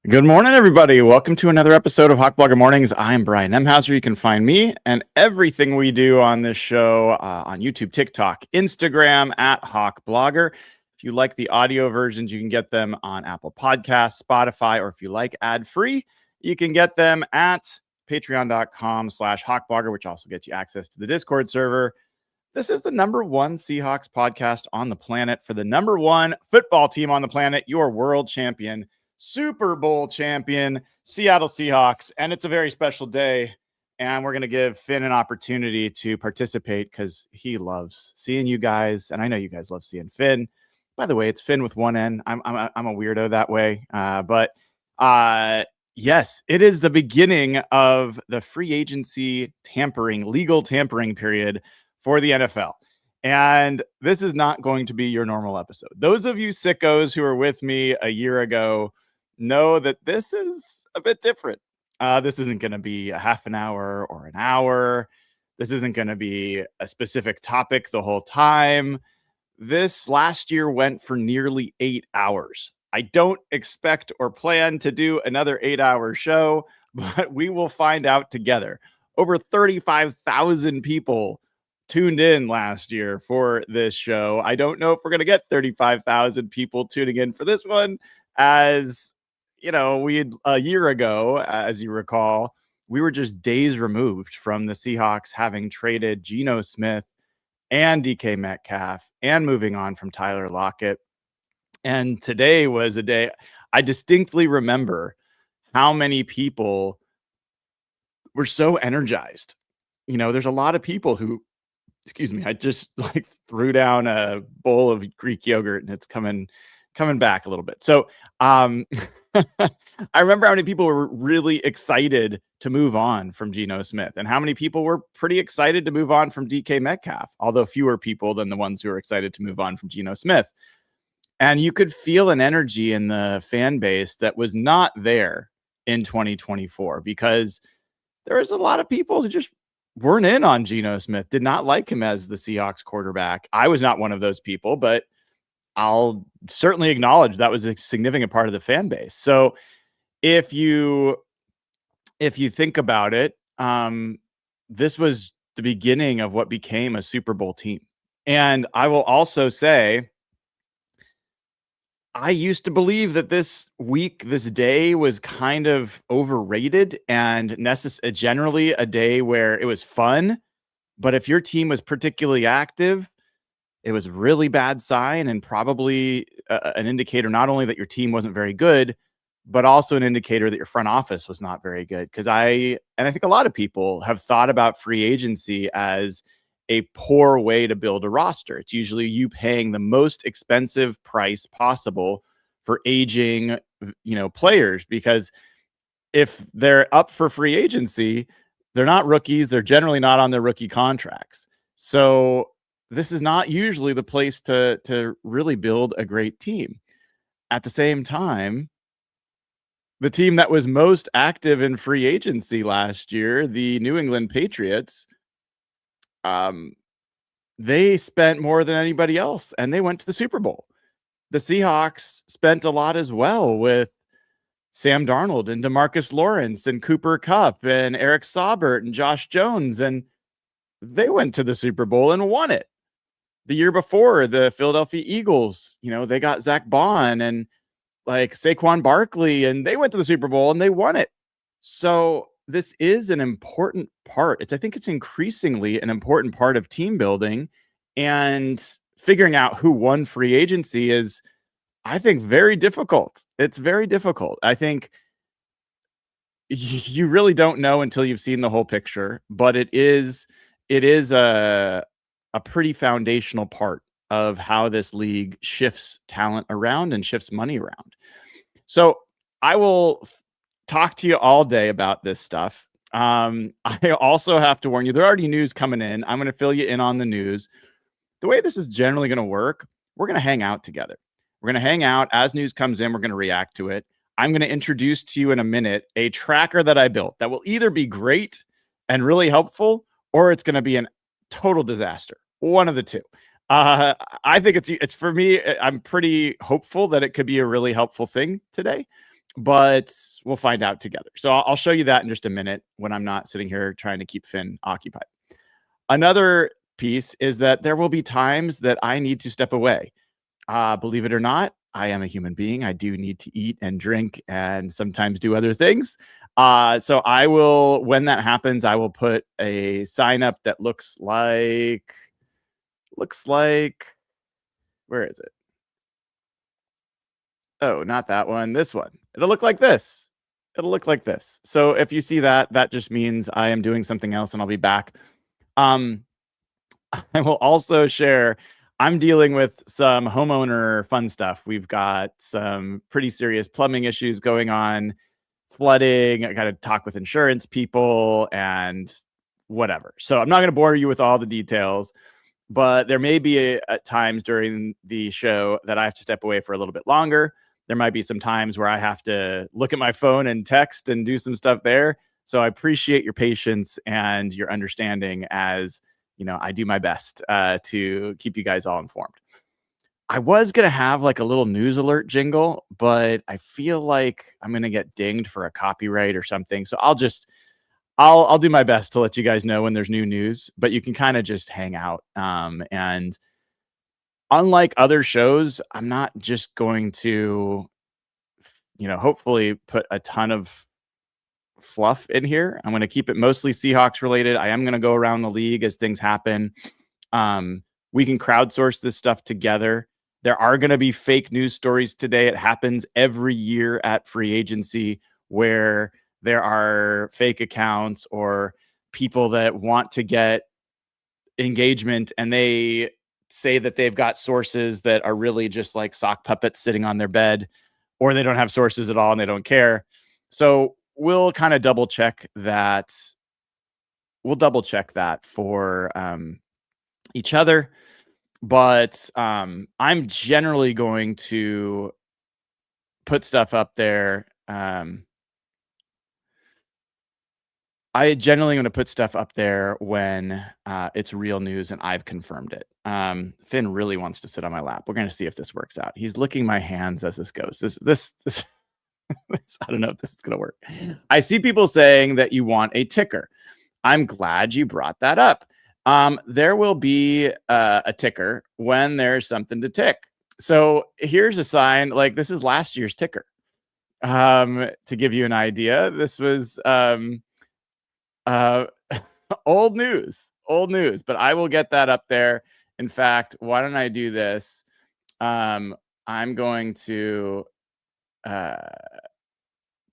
Good morning, everybody. Welcome to another episode of Hawk Blogger Mornings. I'm Brian Emhauser. You can find me and everything we do on this show on YouTube, TikTok, Instagram at Hawk Blogger. If you like the audio versions, you can get them on Apple Podcasts, Spotify, or if you like ad-free, you can get them at patreon.com/hawkblogger, which also gets you access to the Discord server. This is the number one Seahawks podcast on the planet for the number one football team on the planet, your world champion, Super Bowl champion, Seattle Seahawks. And it's a very special day. And we're going to give Finn an opportunity to participate because he loves seeing you guys. And I know you guys love seeing Finn. By the way, it's Finn with one N. I'm a weirdo that way. But yes, it is the beginning of the free agency legal tampering period for the NFL. And this is not going to be your normal episode. Those of you sickos who were with me a year ago know that this is a bit different. This isn't going to be a half an hour or an hour. This isn't going to be a specific topic the whole time. This last year went for nearly 8 hours. I don't expect or plan to do another 8-hour show, but we will find out together. Over 35,000 people tuned in last year for this show. I don't know if we're going to get 35,000 people tuning in for this one. As you know, we had a year ago, as you recall, we were just days removed from the Seahawks having traded Geno Smith and DK Metcalf and moving on from Tyler Lockett. And today was a day I distinctly remember how many people were so energized. You know, there's a lot of people who, excuse me, I just like threw down a bowl of Greek yogurt and it's coming back a little bit. So I remember how many people were really excited to move on from Geno Smith and how many people were pretty excited to move on from DK Metcalf, although fewer people than the ones who were excited to move on from Geno Smith. And you could feel an energy in the fan base that was not there in 2024 because there was a lot of people who just weren't in on Geno Smith, did not like him as the Seahawks quarterback. I was not one of those people, but I'll certainly acknowledge that was a significant part of the fan base. So if you think about it, this was the beginning of what became a Super Bowl team. And I will also say, I used to believe that this day was kind of overrated and generally a day where it was fun. But if your team was particularly active, it was a really bad sign and probably an indicator not only that your team wasn't very good, but also an indicator that your front office was not very good. Because I think a lot of people have thought about free agency as a poor way to build a roster. It's usually you paying the most expensive price possible for aging, players, because if they're up for free agency, they're not rookies. They're generally not on their rookie contracts. So this is not usually the place to really build a great team. At the same time, the team that was most active in free agency last year, the New England Patriots, they spent more than anybody else and they went to the Super Bowl. The Seahawks spent a lot as well with Sam Darnold and DeMarcus Lawrence and Cooper Kupp and Eric Saubert and Josh Jones, and they went to the Super Bowl and won it. The year before, the Philadelphia Eagles, they got Zach Bond and like Saquon Barkley, and they went to the Super Bowl and they won it. So this is an important part. I think it's increasingly an important part of team building, and figuring out who won free agency is, I think, very difficult. It's very difficult. I think you really don't know until you've seen the whole picture, but it is a pretty foundational part of how this league shifts talent around and shifts money around. So I will talk to you all day about this stuff. I also have to warn you, there's already news coming in. I'm going to fill you in on the news. The way this is generally going to work, we're going to hang out together. We're going to hang out as news comes in. We're going to react to it. I'm going to introduce to you in a minute a tracker that I built that will either be great and really helpful, or it's going to be a total disaster. One of the two. I think it's for me, I'm pretty hopeful that it could be a really helpful thing today. but we'll find out together. So I'll show you that in just a minute when I'm not sitting here trying to keep Finn occupied. Another piece is that there will be times that I need to step away. Believe it or not, I am a human being. I do need to eat and drink and sometimes do other things. So I will, when that happens, I will put a sign up that looks like, where is it? Oh, not that one. This one. It'll look like this. It'll look like this. So if you see that, that just means I am doing something else and I'll be back. Um, I will also share I'm dealing with some homeowner fun stuff. We've got some pretty serious plumbing issues going on, flooding. I got to talk with insurance people and whatever. So I'm not going to bore you with all the details, but there may be at times during the show that I have to step away for a little bit longer. There might be some times where I have to look at my phone and text and do some stuff there. So I appreciate your patience and your understanding as I do my best to keep you guys all informed. I was going to have like a little news alert jingle, but I feel like I'm going to get dinged for a copyright or something. So I'll do my best to let you guys know when there's new news, but you can kind of just hang out. And unlike other shows, I'm not just going to, hopefully put a ton of fluff in here. I'm going to keep it mostly Seahawks related. I am going to go around the league as things happen. We can crowdsource this stuff together. There are going to be fake news stories today. It happens every year at free agency where there are fake accounts or people that want to get engagement and they say that they've got sources that are really just like sock puppets sitting on their bed, or they don't have sources at all and they don't care. So we'll kind of double check that. We'll double check that for each other. But I'm generally going to put stuff up there. I generally going to put stuff up there when it's real news and I've confirmed it. Finn really wants to sit on my lap. We're going to see if this works out. He's licking my hands as this goes. This I don't know if this is going to work. I see people saying that you want a ticker. I'm glad you brought that up. There will be a ticker when there's something to tick. So here's a sign. Like this is last year's ticker. To give you an idea, this was old news, but I will get that up there. In fact, why don't I do this? I'm going to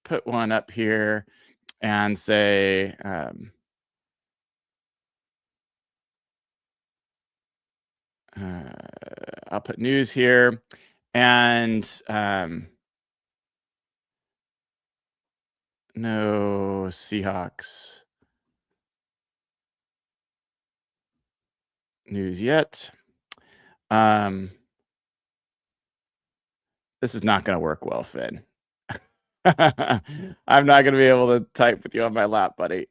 put one up here and say, I'll put news here and no Seahawks news yet. This is not going to work well, Finn. I'm not going to be able to type with you on my lap, buddy.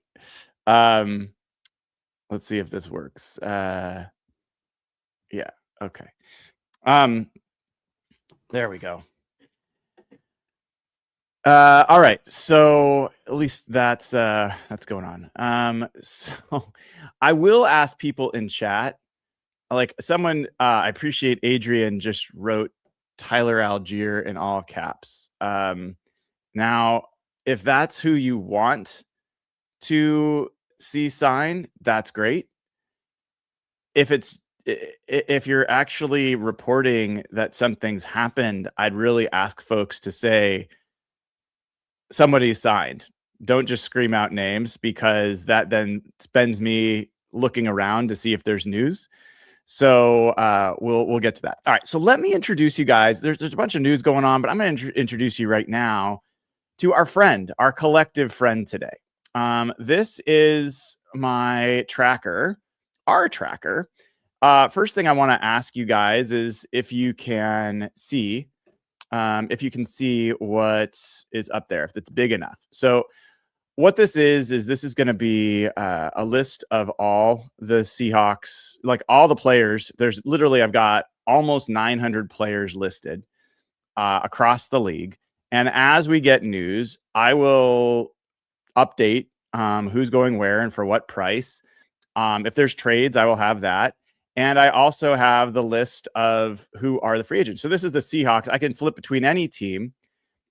Let's see if this works. Yeah. Okay. There we go. All right. So at least that's going on. So I will ask people in chat, like someone, I appreciate Adrian just wrote Tyler Algier in all caps. Now, if that's who you want to see sign, that's great. If you're actually reporting that something's happened, I'd really ask folks to say somebody signed. Don't just scream out names because that then spends me looking around to see if there's news. So we'll get to that. All right. So let me introduce you guys. There's a bunch of news going on, but I'm going to introduce you right now to our friend, our collective friend today. This is my tracker, our tracker. First thing I want to ask you guys is if you can see what is up there, if it's big enough. So what this is this is going to be a list of all the Seahawks, like all the players. There's literally, I've got almost 900 players listed across the league. And as we get news, I will update who's going where and for what price. If there's trades, I will have that. And I also have the list of who are the free agents. So this is the Seahawks. I can flip between any team.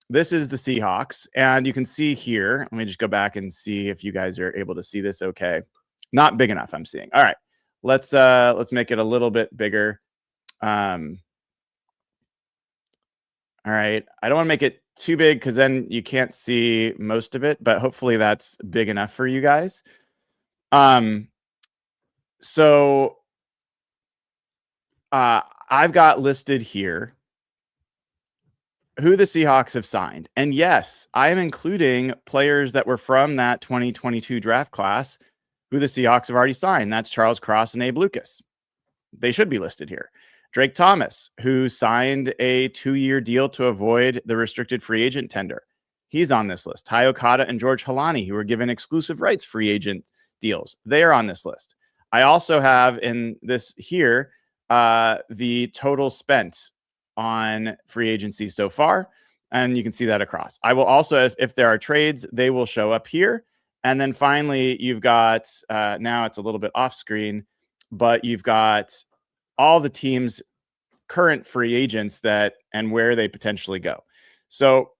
This is the Seahawks. And you can see here, let me just go back and see if you guys are able to see this okay. Not big enough, I'm seeing. All right. Let's make it a little bit bigger. All right. I don't want to make it too big because then you can't see most of it, but hopefully that's big enough for you guys. So I've got listed here who the Seahawks have signed. And yes, I am including players that were from that 2022 draft class who the Seahawks have already signed. That's Charles Cross and Abe Lucas. They should be listed here. Drake Thomas, who signed a 2-year deal to avoid the restricted free agent tender. He's on this list. Ty Okada and George Halani, who were given exclusive rights free agent deals. They are on this list. I also have in this here the total spent on free agency so far, and you can see that across. I will also, if there are trades, they will show up here. And then finally, you've got, now it's a little bit off screen, but you've got all the teams' current free agents that and where they potentially go. So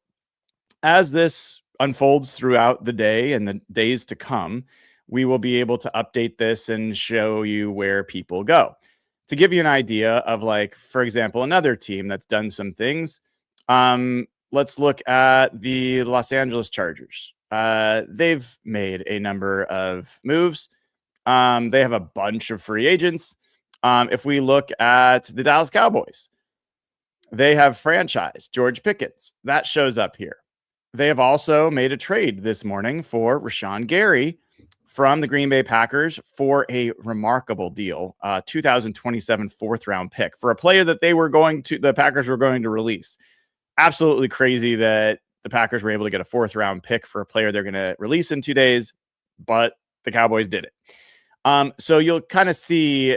as this unfolds throughout the day and the days to come, we will be able to update this and show you where people go. To give you an idea of, like, for example, another team that's done some things, let's look at the Los Angeles Chargers. They've made a number of moves. They have a bunch of free agents. If we look at the Dallas Cowboys, they have franchised George Pickens. That shows up here. They have also made a trade this morning for Rashawn Gary from the Green Bay Packers for a remarkable deal, 2027 4th-round pick for a player that the Packers were going to release. Absolutely crazy that the Packers were able to get a 4th-round pick for a player they're going to release in 2 days, but the Cowboys did it. So you'll kind of see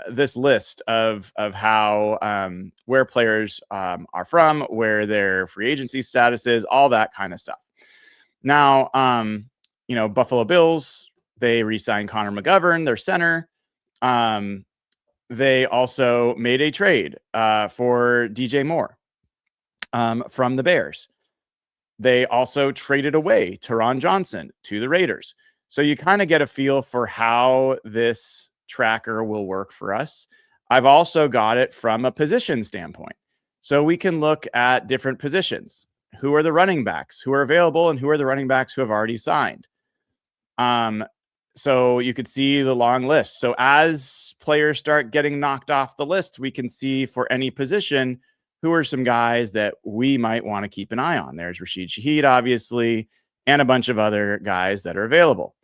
this list of how where players are from, where their free agency status is, all that kind of stuff. Now, Buffalo Bills, they re-signed Connor McGovern, their center. They also made a trade for DJ Moore from the Bears. They also traded away Teron Johnson to the Raiders. So you kind of get a feel for how this tracker will work for us. I've also got it from a position standpoint. So we can look at different positions. Who are the running backs who are available and who are the running backs who have already signed? So you could see the long list. So as players start getting knocked off the list, we can see for any position who are some guys that we might want to keep an eye on. There's Rasheed Shaheed, obviously, and a bunch of other guys that are available.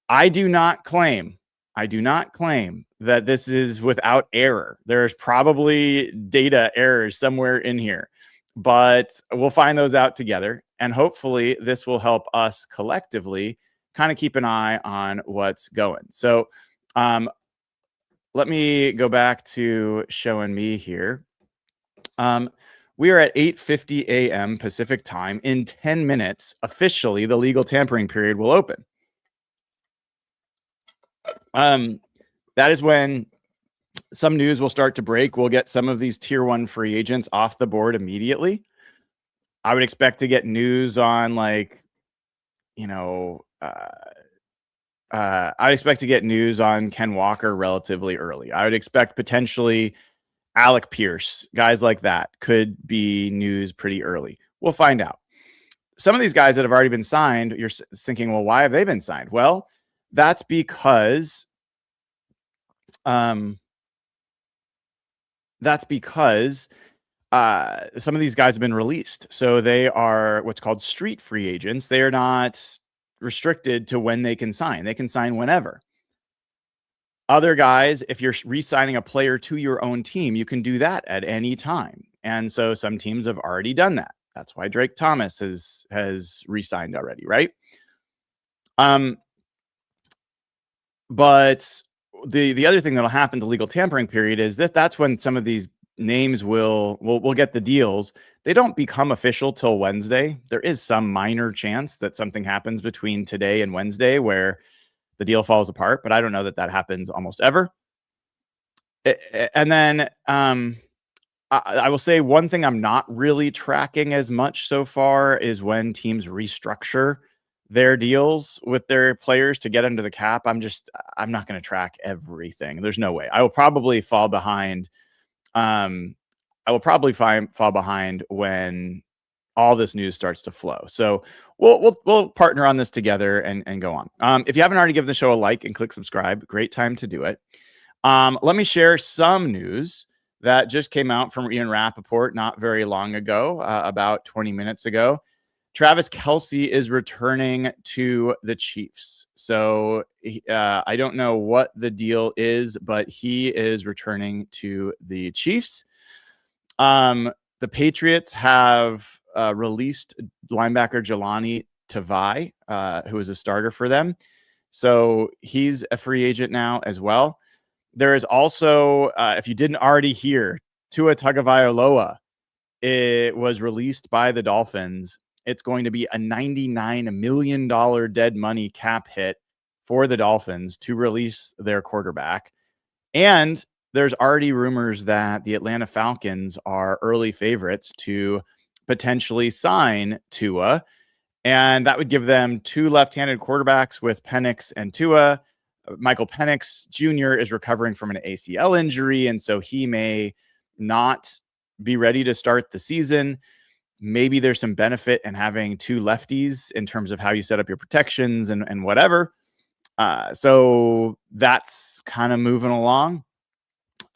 I do not claim that this is without error. There's probably data errors somewhere in here, but we'll find those out together. And hopefully this will help us collectively kind of keep an eye on what's going. So let me go back to showing me here. We are at 8:50 a.m. Pacific time. In 10 minutes, officially, the legal tampering period will open. That is when some news will start to break. We'll get some of these tier 1 free agents off the board immediately. I would expect to get news on, like, I expect to get news on Ken Walker relatively early. I would expect potentially Alec Pierce, guys like that could be news pretty early. We'll find out. Some of these guys that have already been signed, you're thinking, well, why have they been signed? Well, that's because some of these guys have been released. So they are what's called street free agents. They are not restricted to when they can sign. They can sign whenever. Other guys, if you're re-signing a player to your own team, you can do that at any time. And so some teams have already done that. That's why Drake Thomas has re-signed already, right? But the other thing that'll happen to legal tampering period is that's when some of these names we'll get the deals. They don't become official till Wednesday. There is some minor chance that something happens between today and Wednesday where the deal falls apart, but I don't know that happens almost ever. And then I will say one thing I'm not really tracking as much so far is when teams restructure their deals with their players to get under the cap. I'm not going to track everything. There's no way. I will probably fall behind. Fall behind when all this news starts to flow. So we'll partner on this together and go on. If you haven't already given the show a like and click subscribe, great time to do it. Let me share some news that just came out from Ian Rappaport not very long ago, about 20 minutes ago. Travis Kelce is returning to the Chiefs. So I don't know what the deal is, but he is returning to the Chiefs. The Patriots have released linebacker Jelani Tavai, who is a starter for them. So he's a free agent now as well. There is also, if you didn't already hear, Tua Tagovailoa. It was released by the Dolphins. It's going to be a $99 million dead money cap hit for the Dolphins to release their quarterback. And there's already rumors that the Atlanta Falcons are early favorites to potentially sign Tua. And that would give them two left-handed quarterbacks with Penix and Tua. Michael Penix Jr. is recovering from an ACL injury, and so he may not be ready to start the season. Maybe there's some benefit in having two lefties in terms of how you set up your protections and whatever. So that's kind of moving along.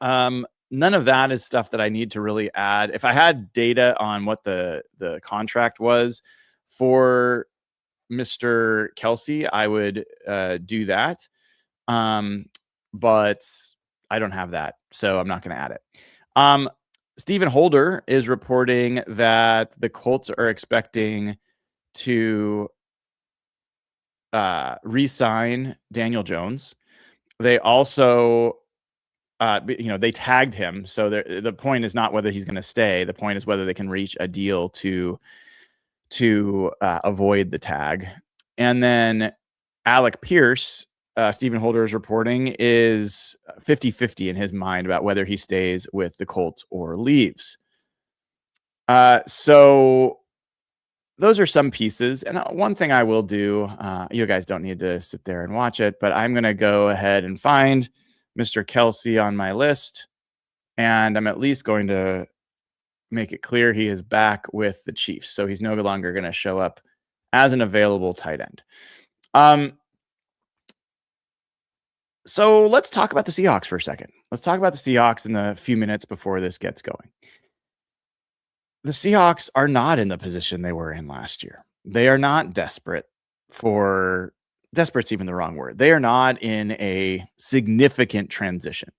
None of that is stuff that I need to really add. If I had data on what the contract was for Mr. Kelce, I would do that. But I don't have that, so I'm not going to add it. Stephen Holder is reporting that the Colts are expecting to re-sign Daniel Jones. They also, they tagged him. So the point is not whether he's going to stay. The point is whether they can reach a deal to avoid the tag. And then Alec Pierce, Stephen Holder is reporting, is 50-50 in his mind about whether he stays with the Colts or leaves. So those are some pieces. And one thing I will do, you guys don't need to sit there and watch it, but I'm going to go ahead and find Mr. Kelce on my list. And I'm at least going to make it clear he is back with the Chiefs. So he's no longer going to show up as an available tight end. So let's talk about the Seahawks for a second. Let's talk about the Seahawks in the few minutes before this gets going. The Seahawks are not in the position they were in last year. They are not desperate for – desperate's even the wrong word. They are not in a significant transition.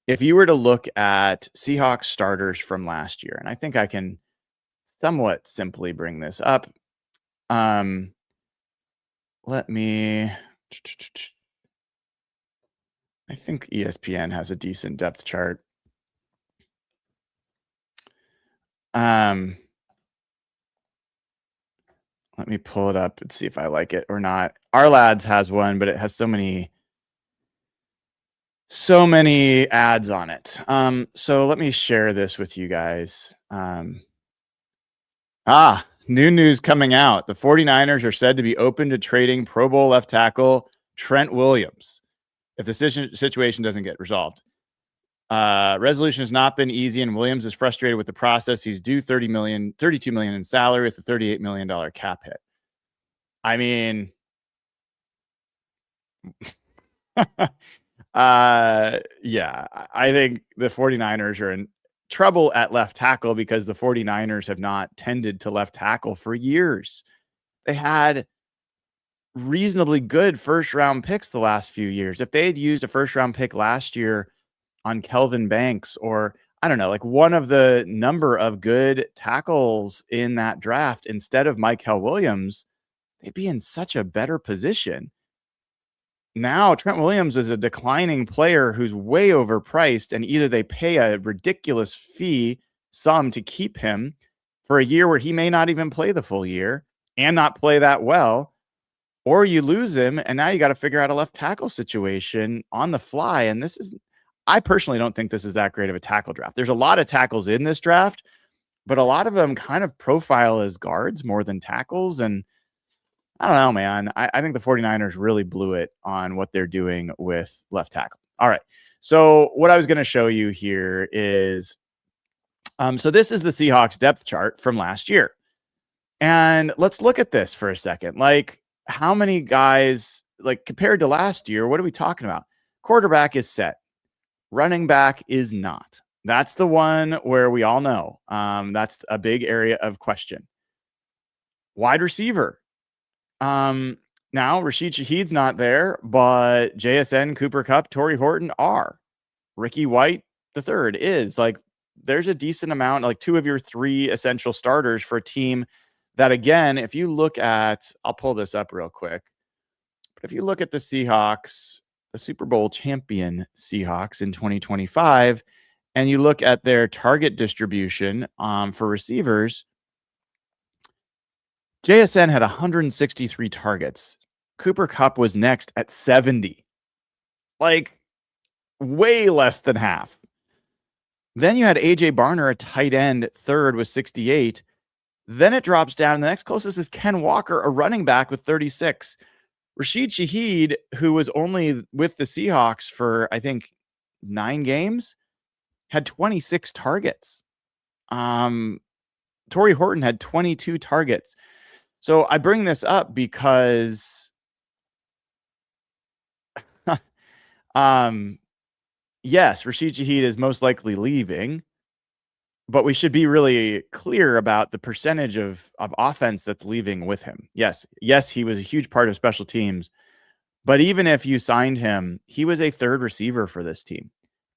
If you were to look at Seahawks starters from last year, and I think I can somewhat simply bring this up. Let me – I think ESPN has a decent depth chart. Let me pull it up and see if I like it or not. Our Lads has one, but it has so many ads on it. So let me share this with you guys. New news coming out. The 49ers are said to be open to trading Pro Bowl left tackle Trent Williams if the situation doesn't get resolved. Resolution has not been easy, and Williams is frustrated with the process. He's due $32 million in salary with a $38 million cap hit. I mean, yeah, I think the 49ers are in trouble at left tackle because the 49ers have not tended to left tackle for years. They had reasonably good first-round picks the last few years. If they had used a first-round pick last year on Kelvin Banks, or I don't know, like one of the number of good tackles in that draft instead of Michael Williams, they'd be in such a better position. now Trent Williams is a declining player who's way overpriced, and either they pay a ridiculous sum to keep him for a year where he may not even play the full year and not play that well, or you lose him, and now you got to figure out a left tackle situation on the fly. And I personally don't think this is that great of a tackle draft. There's a lot of tackles in this draft, but a lot of them kind of profile as guards more than tackles. And I don't know, man. I think the 49ers really blew it on what they're doing with left tackle. All right. So what I was going to show you here is, so this is the Seahawks depth chart from last year. And let's look at this for a second. Like, how many guys, like compared to last year, what are we talking about? Quarterback is set. Running back is not. That's the one where we all know that's a big area of question. Wide receiver. Now Rasheed Shaheed's not there, but JSN, Cooper Kupp, Torrey Horton are. Ricky White the third is. Like, there's a decent amount, like 2 of your 3 essential starters for a team that, again, if you look at, I'll pull this up real quick, but if you look at the Seahawks, the Super Bowl champion Seahawks in 2025, and you look at their target distribution for receivers, JSN had 163 targets. Cooper Kupp was next at 70. Like, way less than half. Then you had AJ Barner, a tight end, third with 68. Then it drops down. The next closest is Ken Walker, a running back with 36. Rasheed Shaheed, who was only with the Seahawks for, I think, 9 games, had 26 targets. Torrey Horton had 22 targets. So I bring this up because yes, Rasheed Shaheed is most likely leaving, but we should be really clear about the percentage of offense that's leaving with him. Yes, he was a huge part of special teams, but even if you signed him, he was a third receiver for this team.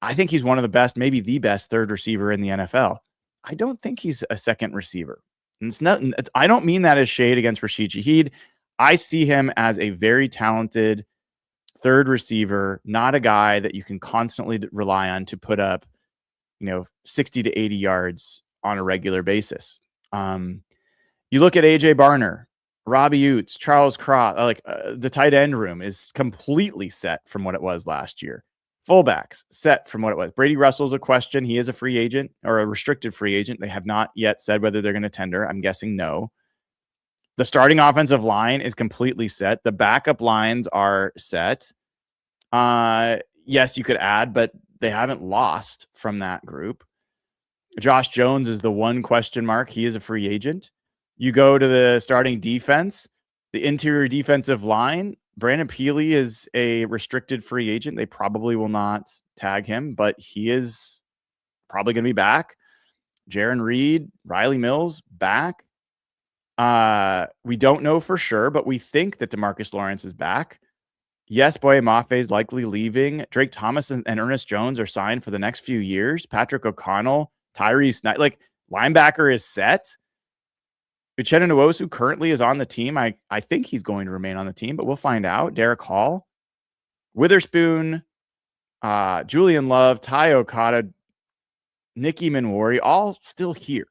I think he's one of the best, maybe the best third receiver in the NFL. I don't think he's a second receiver. And I don't mean that as shade against Rasheed Shaheed. I see him as a very talented third receiver, not a guy that you can constantly rely on to put up, 60 to 80 yards on a regular basis. You look at AJ Barner, Robbie Utes, Charles Cross, the tight end room is completely set from what it was last year. Fullbacks set from what it was. Brady Russell's a question. He is a free agent or a restricted free agent. They have not yet said whether they're going to tender. I'm guessing no. The starting offensive line is completely set. The backup lines are set. Yes, you could add, but they haven't lost from that group. Josh Jones is the one question mark. He is a free agent. You go to the starting defense, the interior defensive line. Brandon Peely is a restricted free agent. They probably will not tag him, but he is probably going to be back. Jaron Reed, Riley Mills, back. We don't know for sure, but we think that DeMarcus Lawrence is back. Yes, Boye Mafe is likely leaving. Drake Thomas and Ernest Jones are signed for the next few years. Patrick O'Connell, Tyrese Knight, linebacker is set. Uchenna Nwosu currently is on the team. I think he's going to remain on the team, but we'll find out. Derek Hall, Witherspoon, Julian Love, Ty Okada, Nikki Minwari, all still here.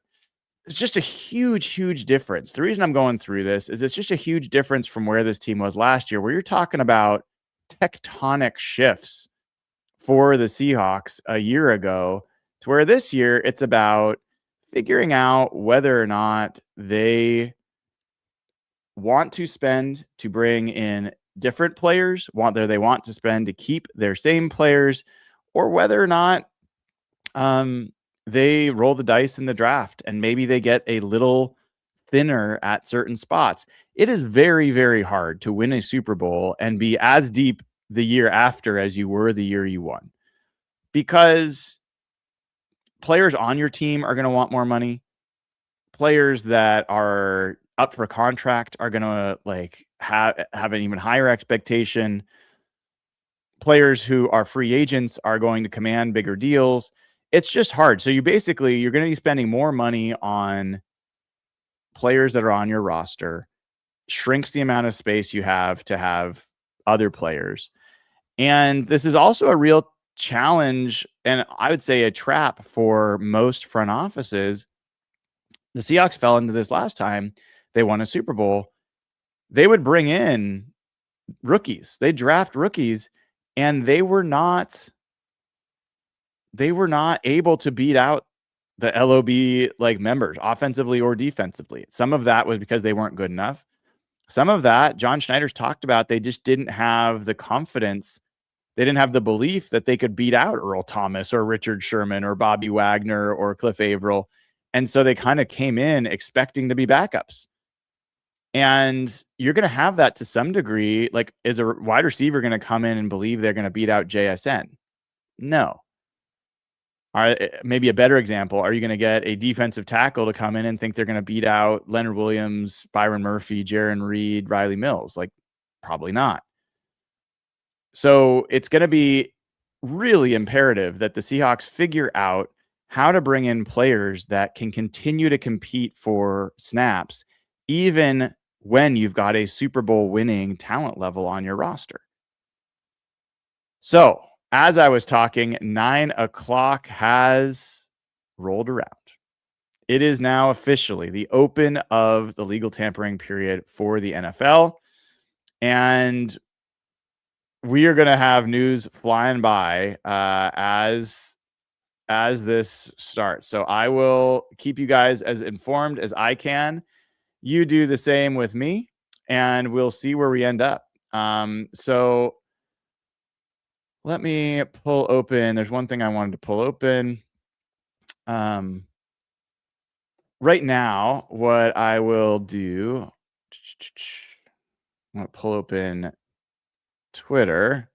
It's just a huge, huge difference. The reason I'm going through this is it's just a huge difference from where this team was last year, where you're talking about tectonic shifts for the Seahawks a year ago to where this year it's about figuring out whether or not they want to spend to bring in different players, whether they want to spend to keep their same players, or whether or not they roll the dice in the draft and maybe they get a little thinner at certain spots. It is very, very hard to win a Super Bowl and be as deep the year after as you were the year you won, because players on your team are going to want more money. Players that are up for contract are going to have an even higher expectation. Players who are free agents are going to command bigger deals. It's just hard. So you're going to be spending more money on players that are on your roster, shrinks the amount of space you have to have other players. And this is also a real challenge, and I would say a trap for most front offices. The Seahawks fell into this last time they won a Super Bowl. They would bring in rookies. They draft rookies, and they were not able to beat out the LOB like members offensively or defensively. Some of that was because they weren't good enough. Some of that, John Schneider's talked about, they just didn't have the confidence. They didn't have the belief that they could beat out Earl Thomas or Richard Sherman or Bobby Wagner or Cliff Averill. And so they kind of came in expecting to be backups. And you're going to have that to some degree. Like, is a wide receiver going to come in and believe they're going to beat out JSN? No. Maybe a better example, are you going to get a defensive tackle to come in and think they're going to beat out Leonard Williams, Byron Murphy, Jaron Reed, Riley Mills? Like, probably not. So it's going to be really imperative that the Seahawks figure out how to bring in players that can continue to compete for snaps, even when you've got a Super Bowl winning talent level on your roster. So, as I was talking, 9 o'clock has rolled around. It is now officially the open of the legal tampering period for the NFL. And we are going to have news flying by as this starts. So I will keep you guys as informed as I can. You do the same with me, and we'll see where we end up. So let me pull open. There's one thing I wanted to pull open. Right now, what I will do, I'm going to pull open Twitter.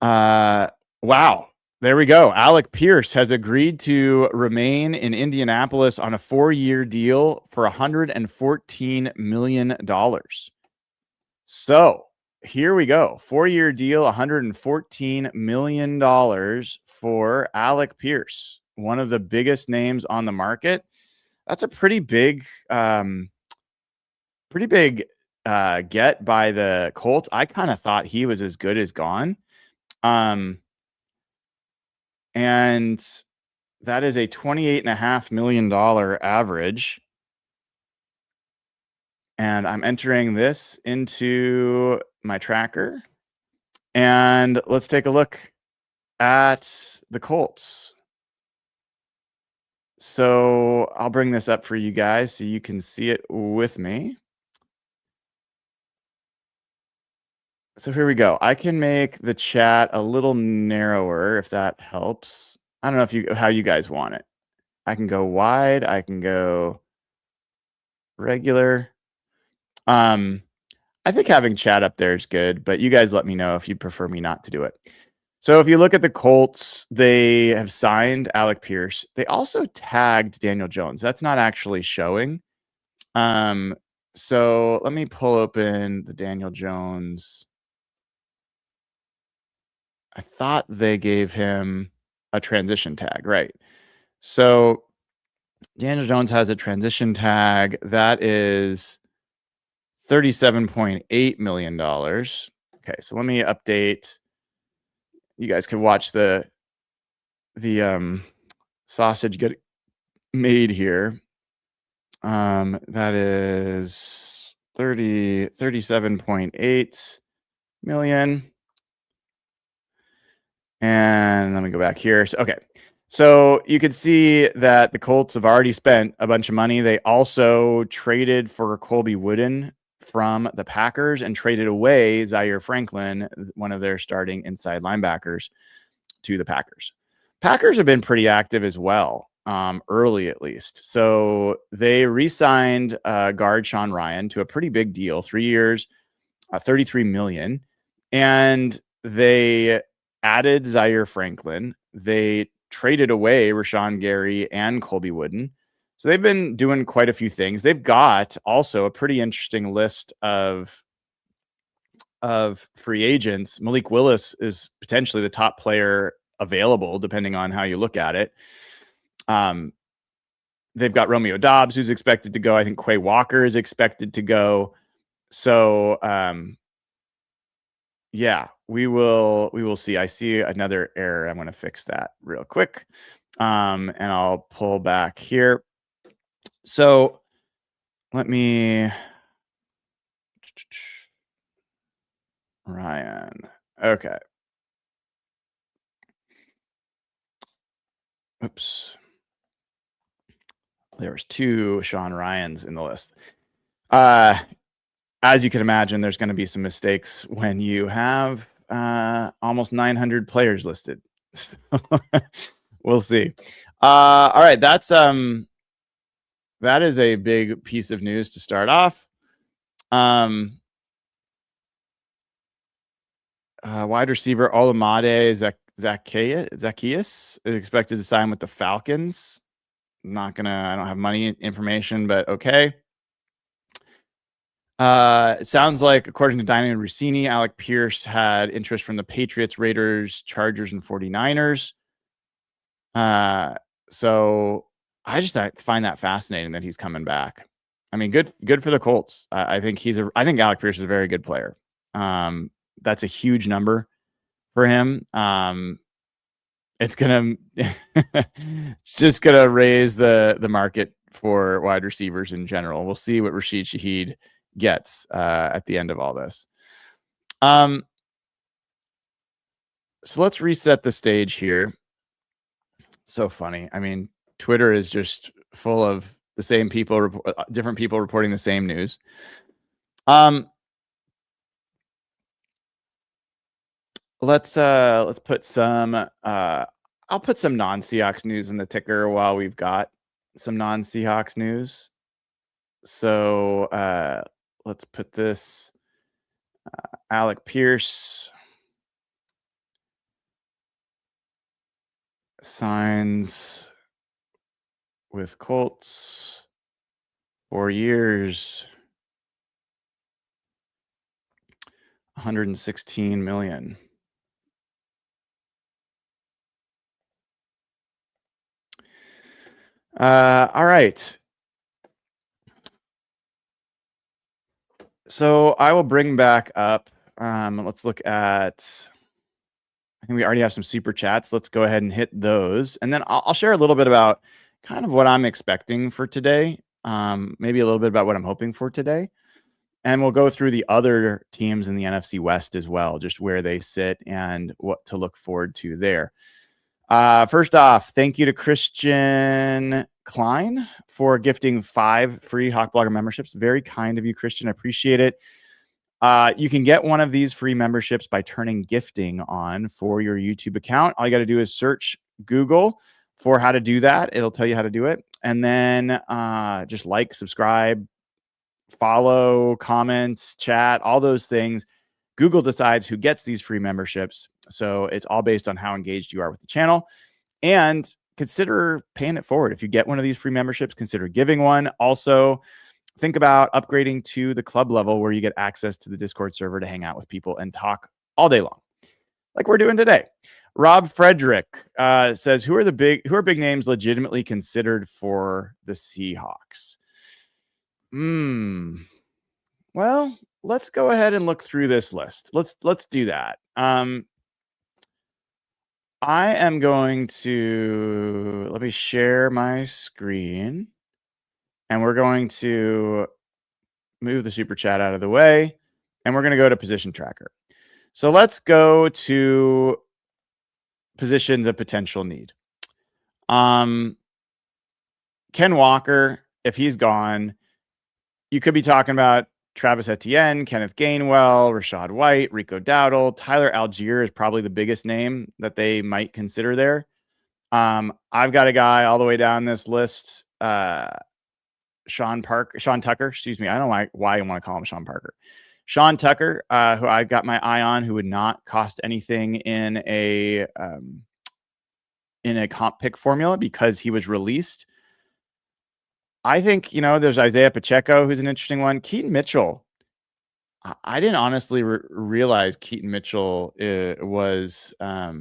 Wow. There we go. Alec Pierce has agreed to remain in Indianapolis on a 4-year deal for $114 million. So here we go. 4-year deal, $114 million for Alec Pierce, one of the biggest names on the market. That's a pretty big get by the Colts. I kind of thought he was as good as gone. And that is a $28.5 million average. And I'm entering this into my tracker. And let's take a look at the Colts. So I'll bring this up for you guys so you can see it with me. So here we go. I can make the chat a little narrower if that helps. I don't know how you guys want it. I can go wide. I can go regular. I think having chat up there is good, but you guys let me know if you prefer me not to do it. So if you look at the Colts, they have signed Alec Pierce. They also tagged Daniel Jones. That's not actually showing. So let me pull open the Daniel Jones. I thought they gave him a transition tag, right? So Daniel Jones has a transition tag that is $37.8 million. Okay, so let me update. You guys can watch the sausage get made here. That is 37.8 million. And let me go back here. So, okay. So you can see that the Colts have already spent a bunch of money. They also traded for Colby Wooden from the Packers and traded away Zaire Franklin, one of their starting inside linebackers, to the Packers. Packers have been pretty active as well, early at least. So they re-signed guard Sean Ryan to a pretty big deal, 3 years, $33 million. And they added Zaire Franklin. They traded away Rashawn Gary and Colby Wooden. So they've been doing quite a few things. They've got also a pretty interesting list of free agents. Malik Willis is potentially the top player available, depending on how you look at it. They've got Romeo Dobbs, who's expected to go. I think Quay Walker is expected to go. So Yeah, we will see. I see another error. I'm going to fix that real quick. And I'll pull back here. So let me Ryan. Okay. Oops. There was 2 Sean Ryans in the list. As you can imagine, there's going to be some mistakes when you have almost 900 players listed. So we'll see. All right, that is a big piece of news to start off. Wide receiver Olamide Zacchaeus is expected to sign with the Falcons. I don't have money information, but okay. It sounds like, according to Diamond Rossini, Alec Pierce had interest from the Patriots, Raiders, Chargers, and 49ers. So I just find that fascinating that he's coming back. I mean, good for the Colts. I think Alec Pierce is a very good player. That's a huge number for him. It's just gonna raise the market for wide receivers in general. We'll see what Rasheed Shaheed gets at the end of all this. So let's reset the stage here. So funny. I mean, Twitter is just full of the same people, different people reporting the same news. Let's put some I'll put some non-Seahawks news in the ticker while we've got some non-Seahawks news. So let's put this Alec Pierce signs with Colts 4 years, $116 million. All right. So I will bring back up. Let's look at. I think we already have some super chats. Let's go ahead and hit those, and then I'll share a little bit about kind of what I'm expecting for today. Maybe a little bit about what I'm hoping for today, and we'll go through the other teams in the NFC West as well, just where they sit and what to look forward to there. First off, thank you to Christian Klein for gifting 5 free Hawk Blogger memberships. Very kind of you, Christian. I appreciate it. You can get one of these free memberships by turning gifting on for your YouTube account. All you got to do is search Google for how to do that. It'll tell you how to do it. And then just like, subscribe, follow, comment, chat, all those things. Google decides who gets these free memberships. So it's all based on how engaged you are with the channel. And consider paying it forward. If you get one of these free memberships, consider giving one. Also, think about upgrading to the club level where you get access to the Discord server to hang out with people and talk all day long, like we're doing today. Rob Frederick says, who are big names legitimately considered for the Seahawks? Well, let's go ahead and look through this list. Let's do that. I am going to let me share my screen, and we're going to move the super chat out of the way, and we're going to go to position tracker. So let's go to positions of potential need. Ken Walker, if he's gone, you could be talking about Travis Etienne, Kenneth Gainwell, Rashad White, Rico Dowdle. Tyler Algier is probably the biggest name that they might consider there. I've got a guy all the way down this list, Sean Tucker, excuse me. I don't know why I want to call him Sean Parker. Sean Tucker, who I've got my eye on, who would not cost anything in a comp pick formula because he was released. I think, there's Isaiah Pacheco, who's an interesting one. Keaton Mitchell. I didn't honestly realize Keaton Mitchell was. I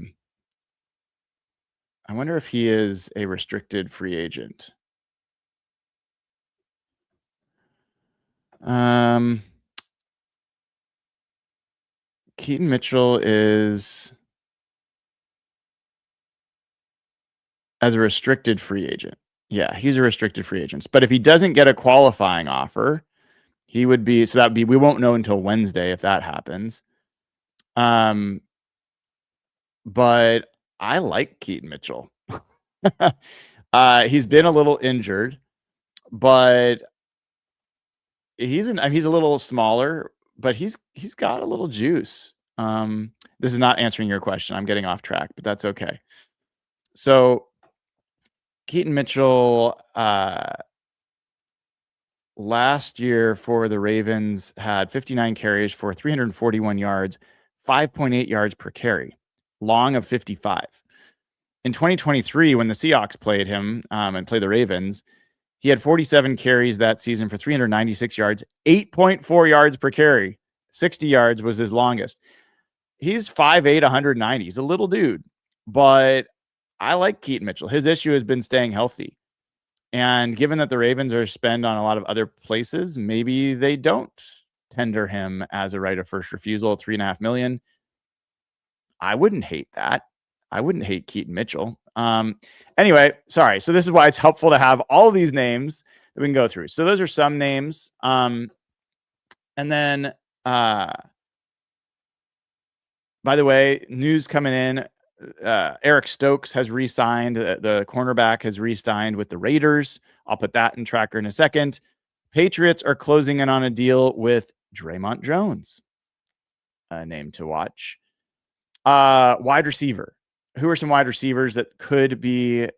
wonder if he is a restricted free agent. Keaton Mitchell is as a restricted free agent. Yeah, he's a restricted free agent. But if he doesn't get a qualifying offer, he would be, so that would be, we won't know until Wednesday if that happens. But I like Keaton Mitchell. He's been a little injured, but he's a little smaller, but he's got a little juice. This is not answering your question. I'm getting off track, but that's okay. So Keaton Mitchell, last year for the Ravens had 59 carries for 341 yards, 5.8 yards per carry, long of 55. In 2023, when the Seahawks played him and played the Ravens, he had 47 carries that season for 396 yards, 8.4 yards per carry. 60 yards was his longest. He's 5'8", 190. He's a little dude, but I like Keaton Mitchell. His issue has been staying healthy. And given that the Ravens are spent on a lot of other places, maybe they don't tender him as a right of first refusal at $3.5 million. I wouldn't hate that. I wouldn't hate Keaton Mitchell. Anyway, sorry. So this is why it's helpful to have all of these names that we can go through. So those are some names. And then, by the way, news coming in. Eric Stokes has re-signed. The cornerback has re-signed with the Raiders. I'll put that in tracker in a second. Patriots are closing in on a deal with Draymond Jones. A name to watch. Wide receiver. Who are some wide receivers that could be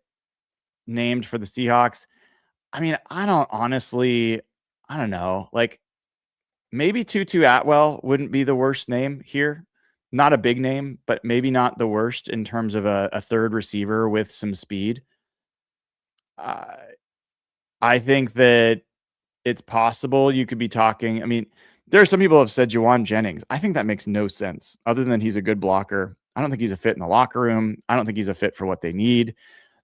named for the Seahawks? I mean, I don't know. Like, maybe Tutu Atwell wouldn't be the worst name here. Not a big name, but maybe not the worst in terms of a third receiver with some speed. I think that it's possible you could be talking. I mean, there are some people who have said Juwan Jennings. I think that makes no sense other than he's a good blocker. I don't think he's a fit in the locker room. I don't think he's a fit for what they need.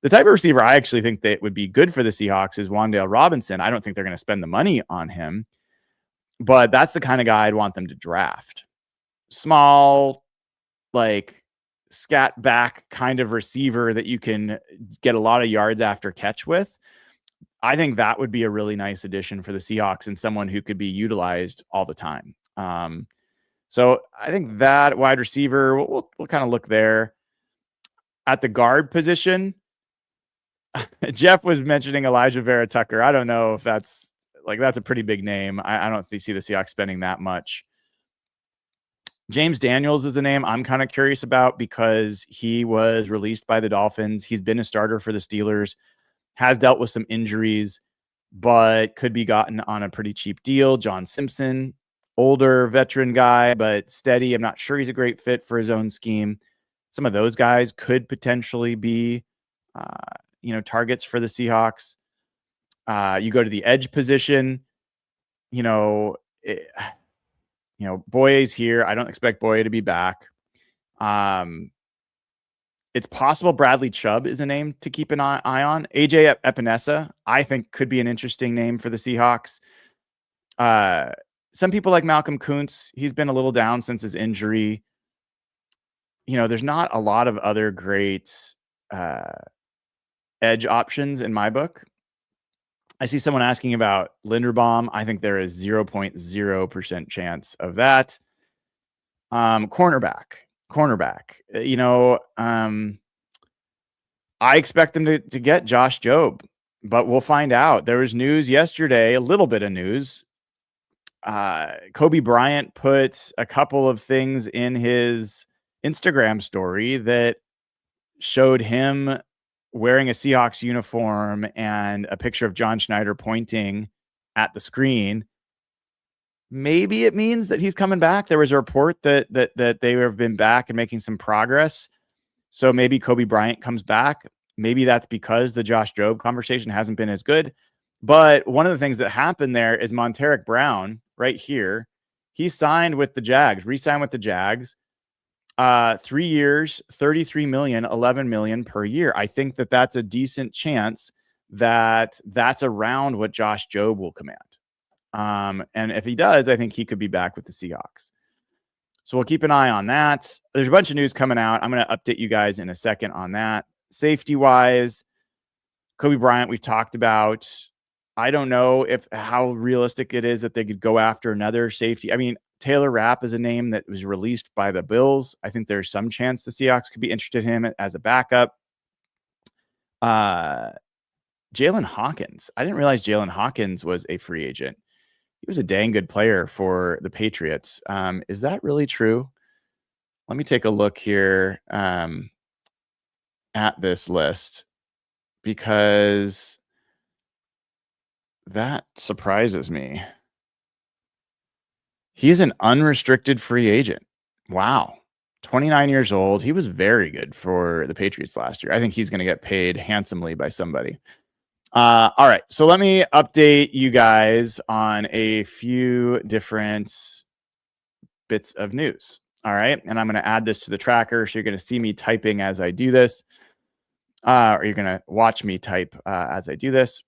The type of receiver I actually think that would be good for the Seahawks is Wan'Dale Robinson. I don't think they're going to spend the money on him, but that's the kind of guy I'd want them to draft. Small, like scat back kind of receiver that you can get a lot of yards after catch with. I think that would be a really nice addition for the Seahawks and someone who could be utilized all the time. So I think that wide receiver, we'll kind of look there. At the guard position, Jeff was mentioning Elijah Vera Tucker. I don't know if that's a pretty big name. I don't see the Seahawks spending that much. James Daniels is a name I'm kind of curious about because he was released by the Dolphins. He's been a starter for the Steelers, has dealt with some injuries, but could be gotten on a pretty cheap deal. John Simpson, older veteran guy, but steady. I'm not sure he's a great fit for his own scheme. Some of those guys could potentially be, targets for the Seahawks. You go to the edge position, Boye's here. I don't expect Boye to be back. It's possible Bradley Chubb is a name to keep an eye on. AJ Epinesa, I think, could be an interesting name for the Seahawks. Some people like Malcolm Kuntz. He's been a little down since his injury. There's not a lot of other great edge options in my book. I see someone asking about Linderbaum. I think there is 0.0% chance of that. Cornerback. I expect them to get Josh Jobe, but we'll find out. There was news yesterday, a little bit of news. Kobe Bryant put a couple of things in his Instagram story that showed him wearing a Seahawks uniform and a picture of John Schneider pointing at the screen. Maybe it means that he's coming back. There was a report that they have been back and making some progress. So maybe Kobe Bryant comes back. Maybe that's because the Josh Jobe conversation hasn't been as good. But one of the things that happened there is Monteric Brown right here. He signed with the Jags, re-signed with the Jags. 3 years, $33 million, $11 million per year. I think that that's a decent chance that that's around what Josh Jobe will command. And if he does, I think he could be back with the Seahawks. So we'll keep an eye on that. There's a bunch of news coming out. I'm going to update you guys in a second on that. Safety wise, Kobe Bryant, we've talked about. I don't know how realistic it is that they could go after another safety. I mean, Taylor Rapp is a name that was released by the Bills. I think there's some chance the Seahawks could be interested in him as a backup. Jalen Hawkins. I didn't realize Jalen Hawkins was a free agent. He was a dang good player for the Patriots. Is that really true? Let me take a look here at this list, because that surprises me. He's an unrestricted free agent. Wow. 29 years old. He was very good for the Patriots last year. I think he's going to get paid handsomely by somebody. All right. So let me update you guys on a few different bits of news. All right. And I'm going to add this to the tracker. So you're going to see me typing as I do this, or you're going to watch me type as I do this.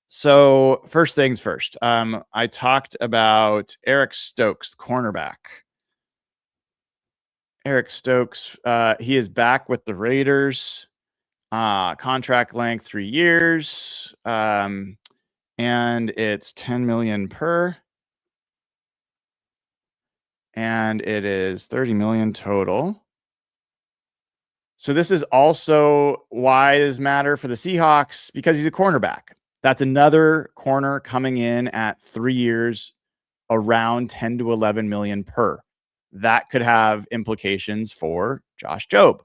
So first things first, I talked about Eric Stokes, cornerback. Eric Stokes, he is back with the Raiders. Contract length 3 years, and it's $10 million per, and it is $30 million total. So this is also why does matter for the Seahawks, because he's a cornerback. That's another corner coming in at 3 years, around 10 to 11 million per. That could have implications for Josh Jobe.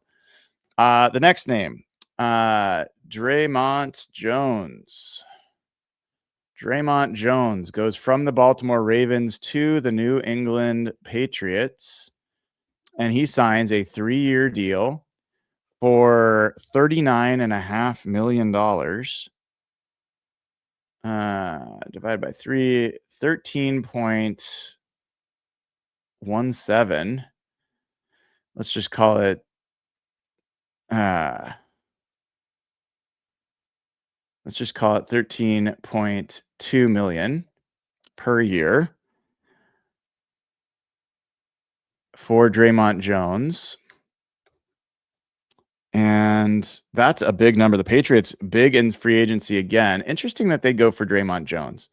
The next name, Draymond Jones. Draymond Jones goes from the Baltimore Ravens to the New England Patriots, and he signs a 3-year deal for $39.5 million. Divided by 3, 13.17. Let's just call it let's just call it 13.2 million per year for Draymond Jones. And that's a big number. The Patriots big in free agency again. Interesting that they go for Draymond Jones.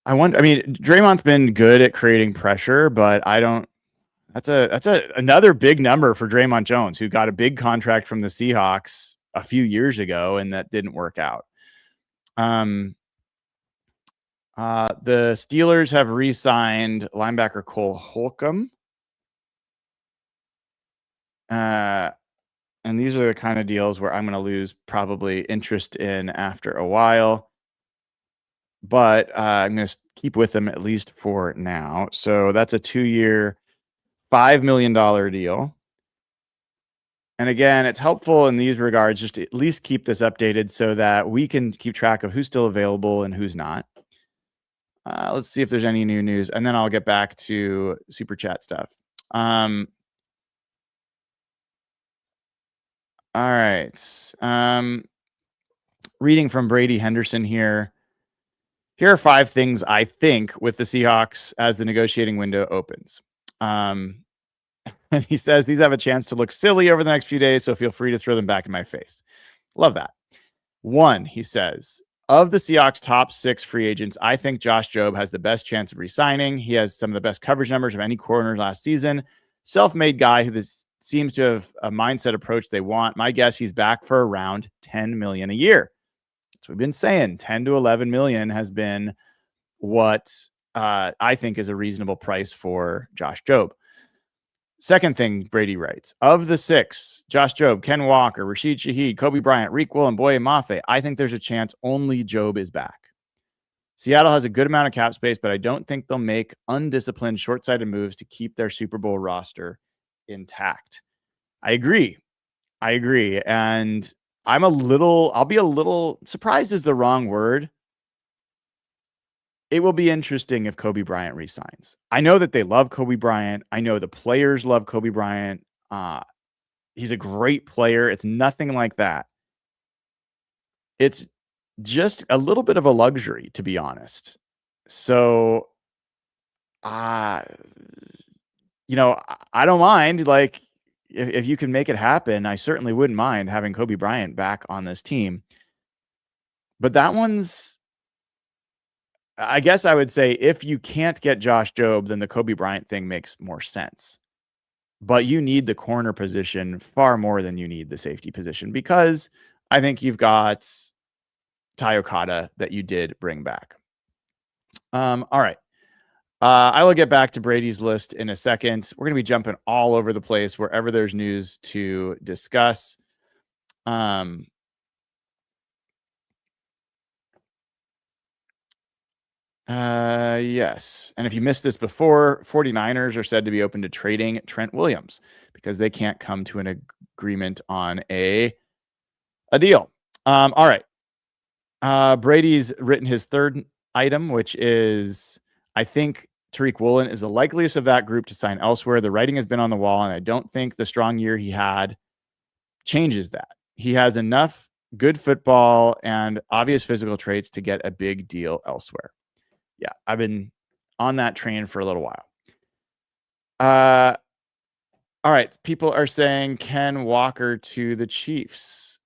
I mean, Draymond's been good at creating pressure, but that's another big number for Draymond Jones, who got a big contract from the Seahawks a few years ago, and that didn't work out. The Steelers have re-signed linebacker Cole Holcomb. And these are the kind of deals where I'm going to lose probably interest in after a while, but I'm going to keep with them at least for now. So that's a 2-year, $5 million deal. And again, it's helpful in these regards just to at least keep this updated so that we can keep track of who's still available and who's not. Let's see if there's any new news, and then I'll get back to super chat stuff. All right. Reading from Brady Henderson here. Here are 5 things I think with the Seahawks as the negotiating window opens. And he says these have a chance to look silly over the next few days, so feel free to throw them back in my face. Love that. 1, he says, of the Seahawks' top 6 free agents, I think Josh Jobe has the best chance of re-signing. He has some of the best coverage numbers of any corner last season. Self-made guy who seems to have a mindset approach they want. My guess, he's back for around $10 million a year. That's what we've been saying. 10 to 11 million has been what I think is a reasonable price for Josh Jobe. Second thing Brady writes, of the 6, Josh Jobe, Ken Walker, Rasheed Shaheed, Kobe Bryant, Reek Will, and Boye Mafe, I think there's a chance only Jobe is back. Seattle has a good amount of cap space, but I don't think they'll make undisciplined, short-sighted moves to keep their Super Bowl roster intact. I agree. And I'll be a little surprised is the wrong word. It will be interesting if Kobe Bryant resigns. I know that they love Kobe Bryant. I know the players love Kobe Bryant. He's a great player. It's nothing like that. It's just a little bit of a luxury, to be honest. So I don't mind. Like, if you can make it happen, I certainly wouldn't mind having Kobe Bryant back on this team. But that one's, I guess I would say, if you can't get Josh Jobe, then the Kobe Bryant thing makes more sense. But you need the corner position far more than you need the safety position, because I think you've got Ty Okada that you did bring back. All right. I will get back to Brady's list in a second. We're going to be jumping all over the place wherever there's news to discuss. Yes. And if you missed this before, 49ers are said to be open to trading Trent Williams because they can't come to an agreement on a deal. All right. Brady's written his third item, which is, I think Tariq Woolen is the likeliest of that group to sign elsewhere. The writing has been on the wall, and I don't think the strong year he had changes that. He has enough good football and obvious physical traits to get a big deal elsewhere. Yeah, I've been on that train for a little while. All right. People are saying Ken Walker to the Chiefs.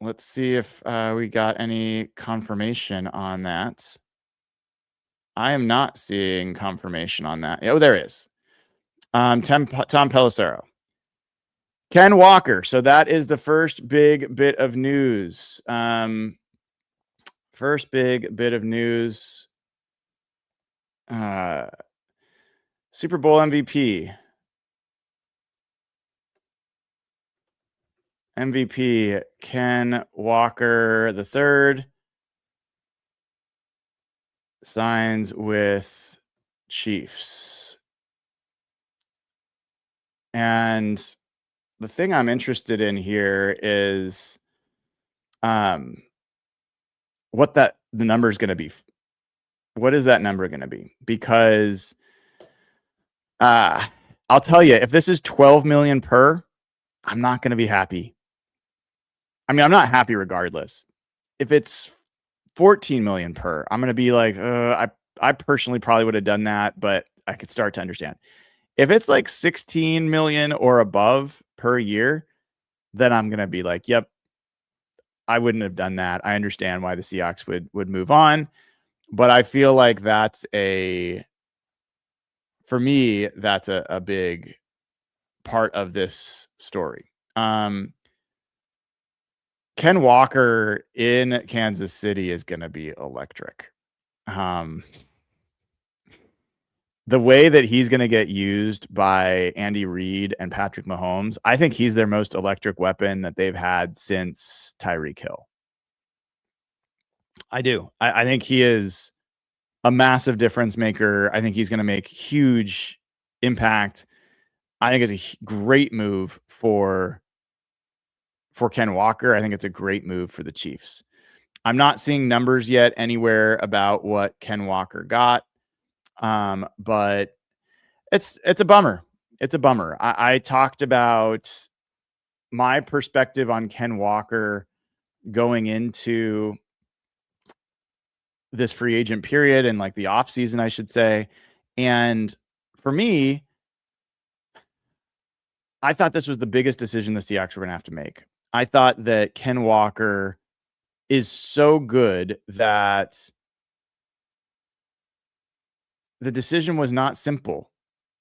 Let's see if we got any confirmation on that. I am not seeing confirmation on that. Oh, there is. Tom Pelissero. Ken Walker. So that is the first big bit of news. First big bit of news. Super Bowl MVP. MVP Ken Walker III signs with Chiefs. And the thing I'm interested in here is what the number is going to be. What is that number going to be? Because I'll tell you, if this is 12 million per, I'm not going to be happy. I mean, I'm not happy regardless. If it's 14 million per, I'm going to be like, I personally probably would have done that, but I could start to understand. If it's like 16 million or above per year, then I'm going to be like, yep, I wouldn't have done that. I understand why the Seahawks would move on, but I feel like that's for me, that's a big part of this story. Ken Walker in Kansas City is going to be electric. The way that he's going to get used by Andy Reid and Patrick Mahomes, I think he's their most electric weapon that they've had since Tyreek Hill. I do. I think he is a massive difference maker. I think he's going to make huge impact. I think it's a great move for Ken Walker. I think it's a great move for the Chiefs. I'm not seeing numbers yet anywhere about what Ken Walker got. But it's a bummer. It's a bummer. I talked about my perspective on Ken Walker going into this free agent period and like the off season, I should say. And for me, I thought this was the biggest decision the Seahawks were going to have to make. I thought that Ken Walker is so good that the decision was not simple.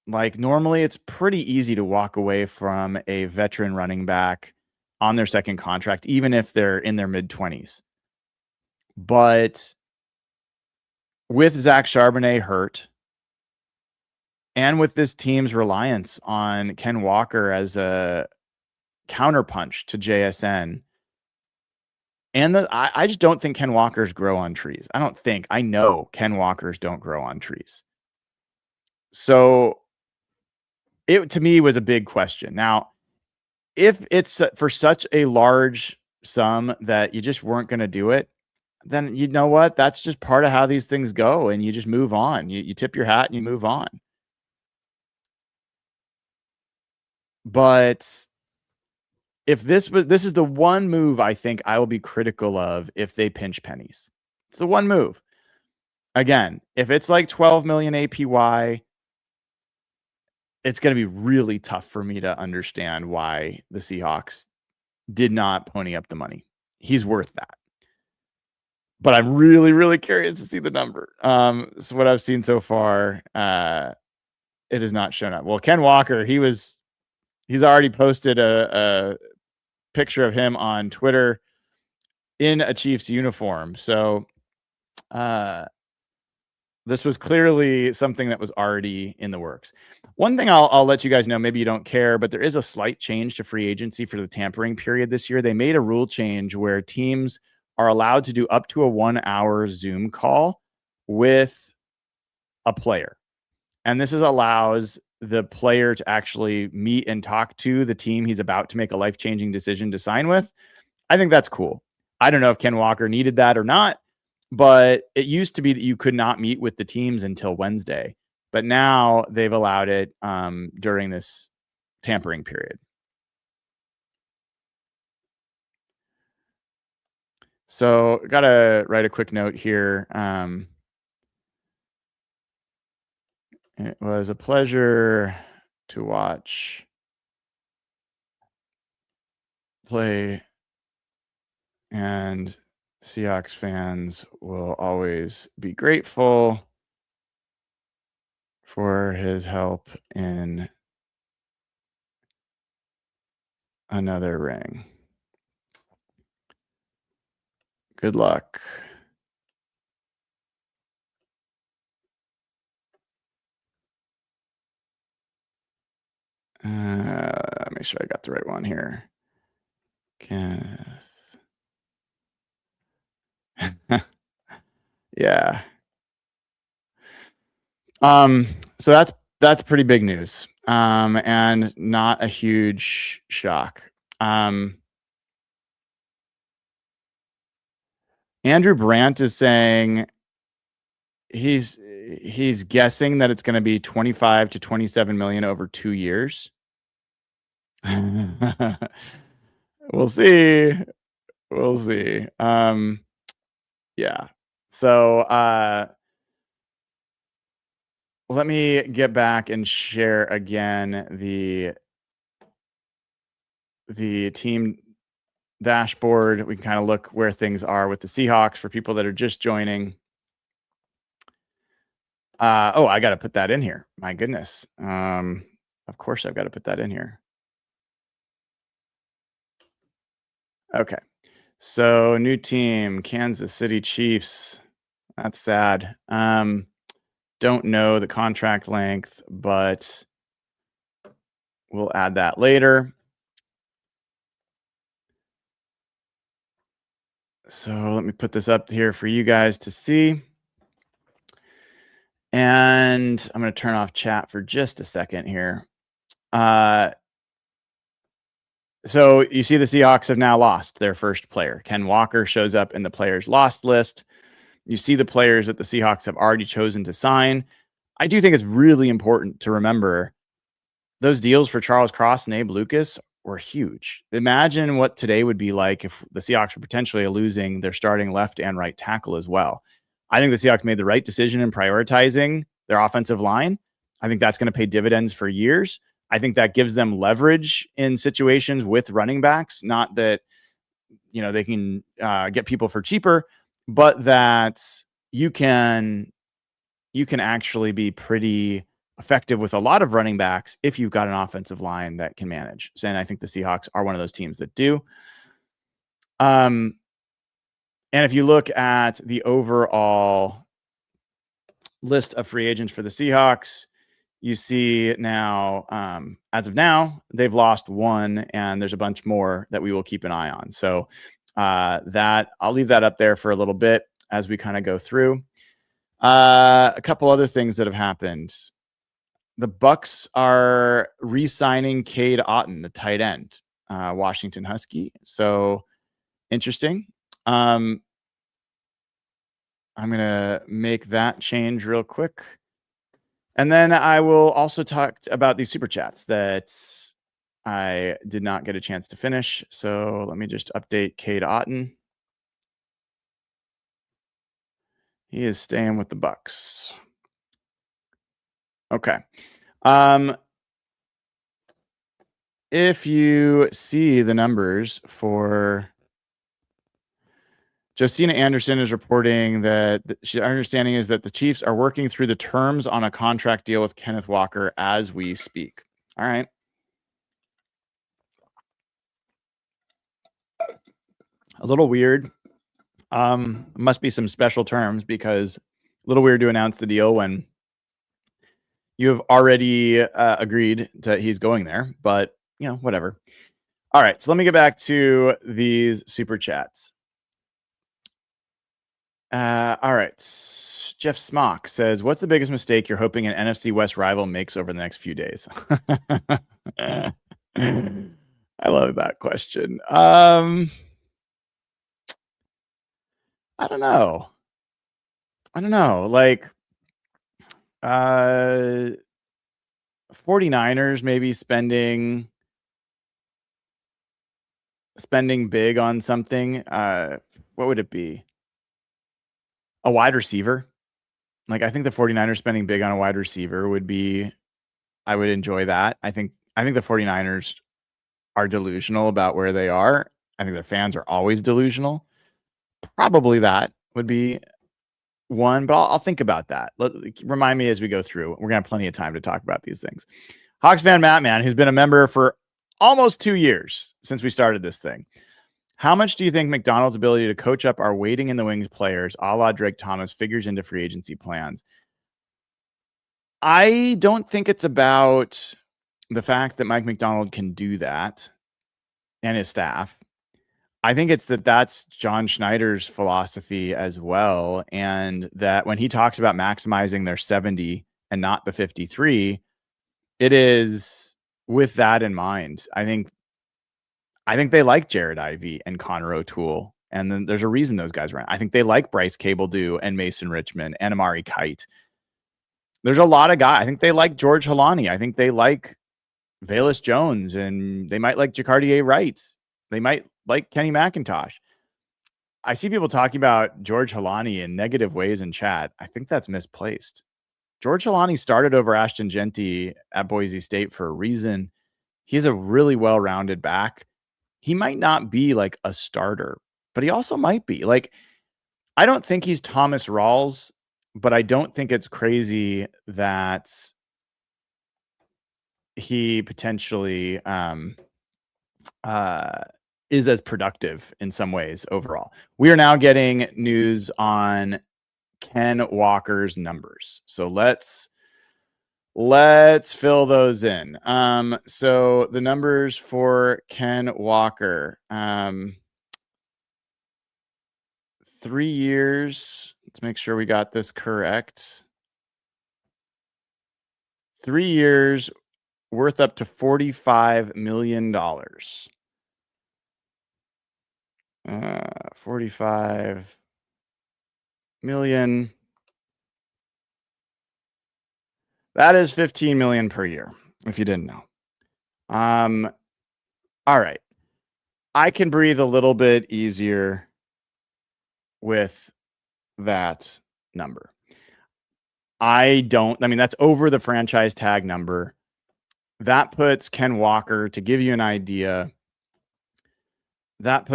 Like, normally it's pretty easy to walk away from a veteran running back on their second contract, even if they're in their mid-20s. But with Zach Charbonnet hurt, and with this team's reliance on Ken Walker as a counterpunch to JSN, and I just don't think Ken Walkers grow on trees. I know Ken Walkers don't grow on trees. So it, to me, was a big question. Now, if it's for such a large sum that you just weren't going to do it, then you know what? That's just part of how these things go, and you just move on. You tip your hat and you move on. But if this is the one move I think I will be critical of if they pinch pennies. It's the one move. Again, if it's like 12 million APY, it's going to be really tough for me to understand why the Seahawks did not pony up the money. He's worth that. But I'm really, really curious to see the number. So what I've seen so far, it has not shown up. Well, Ken Walker, he's already posted a picture of him on Twitter in a Chiefs uniform. So this was clearly something that was already in the works. One thing I'll let you guys know, maybe you don't care, but there is a slight change to free agency for the tampering period this year. They made a rule change where teams are allowed to do up to a 1 hour Zoom call with a player. And this allows the player to actually meet and talk to the team he's about to make a life-changing decision to sign with. I think that's cool. I don't know if Ken Walker needed that or not, but it used to be that you could not meet with the teams until Wednesday. But now they've allowed it during this tampering period. So got to write a quick note here. It was a pleasure to watch play, and Seahawks fans will always be grateful for his help in another ring. Good luck. Make sure I got the right one here. Kenneth. Yeah. So that's pretty big news. And not a huge shock. Andrew Bryant is saying he's guessing that it's going to be 25 to 27 million over 2 years. We'll see. We'll see. Yeah. So let me get back and share again the team dashboard. We can kind of look where things are with the Seahawks for people that are just joining. Oh, I got to put that in here. My goodness. Of course I've got to put that in here. Okay. So new team, Kansas City Chiefs. That's sad. Don't know the contract length, but we'll add that later. So let me put this up here for you guys to see. And I'm going to turn off chat for just a second here. So you see the Seahawks have now lost their first player. Ken Walker shows up in the players lost list. You see the players that the Seahawks have already chosen to sign. I do think it's really important to remember those deals for Charles Cross and Abe Lucas were huge. Imagine what today would be like if the Seahawks were potentially losing their starting left and right tackle as well. I think the Seahawks made the right decision in prioritizing their offensive line. I think that's going to pay dividends for years. I think that gives them leverage in situations with running backs. Not that, they can get people for cheaper, but that you can actually be pretty effective with a lot of running backs if you've got an offensive line that can manage. And I think the Seahawks are one of those teams that do. And if you look at the overall list of free agents for the Seahawks, you see now, as of now, they've lost one, and there's a bunch more that we will keep an eye on. So that I'll leave that up there for a little bit as we kind of go through. A couple other things that have happened. The Bucks are re-signing Cade Otton, the tight end, Washington Husky. So interesting. I'm going to make that change real quick. And then I will also talk about these super chats that I did not get a chance to finish. So let me just update Cade Otton. He is staying with the Bucks. Okay. If you see the numbers for Josina Anderson is reporting that our understanding is that the Chiefs are working through the terms on a contract deal with Kenneth Walker as we speak. All right. A little weird. Must be some special terms because a little weird to announce the deal when you have already agreed that he's going there, but whatever. All right. So let me get back to these super chats. All right. Jeff Smock says, what's the biggest mistake you're hoping an NFC West rival makes over the next few days? I love that question. I don't know. Like, 49ers maybe spending big on something. What would it be? A wide receiver. Like, I think the 49ers spending big on a wide receiver would be, I would enjoy that. I think the 49ers are delusional about where they are. I think their fans are always delusional. Probably that would be one, but I'll think about that. Remind me as we go through. We're gonna have plenty of time to talk about these things. Hawks fan Matt, who's been a member for almost 2 years since we started this thing. How much do you think McDonald's ability to coach up our waiting in the wings players, a la Drake Thomas, figures into free agency plans? I don't think it's about the fact that Mike McDonald can do that and his staff. I think it's that's John Schneider's philosophy as well. And that when he talks about maximizing their 70 and not the 53, it is with that in mind. I think they like Jared Ivey and Connor O'Toole. And then there's a reason those guys run. I think they like Bryce Cable-Dew and Mason Richmond and Amari Kite. There's a lot of guys. I think they like George Halani. I think they like Velus Jones, and they might like Jacardier Wright. They might like Kenny McIntosh. I see people talking about George Halani in negative ways in chat. I think that's misplaced. George Halani started over Ashton Genty at Boise State for a reason. He's a really well-rounded back. He might not be like a starter, but he also might be. Like, I don't think he's Thomas Rawls, but I don't think it's crazy that he potentially is as productive in some ways overall. We are now getting news on Ken Walker's numbers. So let's fill those in. So the numbers for Ken Walker, 3 years. Let's make sure we got this correct. 3 years, worth up to $45 million. 45 million. That is 15 million per year, if you didn't know. All right. I can breathe a little bit easier with that number. That's over the franchise tag number. That puts Ken Walker, to give you an idea, top.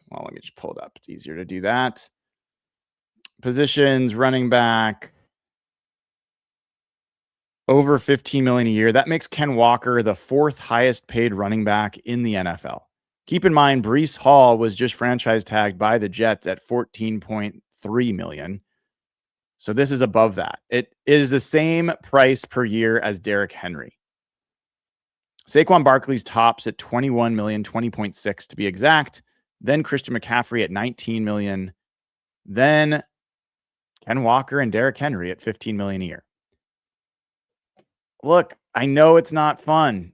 Well, let me just pull it up. It's easier to do that. Positions, running back, over 15 million a year. That makes Ken Walker the 4th highest paid running back in the NFL. Keep in mind, Breece Hall was just franchise tagged by the Jets at 14.3 million. So this is above that. It is the same price per year as Derrick Henry. Saquon Barkley's tops at 21 million, 20.6 to be exact. Then Christian McCaffrey at 19 million. Then Ken Walker and Derrick Henry at 15 million a year. Look, I know it's not fun,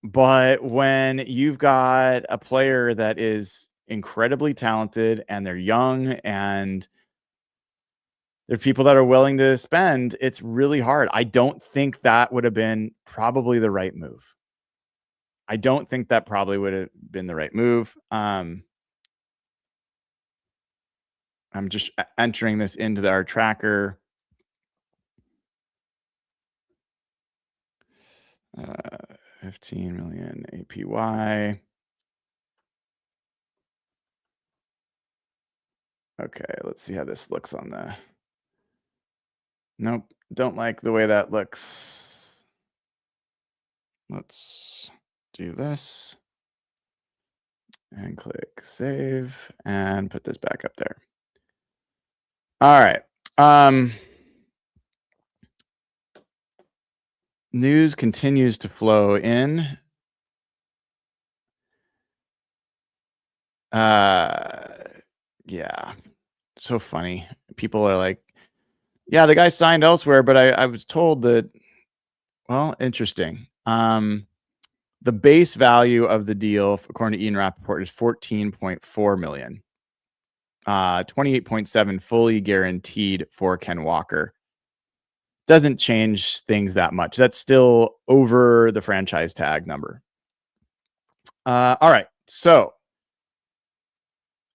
but when you've got a player that is incredibly talented and they're young and there are people that are willing to spend, it's really hard. I don't think that would have been probably the right move. I'm just entering this into our tracker. 15 million APY. Okay, let's see how this looks on the. Nope, don't like the way that looks. Let's do this and click save and put this back up there. All right. News continues to flow in. Yeah, so funny. People are like, yeah, the guy signed elsewhere, but I was told that, well, interesting. The base value of the deal, according to Ian Rappaport, is $14.4 million. 28.7 fully guaranteed for Ken Walker. Doesn't change things that much. That's still over the franchise tag number. All right. So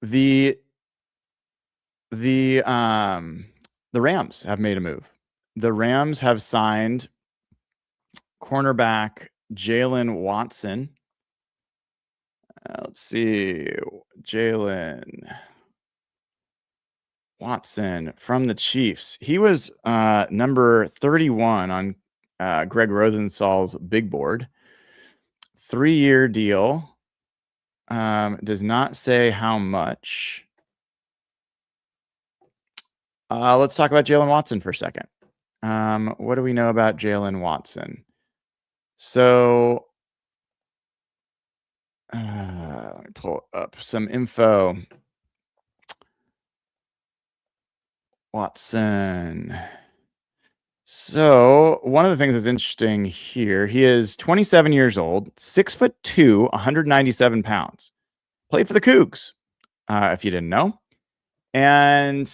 the Rams have made a move. The Rams have signed cornerback Jalen Watson. Let's see. Jalen Watson from the Chiefs. He was number 31 on Greg Rosenthal's big board. 3-year deal. Does not say how much. Let's talk about Jalen Watson for a second. What do we know about Jalen Watson? So let me pull up some info. Watson. So one of the things that's interesting here, he is 27 years old, 6'2", 197 pounds. Played for the Cougs, if you didn't know. And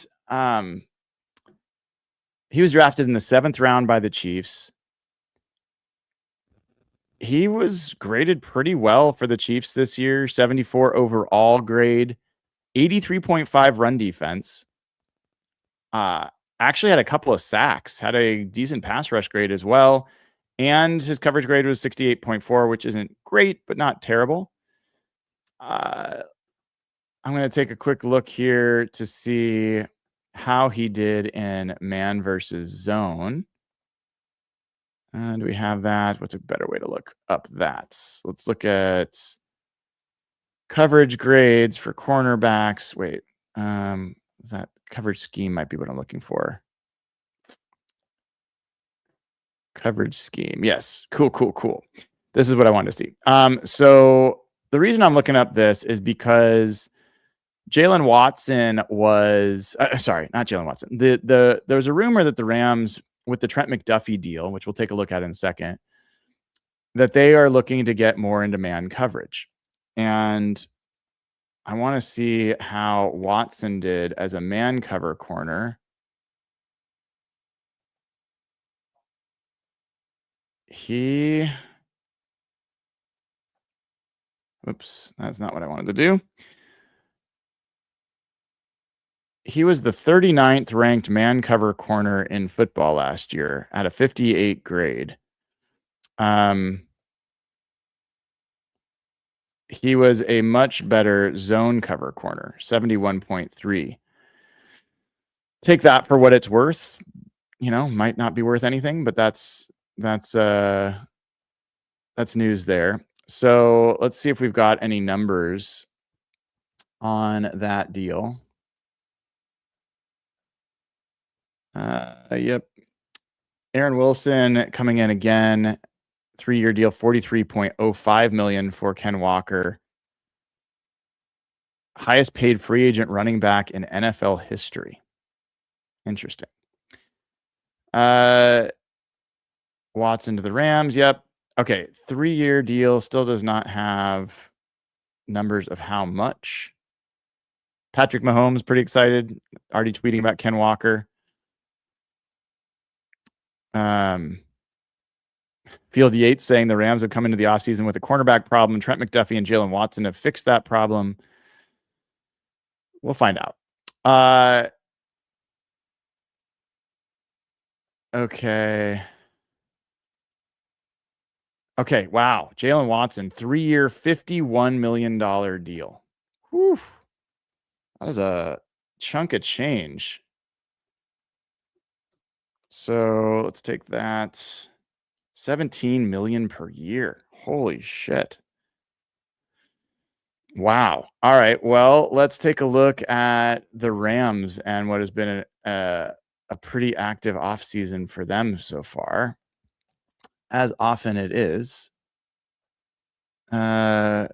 he was drafted in the 7th round by the Chiefs. He was graded pretty well for the Chiefs this year, 74 overall grade, 83.5 run defense. Actually had a couple of sacks, had a decent pass rush grade as well. And his coverage grade was 68.4, which isn't great, but not terrible. I'm going to take a quick look here to see how he did in man versus zone. Do we have that? What's a better way to look up that? Let's look at coverage grades for cornerbacks. Wait, that coverage scheme might be what I'm looking for. Coverage scheme. Yes. Cool. This is what I wanted to see. So the reason I'm looking up this is because Jalen Watson was sorry, not Jalen Watson. There was a rumor that the Rams, with the Trent McDuffie deal, which we'll take a look at in a second, that they are looking to get more into man coverage. And I want to see how Watson did as a man cover corner. Oops, that's not what I wanted to do. He was the 39th ranked man cover corner in football last year at a 58 grade. He was a much better zone cover corner, 71.3. Take that for what it's worth. Might not be worth anything, but that's news there. So let's see if we've got any numbers on that deal. Yep. Aaron Wilson coming in again, 3-year deal, $43.05 million for Ken Walker. Highest paid free agent running back in NFL history. Interesting. Watson to the Rams. Yep. Okay. 3-year deal, still does not have numbers of how much. Patrick Mahomes, pretty excited. Already tweeting about Ken Walker. Field Yates saying the Rams have come into the offseason with a cornerback problem. Trent McDuffie and Jalen Watson have fixed that problem. We'll find out. Okay. Okay. Wow. Jalen Watson, 3-year, $51 million deal. Whew. That was a chunk of change. So let's take that. 17 million per year. Holy shit. Wow. All right. Well, let's take a look at the Rams and what has been a pretty active offseason for them so far. As often it is. Wow.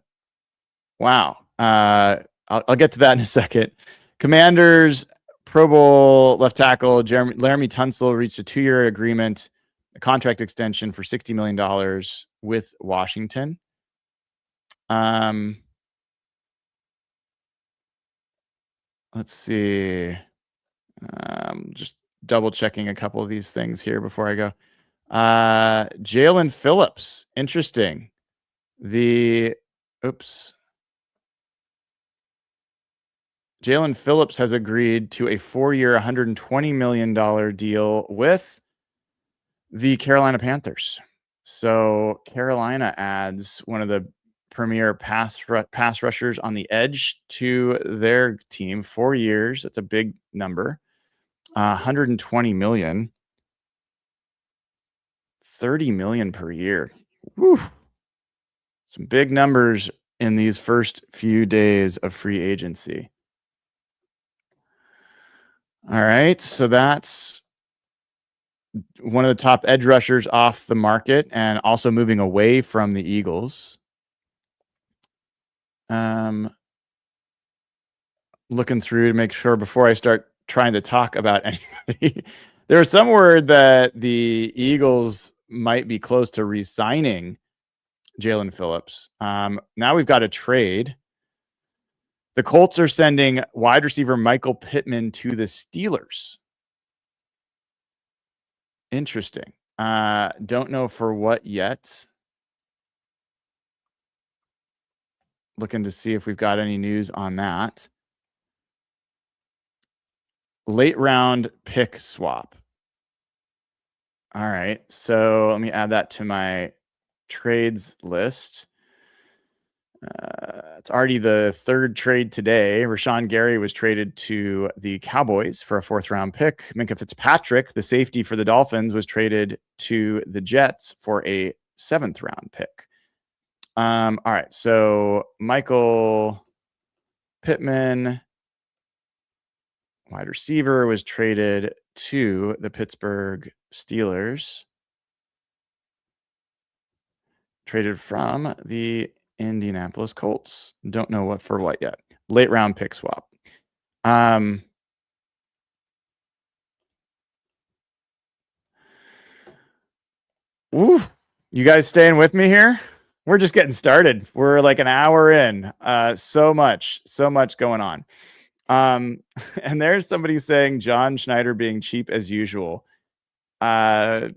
I'll get to that in a second. Commanders, Pro Bowl left tackle Laramie Tunsil reached a 2-year agreement, a contract extension for $60 million with Washington. Let's see. Just double checking a couple of these things here before I go. Jalen Phillips, interesting. Jalen Phillips has agreed to a 4-year, $120 million deal with the Carolina Panthers. So Carolina adds one of the premier pass rushers on the edge to their team. 4 years. That's a big number. 120 million. 30 million per year. Woo. Some big numbers in these first few days of free agency. All right. So that's one of the top edge rushers off the market and also moving away from the Eagles. Looking through to make sure before I start trying to talk about anybody. There was some word that the Eagles might be close to re-signing Jalen Phillips. Now we've got a trade. The Colts are sending wide receiver Michael Pittman to the Steelers. Interesting. Don't know for what yet. Looking to see if we've got any news on that. Late round pick swap. All right. So let me add that to my trades list. It's already the third trade today. Rashawn Gary was traded to the Cowboys for a 4th-round pick. Minkah Fitzpatrick, the safety for the Dolphins, was traded to the Jets for a 7th-round pick. All right. So Michael Pittman, wide receiver, was traded to the Pittsburgh Steelers. Traded from the Indianapolis Colts. Don't know what for what yet. Late round pick swap. Woo. You guys staying with me here? We're just getting started. We're like an hour in. So much going on. And there's somebody saying John Schneider being cheap as usual. I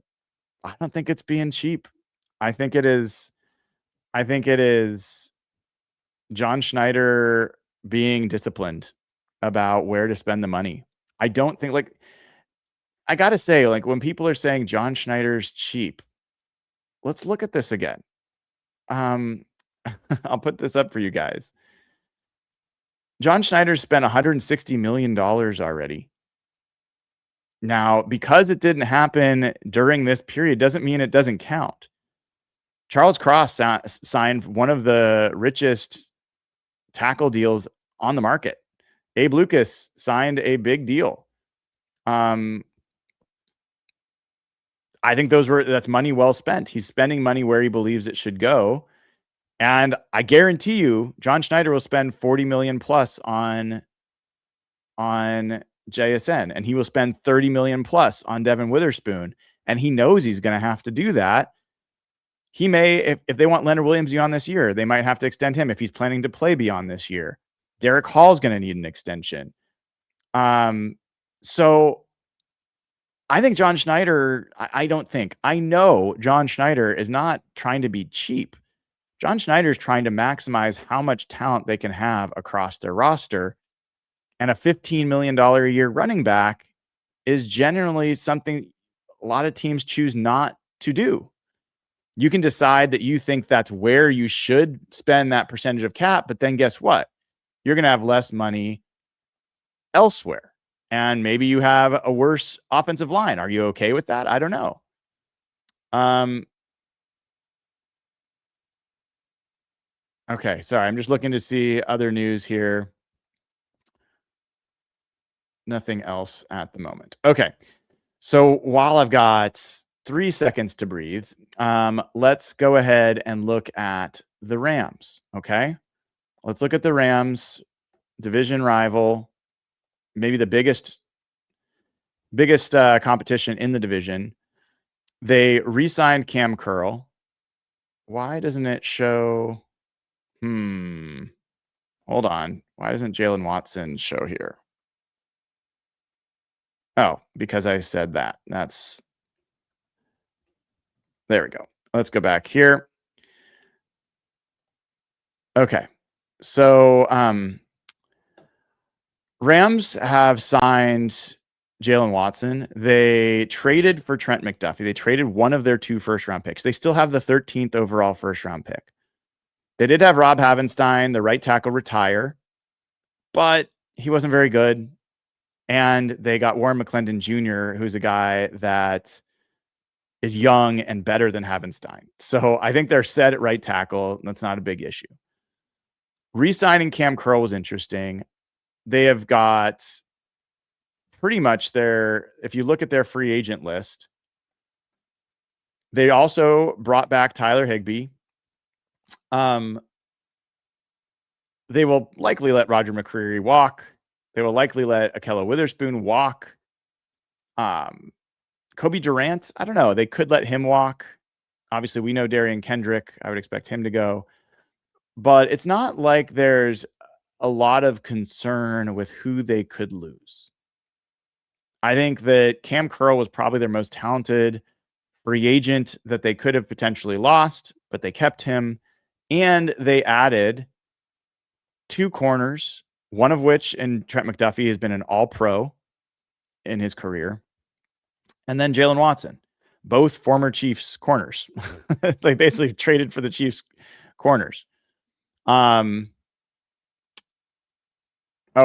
don't think it's being cheap. I think it is John Schneider being disciplined about where to spend the money. I don't think, like, I got to say, like, when people are saying John Schneider's cheap, let's look at this again. I'll put this up for you guys. John Schneider spent $160 million already. Now, because it didn't happen during this period doesn't mean it doesn't count. Charles Cross signed one of the richest tackle deals on the market. Abe Lucas signed a big deal. I think that's money well spent. He's spending money where he believes it should go. And I guarantee you, John Schneider will spend 40 million plus on JSN, and he will spend 30 million plus on Devin Witherspoon. And he knows he's going to have to do that. He may, if they want Leonard Williams beyond this year, they might have to extend him if he's planning to play beyond this year. Derek Hall's going to need an extension. So I think John Schneider, I know John Schneider is not trying to be cheap. John Schneider is trying to maximize how much talent they can have across their roster. And a $15 million a year running back is generally something a lot of teams choose not to do. You can decide that you think that's where you should spend that percentage of cap, but then guess what? You're going to have less money elsewhere. And maybe you have a worse offensive line. Are you okay with that? I don't know. Okay, sorry. I'm just looking to see other news here. Nothing else at the moment. Okay. So while I've got 3 seconds to breathe, let's go ahead and look at the Rams. Okay. Let's look at the Rams, division rival, maybe the biggest competition in the division. They re-signed Cam Curl. Why doesn't it show? Hold on. Why doesn't Jalen Watson show here? Oh, because I said that. There we go. Let's go back here. Okay. So Rams have signed Jalen Watson. They traded for Trent McDuffie. They traded one of their 2 first-round picks. They still have the 13th overall first-round pick. They did have Rob Havenstein, the right tackle, retire, but he wasn't very good. And they got Warren McClendon Jr., who's a guy that is young and better than Havenstein. So I think they're set at right tackle. That's not a big issue. Re-signing Cam Curl was interesting. They have got pretty much if you look at their free agent list, they also brought back Tyler Higbee. They will likely let Roger McCreary walk. They will likely let Ahkello Witherspoon walk. Kobe Durant, I don't know. They could let him walk. Obviously, we know Darian Kendrick. I would expect him to go. But it's not like there's a lot of concern with who they could lose. I think that Cam Curl was probably their most talented free agent that they could have potentially lost, but they kept him. And they added 2 corners, one of which in Trent McDuffie has been an all-pro in his career. And then Jalen Watson, both former Chiefs corners. They basically traded for the Chiefs corners. Oh,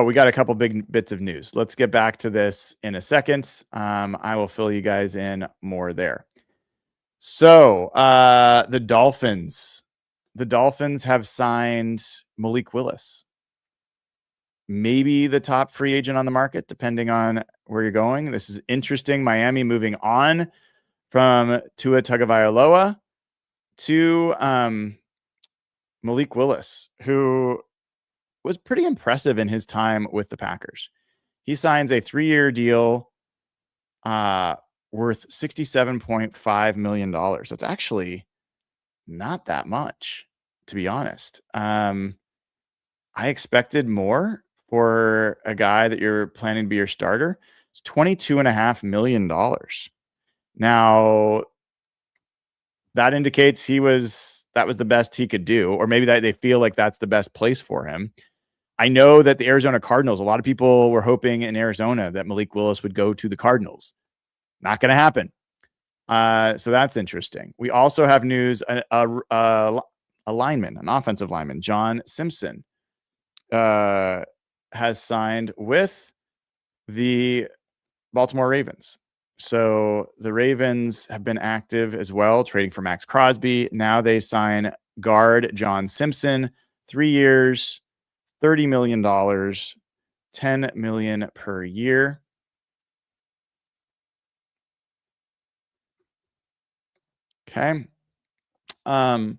we got a couple big bits of news. Let's get back to this in a second. I will fill you guys in more there. So the Dolphins have signed Malik Willis. Maybe the top free agent on the market, depending on where you're going. This is interesting. Miami moving on from Tua Tagovailoa to Malik Willis, who was pretty impressive in his time with the Packers. He signs a 3-year deal worth $67.5 million. That's actually not that much, to be honest. I expected more for a guy that you're planning to be your starter. It's $22.5 million. Now, that indicates that was the best he could do, or maybe that they feel like that's the best place for him. I know that the Arizona Cardinals, a lot of people were hoping in Arizona that Malik Willis would go to the Cardinals. Not going to happen. So that's interesting. We also have news, a lineman, an offensive lineman, John Simpson, has signed with the Baltimore Ravens. So the Ravens have been active as well, trading for Max Crosby. Now they sign guard John Simpson, 3 years, $30 million, $10 million per year. Okay. So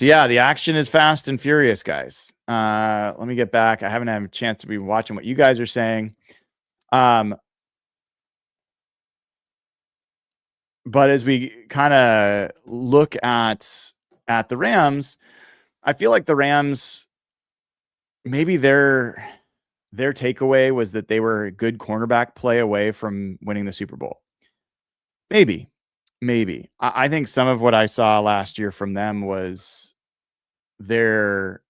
yeah, the action is fast and furious, guys. Let me get back. I haven't had a chance to be watching what you guys are saying. But as we kind of look at the Rams, I feel like the Rams, maybe their takeaway was that they were a good cornerback play away from winning the Super Bowl. Maybe. I think some of what I saw last year from them was their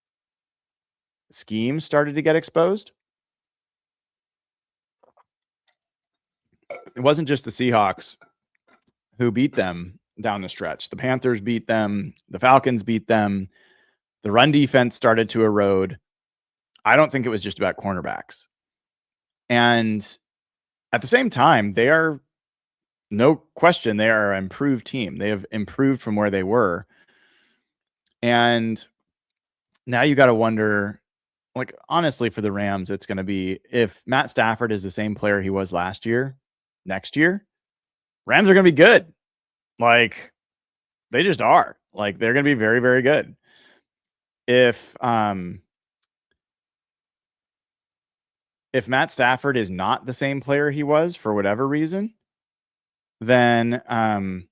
scheme started to get exposed. it wasn't just the Seahawks who beat them down the stretch. The Panthers beat them. The Falcons beat them. The run defense started to erode. I don't think it was just about cornerbacks. And at the same time, they are, no question, they are an improved team. They have improved from where they were. And now you got to wonder, like, honestly, for the Rams, it's going to be, if Matt Stafford is the same player he was last year, next year, Rams are going to be good. Like, they just are. Like, they're going to be very, very good. If Matt Stafford is not the same player he was for whatever reason, then I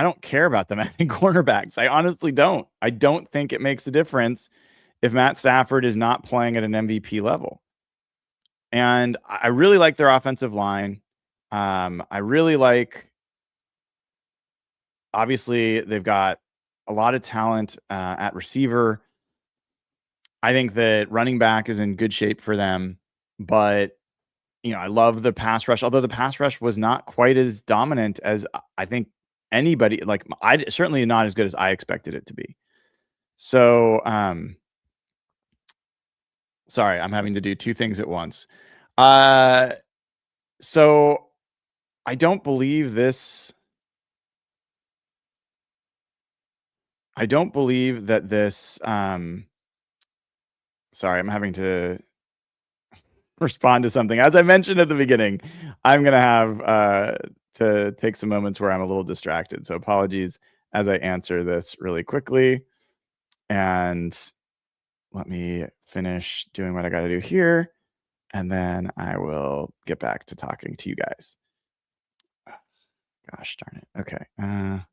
don't care about them adding cornerbacks. I honestly don't. I don't think it makes a difference if Matt Stafford is not playing at an MVP level. And I really like their offensive line. I really like, obviously, they've got a lot of talent at receiver. I think that running back is in good shape for them, but I love the pass rush, although the pass rush was not quite as dominant as I think anybody, like, I certainly not as good as I expected it to be. So, sorry, I'm having to do two things at once. So I don't believe this. I don't believe that this, sorry, I'm having to respond to something. As I mentioned at the beginning, I'm going to have to take some moments where I'm a little distracted. So apologies as I answer this really quickly. And let me finish doing what I got to do here. And then I will get back to talking to you guys. Gosh darn it. Okay. Here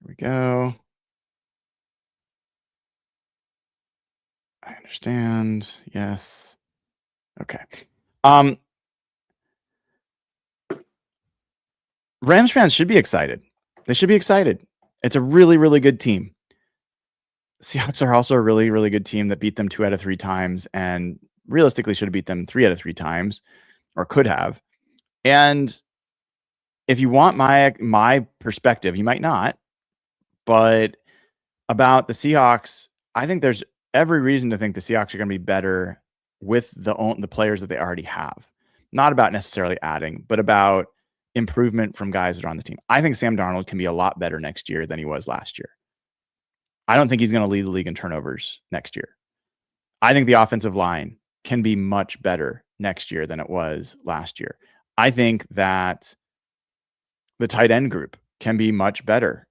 we go. I understand. Yes. Okay. Rams fans should be excited. They should be excited. It's a really, really good team. Seahawks are also a really, really good team that beat them 2 out of 3 times, and realistically should have beat them 3 out of 3 times, or could have. And if you want my perspective, you might not, but about the Seahawks, I think there's every reason to think the Seahawks are going to be better with the players that they already have. Not about necessarily adding, but about improvement from guys that are on the team. I think Sam Darnold can be a lot better next year than he was last year. I don't think he's going to lead the league in turnovers next year. I think the offensive line can be much better next year than it was last year. I think that the tight end group can be much better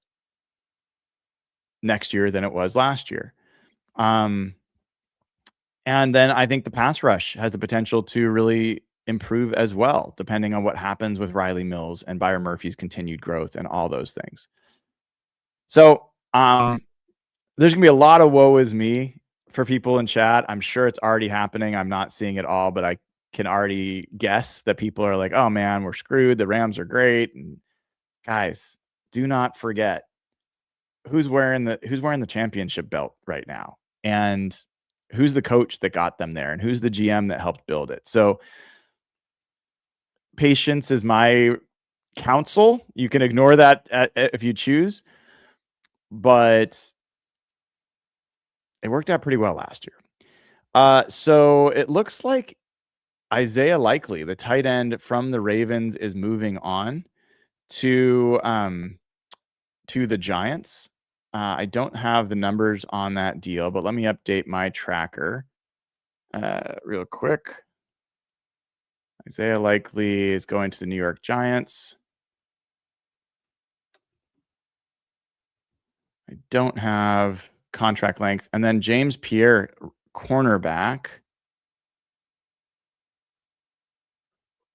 next year than it was last year. And then I think the pass rush has the potential to really improve as well, depending on what happens with Riley Mills and Byron Murphy's continued growth and all those things. So there's going to be a lot of woe is me for people in chat. I'm sure it's already happening. I'm not seeing it all, but I can already guess that people are like, oh man, we're screwed. The Rams are great. And guys, do not forget who's wearing the championship belt right now, and who's the coach that got them there, and who's the GM that helped build it. So patience is my counsel. You can ignore that if you choose, but it worked out pretty well last year. So it looks like Isaiah Likely, the tight end from the Ravens, is moving on to the Giants. I don't have the numbers on that deal, but let me update my tracker real quick. Isaiah Likely is going to the New York Giants. I don't have contract length. And then James Pierre, cornerback.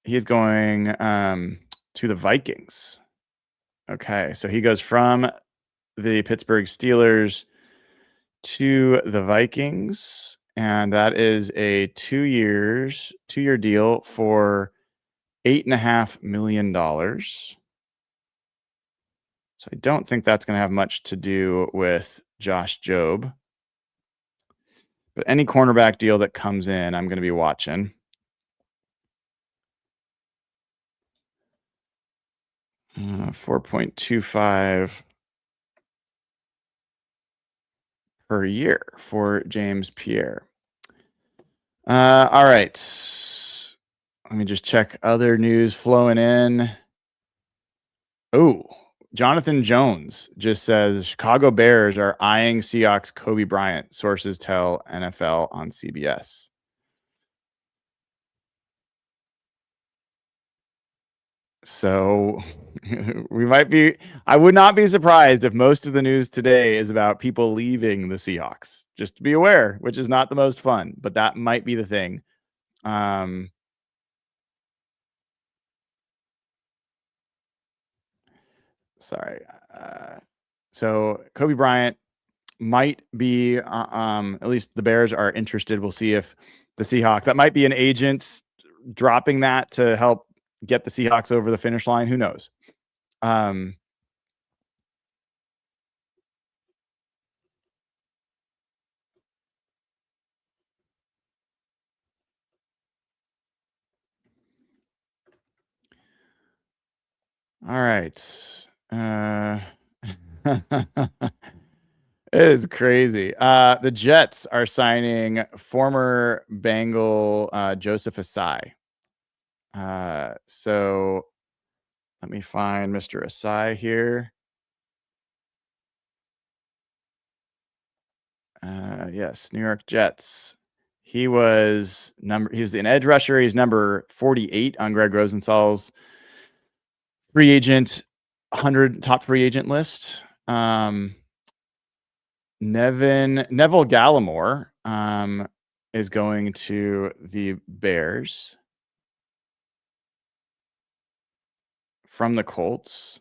He is going to the Vikings. Okay, so he goes from the Pittsburgh Steelers to the Vikings, and that is a 2-year deal for $8.5 million. So I don't think that's going to have much to do with Josh Jobe. But any cornerback deal that comes in, I'm going to be watching. 4.25 per year for James Pierre. All right. Let me just check other news flowing in. Oh, Jonathan Jones just says Chicago Bears are eyeing Seahawks Kobe Bryant. Sources tell NFL on CBS. So I would not be surprised if most of the news today is about people leaving the Seahawks. Just to be aware, which is not the most fun, but that might be the thing. Sorry. So Kobe Bryant might be, at least the Bears are interested. We'll see if the Seahawks, that might be an agent dropping that to help get the Seahawks over the finish line. Who knows? All right. It is crazy. The Jets are signing former Bengal Joseph Asai. So let me find Mr. Asai here. Yes, New York Jets. He was an edge rusher. He's number 48 on Greg Rosenthal's free agent 100 top free agent list. Neville Gallimore is going to the Bears from the Colts.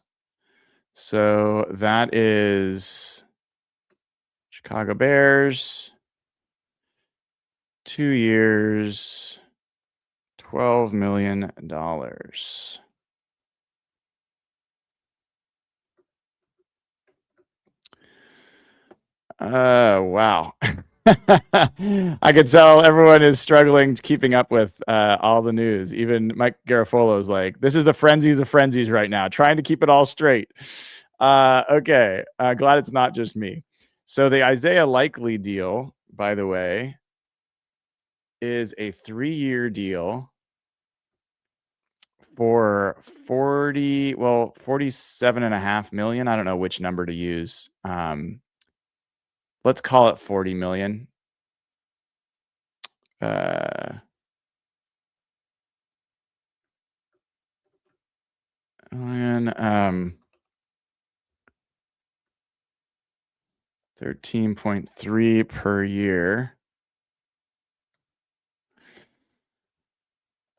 So that is Chicago Bears, 2 years, $12 million. Wow. I could tell everyone is struggling keeping up with all the news. Even Mike Garafolo is like, this is the frenzies of frenzies right now, trying to keep it all straight. Okay. Glad it's not just me. So the Isaiah Likely deal, by the way, is a 3-year deal for 47.5 million. I don't know which number to use. Let's call it 40 million. And 13.3 per year.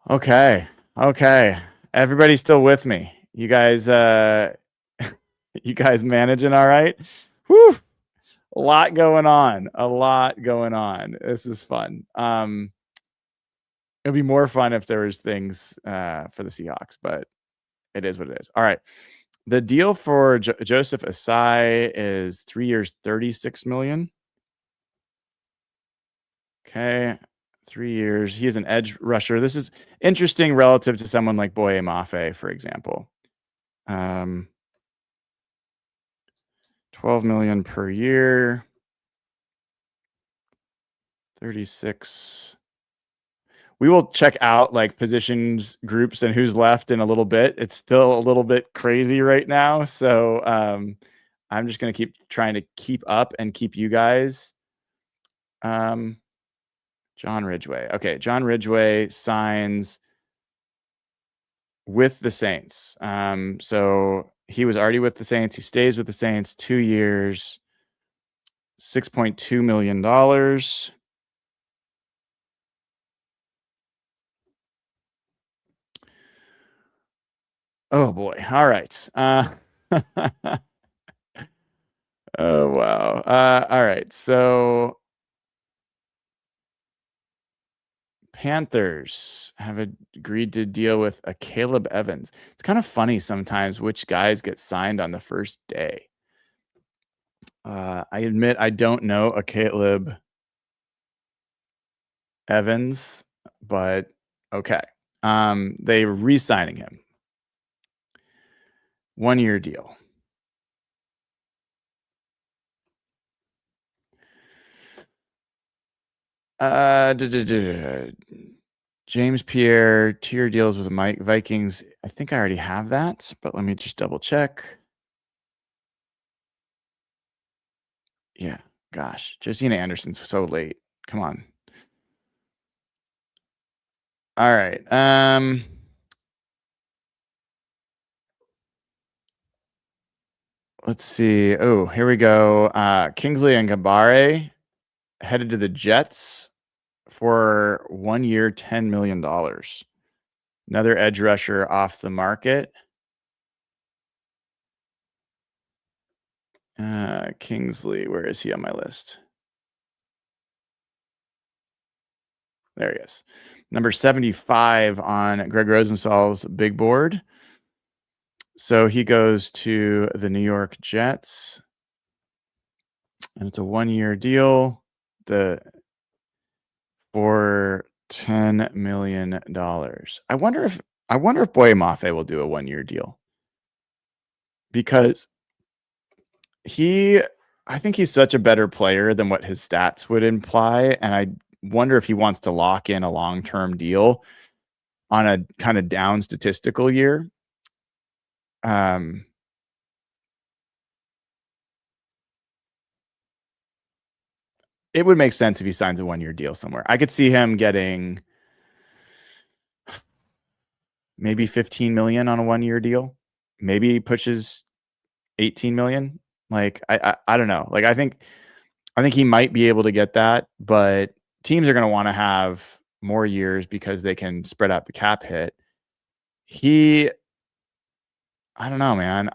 Okay. Everybody's still with me. You guys you guys managing all right? Whew. A lot going on. This is fun. It'd be more fun if there was things for the Seahawks, but it is what it is. All right. The deal for Joseph Asai is 3 years, 36 million. Okay. 3 years. He is an edge rusher. This is interesting relative to someone like Boye Mafe, for example. 12 million per year. 36. We will check out like positions, groups, and who's left in a little bit. It's still a little bit crazy right now. So I'm just going to keep trying to keep up and keep you guys. John Ridgeway. Okay. John Ridgeway signs with the Saints. So he was already with the Saints. He stays with the Saints 2 years, $6.2 million. Oh boy. All right. Oh wow. All right. So Panthers have agreed to deal with a Caleb Evans. It's kind of funny sometimes which guys get signed on the first day. I admit I don't know a Caleb Evans, but okay. They re-signing him. 1-year deal. James Pierre, 2-year deals with the Mike Vikings. I think I already have that, but let me just double check. Yeah, gosh, Josina Anderson's so late. Come on. All right. Let's see. Oh, here we go. Kingsley and Gabare headed to the Jets for 1 year, $10 million. Another edge rusher off the market. Kingsley, where is he on my list? There he is. Number 75 on Greg Rosenthal's big board. So he goes to the New York Jets. And it's a 1-year deal for $10 million. I wonder if Boye Mafe will do a 1-year deal. Because I think he's such a better player than what his stats would imply. And I wonder if he wants to lock in a long-term deal on a kind of down statistical year. It would make sense if he signs a 1-year deal somewhere. I could see him getting maybe 15 million on a 1-year deal. Maybe he pushes 18 million. Like I don't know. Like I think he might be able to get that, but teams are going to want to have more years because they can spread out the cap hit. I don't know, man.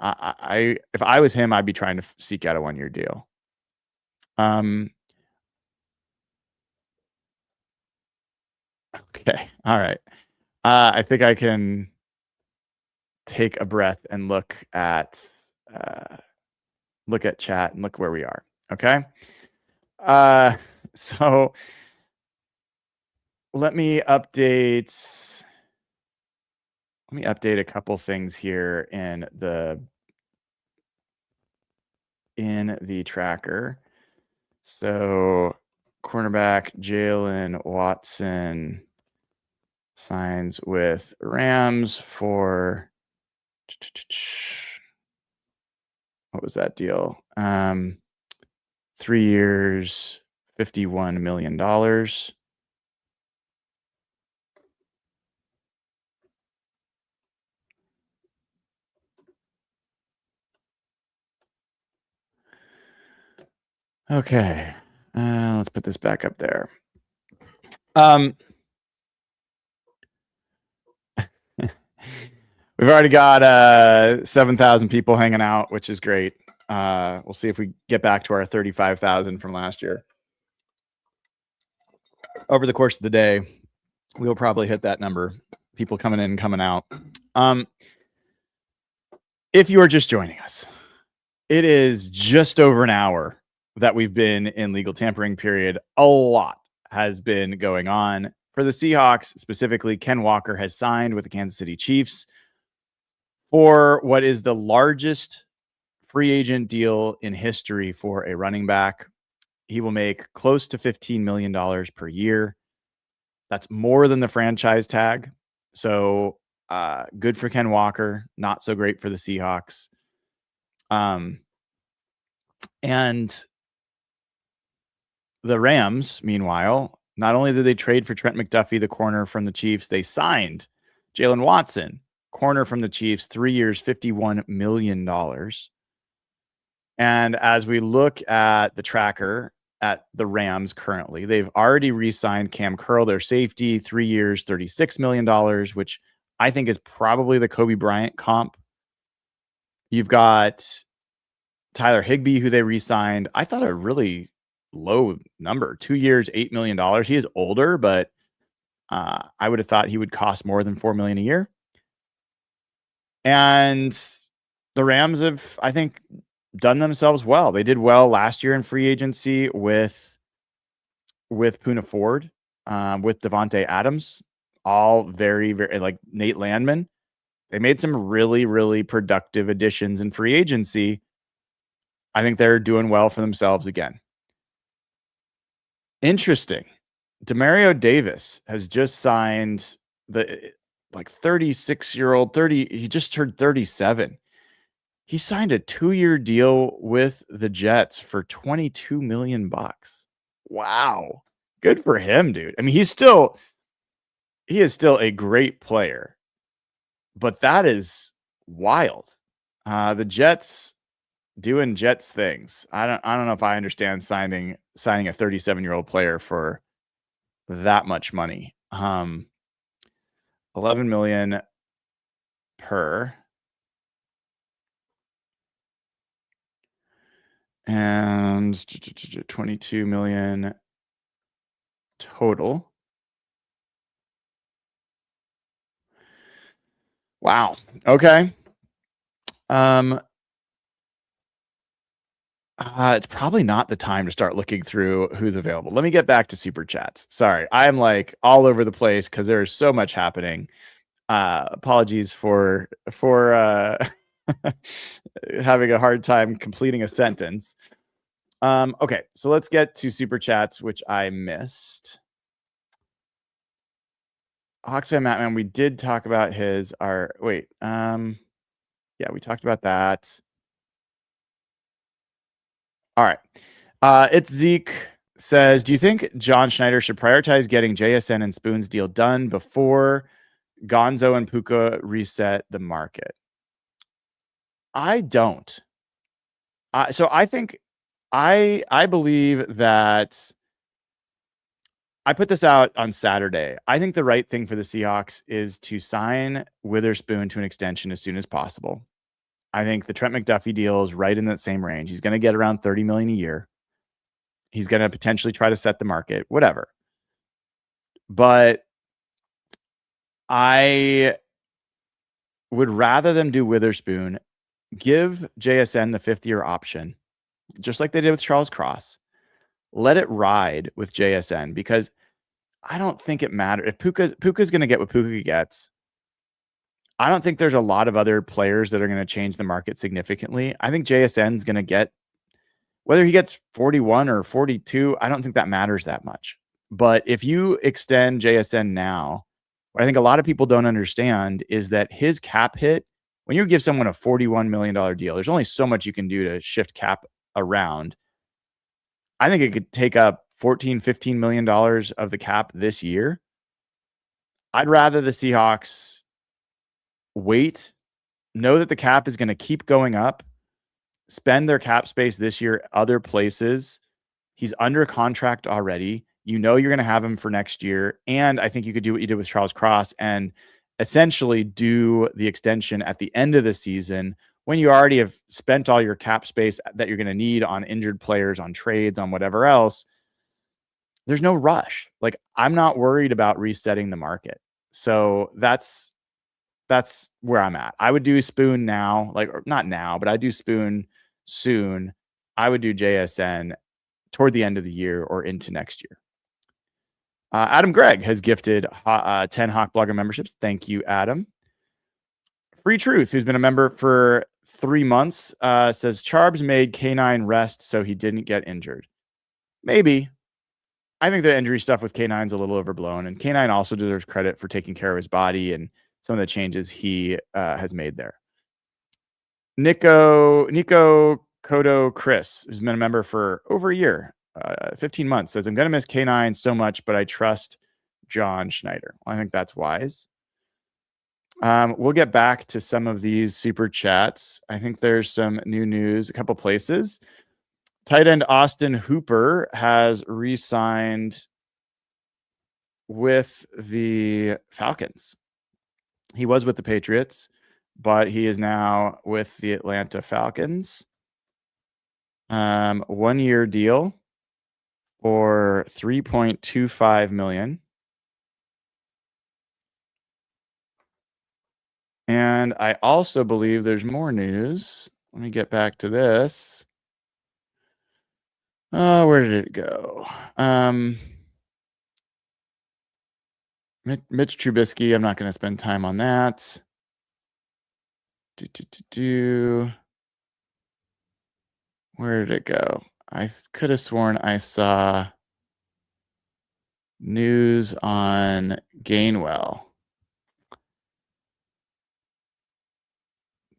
If I was him, I'd be trying to seek out a 1-year deal. Okay. All right. I think I can take a breath and look at chat and look where we are. Okay. So let me update a couple things here in the tracker. So cornerback Jalen Watson signs with Rams for what was that deal? 3 years, $51 million. Okay. Let's put this back up there. We've already got 7,000 people hanging out, which is great. We'll see if we get back to our 35,000 from last year. Over the course of the day, we'll probably hit that number. People coming in and coming out. If you are just joining us, it is just over an hour that we've been in legal tampering period. A lot has been going on. For the Seahawks, specifically, Ken Walker has signed with the Kansas City Chiefs for what is the largest free agent deal in history for a running back. He will make close to $15 million per year. That's more than the franchise tag. So good for Ken Walker, not so great for the Seahawks. And the Rams, meanwhile, not only did they trade for Trent McDuffie, the corner from the Chiefs, they signed Jalen Watson, corner from the Chiefs, 3 years, $51 million. And as we look at the tracker at the Rams currently, they've already re-signed Cam Curl, their safety, 3 years, $36 million, which I think is probably the Kobe Bryant comp. You've got Tyler Higbee, who they re-signed. I thought a really low number, 2 years, $8 million. He is older, but I would have thought he would cost more than $4 million a year. And the Rams have, I think, done themselves well. They did well last year in free agency with Poona Ford, with Devontae Adams, all very, very like Nate Landman. They made some really, really productive additions in free agency. I think they're doing well for themselves again. Interesting. Demario Davis has just signed the 36-year-old, he just turned 37. He signed a 2-year deal with the Jets for $22 million. Wow. Good for him, dude. I mean, he is still a great player, but that is wild. The Jets doing Jets things. I don't know if I understand signing a 37-year-old player for that much money. 11 million per, and 22 million total. Wow. Okay. It's probably not the time to start looking through who's available. Let me get back to super chats. Sorry, I'm like all over the place because there's so much happening. Apologies for having a hard time completing a sentence. Okay, so let's get to super chats, which I missed. Hawks fan Mattman, we did talk about yeah, we talked about that. All right. It's Zeke says, do you think John Schneider should prioritize getting JSN and Spoon's deal done before Gonzo and Puka reset the market? I don't. So I think I believe that I put this out on Saturday. I think the right thing for the Seahawks is to sign Witherspoon to an extension as soon as possible. I think the Trent McDuffie deal is right in that same range. He's going to get around $30 million a year. He's going to potentially try to set the market, whatever. But I would rather them do Witherspoon, give JSN the 5th-year option, just like they did with Charles Cross. Let it ride with JSN, because I don't think it matters. If Puka's going to get what Puka gets, I don't think there's a lot of other players that are going to change the market significantly. I think JSN's going to get, whether he gets 41 or 42, I don't think that matters that much. But if you extend JSN now, what I think a lot of people don't understand is that his cap hit, when you give someone a $41 million deal, there's only so much you can do to shift cap around. I think it could take up $14-15 million of the cap this year. I'd rather the Seahawks wait, know that the cap is going to keep going up, spend their cap space this year other places. He's under contract already. You know you're going to have him for next year. And I think you could do what you did with Charles Cross and essentially do the extension at the end of the season when you already have spent all your cap space that you're going to need on injured players, on trades, on whatever else. There's no rush. Like, I'm not worried about resetting the market. So that's where I'm at. I would do Spoon now, not now, but I do Spoon soon. I would do JSN toward the end of the year or into next year. Adam Gregg has gifted 10 Hawk Blogger memberships. Thank you, Adam. Free Truth, who's been a member for 3 months, says Charbs made K9 rest so he didn't get injured. Maybe. I think the injury stuff with K9's a little overblown, and K9 also deserves credit for taking care of his body and some of the changes he has made there. Nico Kodo Chris, who's been a member for over a year, 15 months, says, I'm going to miss K9 so much, but I trust John Schneider. Well, I think that's wise. We'll get back to some of these super chats. I think there's some new news, a couple places. Tight end Austin Hooper has re-signed with the Falcons. He was with the Patriots, but he is now with the Atlanta Falcons. 1-year deal for $3.25 million. And I also believe there's more news. Let me get back to this. Where did it go? Mitch Trubisky, I'm not going to spend time on that. Where did it go? I could have sworn I saw news on Gainwell.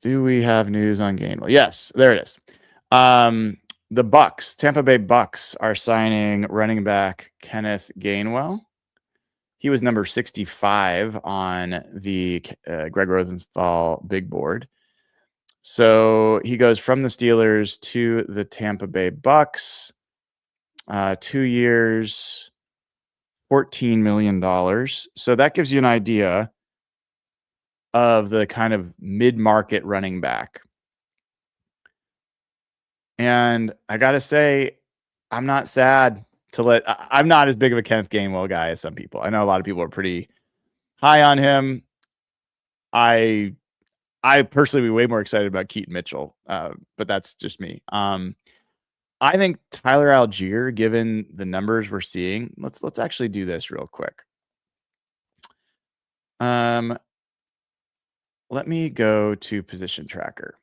Do we have news on Gainwell? Yes, there it is. The Bucks, Tampa Bay Bucks, are signing running back Kenneth Gainwell. He was number 65 on the Greg Rosenthal big board. So he goes from the Steelers to the Tampa Bay Bucks. 2 years, $14 million. So that gives you an idea of the kind of mid-market running back. And I got to say, I'm not sad I'm not as big of a Kenneth Gainwell guy as some people. I know a lot of people are pretty high on him. I personally be way more excited about Keaton Mitchell, but that's just me. I think Tyler Algier, given the numbers we're seeing, let's actually do this real quick. Let me go to Position Tracker,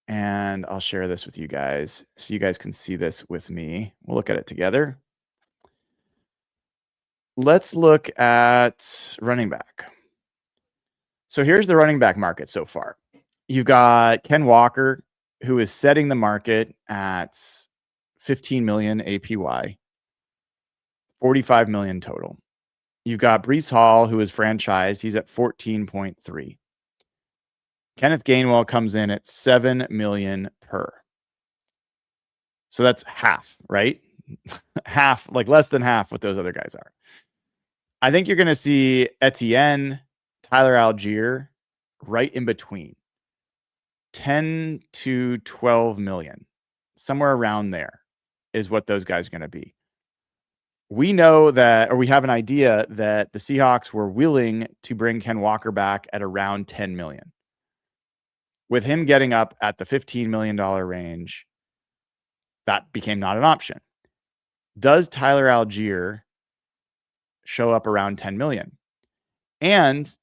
and I'll share this with you guys so you guys can see this with me. We'll look at it together. Let's look at running back. So here's the running back market so far. You've got Ken Walker, who is setting the market at 15 million APY, 45 million total. You've got Breece Hall, who is franchised. He's at 14.3. Kenneth Gainwell comes in at 7 million per. So that's half, right? Half, like less than half what those other guys are. I think you're going to see Etienne, Tyler Algier right in between. 10 to 12 million. Somewhere around there is what those guys are going to be. We know that, or we have an idea that the Seahawks were willing to bring Ken Walker back at around 10 million. With him getting up at the $15 million range, that became not an option. Does Tyler Algier show up around 10 million? And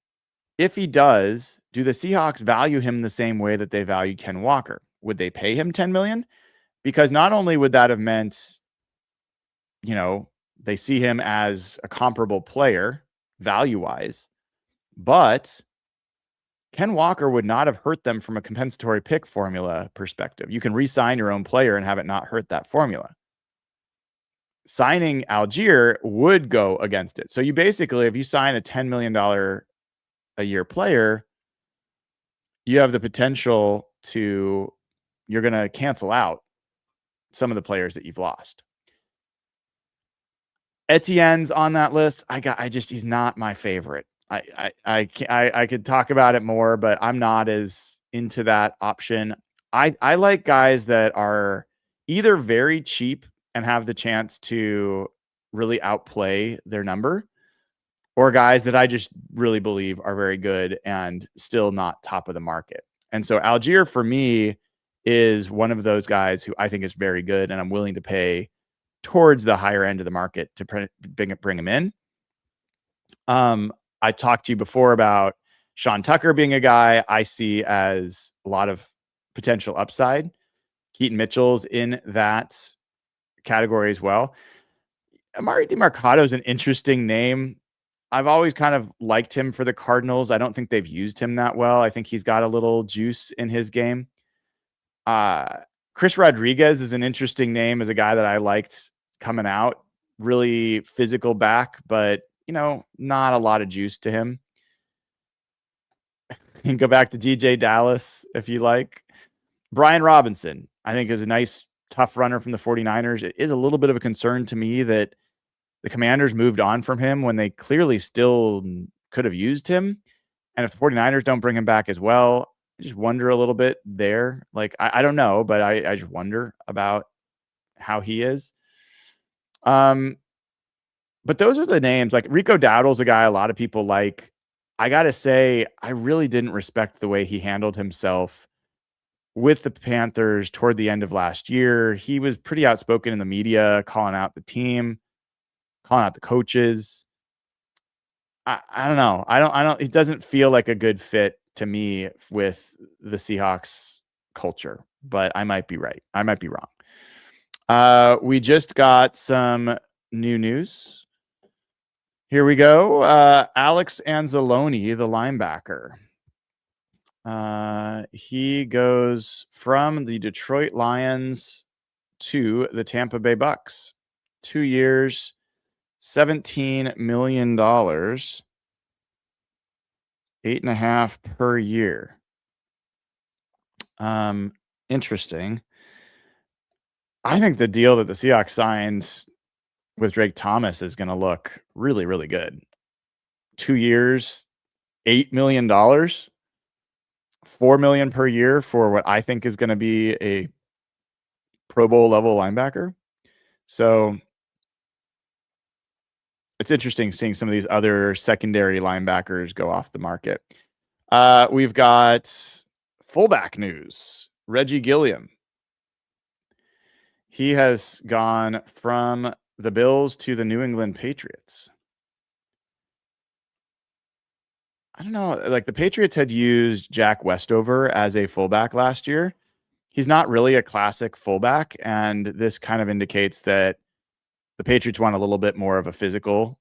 if he does, do the Seahawks value him the same way that they value Ken Walker? Would they pay him 10 million? Because not only would that have meant, they see him as a comparable player value-wise, but Ken Walker would not have hurt them from a compensatory pick formula perspective. You can re-sign your own player and have it not hurt that formula. Signing Algier would go against it. So you basically, if you sign a $10 million a year player, you have the potential you're going to cancel out some of the players that you've lost. Etienne's on that list. He's not my favorite. I could talk about it more, but I'm not as into that option. I like guys that are either very cheap and have the chance to really outplay their number, or guys that I just really believe are very good and still not top of the market. And so Algier for me is one of those guys who I think is very good, and I'm willing to pay towards the higher end of the market to bring him in. I talked to you before about Sean Tucker being a guy I see as a lot of potential upside. Keaton Mitchell's in that category as well. Amari DiMercado is an interesting name. I've always kind of liked him for the Cardinals. I don't think they've used him that well. I think he's got a little juice in his game. Chris Rodriguez is an interesting name as a guy that I liked coming out. Really physical back, but not a lot of juice to him. You can go back to DJ Dallas if you like. Brian Robinson, I think, is a nice, tough runner from the 49ers. It is a little bit of a concern to me that the Commanders moved on from him when they clearly still could have used him. And if the 49ers don't bring him back as well, I just wonder a little bit there. Like, I don't know, but I just wonder about how he is. But those are the names. Like Rico Dowdle's a guy a lot of people like. I got to say, I really didn't respect the way he handled himself with the Panthers toward the end of last year. He was pretty outspoken in the media, calling out the team, calling out the coaches. I don't know. I don't, it doesn't feel like a good fit to me with the Seahawks culture, but I might be right. I might be wrong. We just got some new news. Here we go. Alex Anzalone, the linebacker. He goes from the Detroit Lions to the Tampa Bay Bucks. 2 years, $17 million, 8.5 per year. Interesting. I think the deal that the Seahawks signed with Drake Thomas is going to look really, really good. 2 years, $8 million, $4 million per year for what I think is going to be a Pro Bowl level linebacker. So it's interesting seeing some of these other secondary linebackers go off the market. We've got fullback news. Reggie Gilliam. He has gone from the Bills to the New England Patriots. I don't know. Like, the Patriots had used Jack Westover as a fullback last year. He's not really a classic fullback, and this kind of indicates that the Patriots want a little bit more of a physical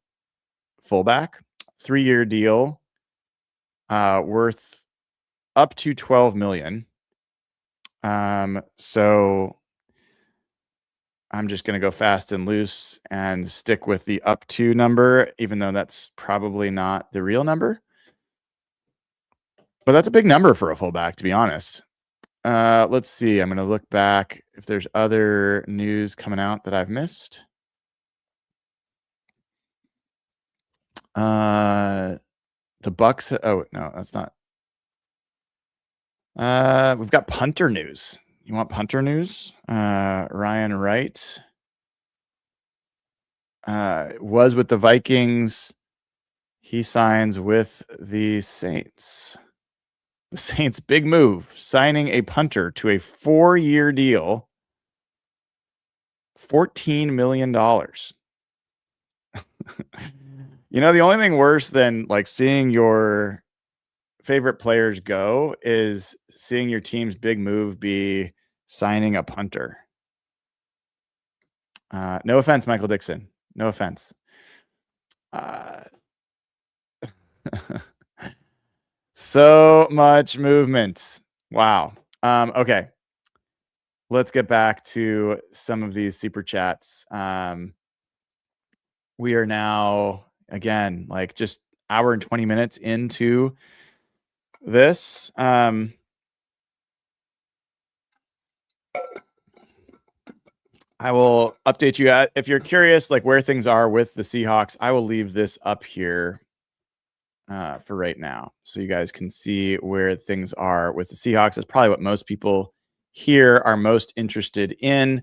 fullback. 3-year deal, worth up to $12 million. So I'm just going to go fast and loose and stick with the up to number, even though that's probably not the real number. But that's a big number for a fullback, to be honest. Let's see. I'm going to look back if there's other news coming out that I've missed. The Bucks. Oh, no, that's not. We've got punter news. You want punter news? Ryan Wright was with the Vikings. He signs with the Saints. The Saints' big move, signing a punter to a 4-year deal, $14 million. You know, the only thing worse than like seeing your favorite players go is seeing your team's big move be signing a punter. No offense, Michael Dixon. No offense. So much movement. Wow. Okay. Let's get back to some of these super chats. We are now, again, like just hour and 20 minutes into this. I will update you if you're curious, like where things are with the Seahawks. I will leave this up here for right now, so you guys can see where things are with the Seahawks. That's probably what most people here are most interested in,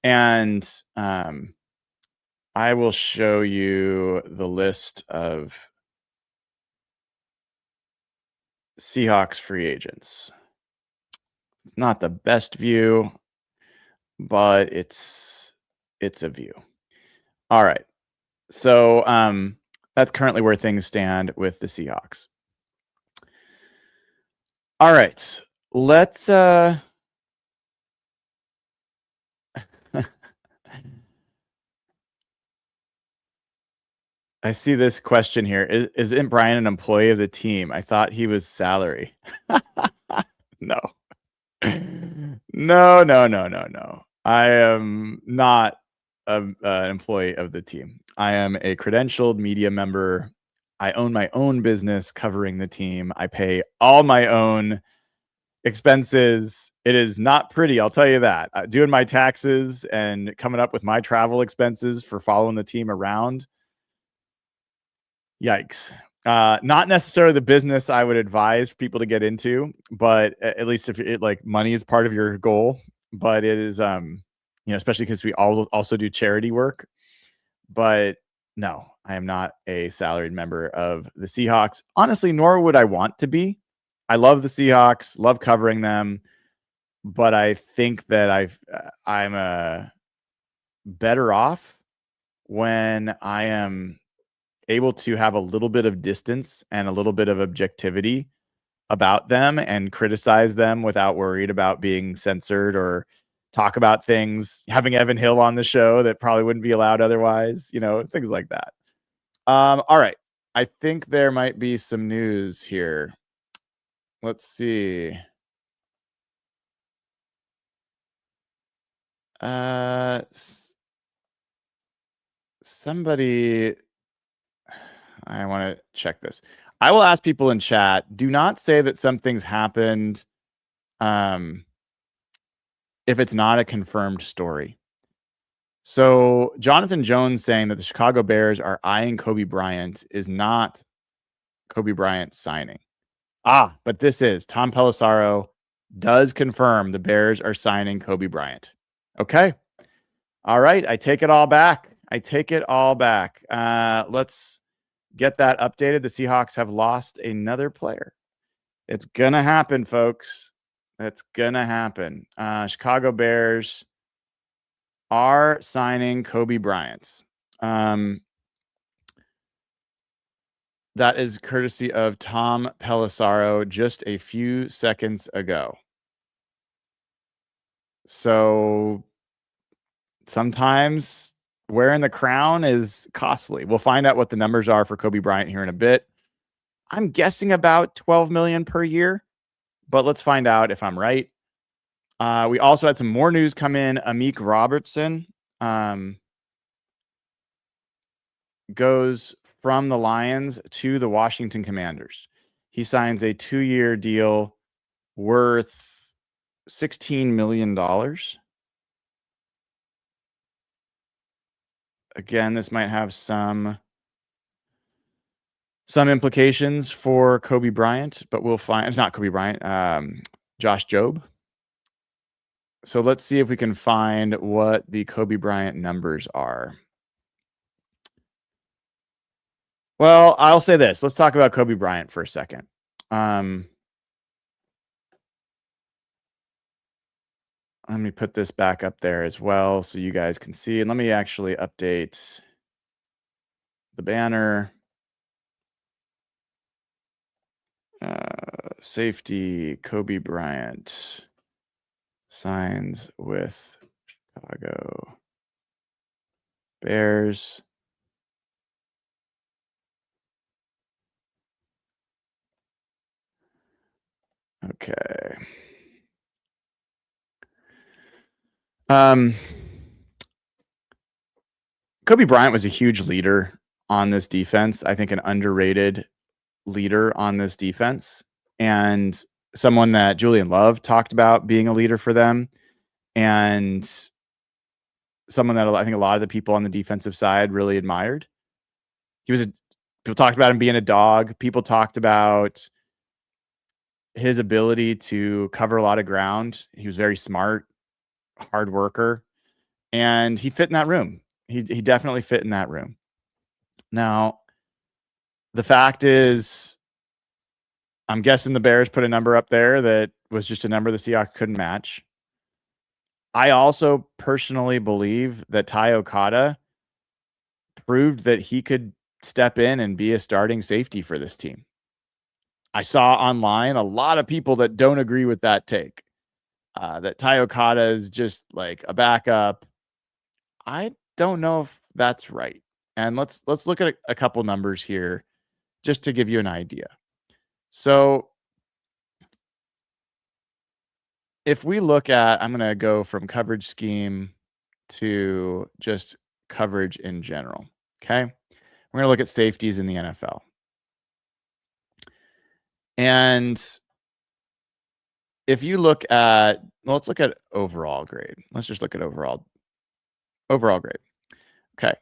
and I will show you the list of Seahawks free agents. It's not the best view, but it's a view. All right. So that's currently where things stand with the Seahawks. All right. Let's I see this question here. Isn't Bryant an employee of the team? I thought he was salary. No. No. I am not an employee of the team. I am a credentialed media member. I own my own business covering the team. I pay all my own expenses. It is not pretty, I'll tell you that. Doing my taxes and coming up with my travel expenses for following the team around. Yikes. Not necessarily the business I would advise people to get into, but at least if it like money is part of your goal, but it is, especially because we also do charity work. But no, I am not a salaried member of the Seahawks. Honestly, nor would I want to be. I love the Seahawks, love covering them, but I think that I'm better off when I am able to have a little bit of distance and a little bit of objectivity about them and criticize them without worried about being censored, or talk about things, having Evan Hill on the show that probably wouldn't be allowed otherwise, things like that. All right. I think there might be some news here. Let's see. Somebody, I want to check this. I will ask people in chat, do not say that something's happened if it's not a confirmed story. So Jonathan Jones saying that the Chicago Bears are eyeing Kobe Bryant is not Kobe Bryant signing. But this is Tom Pelissero does confirm the Bears are signing Kobe Bryant. Okay. All right. I take it all back. Let's get that updated. The Seahawks have lost another player. It's going to happen, folks. It's going to happen. Chicago Bears are signing Kobe Bryant. That is courtesy of Tom Pelissero just a few seconds ago. So sometimes wearing the crown is costly. We'll find out what the numbers are for Kobe Bryant here in a bit. I'm guessing about $12 million per year, but let's find out if I'm right. We also had some more news come in. Amik Robertson goes from the Lions to the Washington Commanders. He signs a 2-year deal worth $16 million. Again, this might have some implications for Kobe Bryant, but we'll find. It's not Kobe Bryant, Josh Jobe. So let's see if we can find what the Kobe Bryant numbers are. Well, I'll say this. Let's talk about Kobe Bryant for a second. Let me put this back up there as well so you guys can see. And let me actually update the banner. Safety, Kobe Bryant signs with Chicago Bears. Okay. Kobe Bryant was a huge leader on this defense. I think an underrated leader on this defense, and someone that Julian Love talked about being a leader for them, and someone that I think a lot of the people on the defensive side really admired. People talked about him being a dog. People talked about his ability to cover a lot of ground. He was very smart, hard worker, and he fit in that room. He definitely fit in that room. Now, the fact is, I'm guessing the Bears put a number up there that was just a number the Seahawks couldn't match. I also personally believe that Ty Okada proved that he could step in and be a starting safety for this team. I saw online a lot of people that don't agree with that take, that Ty Okada is just like a backup. I don't know if that's right. And let's look at a couple numbers here just to give you an idea. So if we look at, I'm going to go from coverage scheme to just coverage in general. Okay. We're going to look at safeties in the NFL. And if you look at, let's look at overall grade. Let's just look at overall grade. Okay.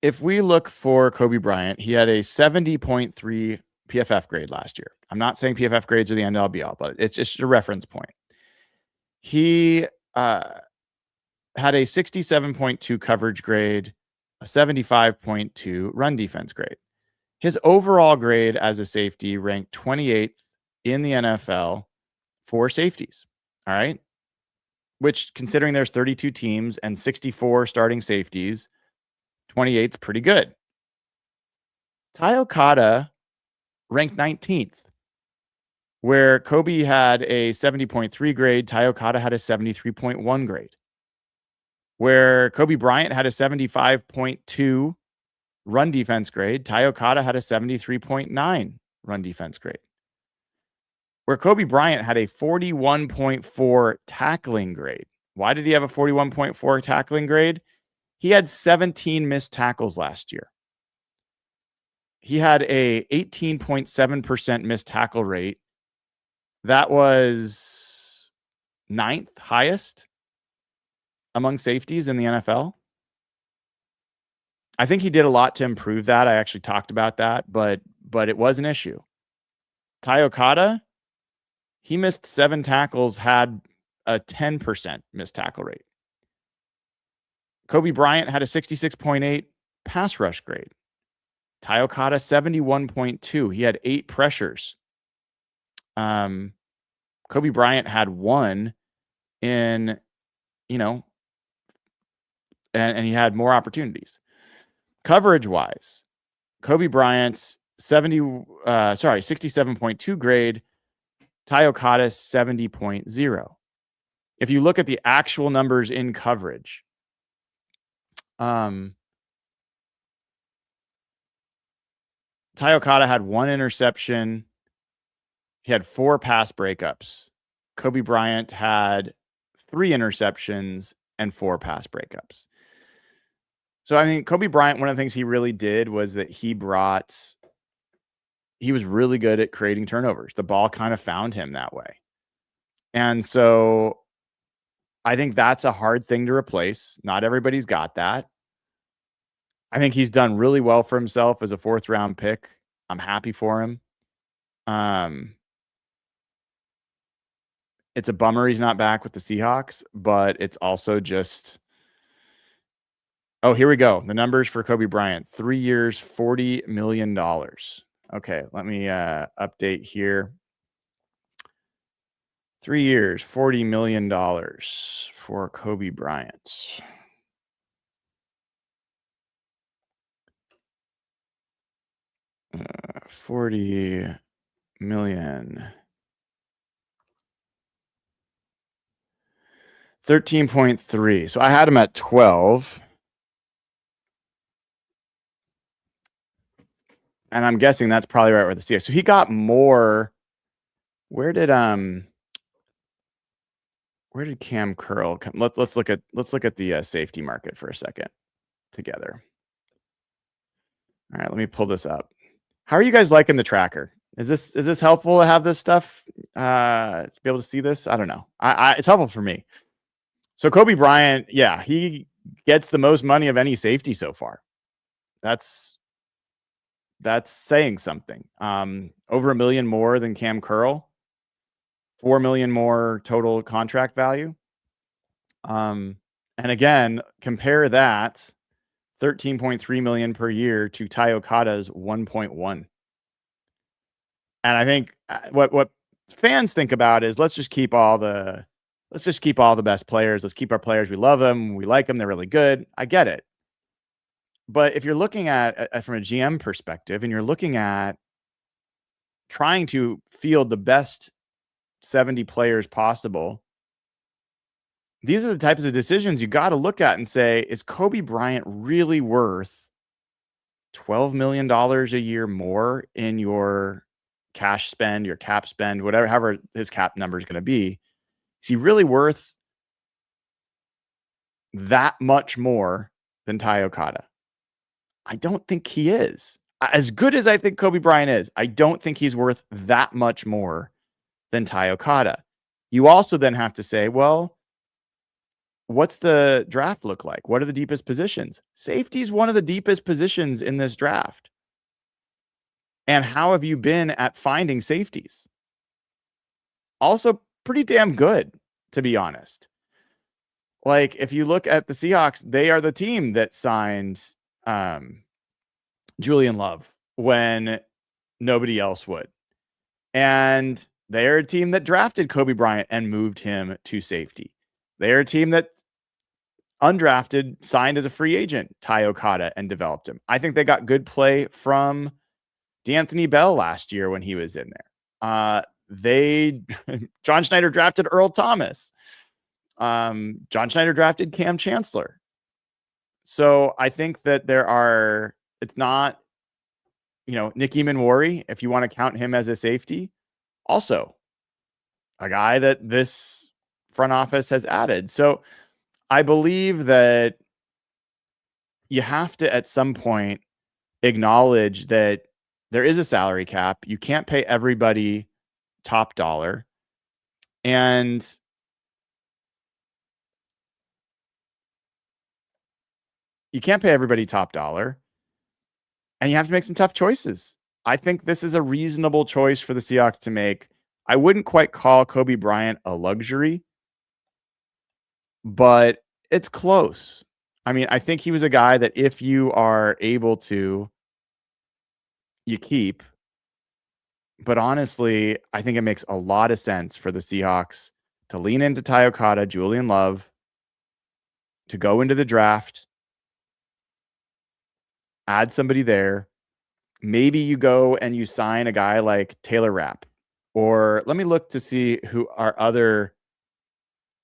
If we look for Kobe Bryant, he had a 70.3 PFF grade last year. I'm not saying PFF grades are the end all be all, but it's just a reference point. He had a 67.2 coverage grade, a 75.2 run defense grade. His overall grade as a safety ranked 28th in the NFL for safeties. All right. Which, considering there's 32 teams and 64 starting safeties, 28's pretty good. Ty Okada ranked 19th. Where Kobe had a 70.3 grade, Ty Okada had a 73.1 grade. Where Kobe Bryant had a 75.2 run defense grade, Ty Okada had a 73.9 run defense grade. Where Kobe Bryant had a 41.4 tackling grade. Why did he have a 41.4 tackling grade? He had 17 missed tackles last year. He had a 18.7% missed tackle rate. That was 9th highest among safeties in the NFL. I think he did a lot to improve that. I actually talked about that, but it was an issue. Ty Okada, he missed 7 tackles, had a 10% missed tackle rate. Kobe Bryant had a 66.8 pass rush grade. Ty Okada, 71.2. He had 8 pressures. Kobe Bryant had 1 in, and he had more opportunities. Coverage wise, Kobe Bryant's 67.2 grade, Ty Okada 70.0. If you look at the actual numbers in coverage, Ty Okada had 1 interception. He had 4 pass breakups. Kobe Bryant had 3 interceptions and 4 pass breakups. So, I mean, Kobe Bryant, one of the things he really did was that he was really good at creating turnovers. The ball kind of found him that way. And so I think that's a hard thing to replace. Not everybody's got that. I think he's done really well for himself as a 4th round pick. I'm happy for him. It's a bummer he's not back with the Seahawks, but it's also just, oh, here we go. The numbers for Kobe Bryant, 3 years, $40 million. Okay, let me update here. 3 years, $40 million for Kobe Bryant. $40 million. 13.3. So I had him at 12. And I'm guessing that's probably right where the Seahawks. So he got more. Where did Cam Curl come? Let's look at the safety market for a second together. All right, let me pull this up. How are you guys liking the tracker? Is this helpful to have this stuff to be able to see this? I don't know. It's helpful for me. So Kobe Bryant, yeah, he gets the most money of any safety so far. That's saying something. Over $1 million more than Cam Curl, $4 million more total contract value. And again, compare that $13.3 million per year to Ty Okada's 1.1. And I think what fans think about is let's just keep all the best players. Let's keep our players. We love them. We like them. They're really good. I get it. But if you're looking at from a GM perspective and you're looking at trying to field the best 70 players possible, these are the types of decisions you got to look at and say, is Kobe Bryant really worth $12 million a year more in your cash spend, your cap spend, however his cap number is going to be? Is he really worth that much more than Ty Okada? I don't think he is. As good as I think Kobe Bryant is, I don't think he's worth that much more than Ty Okada. You also then have to say, well, what's the draft look like? What are the deepest positions? Safety is one of the deepest positions in this draft. And how have you been at finding safeties? Also pretty damn good, to be honest. Like, if you look at the Seahawks, they are the team that signed Julian Love when nobody else would. And they're a team that drafted Kobe Bryant and moved him to safety. They're a team that undrafted, signed as a free agent, Ty Okada, and developed him. I think they got good play from D'Anthony Bell last year when he was in there. John Schneider drafted Earl Thomas. John Schneider drafted Cam Chancellor. So I think that it's not, Nick Eamon-Wari, if you want to count him as a safety, also a guy that this front office has added. So I believe that you have to, at some point, acknowledge that there is a salary cap. You can't pay everybody top dollar. And you can't pay everybody top dollar. And you have to make some tough choices. I think this is a reasonable choice for the Seahawks to make. I wouldn't quite call Kobe Bryant a luxury, but it's close. I mean, I think he was a guy that if you are able to, you keep. But honestly, I think it makes a lot of sense for the Seahawks to lean into Ty Okada, Julian Love, to go into the draft, add somebody there. Maybe you go and you sign a guy like Taylor Rapp. Or let me look to see who are other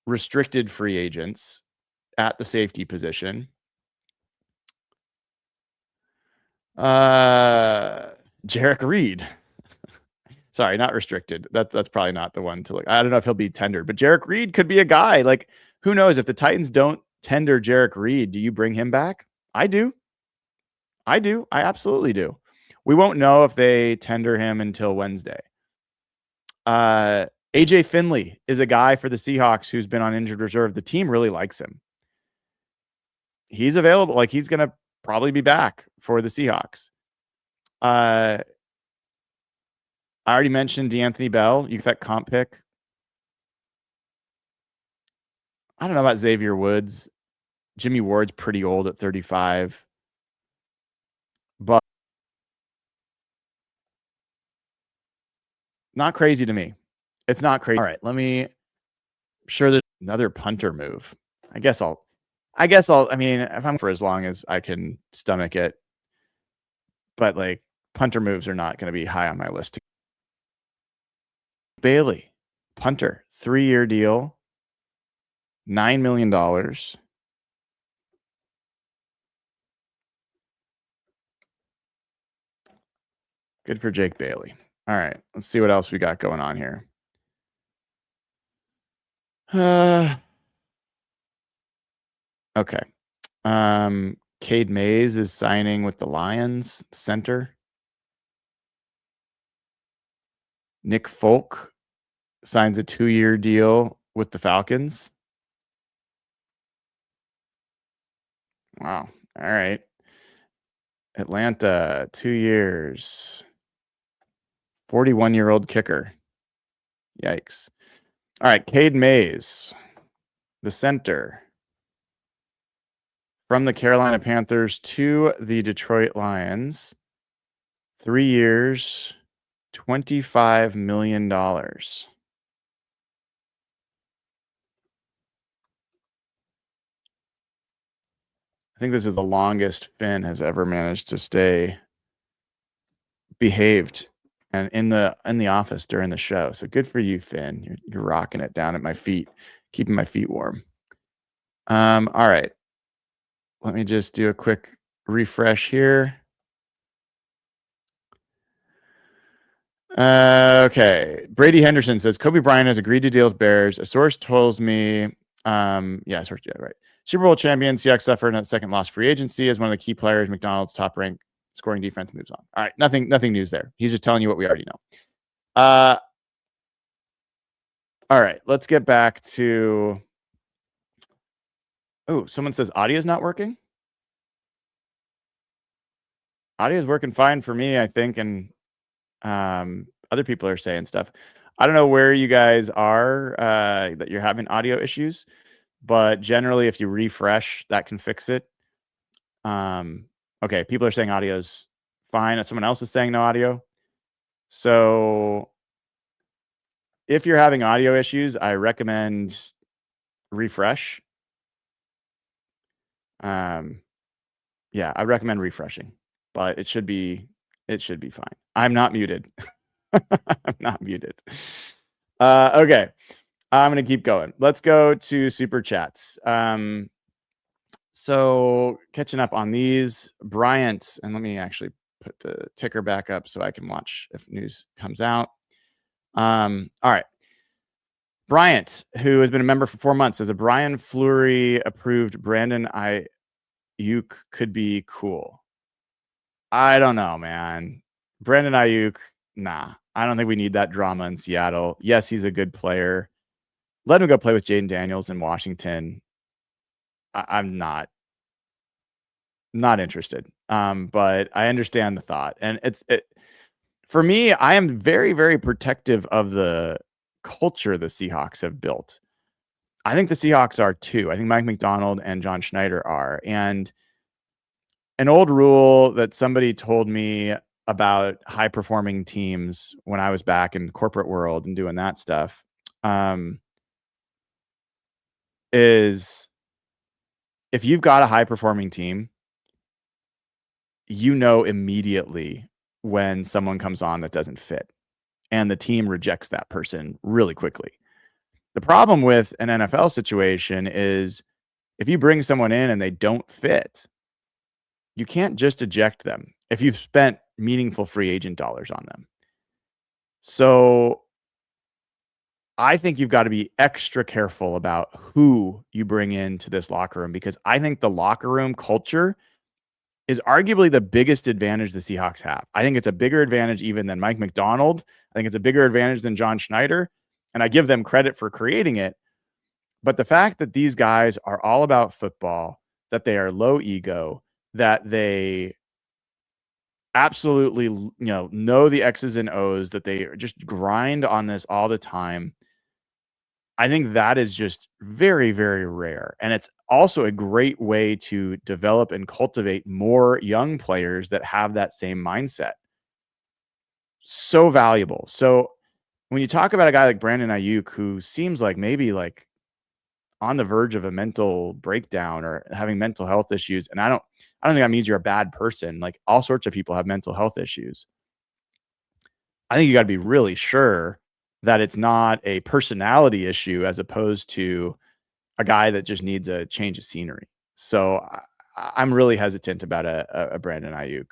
restricted free agents at the safety position. Jarek Reed. Sorry, not restricted. That's probably not the one to look. I don't know if he'll be tendered, but Jarek Reed could be a guy. Like, who knows? If the Titans don't tender Jarek Reed, do you bring him back? I do. I absolutely do. We won't know if they tender him until Wednesday. AJ Finley is a guy for the Seahawks who's been on injured reserve. The team really likes him. He's available. Like, he's going to probably be back for the Seahawks. I already mentioned D'Anthony Bell. You get that comp pick. I don't know about Xavier Woods. Jimmy Ward's pretty old at 35. But not crazy to me. It's not crazy. All right, sure there's another punter move. I mean, if I'm for as long as I can stomach it. But like, punter moves are not going to be high on my list. Bailey, punter, 3-year deal, $9 million. Good for Jake Bailey. All right, let's see what else we got going on here. Okay. Cade Mays is signing with the Lions center. Nick Folk signs a 2-year deal with the Falcons. Wow. All right. Atlanta, 2 years. 41-year-old kicker. Yikes. All right. Cade Mays, the center, from the Carolina Panthers to the Detroit Lions. 3 years, $25 million. I think this is the longest Finn has ever managed to stay behaved and in the office during the show. So good for you, Finn. You're rocking it down at my feet, keeping my feet warm. All right. Let me just do a quick refresh here. Okay. Brady Henderson says Kobe Bryant has agreed to deal with Bears. A source tells me, right. Super Bowl champion Seahawks suffered a second loss free agency as one of the key players. McDonald's top ranked scoring defense moves on. All right, nothing news there. He's just telling you what we already know. All right, let's get back to. Oh, someone says audio is not working. Audio is working fine for me, I think, and other people are saying stuff. I don't know where you guys are that you're having audio issues, but generally, if you refresh, that can fix it. Okay, people are saying audio's fine. Someone else is saying no audio. So if you're having audio issues, I recommend refresh. Yeah, I recommend refreshing, but it should be It should be fine. I'm not muted. I'm not muted. Okay. I'm going to keep going. Let's go to super chats. So catching up on these, Bryant, and let me actually put the ticker back up so I can watch if news comes out. All right. Bryant, who has been a member for 4 months, says a Brian Fleury approved Brandon Ayuk could be cool. I don't know, man. Brandon Ayuk, nah. I don't think we need that drama in Seattle. Yes, he's a good player. Let him go play with Jaden Daniels in Washington. I'm not interested. But I understand the thought. And for me, I am very, very protective of the culture the Seahawks have built. I think the Seahawks are too. I think Mike McDonald and John Schneider are. And an old rule that somebody told me about high performing teams when I was back in the corporate world and doing that stuff is if you've got a high performing team, you know immediately when someone comes on that doesn't fit, and the team rejects that person really quickly. The problem with an NFL situation is if you bring someone in and they don't fit, you can't just eject them if you've spent meaningful free agent dollars on them. So I think you've got to be extra careful about who you bring into this locker room, because I think the locker room culture is arguably the biggest advantage the Seahawks have. I think it's a bigger advantage even than Mike McDonald. I think it's a bigger advantage than John Schneider, and I give them credit for creating it. But the fact that these guys are all about football, that they are low ego, that they absolutely, know the X's and O's, that they just grind on this all the time. I think that is just very, very rare. And it's also a great way to develop and cultivate more young players that have that same mindset. So valuable. So when you talk about a guy like Brandon Ayuk, who seems like maybe like on the verge of a mental breakdown or having mental health issues, and I don't think that means you're a bad person. Like, all sorts of people have mental health issues. I think you got to be really sure that it's not a personality issue as opposed to a guy that just needs a change of scenery. So I'm really hesitant about a Brandon Ayuk.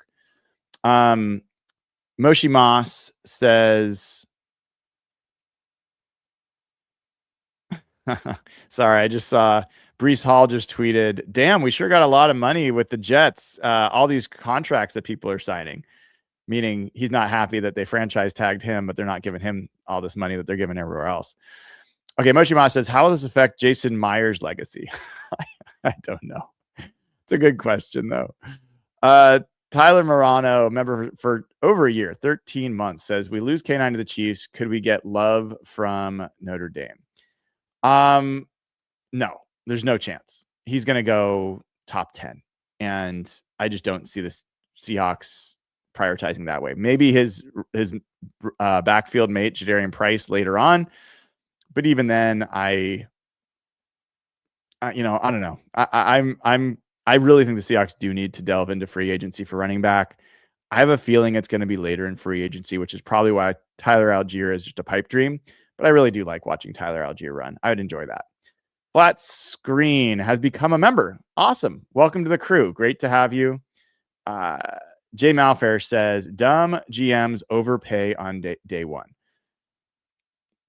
Moshi Moss says, sorry, I just saw Breece Hall just tweeted, damn, we sure got a lot of money with the Jets. All these contracts that people are signing, meaning he's not happy that they franchise tagged him, but they're not giving him all this money that they're giving everywhere else. Okay, Moshi Moss says, how will this affect Jason Myers' legacy? I don't know. It's a good question, though. Tyler Morano, member for over a year, 13 months, says, we lose K9 to the Chiefs. Could we get Love from Notre Dame? No, there's no chance. He's going to go top 10. And I just don't see the Seahawks prioritizing that way. Maybe his backfield mate, Jadarian Price, later on. But even then, I don't know. I really think the Seahawks do need to delve into free agency for running back. I have a feeling it's going to be later in free agency, which is probably why Tyler Algier is just a pipe dream. But I really do like watching Tyler Algier run. I would enjoy that. Flat Screen has become a member. Awesome. Welcome to the crew. Great to have you. Jay Malfair says, dumb GMs overpay on day one.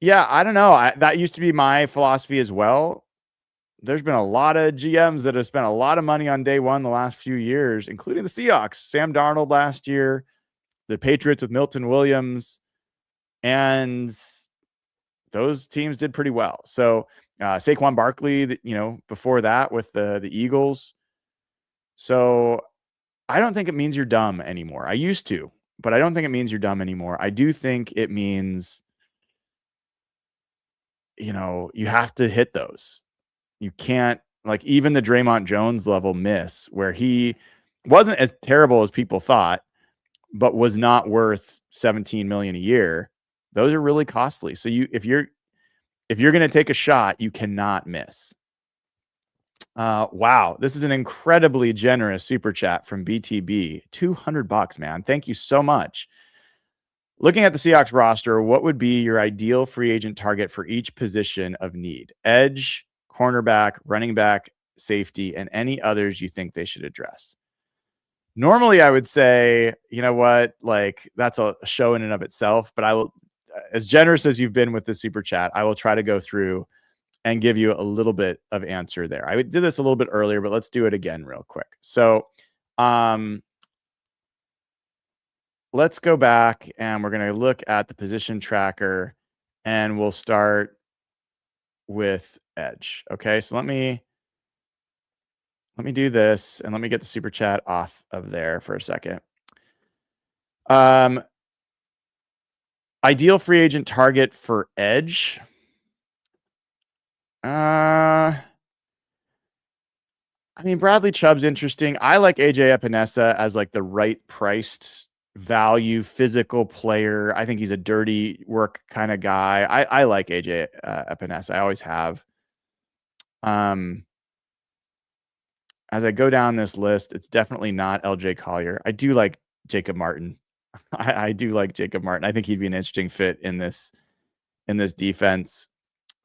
Yeah, I don't know. That used to be my philosophy as well. There's been a lot of GMs that have spent a lot of money on day one the last few years, including the Seahawks, Sam Darnold last year, the Patriots with Milton Williams, and those teams did pretty well. So Saquon Barkley, before that with the Eagles. So I don't think it means you're dumb anymore. I used to, but I don't think it means you're dumb anymore. I do think it means, you have to hit those. You can't, like, even the Draymond Jones level miss where he wasn't as terrible as people thought, but was not worth $17 million a year. Those are really costly. So if you're going to take a shot, you cannot miss. Wow, this is an incredibly generous super chat from BTB. $200, man. Thank you so much. Looking at the Seahawks roster, what would be your ideal free agent target for each position of need? Edge, cornerback, running back, safety, and any others you think they should address. Normally, I would say, you know what, like that's a show in and of itself, but I will, as generous as you've been with the super chat, I will try to go through and give you a little bit of answer there. I did this a little bit earlier, but let's do it again real quick. So, let's go back and we're going to look at the position tracker and we'll start with edge. Okay. So let me do this and let me get the super chat off of there for a second. Ideal free agent target for edge. I mean, Bradley Chubb's interesting. I like AJ Epinesa as like the right priced value physical player. I think he's a dirty work kind of guy. I like AJ Epinesa. I always have. As I go down this list, it's definitely not LJ Collier. I do like Jacob Martin. I do like Jacob Martin. I think he'd be an interesting fit in this defense.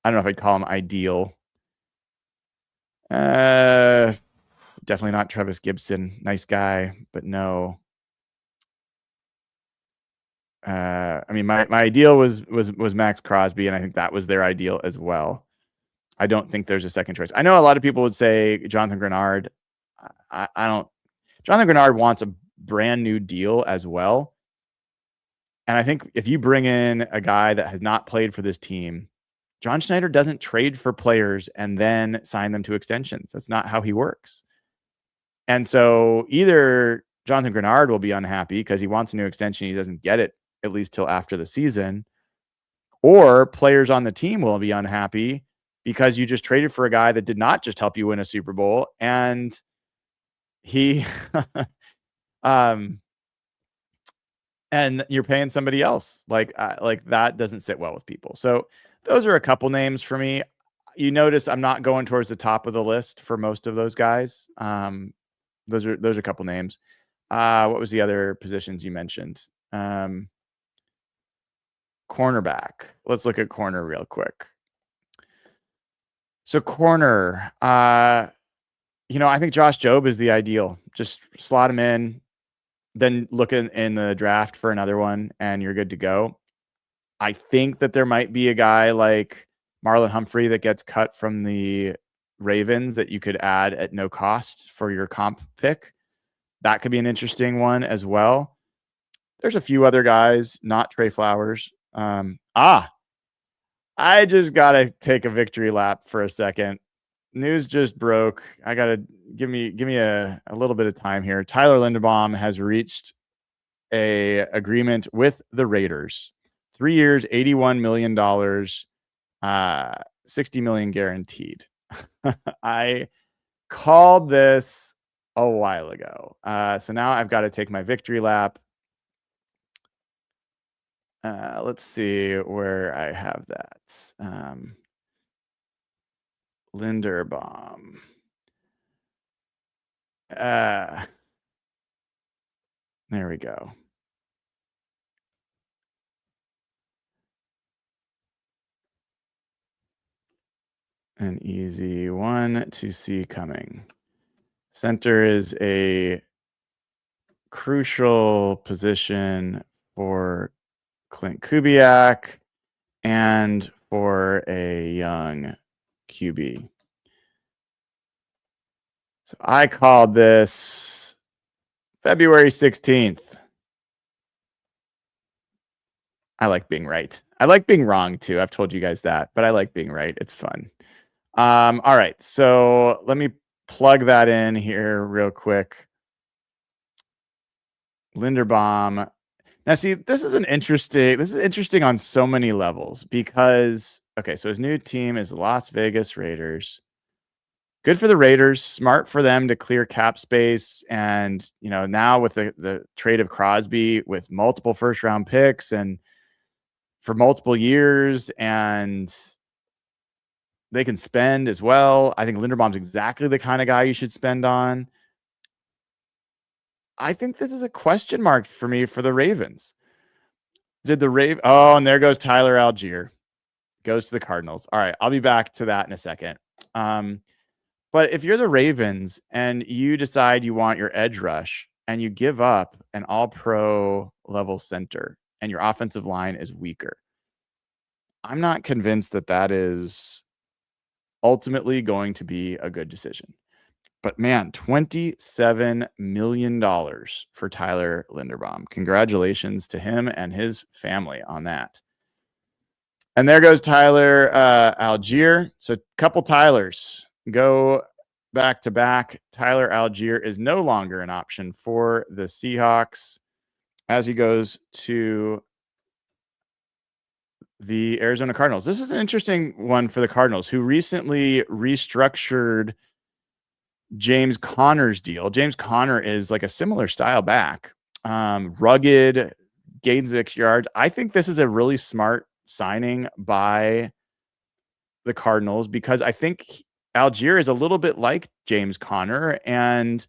I don't know if I'd call him ideal. Definitely not Travis Gibson. Nice guy, but no. I mean, my ideal was Max Crosby, and I think that was their ideal as well. I don't think there's a second choice. I know a lot of people would say Jonathan Grenard. I don't. Jonathan Grenard wants a brand new deal as well. And I think if you bring in a guy that has not played for this team, John Schneider doesn't trade for players and then sign them to extensions. That's not how he works. And so either Jonathan Grenard will be unhappy because he wants a new extension. He doesn't get it at least till after the season, or players on the team will be unhappy because you just traded for a guy that did not just help you win a Super Bowl, and he and you're paying somebody else. Like that doesn't sit well with people. So those are a couple names for me. You notice I'm not going towards the top of the list for most of those guys. Those are a couple names. What was the other positions you mentioned? Cornerback. Let's look at corner real quick. So corner, I think Josh Jobe is the ideal. Just slot him in, then look in the draft for another one, and you're good to go. I think that there might be a guy like Marlon Humphrey that gets cut from the Ravens that you could add at no cost for your comp pick. That could be an interesting one as well. There's a few other guys, not Trey Flowers. I just got to take a victory lap for a second. News just broke. I got to give me a little bit of time here. Tyler Linderbaum has reached a agreement with the Raiders. 3 years, $81 million, $60 million guaranteed. I called this a while ago. So now I've got to take my victory lap. Let's see where I have that. Linderbaum. There we go. An easy one to see coming. Center is a crucial position for Clint Kubiak and for a young QB. So I called this February 16th. I like being right. I like being wrong too. I've told you guys that, but I like being right. It's fun. All right. So let me plug that in here real quick. Linderbaum. Now, see, this is interesting on so many levels because, okay, so his new team is the Las Vegas Raiders. Good for the Raiders, smart for them to clear cap space. And, now with the trade of Crosby with multiple first round picks and for multiple years, and They can spend as well. I think Linderbaum's exactly the kind of guy you should spend on. I think this is a question mark for me for the Ravens. Did the Oh, and there goes Tyler Algier. Goes to the Cardinals. All right, I'll be back to that in a second. But if you're the Ravens and you decide you want your edge rush and you give up an all-pro level center and your offensive line is weaker, I'm not convinced that that is ultimately going to be a good decision. But man, $27 million for Tyler Linderbaum. Congratulations to him and his family on that. And there goes Tyler Algier. So a couple Tylers go back to back. Tyler Algier is no longer an option for the Seahawks as he goes to the Arizona Cardinals. This is an interesting one for the Cardinals, who recently restructured James Conner's deal. James Conner is like a similar style back, rugged, gains 6 yards. I think this is a really smart signing by the Cardinals because I think Algier is a little bit like James Conner and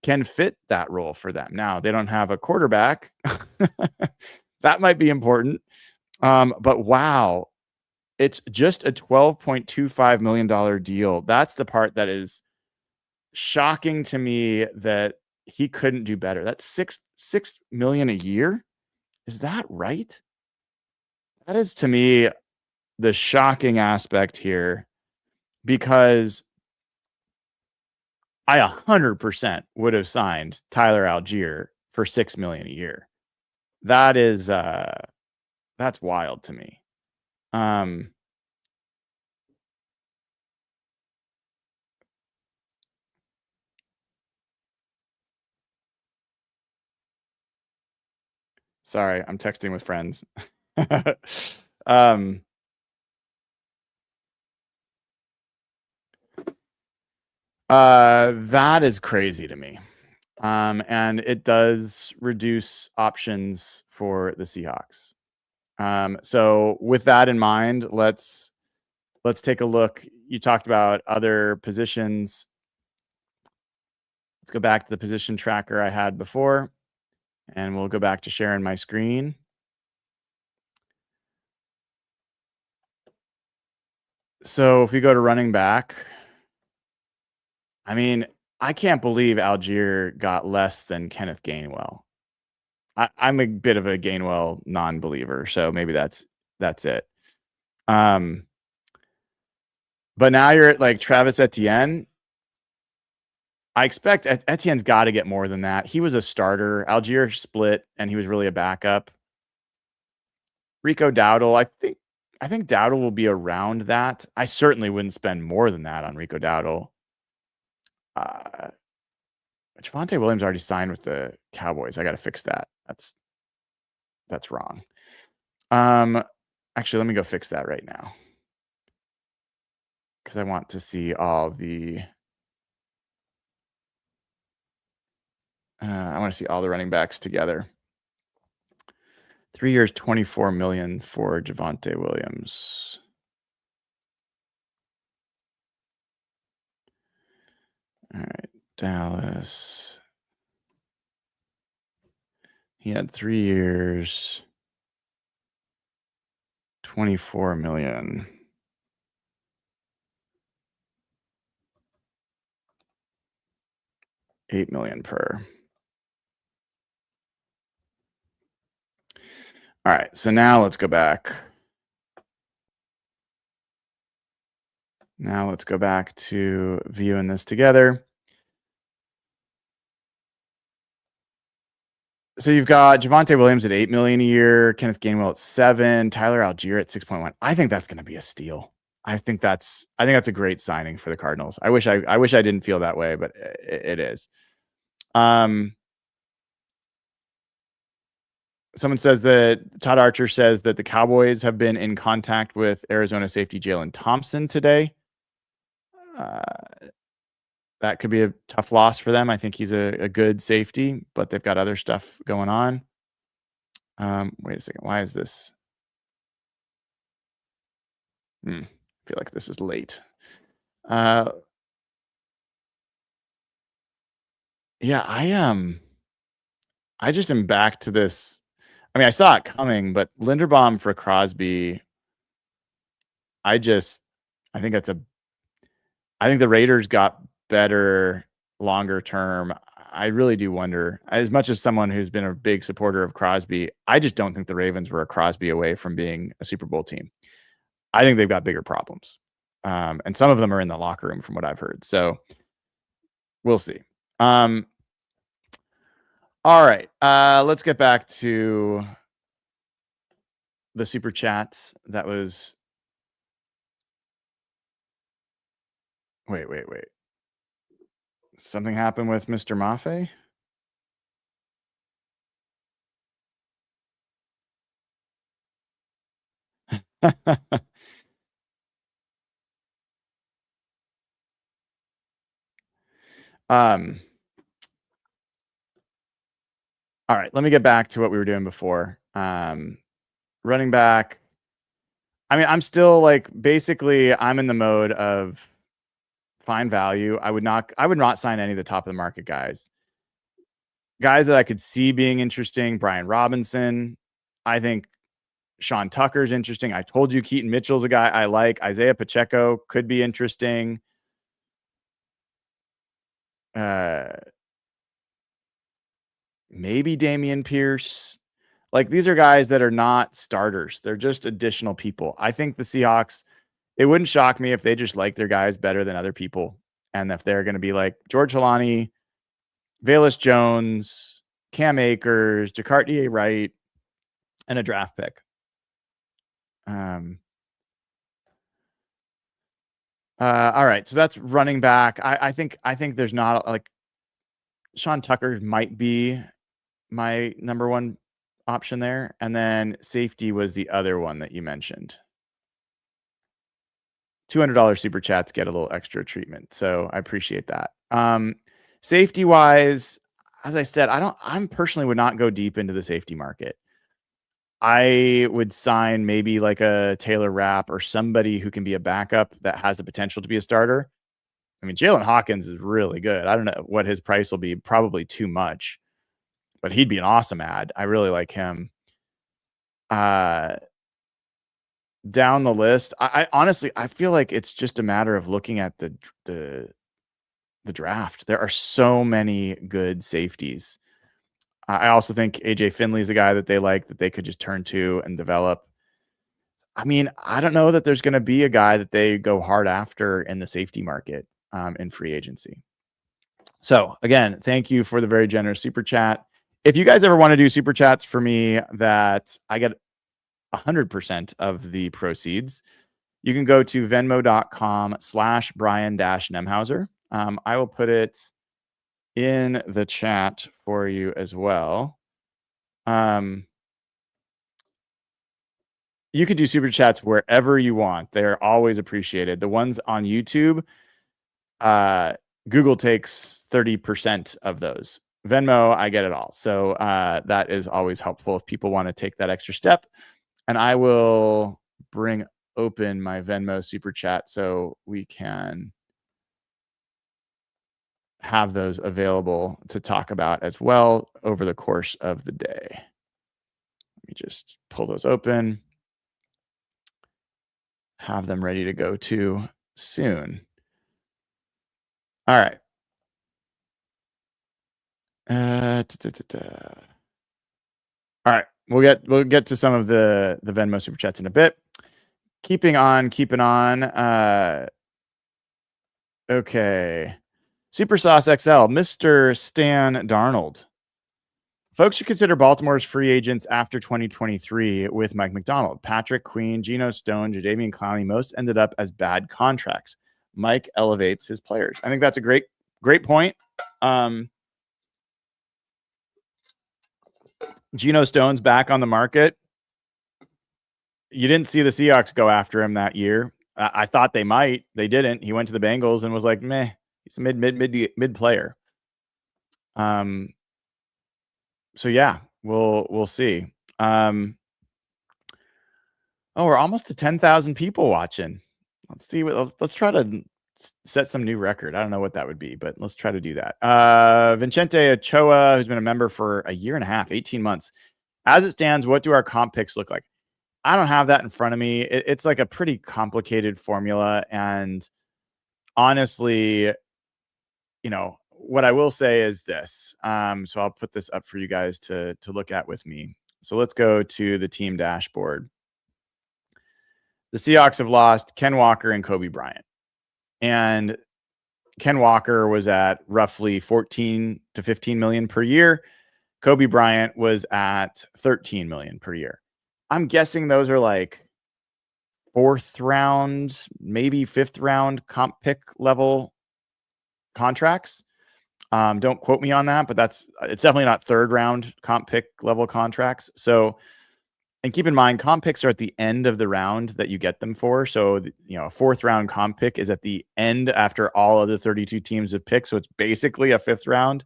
can fit that role for them. Now, they don't have a quarterback. That might be important. But wow, it's just a $12.25 million deal. That's the part that is shocking to me, that he couldn't do better. That's $6 million a year. Is that right? That is, to me, the shocking aspect here, because I 100% would have signed Tyler Algier for $6 million a year. That is that's wild to me. Sorry, I'm texting with friends. That is crazy to me. And it does reduce options for the Seahawks. So with that in mind, let's take a look. You talked about other positions. Let's go back to the position tracker I had before, and we'll go back to sharing my screen. So if we go to running back, I mean, I can't believe Algier got less than Kenneth Gainwell. I'm a bit of a Gainwell non-believer, so maybe that's it. But now you're at like Travis Etienne. I expect Etienne's got to get more than that. He was a starter. Algier split, and he was really a backup. Rico Dowdle, I think Dowdle will be around that. I certainly wouldn't spend more than that on Rico Dowdle. Javonte Williams already signed with the Cowboys. I got to fix that. That's wrong. Actually, let me go fix that right now, because I want to see all the I want to see all the running backs together. 3 years, $24 million for Javonte Williams. All right, Dallas. He had 3 years, $24 million. $8 million per. All right, so now let's go back. Now let's go back to viewing this together. So you've got Javonte Williams at $8 million a year, Kenneth Gainwell at $7 million, Tyler Algier at $6.1 million. I think that's going to be a steal. I think that's a great signing for the Cardinals. I wish I didn't feel that way, but it is. Someone says that Todd Archer says that the Cowboys have been in contact with Arizona safety Jalen Thompson today. That could be a tough loss for them. I think he's a good safety, but they've got other stuff going on. Wait a second. Why is this? feel like this is late. Yeah, I just am back to this. I mean, I saw it coming, but Linderbaum for Crosby, I just I think that's a I think the Raiders got better longer term. I really do wonder, as much as someone who's been a big supporter of Crosby, I just don't think the Ravens were a Crosby away from being a Super Bowl team. I think they've got bigger problems. And some of them are in the locker room from what I've heard. So we'll see. All right. Let's get back to the super chats. That was wait. Something happened with Mr. Mafe? um all right, let me get back to what we were doing before. Running back. I mean, I'm still like basically I'm in the mode of fine value. I would not sign any of the top of the market guys. Guys that I could see being interesting, Brian Robinson. I think Sean Tucker's interesting. I told you Keaton Mitchell's a guy I like. Isaiah Pacheco could be interesting. Maybe Dameon Pierce. Like these are guys that are not starters. They're just additional people. I think the Seahawks, it wouldn't shock me if they just like their guys better than other people. And if they're going to be like George Halani, Velus Jones, Cam Akers, Jacartier Wright, and a draft pick. All right. So that's running back. I think there's not like Sean Tucker might be my number one option there. And then safety was the other one that you mentioned. $200 super chats get a little extra treatment. So I appreciate that. Safety wise, as I said, I'm personally would not go deep into the safety market. I would sign maybe like a Taylor Rapp or somebody who can be a backup that has the potential to be a starter. I mean, Jalen Hawkins is really good. I don't know what his price will be, probably too much, but he'd be an awesome ad. I really like him. Down the list, I honestly, I feel like it's just a matter of looking at the draft. There are so many good safeties. I also think AJ Finley is a guy that they like that they could just turn to and develop. I mean, I don't know that there's going to be a guy that they go hard after in the safety market in free agency. So again, thank you for the very generous super chat. If you guys ever want to do super chats for me that I get 100% of the proceeds, you can go to venmo.com/Brian-Nemhauser. I will put it in the chat for you as well. You could do super chats wherever you want. They're always appreciated. The ones on YouTube, Google takes 30% of those. Venmo, I get it all. So that is always helpful if people want to take that extra step. And I will bring open my Venmo super chat so we can have those available to talk about as well over the course of the day. Let me just pull those open. Have them ready to go to soon. All right. All right. We'll get to some of the Venmo super chats in a bit. Keeping on. Okay. Super Sauce XL, Mr. Stan Darnold. Folks should consider Baltimore's free agents after 2023 with Mike McDonald. Patrick Queen, Geno Stone, Jadeveon Clowney most ended up as bad contracts. Mike elevates his players. I think that's a great point. Geno Stone's back on the market. You didn't see the Seahawks go after him that year. I thought they might. They didn't. He went to the Bengals and was like, meh, he's a mid player. So yeah, we'll see. Oh, we're almost to 10,000 people watching. Let's see let's try to set some new record. I don't know what that would be, but let's try to do that. Vincente Ochoa, who's been a member for a year and a half, 18 months. As it stands, what do our comp picks look like? I don't have that in front of me. It's like a pretty complicated formula. And honestly, what I will say is this. So I'll put this up for you guys to look at with me. So let's go to the team dashboard. The Seahawks have lost Ken Walker and Kobe Bryant. And Ken Walker was at roughly 14 to 15 million per year. Kobe Bryant was at 13 million per year. I'm guessing those are like 4th round, maybe 5th round comp pick level contracts. Don't quote me on that, but it's definitely not 3rd round comp pick level contracts. So, and keep in mind, comp picks are at the end of the round that you get them for. So, a 4th round comp pick is at the end after all of the 32 teams have picked. So it's basically a 5th round,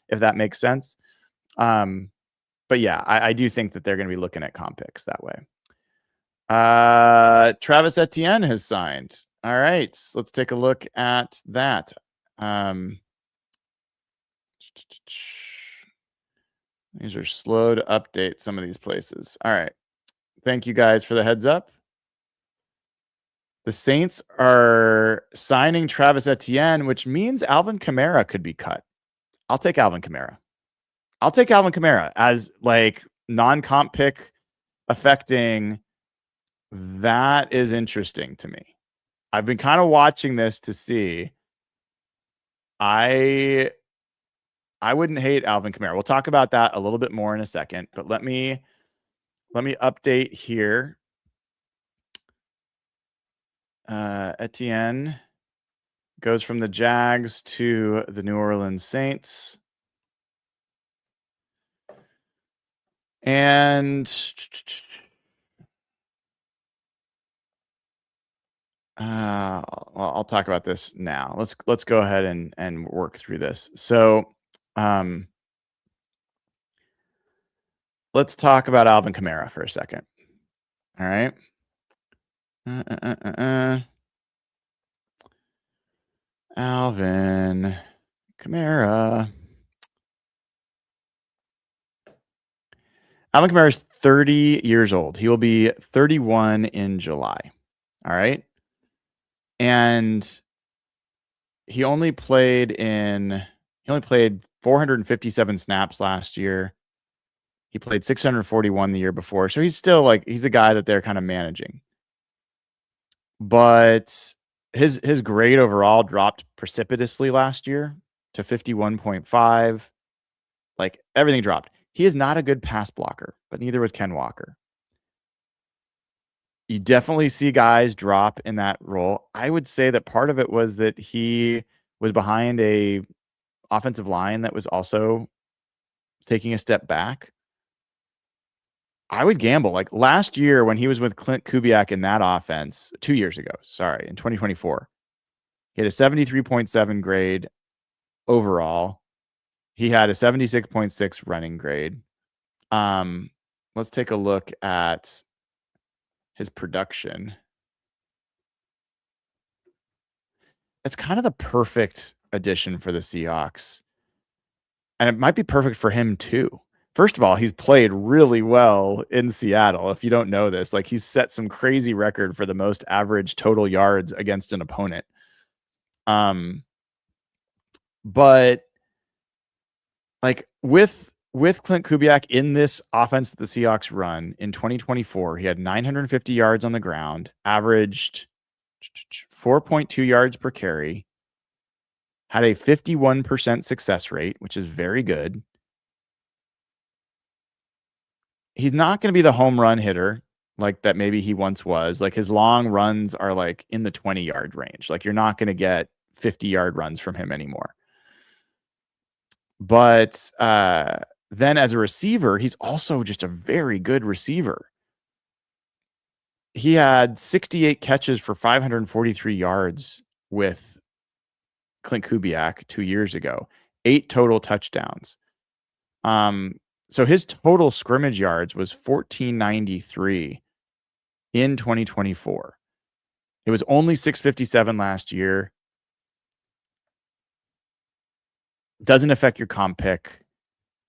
if that makes sense. But yeah, I do think that they're going to be looking at comp picks that way. Travis Etienne has signed. All right, let's take a look at that. These are slow to update some of these places. All right. Thank you guys for the heads up. The Saints are signing Travis Etienne, which means Alvin Kamara could be cut. I'll take Alvin Kamara. As like non-comp pick affecting. That is interesting to me. I've been kind of watching this to see. I wouldn't hate Alvin Kamara. We'll talk about that a little bit more in a second, but let me update here. Etienne goes from the Jags to the New Orleans Saints. And I'll talk about this now. Let's go ahead and work through this. So, let's talk about Alvin Kamara for a second. All right. Alvin Kamara. Alvin Kamara is 30 years old. He will be 31 in July. All right. And he only played 457 snaps last year. He played 641 the year before. So he's still he's a guy that they're kind of managing. But his grade overall dropped precipitously last year to 51.5. Like everything dropped. He is not a good pass blocker, but neither was Ken Walker. You definitely see guys drop in that role. I would say that part of it was that he was behind a offensive line that was also taking a step back. I would gamble. Like last year when he was with Clint Kubiak in that offense, 2 years ago, in 2024, he had a 73.7 grade overall. He had a 76.6 running grade. Let's take a look at his production. It's kind of the perfect addition for the Seahawks. And it might be perfect for him too. First of all, he's played really well in Seattle. If you don't know this, he's set some crazy record for the most average total yards against an opponent. But with Clint Kubiak in this offense that the Seahawks run in 2024, he had 950 yards on the ground, averaged 4.2 yards per carry, had a 51% success rate, which is very good. He's not going to be the home run hitter like that maybe he once was. His long runs are in the 20-yard range. You're not going to get 50-yard runs from him anymore. But then as a receiver, he's also just a very good receiver. He had 68 catches for 543 yards with Clint Kubiak 2 years ago, 8 total touchdowns. So his total scrimmage yards was 1493 in 2024. It was only 657 last year. Doesn't affect your comp pick.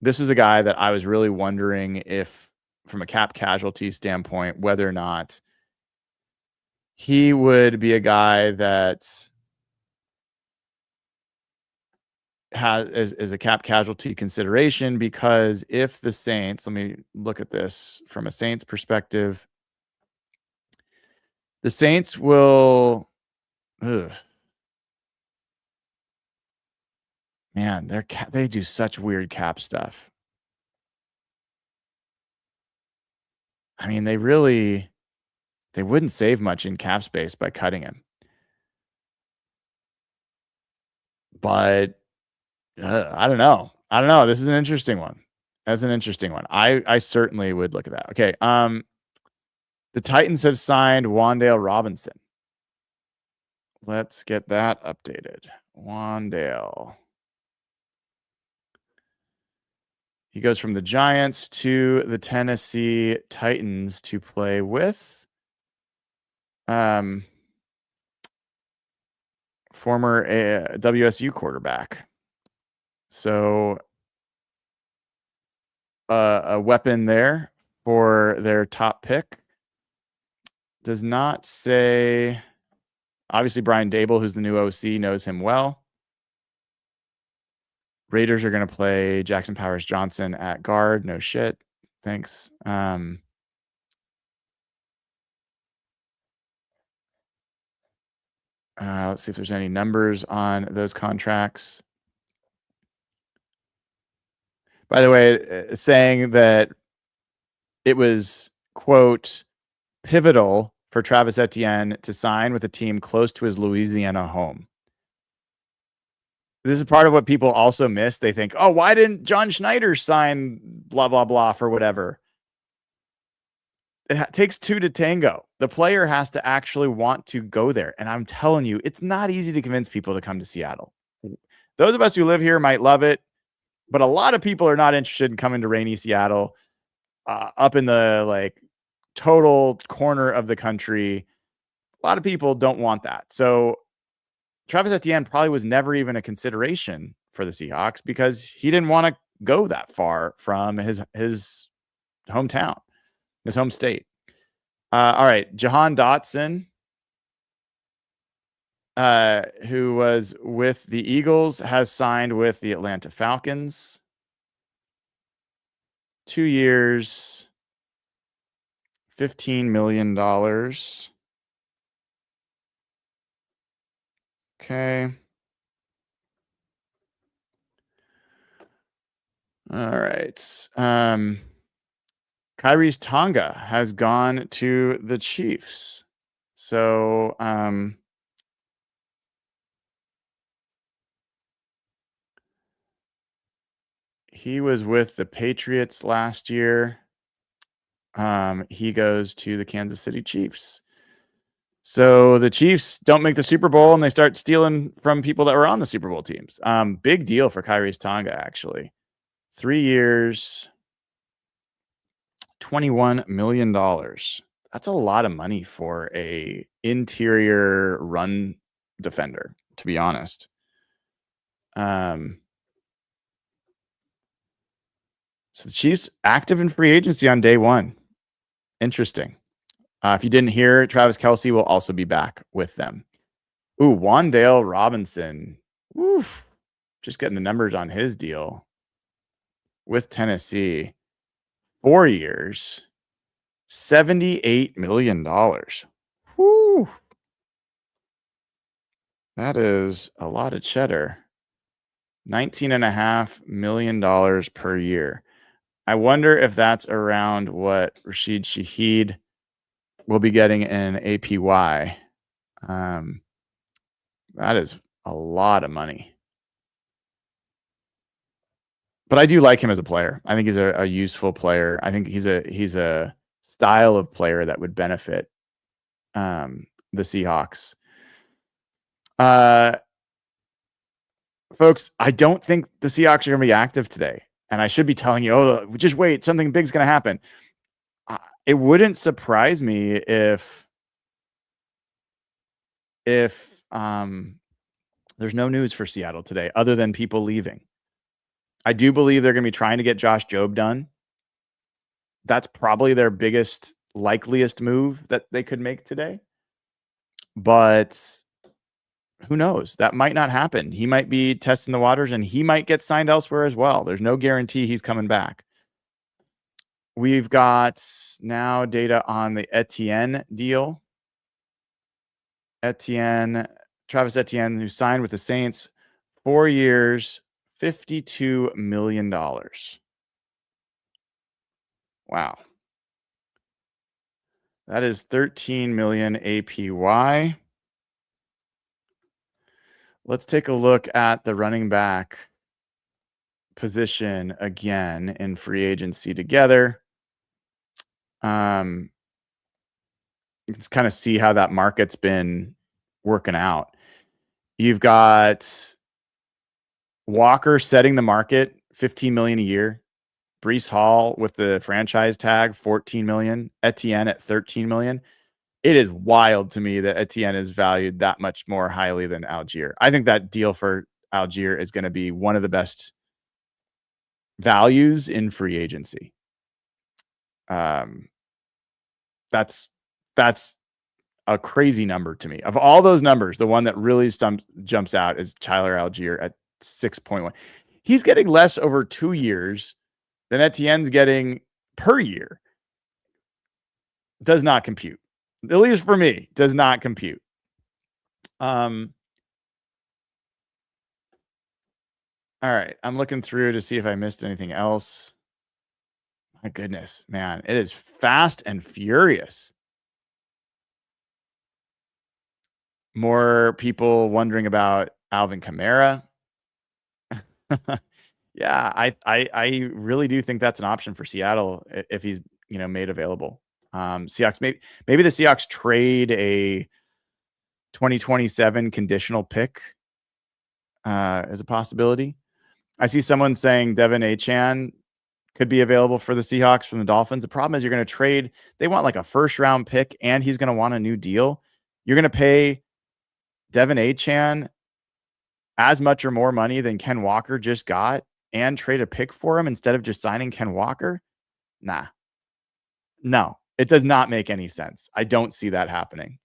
This is a guy that I was really wondering if, from a cap casualty standpoint, whether or not he would be a guy that has is a cap casualty consideration, because if the Saints, let me look at this from a Saints perspective, the Saints will, man, they do such weird cap stuff. I mean, they wouldn't save much in cap space by cutting him. But I don't know. This is an interesting one. That's an interesting one. I certainly would look at that. Okay. The Titans have signed Wan'Dale Robinson. Let's get that updated. Wan'Dale. He goes from the Giants to the Tennessee Titans to play with former WSU quarterback. So a weapon there for their top pick. Does not say. Obviously, Brian Dable, who's the new OC, knows him well. Raiders are going to play Jackson Powers Johnson at guard. No shit. Thanks. Let's see if there's any numbers on those contracts. By the way, saying that it was, quote, pivotal for Travis Etienne to sign with a team close to his Louisiana home. This is part of what people also miss. They think, oh, why didn't John Schneider sign blah, blah, blah for whatever? It takes two to tango. The player has to actually want to go there. And I'm telling you, it's not easy to convince people to come to Seattle. Those of us who live here might love it, but a lot of people are not interested in coming to rainy Seattle, up in the total corner of the country. A lot of people don't want that. So Travis Etienne probably was never even a consideration for the Seahawks because he didn't want to go that far from his hometown, his home state. All right. Jahan Dotson, who was with the Eagles, has signed with the Atlanta Falcons. 2 years, $15 million. Okay. All right. Kyrie's Tonga has gone to the Chiefs. So, he was with the Patriots last year. He goes to the Kansas City Chiefs. So the Chiefs don't make the Super Bowl and they start stealing from people that were on the Super Bowl teams. Big deal for Kyrie's Tonga, actually. 3 years, $21 million. That's a lot of money for a interior run defender, to be honest. So the Chiefs active in free agency on day one. Interesting. If you didn't hear, Travis Kelce will also be back with them. Ooh, Wan'Dale Robinson. Oof. Just getting the numbers on his deal with Tennessee. 4 years, $78 million. Whew. That is a lot of cheddar. $19.5 million per year. I wonder if that's around what Rasheed Shaheed will be getting in APY. That is a lot of money. But I do like him as a player. I think he's a useful player. I think he's a style of player that would benefit the Seahawks. Folks, I don't think the Seahawks are going to be active today. And I should be telling you, oh, just wait, something big's going to happen. It wouldn't surprise me if if there's no news for Seattle today other than people leaving. I do believe they're going to be trying to get Josh Jobe done. That's probably their biggest, likeliest move that they could make today. But who knows? That might not happen. He might be testing the waters and he might get signed elsewhere as well. There's no guarantee he's coming back. We've got now data on the Etienne deal. Travis Etienne, who signed with the Saints, 4 years, $52 million. Wow. That is 13 million APY. Let's take a look at the running back position again in free agency together. You can kind of see how that market's been working out. You've got Walker setting the market, 15 million a year. Breece Hall with the franchise tag, 14 million. Etienne at 13 million. It is wild to me that Etienne is valued that much more highly than Algier. I think that deal for Algier is going to be one of the best values in free agency. That's a crazy number to me. Of all those numbers, the one that really jumps out is Tyler Algier at 6.1. He's getting less over 2 years than Etienne's getting per year. Does not compute. At least for me, does not compute. All right. I'm looking through to see if I missed anything else. My goodness, man. It is fast and furious. More people wondering about Alvin Kamara. Yeah, I really do think that's an option for Seattle if he's made available. Seahawks maybe the Seahawks trade a 2027 conditional pick as a possibility. I see someone saying Devin Achane could be available for the Seahawks from the Dolphins. The problem is you're going to trade. They want like a first round pick and he's going to want a new deal. You're going to pay Devin Achane as much or more money than Ken Walker just got and trade a pick for him instead of just signing Ken Walker? Nah. No, it does not make any sense. I don't see that happening.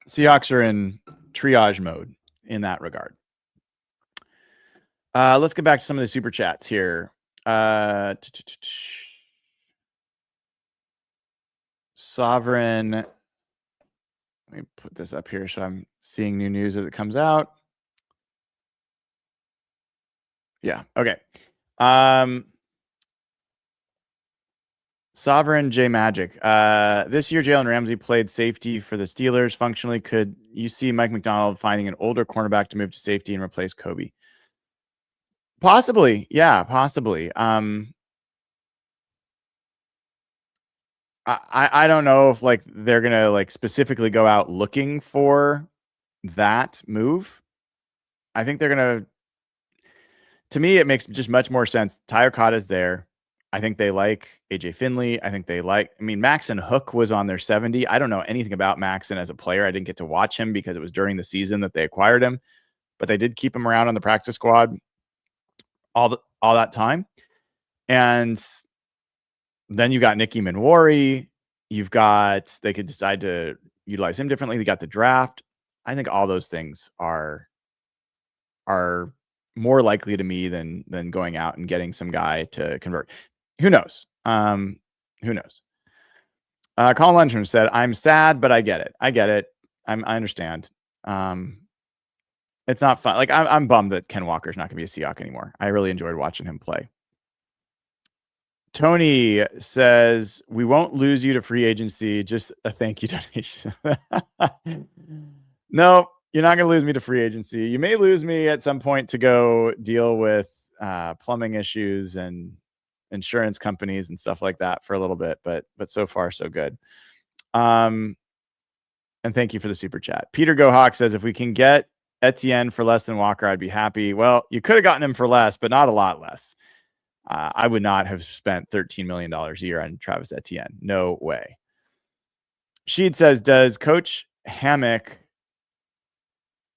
Seahawks are in triage mode in that regard. Let's get back to some of the super chats here. Sovereign. Let me put this up here so I'm seeing new news as it comes out. Yeah. Okay. Sovereign J Magic. This year, Jalen Ramsey played safety for the Steelers. Functionally, could you see Mike McDonald finding an older cornerback to move to safety and replace Kobe? Possibly. Yeah, possibly. I don't know if like they're gonna like specifically go out looking for that move. I think they're gonna. To me, it makes just much more sense. Tyler Cotta is there. I think they like AJ Finley. I think they like. I mean, Maxon Hook was on their 70. I don't know anything about Maxon as a player. I didn't get to watch him because it was during the season that they acquired him, but they did keep him around on the practice squad all that time. And then you got Nicky Manwari. They could decide to utilize him differently. They got the draft. I think all those things are more likely to me than going out and getting some guy to convert. Who knows? Who knows? Colin Lundstrom said, "I'm sad, but I get it. I understand. It's not fun. Like I'm bummed that Ken Walker's not going to be a Seahawk anymore. I really enjoyed watching him play." Tony says, "We won't lose you to free agency. Just a thank you donation." No, you're not going to lose me to free agency. You may lose me at some point to go deal with plumbing issues and insurance companies and stuff like that for a little bit, but so far so good. And thank you for the super chat. Peter Gohawk says, "If we can get Etienne for less than Walker, I'd be happy." Well, you could have gotten him for less, but not a lot less. I would not have spent $13 million a year on Travis Etienne. No way. Sheed says, does Coach Hammock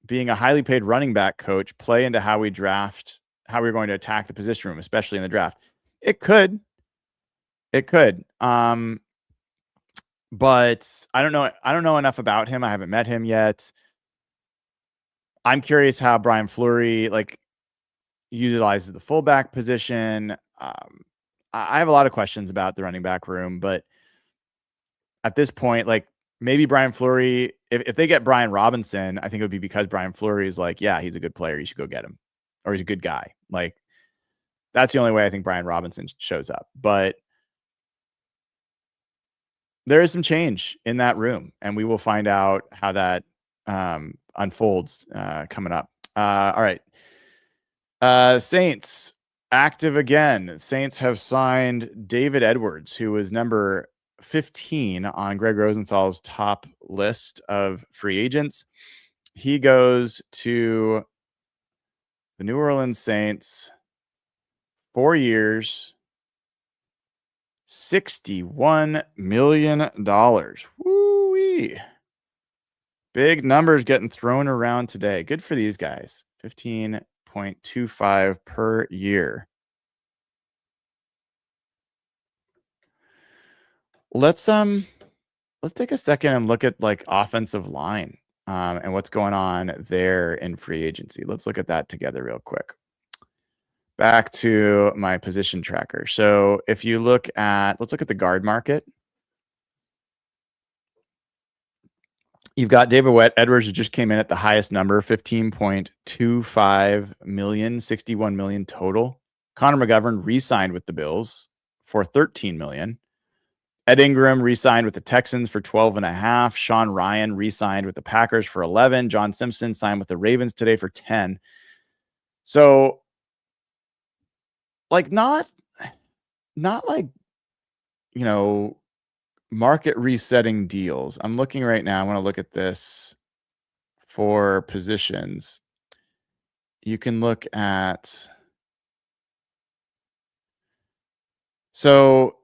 being a highly paid running back coach play into how we draft, how we're going to attack the position room, especially in the draft? It could. It could. But I don't know. I don't know enough about him. I haven't met him yet. I'm curious how Brian Fleury utilizes the fullback position. I have a lot of questions about the running back room, but at this point, maybe Brian Fleury, if they get Brian Robinson, I think it would be because Brian Fleury is like, yeah, he's a good player. You should go get him, or he's a good guy. That's the only way I think Brian Robinson shows up. But there is some change in that room, and we will find out how that unfolds coming up. All right. Saints active again. Saints have signed David Edwards, who was number 15 on Greg Rosenthal's top list of free agents. He goes to the New Orleans Saints, 4 years, $61 million. Woo-wee. Big numbers getting thrown around today. Good for these guys. 15.25 per year. Let's take a second and look at offensive line and what's going on there in free agency. Let's look at that together real quick. Back to my position tracker. So if you let's look at the guard market. You've got David Edwards, who just came in at the highest number, 15.25 million, 61 million total. Connor McGovern re-signed with the Bills for 13 million. Ed Ingram re-signed with the Texans for 12.5. Sean Ryan re-signed with the Packers for 11. John Simpson signed with the Ravens today for 10. So, not market resetting deals. I'm looking right now. I want to look at this for positions. You can look at. So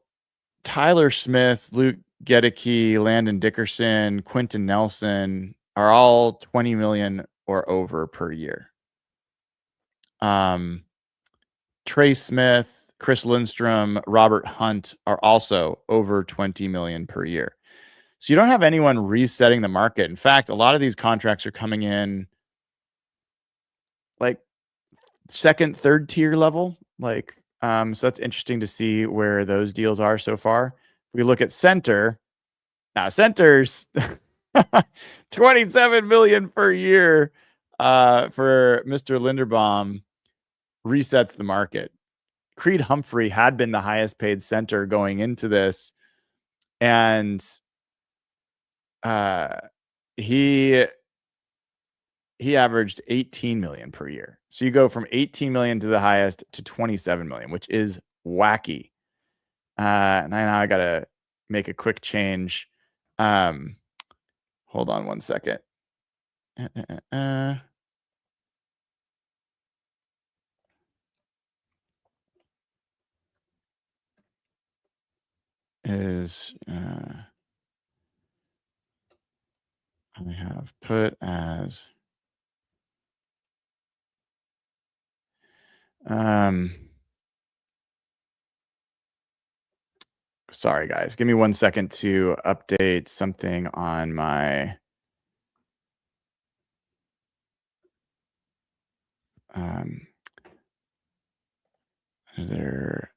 Tyler Smith, Luke Gedeke, Landon Dickerson, Quentin Nelson are all 20 million or over per year. Trey Smith, Chris Lindstrom, Robert Hunt are also over 20 million per year. So you don't have anyone resetting the market. In fact, a lot of these contracts are coming in second, third tier level. So that's interesting to see where those deals are so far. If we look at center, now center's 27 million per year for Mr. Linderbaum resets the market. Creed Humphrey had been the highest paid center going into this, and he averaged 18 million per year. So you go from 18 million to the highest to 27 million, which is wacky. And now I got to make a quick change. Hold on one second. I have put as sorry guys, give me 1 second to update something on my is there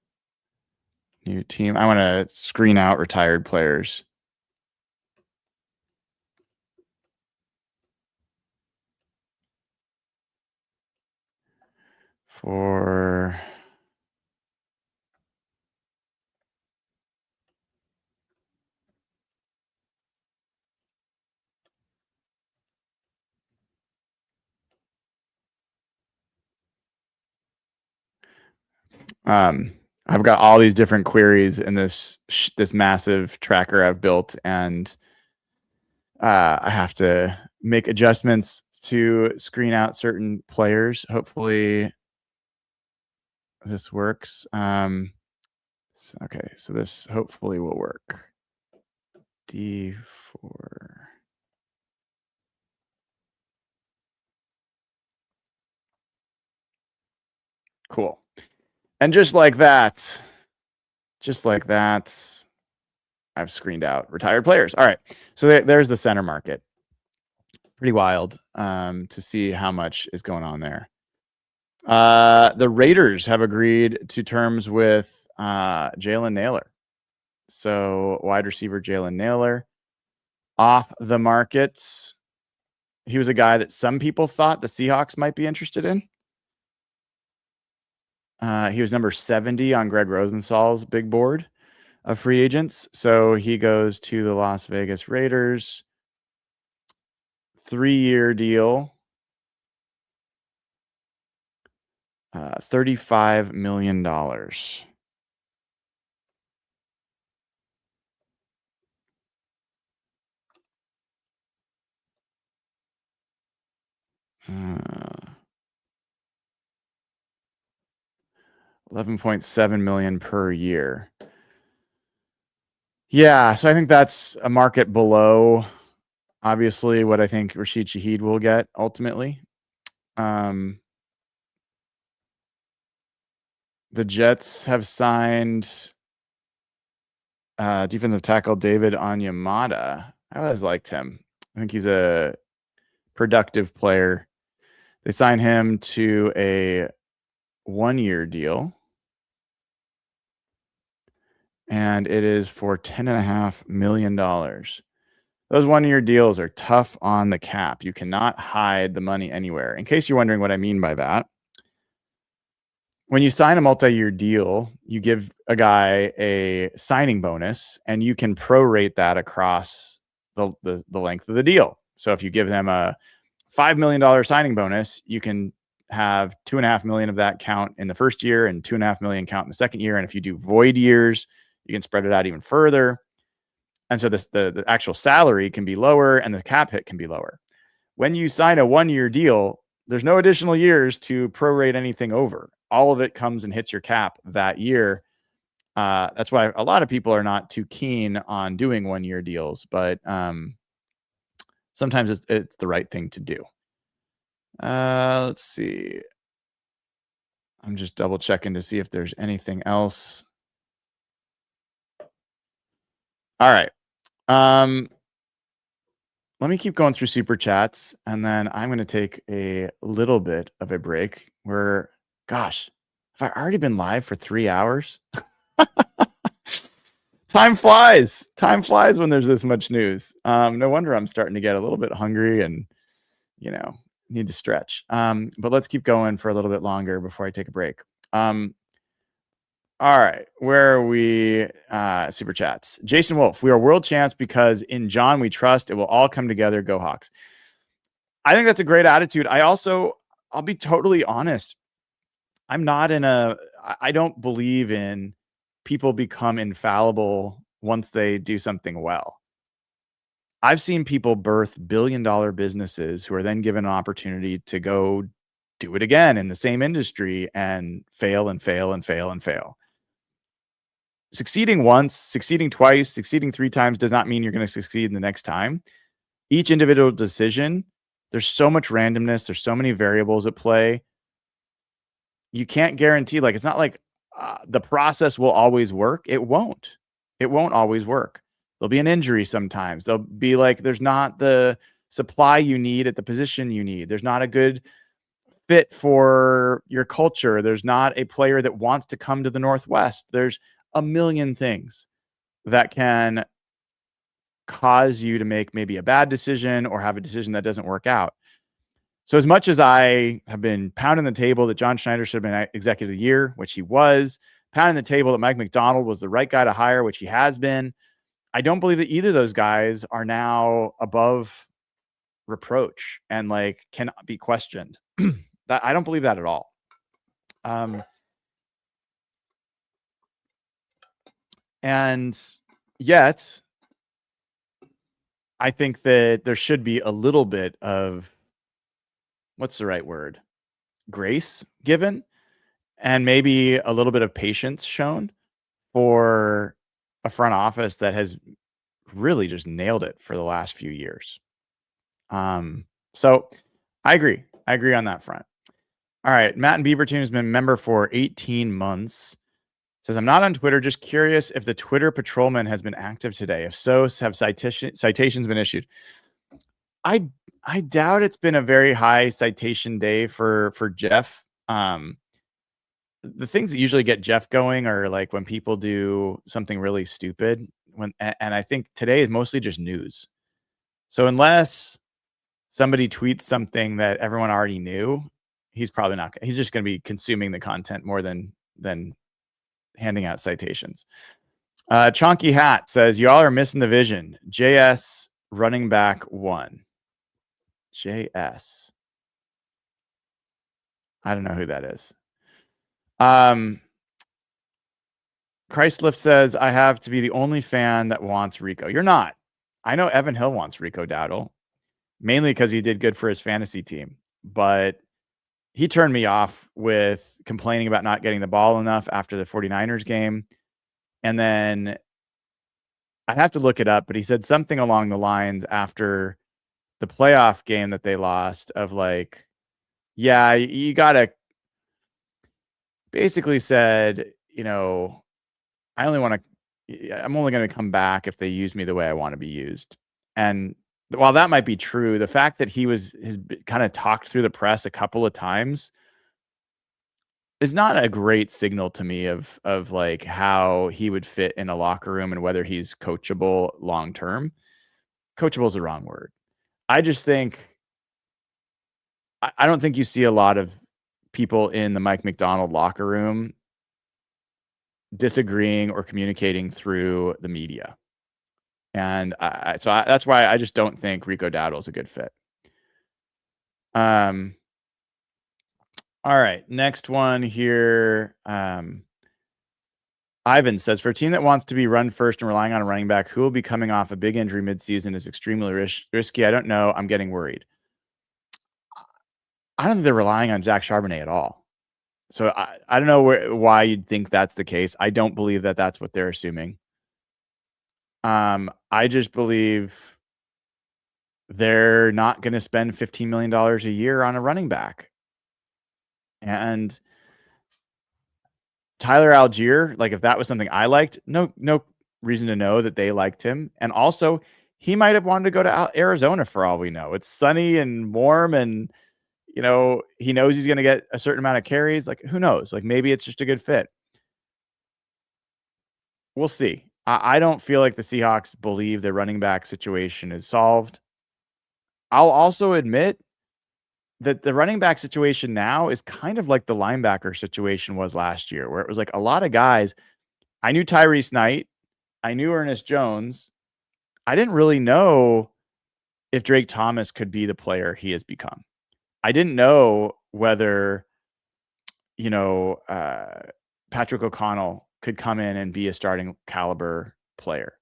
new team? I want to screen out retired players. For I've got all these different queries in this massive tracker I've built, and I have to make adjustments to screen out certain players. Hopefully this works. Okay, so this hopefully will work. 54. Cool. And just like that, I've screened out retired players. All right. So there's the center market. Pretty wild to see how much is going on there. The Raiders have agreed to terms with Jalen Naylor. So wide receiver Jalen Naylor off the markets. He was a guy that some people thought the Seahawks might be interested in. He was number 70 on Greg Rosenthal's big board of free agents. So he goes to the Las Vegas Raiders. 3-year deal. $35 million. $11.7 million per year. Yeah, so I think that's a market below, obviously, what I think Rasheed Shaheed will get ultimately. The Jets have signed defensive tackle David Onyemata. I always liked him. I think he's a productive player. They signed him to a 1-year deal. And it is for $10.5 million. Those 1-year deals are tough on the cap. You cannot hide the money anywhere. In case you're wondering what I mean by that, when you sign a multi-year deal, you give a guy a signing bonus, and you can prorate that across the length of the deal. So if you give them a $5 million signing bonus, you can have $2.5 million of that count in the first year and $2.5 million count in the second year. And if you do void years, you can spread it out even further. And so the actual salary can be lower and the cap hit can be lower. When you sign a 1-year deal, there's no additional years to prorate anything over. All of it comes and hits your cap that year. That's why a lot of people are not too keen on doing 1-year deals, but sometimes it's the right thing to do. Let's see. I'm just double checking to see if there's anything else. All right. Let me keep going through super chats, and then I'm going to take a little bit of a break. Gosh, have I already been live for 3 hours? Time flies. Time flies when there's this much news. No wonder I'm starting to get a little bit hungry and, need to stretch. But let's keep going for a little bit longer before I take a break. All right, where are we? Super chats. Jason Wolf, we are world champs because in John we trust. It will all come together. Go Hawks. I think that's a great attitude. I'll be totally honest. I don't believe in people become infallible once they do something well. I've seen people birth billion-dollar businesses who are then given an opportunity to go do it again in the same industry and fail and fail and fail and fail. Succeeding once, succeeding twice, succeeding 3 times does not mean you're going to succeed in the next time. Each individual decision, there's so much randomness. There's so many variables at play. You can't guarantee, it's not like the process will always work. It won't. It won't always work. There'll be an injury sometimes. There'll be there's not the supply you need at the position you need. There's not a good fit for your culture. There's not a player that wants to come to the Northwest. There's a million things that can cause you to make maybe a bad decision or have a decision that doesn't work out. So as much as I have been pounding the table that John Schneider should have been executive of the year, which he was, pounding the table that Mike McDonald was the right guy to hire, which he has been, I don't believe that either of those guys are now above reproach and cannot be questioned. That I don't believe that at all. And yet, I think that there should be a little bit of, what's the right word? Grace given, and maybe a little bit of patience shown for a front office that has really just nailed it for the last few years. So I agree. I agree on that front. All right. Matt and Beaverton has been a member for 18 months. Says, I'm not on Twitter. Just curious if the Twitter patrolman has been active today. If so, have citations been issued? I doubt it's been a very high citation day for Jeff. The things that usually get Jeff going are like when people do something really stupid. And I think today is mostly just news. So unless somebody tweets something that everyone already knew, he's probably not. He's just going to be consuming the content more than handing out citations. Chonky Hat says, y'all are missing the vision. JS running back 1. JS. I don't know who that is. Christlift says, I have to be the only fan that wants Rico. You're not. I know Evan Hill wants Rico Dowdle, mainly because he did good for his fantasy team. But he turned me off with complaining about not getting the ball enough after the 49ers game. And then I'd have to look it up, but he said something along the lines after the playoff game that they lost of like, yeah, you got to basically said, you know, I'm only going to come back if they use me the way I want to be used. And while that might be true, the fact that he has kind of talked through the press a couple of times is not a great signal to me of like how he would fit in a locker room and whether he's coachable long term. Coachable is the wrong word. I just think I don't think you see a lot of people in the Mike McDonald locker room disagreeing or communicating through the media. And that's why I just don't think Rico Dowdle is a good fit. All right, next one here. Ivan says, for a team that wants to be run first and relying on a running back who will be coming off a big injury midseason is extremely risky. I don't know. I'm getting worried. I don't think they're relying on Zach Charbonnet at all. So I don't know why you'd think that's the case. I don't believe that that's what they're assuming. I just believe they're not going to spend $15 million a year on a running back. And Tyler Algier, like if that was something I liked, no reason to know that they liked him. And also, he might have wanted to go to Arizona for all we know. It's sunny and warm, and you know he knows he's going to get a certain amount of carries. Like who knows? Like maybe it's just a good fit. We'll see. I don't feel like the Seahawks believe the running back situation is solved. I'll also admit that the running back situation now is kind of like the linebacker situation was last year, where it was like a lot of guys. I knew Tyrese Knight. I knew Ernest Jones. I didn't really know if Drake Thomas could be the player he has become. I didn't know whether, Patrick O'Connell could come in and be a starting caliber player.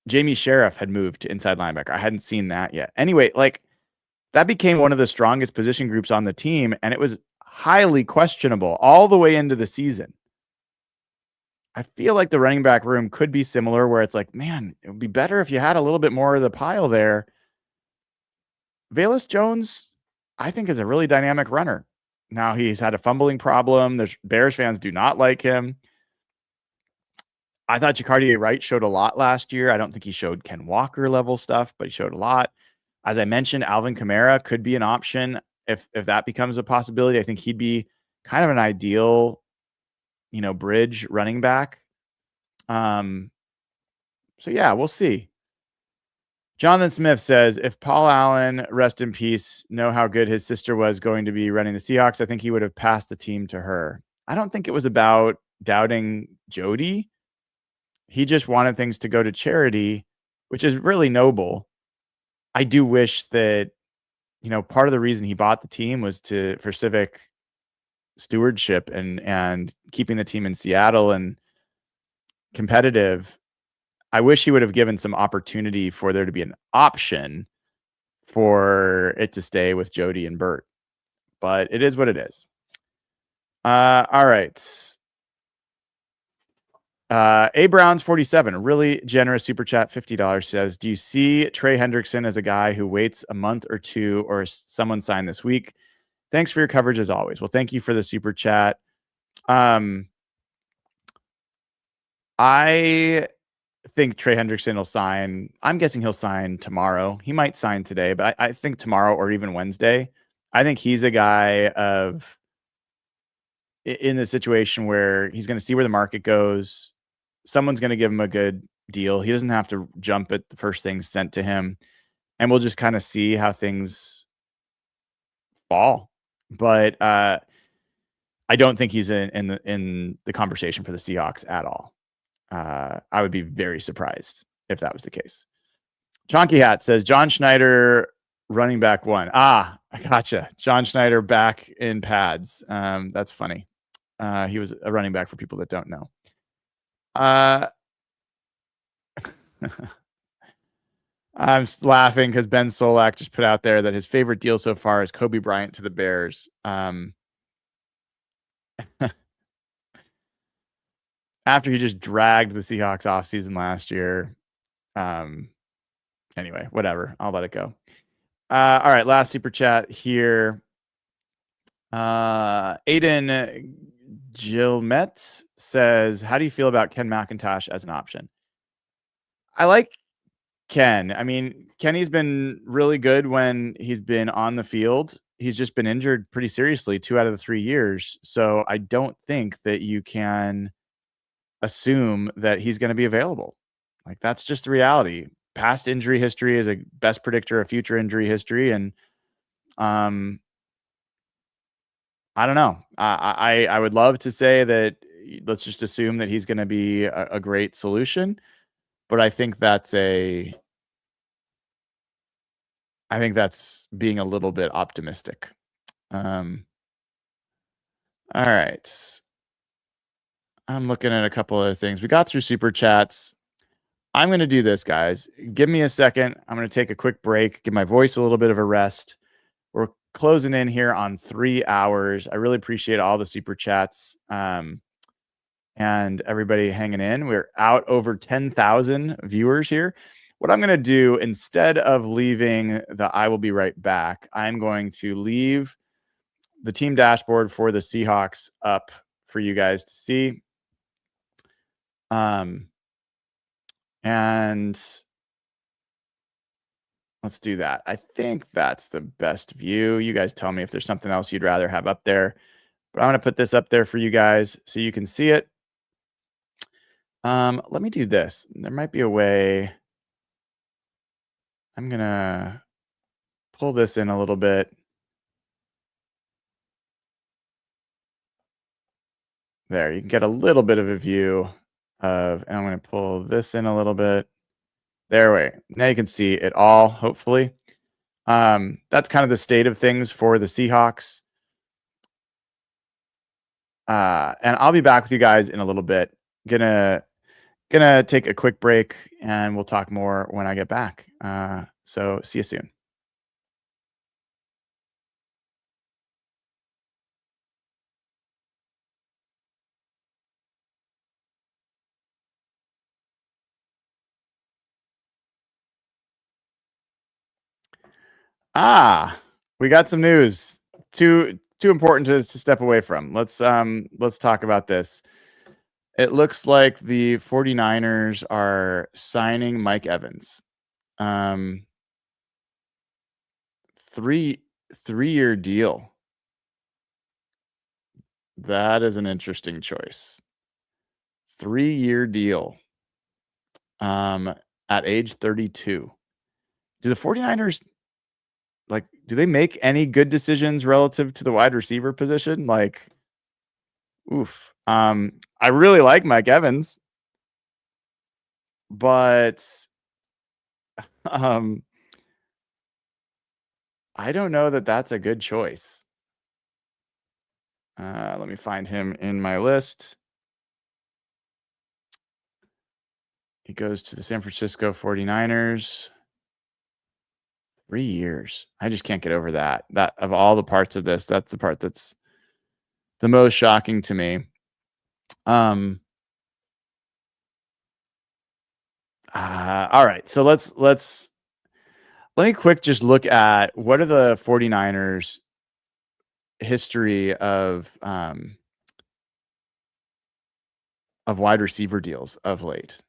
Jamie Sheriff had moved to inside linebacker. I hadn't seen that yet. Anyway, like that became one of the strongest position groups on the team, and it was highly questionable all the way into the season. I feel like the running back room could be similar, where it's like, man, it would be better if you had a little bit more of the pile there. Velus Jones, I think, is a really dynamic runner. Now he's had a fumbling problem. There's Bears fans do not like him. I thought Jacardier Wright showed a lot last year. I don't think he showed Ken Walker level stuff, but he showed a lot. As I mentioned, Alvin Kamara could be an option if that becomes a possibility. I think he'd be kind of an ideal, bridge running back. So yeah, we'll see. Jonathan Smith says, if Paul Allen, rest in peace, know how good his sister was going to be running the Seahawks, I think he would have passed the team to her. I don't think it was about doubting Jody. He just wanted things to go to charity, which is really noble. I do wish that, part of the reason he bought the team was for civic stewardship and keeping the team in Seattle and competitive. I wish he would have given some opportunity for there to be an option for it to stay with Jody and Bert, but it is what it is. All right. A Browns 47, a really generous super chat, $50 says, do you see Trey Hendrickson as a guy who waits a month or two or someone signed this week? Thanks for your coverage as always. Well, thank you for the super chat. I think Trey Hendrickson will sign. I'm guessing he'll sign tomorrow. He might sign today, but I think tomorrow or even Wednesday. I think he's a guy in the situation where he's going to see where the market goes. Someone's going to give him a good deal. He doesn't have to jump at the first thing sent to him, and we'll just kind of see how things fall. But I don't think he's in the conversation for the Seahawks at all. I would be very surprised if that was the case. Chonky Hat says John Schneider running back 1. I gotcha. John Schneider back in pads. That's funny. He was a running back for people that don't know. I'm laughing because Ben Solak just put out there that his favorite deal so far is Kobe Bryant to the Bears. After he just dragged the Seahawks offseason last year. Anyway, whatever. I'll let it go. All right, last super chat here. Aiden Gilmet says, how do you feel about Ken McIntosh as an option? I like Ken. I mean, Kenny's been really good when he's been on the field. He's just been injured pretty seriously 2 out of the 3 years. So I don't think that you can assume that he's going to be available. Like, that's just the reality. Past injury history is a best predictor of future injury history. And I don't know. I would love to say that let's just assume that he's going to be a great solution. But I think that's being a little bit optimistic. All right. I'm looking at a couple other things. We got through super chats. I'm going to do this, guys. Give me a second. I'm going to take a quick break, give my voice a little bit of a rest. We're closing in here on 3 hours. I really appreciate all the super chats and everybody hanging in. We're out over 10,000 viewers here. What I'm going to do, instead of leaving the I will be right back, I'm going to leave the team dashboard for the Seahawks up for you guys to see. And let's do that. I think that's the best view. You guys tell me if there's something else you'd rather have up there. But I'm going to put this up there for you guys so you can see it. Let me do this. There might be a way. I'm going to pull this in a little bit. There, you can get a little bit of a view of, and I'm going to pull this in a little bit. There we go. Now you can see it all, hopefully. That's kind of the state of things for the Seahawks. And I'll be back with you guys in a little bit. Gonna take a quick break and we'll talk more when I get back. So see you soon. We got some news. Too important to step away from. Let's talk about this. It looks like the 49ers are signing Mike Evans. 3-year deal. That is an interesting choice. 3-year deal. At age 32. Do the 49ers, like, do they make any good decisions relative to the wide receiver position? Like, oof. I really like Mike Evans, but I don't know that that's a good choice. Let me find him in my list. He goes to the San Francisco 49ers. 3 years. I just can't get over that. That, of all the parts of this, that's the part that's the most shocking to me. All right. So let me quick just look at what are the 49ers history of wide receiver deals of late.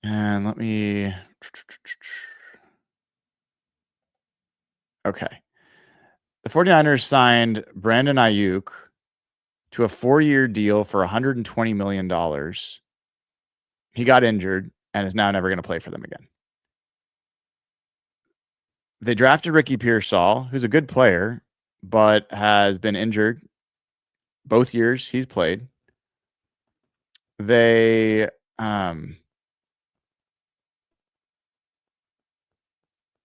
And let me okay. The 49ers signed Brandon Ayuk to a 4-year deal for $120 million. He got injured and is now never going to play for them again. They drafted Ricky Pearsall, who's a good player, but has been injured both years he's played. They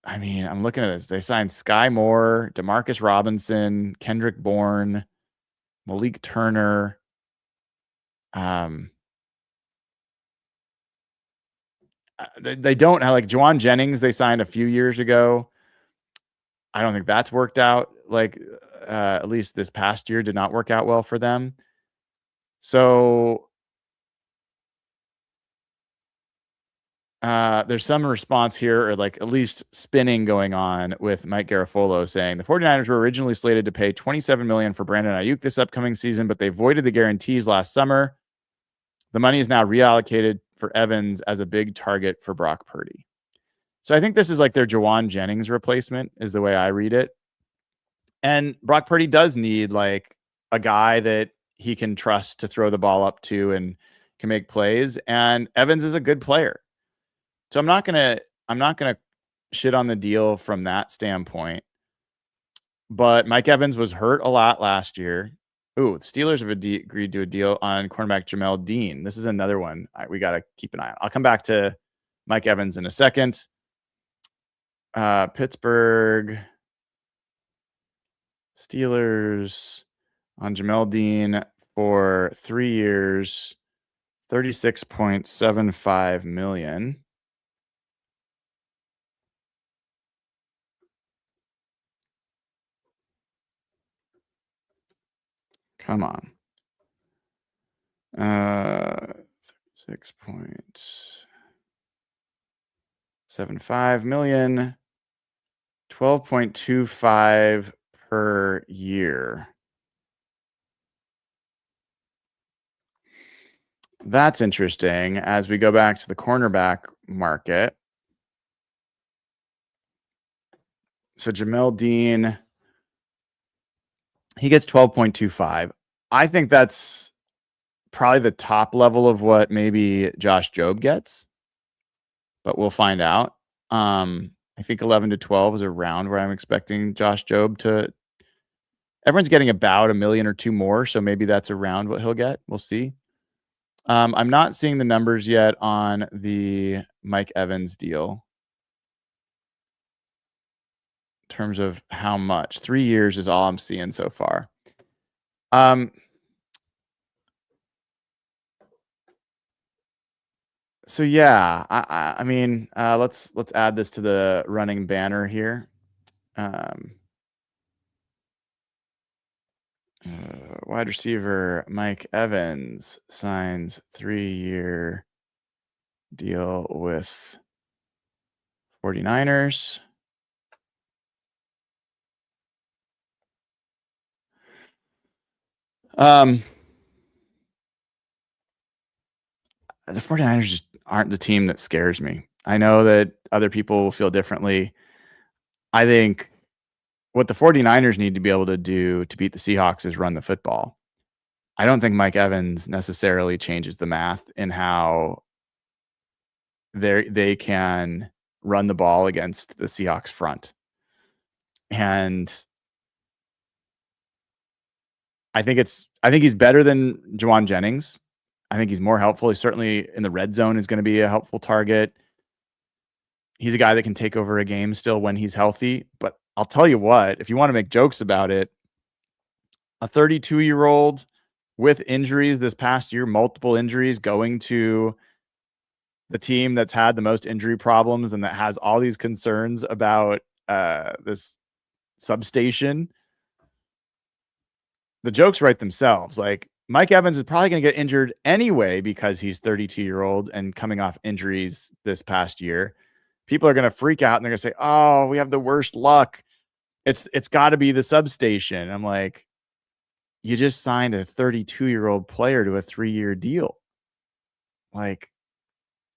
I mean, I'm looking at this. They signed Sky Moore, Demarcus Robinson, Kendrick Bourne, Malik Turner. They don't have like Juwan Jennings. They signed a few years ago. I don't think that's worked out. Like at least this past year did not work out well for them. So there's some response here, or like at least spinning going on with Mike Garafolo saying the 49ers were originally slated to pay $27 million for Brandon Ayuk this upcoming season, but they voided the guarantees last summer. The money is now reallocated for Evans as a big target for Brock Purdy. So I think this is like their Juwan Jennings replacement is the way I read it. And Brock Purdy does need like a guy that he can trust to throw the ball up to and can make plays. And Evans is a good player. So I'm not gonna shit on the deal from that standpoint. But Mike Evans was hurt a lot last year. Ooh, the Steelers have agreed to a deal on cornerback Jamel Dean. This is another one we got to keep an eye on. I'll come back to Mike Evans in a second. Pittsburgh Steelers on Jamel Dean for 3 years, $36.75 million. Come on. 36.75 million, 12.25 per year. That's interesting as we go back to the cornerback market. So Jamel Dean, he gets 12.25. I think that's probably the top level of what maybe Josh Jobe gets, but we'll find out. I think 11 to 12 is around where I'm expecting Josh Jobe to. Everyone's getting about $1 million or $2 million more, so maybe that's around what he'll get. We'll see. I'm not seeing the numbers yet on the Mike Evans deal in terms of how much. 3 years is all I'm seeing so far. So yeah, I mean, let's add this to the running banner here. Wide receiver Mike Evans signs 3-year deal with 49ers. The 49ers just aren't the team that scares me. I know that other people will feel differently. I think what the 49ers need to be able to do to beat the Seahawks is run the football. I don't think Mike Evans necessarily changes the math in how they can run the ball against the Seahawks front. And I think he's better than Juwan Jennings. I think he's more helpful. He's certainly in the red zone is going to be a helpful target. He's a guy that can take over a game still when he's healthy. But I'll tell you what, if you want to make jokes about it, a 32-year-old with injuries this past year, multiple injuries, going to the team that's had the most injury problems and that has all these concerns about this substation, the jokes write themselves. Like, Mike Evans is probably going to get injured anyway because he's 32-year-old and coming off injuries this past year. People are going to freak out and they're going to say, "Oh, we have the worst luck. It's got to be the substation." I'm like, you just signed a 32-year-old player to a 3-year deal. Like,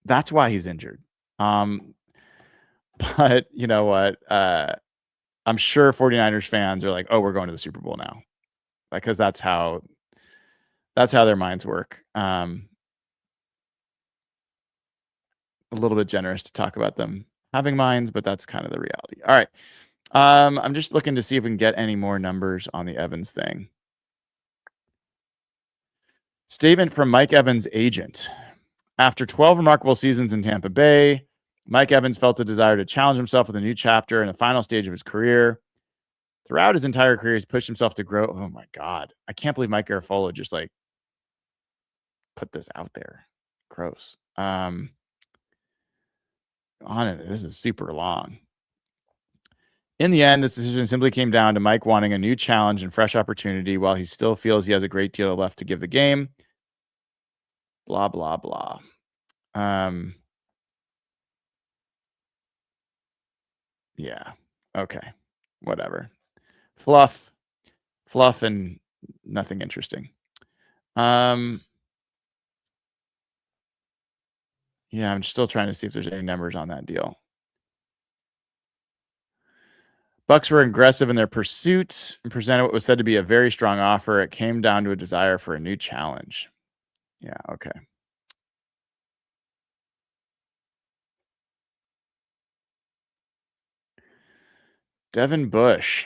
that's why he's injured. But you know what? I'm sure 49ers fans are like, "Oh, we're going to the Super Bowl now." Because that's how their minds work. A little bit generous to talk about them having minds, but that's kind of the reality. All right. I'm just looking to see if we can get any more numbers on the Evans thing. Statement from Mike Evans' agent. After 12 remarkable seasons in Tampa Bay, Mike Evans felt a desire to challenge himself with a new chapter in the final stage of his career. Throughout his entire career, he's pushed himself to grow. Oh my God. I can't believe Mike Garafolo just like put this out there. Gross. On it. This is super long. In the end, this decision simply came down to Mike wanting a new challenge and fresh opportunity while he still feels he has a great deal left to give the game. Blah, blah, blah. Yeah. Okay. Whatever. Fluff, and nothing interesting. Yeah, I'm still trying to see if there's any numbers on that deal. Bucks were aggressive in their pursuit and presented what was said to be a very strong offer. It came down to a desire for a new challenge. Yeah, okay. Devin Bush,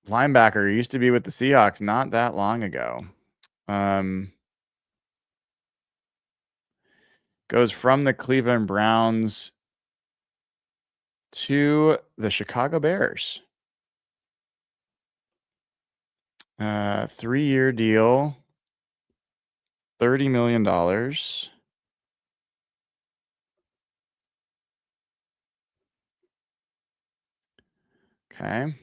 linebacker, used to be with the Seahawks not that long ago. Goes from the Cleveland Browns to the Chicago Bears. 3-year deal, $30 million. Okay.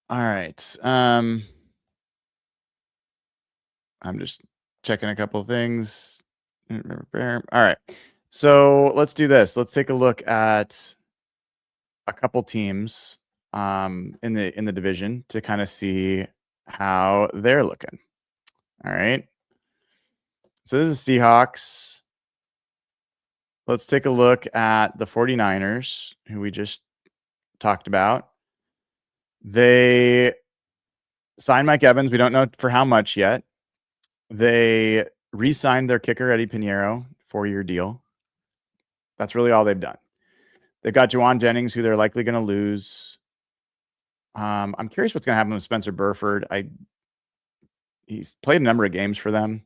All right. I'm just checking a couple of things. All right. So let's do this. Let's take a look at a couple teams in the division to kind of see how they're looking. All right. So this is Seahawks. Let's take a look at the 49ers, who we just talked about. They signed Mike Evans. We don't know for how much yet. They re-signed their kicker, Eddie Pinheiro, 4-year deal. That's really all they've done. They've got Juwan Jennings, who they're likely going to lose. I'm curious what's going to happen with Spencer Burford. He's played a number of games for them.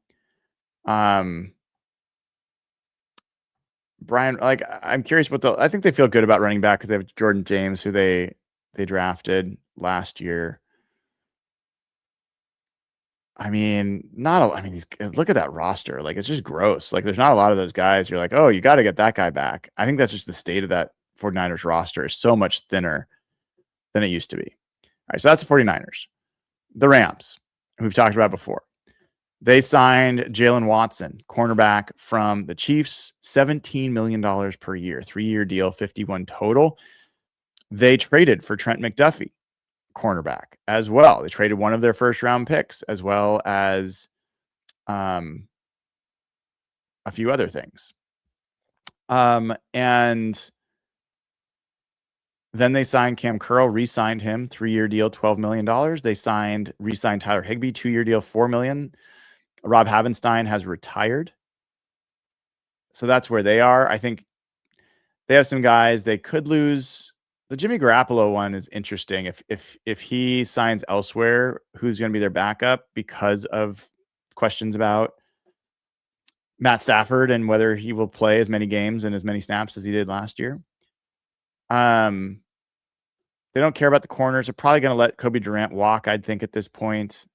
Bryant, like, I'm curious I think they feel good about running back because they have Jordan James, who they drafted last year. I mean, look at that roster. Like, it's just gross. Like, there's not a lot of those guys. You're like, oh, you got to get that guy back. I think that's just the state of that 49ers roster is so much thinner than it used to be. All right, so that's the 49ers. The Rams, who we've talked about before. They signed Jalen Watson, cornerback from the Chiefs, $17 million per year, 3-year deal, 51 total. They traded for Trent McDuffie, cornerback, as well. They traded one of their first-round picks, as well as a few other things. And then they signed Cam Curl, re-signed him, 3-year deal, $12 million. They re-signed Tyler Higbee, 2-year deal, $4 million. Rob Havenstein has retired. So that's where they are. I think they have some guys they could lose. The Jimmy Garoppolo one is interesting. If he signs elsewhere, who's going to be their backup because of questions about Matt Stafford and whether he will play as many games and as many snaps as he did last year. They don't care about the corners. They're probably going to let Kobe Durant walk, I'd think, at this point.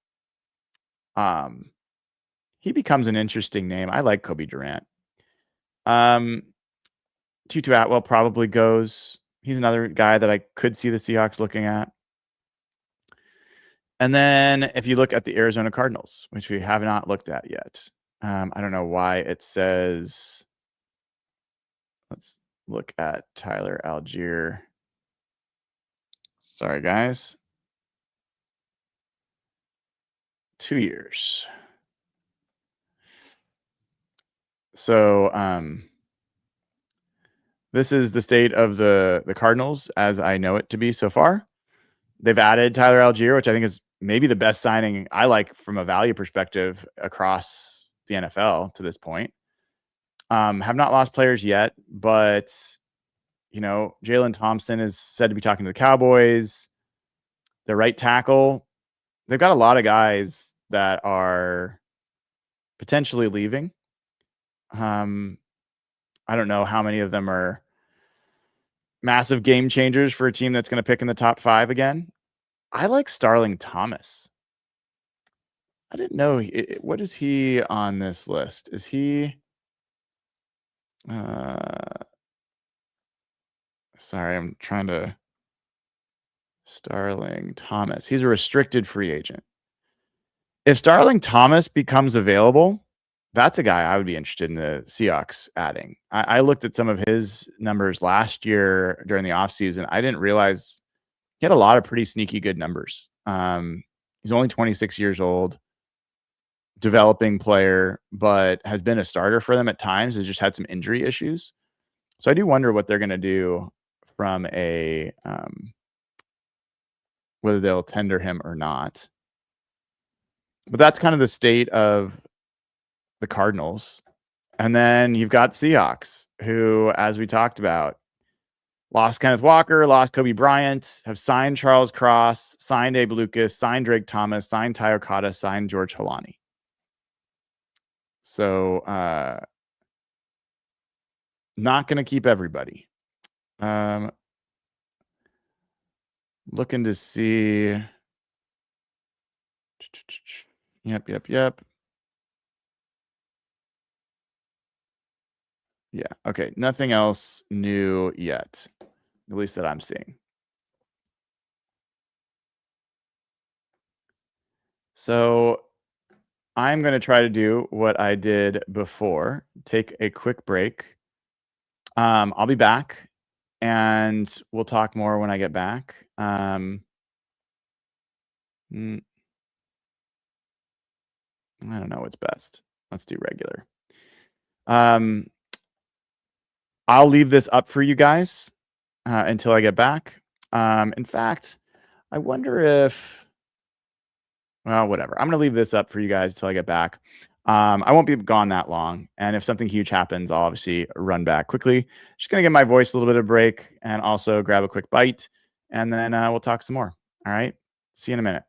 He becomes an interesting name. I like Kobe Durant. Tutu Atwell probably goes. He's another guy that I could see the Seahawks looking at. And then if you look at the Arizona Cardinals, which we have not looked at yet, I don't know why it says. Let's look at Tyler Algier. Sorry, guys. 2 years. So this is the state of the Cardinals as I know it to be so far. They've added Tyler Algier, which I think is maybe the best signing I like from a value perspective across the NFL to this point. Have not lost players yet, but Jalen Thompson is said to be talking to the Cowboys. The right tackle, they've got a lot of guys that are potentially leaving. I don't know how many of them are massive game changers for a team that's going to pick in the top 5 again. I like Starling Thomas. I didn't know. What is he on this list? Is he? Sorry, I'm trying to. Starling Thomas. He's a restricted free agent. If Starling Thomas becomes available, that's a guy I would be interested in the Seahawks adding. I looked at some of his numbers last year during the offseason. I didn't realize he had a lot of pretty sneaky good numbers. He's only 26 years old, developing player, but has been a starter for them at times, has just had some injury issues. So I do wonder what they're going to do from a whether they'll tender him or not. But that's kind of the state of the Cardinals. And then you've got Seahawks, who, as we talked about, lost Kenneth Walker, lost Kobe Bryant, have signed Charles Cross, signed Abe Lucas, signed Drake Thomas, signed Ty Okada, signed George Halani. So not going to keep everybody. Looking to see. Yep. Yeah. Okay. Nothing else new yet, at least that I'm seeing. So I'm going to try to do what I did before, take a quick break. I'll be back and we'll talk more when I get back. I don't know what's best. Let's do regular. I'll leave this up for you guys until I get back. In fact, I wonder if, well, whatever. I'm going to leave this up for you guys until I get back. I won't be gone that long. And if something huge happens, I'll obviously run back quickly. Just going to give my voice a little bit of break and also grab a quick bite. And then we'll talk some more. All right. See you in a minute.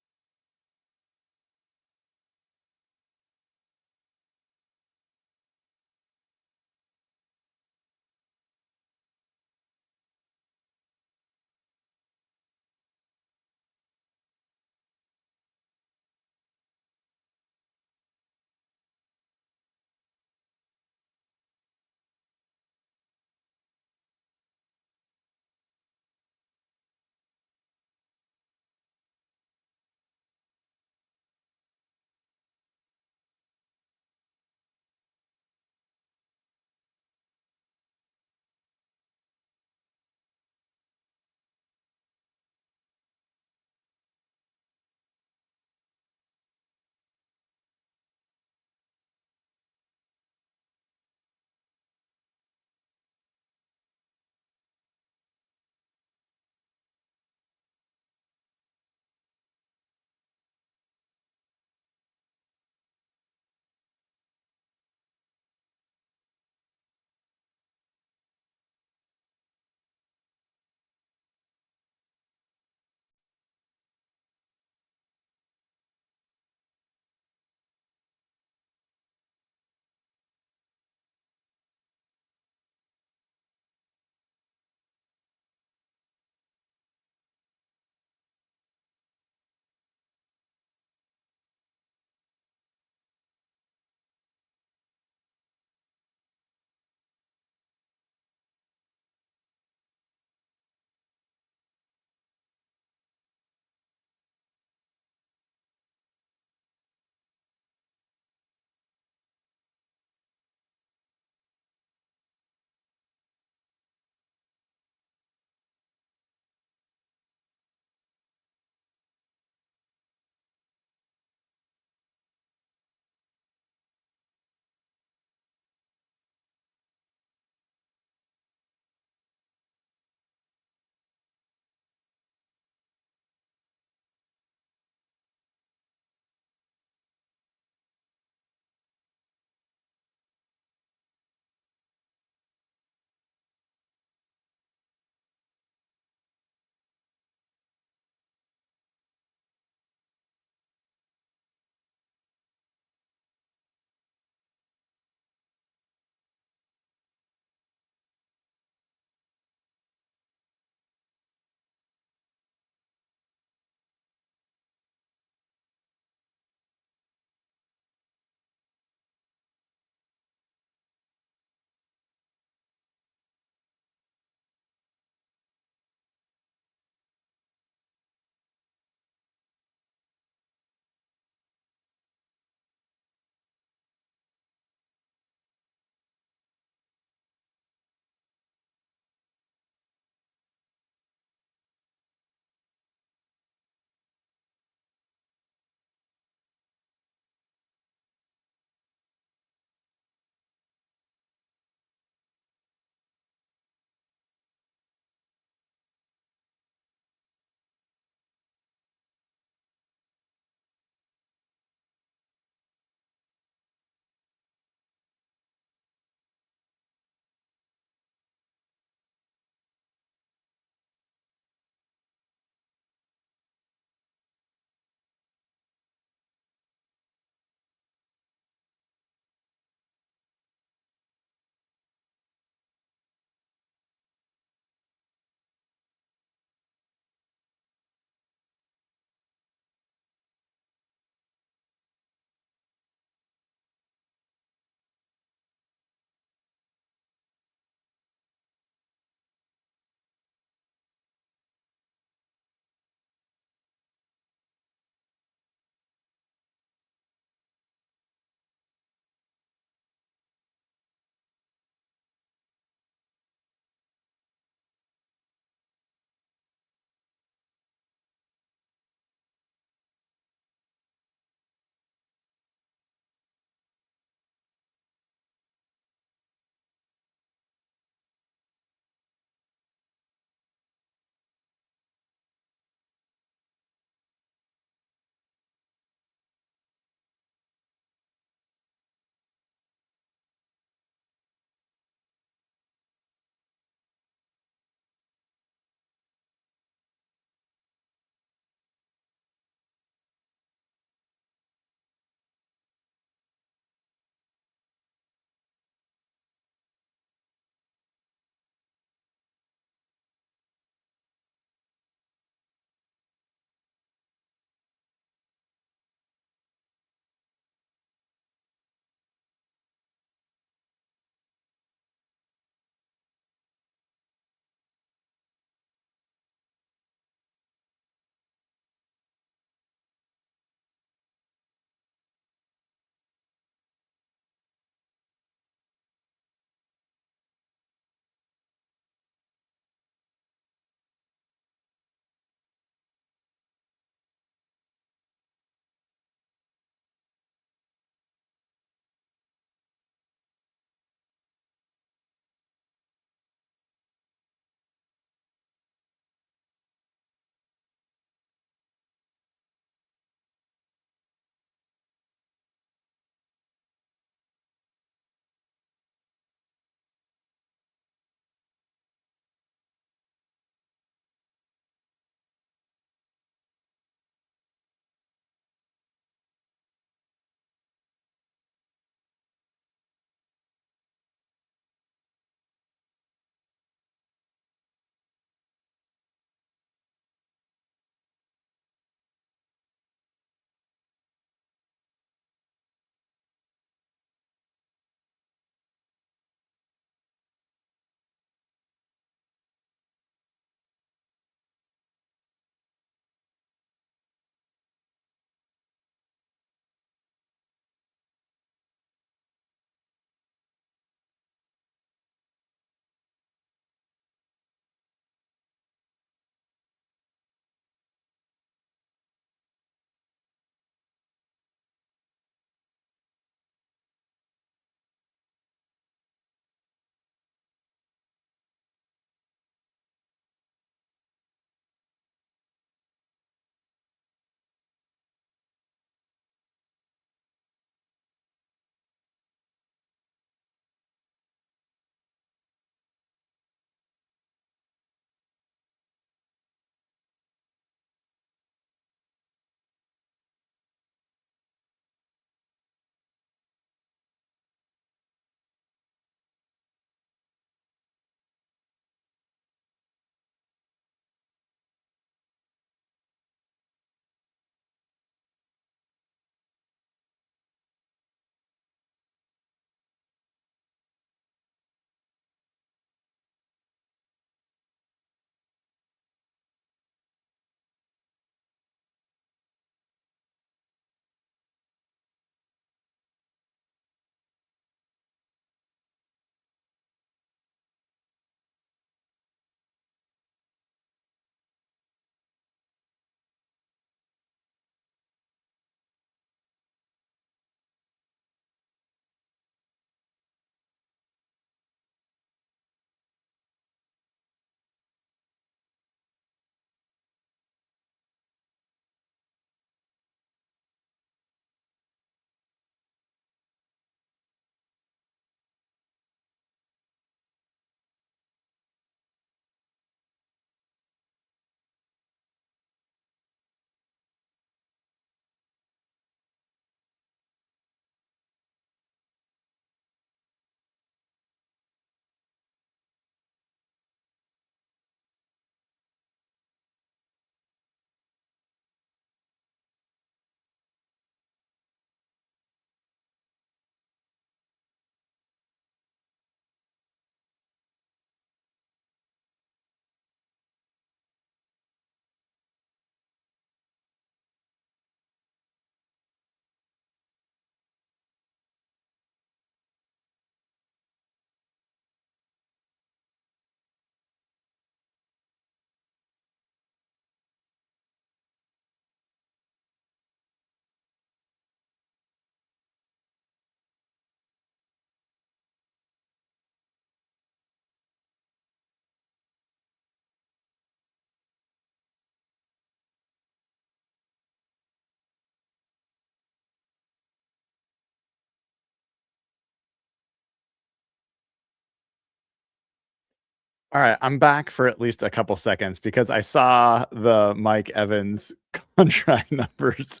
All right, I'm back for at least a couple seconds because I saw the Mike Evans contract numbers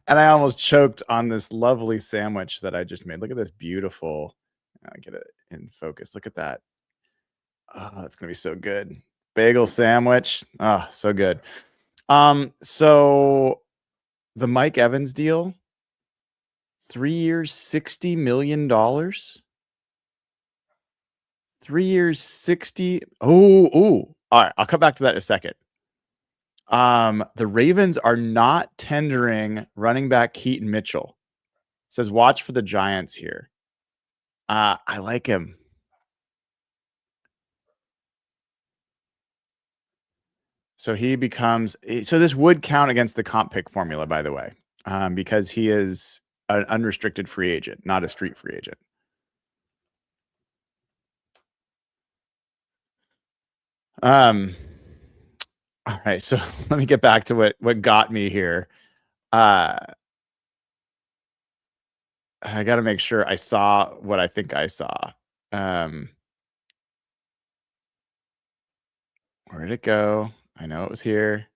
and I almost choked on this lovely sandwich that I just made. Look at this beautiful, get it in focus. Look at that. Oh, it's gonna be so good. Bagel sandwich. Oh, so good. So the Mike Evans deal, 3 years, $60 million. 3 years, 60. Oh. All right, I'll come back to that in a second. The Ravens are not tendering running back Keaton Mitchell. Says watch for the Giants here. I like him. So he becomes so this would count against the comp pick formula, by the way, because he is an unrestricted free agent, not a street free agent. All right, so let me get back to what got me here. I got to make sure I saw what I think I saw. Where did it go? I know it was here.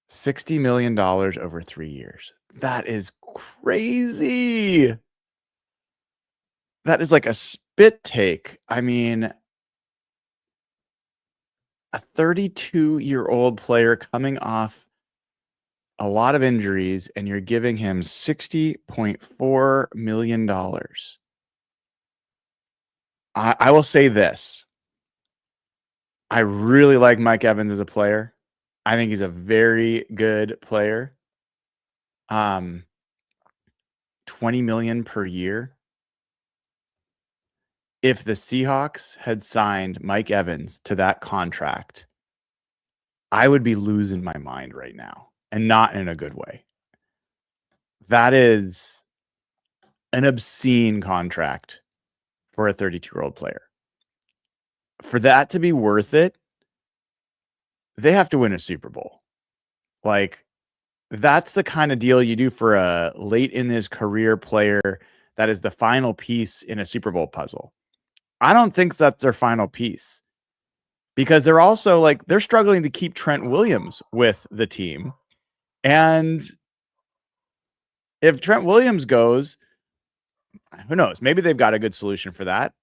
$60 million over 3 years. That is crazy. That is like a spit take. I mean, a 32-year-old player coming off a lot of injuries, and you're giving him $60.4 million. I will say this. I really like Mike Evans as a player. I think he's a very good player. 20 million per year. If the Seahawks had signed Mike Evans to that contract, I would be losing my mind right now, and not in a good way. That is an obscene contract for a 32-year-old player. For that to be worth it, they have to win a Super Bowl. Like, that's the kind of deal you do for a late in his career player that is the final piece in a Super Bowl puzzle. I don't think that's their final piece because they're also like they're struggling to keep Trent Williams with the team. And if Trent Williams goes, who knows? Maybe they've got a good solution for that.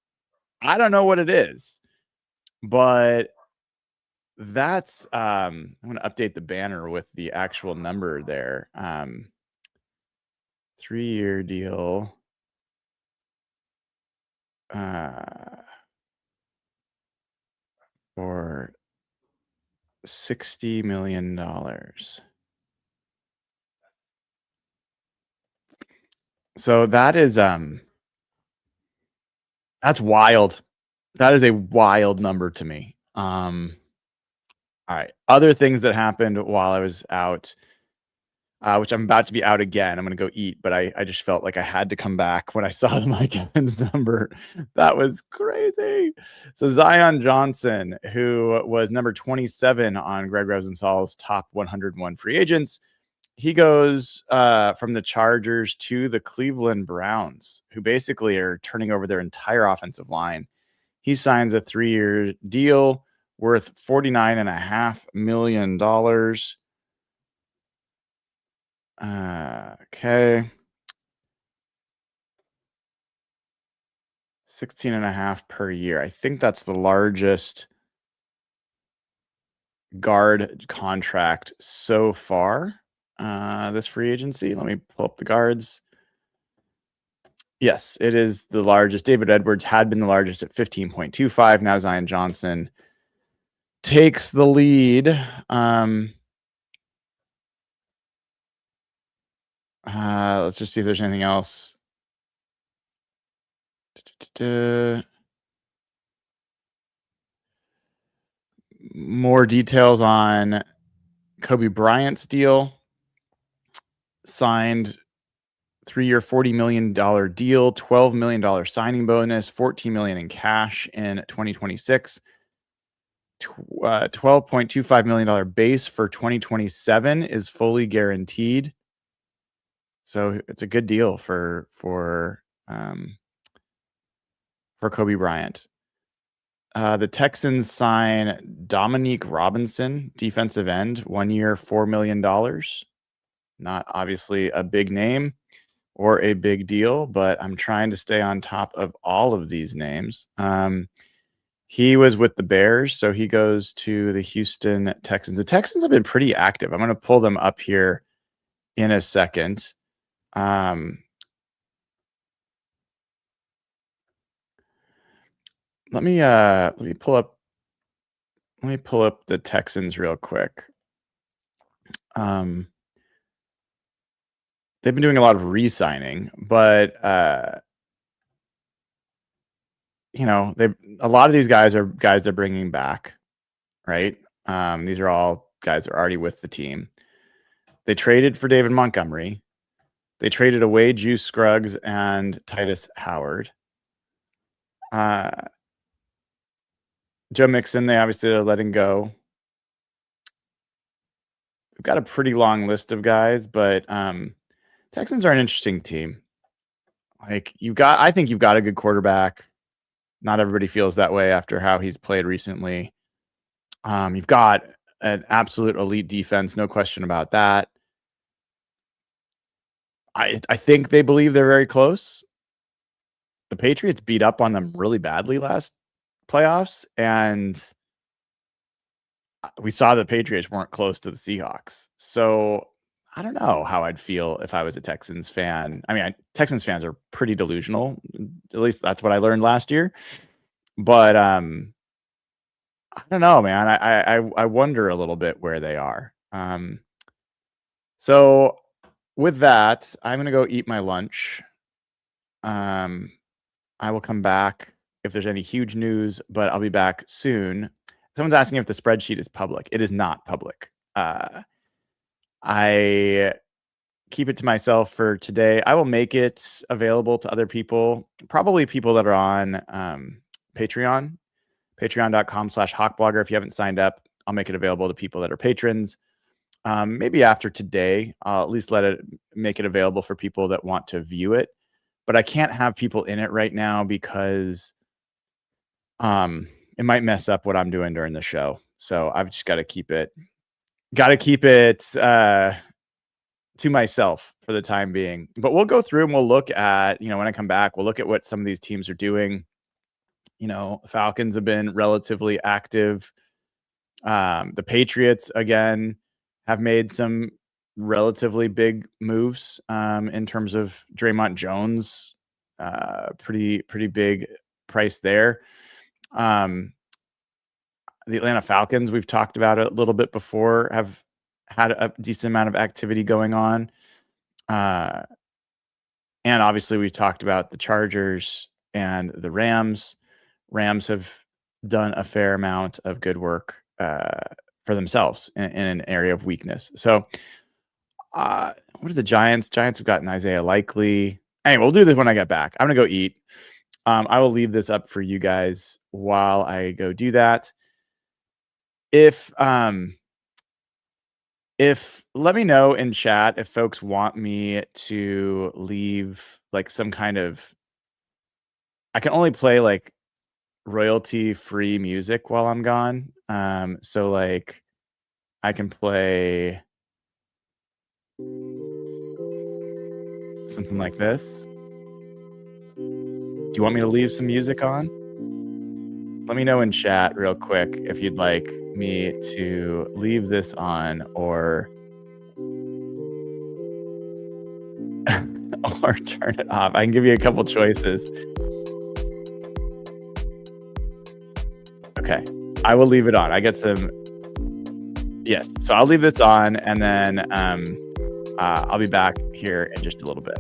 I don't know what it is. But that's I'm going to update the banner with the actual number there. 3-year deal. For $60 million. So that is that's wild. That is a wild number to me. All right. Other things that happened while I was out, which I'm about to be out again. I'm going to go eat, but I just felt like I had to come back when I saw the Mike Evans number. That was crazy. So Zion Johnson, who was number 27 on Greg Rosenthal's top 101 free agents, he goes from the Chargers to the Cleveland Browns, who basically are turning over their entire offensive line. He signs a 3-year deal worth $49.5 million. Okay. 16.5 per year. I think that's the largest guard contract so far. This free agency. Let me pull up the guards. Yes, it is the largest. David Edwards had been the largest at 15.25. Now Zion Johnson takes the lead. Let's just see if there's anything else. More details on Kobe Bryant's deal. Signed 3-year, $40 million deal, $12 million signing bonus, $14 million in cash in 2026. $12.25 million base for 2027 is fully guaranteed. So it's a good deal for Kobe Bryant. The Texans sign Dominique Robinson, defensive end, 1 year, $4 million. Not obviously a big name or a big deal, but I'm trying to stay on top of all of these names. He was with the Bears, so he goes to the Houston Texans. The Texans have been pretty active. I'm going to pull them up here in a second. Let me pull up the Texans real quick. They've been doing a lot of re-signing, but a lot of these guys are guys they're bringing back, right? These are all guys that are already with the team. They traded for David Montgomery. They traded away Juice Scruggs and Titus Howard. Joe Mixon, they obviously are letting go. We've got a pretty long list of guys, but Texans are an interesting team. Like I think you've got a good quarterback. Not everybody feels that way after how he's played recently. You've got an absolute elite defense, no question about that. I think they believe they're very close. The Patriots beat up on them really badly last playoffs, and we saw the Patriots weren't close to the Seahawks. So I don't know how I'd feel if I was a Texans fan. I mean, Texans fans are pretty delusional. At least that's what I learned last year. But I don't know, man. I wonder a little bit where they are. So with that, I'm gonna go eat my lunch. I will come back if there's any huge news, but I'll be back soon. Someone's asking if the spreadsheet is public. It is not public. I keep it to myself for today. I will make it available to other people, probably people that are on Patreon, patreon.com/hawkblogger. If you haven't signed up, I'll make it available to people that are patrons. Maybe after today, I'll at least make it available for people that want to view it. But I can't have people in it right now because it might mess up what I'm doing during the show. So I've just got to keep it to myself for the time being. But we'll go through and we'll look at, when I come back, we'll look at what some of these teams are doing. Falcons have been relatively active. The Patriots, again, have made some relatively big moves in terms of Draymond Jones. Pretty big price there. The Atlanta Falcons, we've talked about it a little bit before, have had a decent amount of activity going on. And obviously we've talked about the Chargers and the Rams. Rams have done a fair amount of good work for themselves in an area of weakness. So what are the Giants? Giants have gotten Isaiah Likely. Anyway, we'll do this when I get back. I'm going to go eat. I will leave this up for you guys while I go do that. If let me know in chat if folks want me to leave like some kind of, I can only play like royalty free music while I'm gone. So like I can play something like this. Do you want me to leave some music on? Let me know in chat real quick if you'd like me to leave this on or or turn it off. I can give you a couple choices. Okay, I will leave it on. I get some. Yes, so I'll leave this on, and then I'll be back here in just a little bit.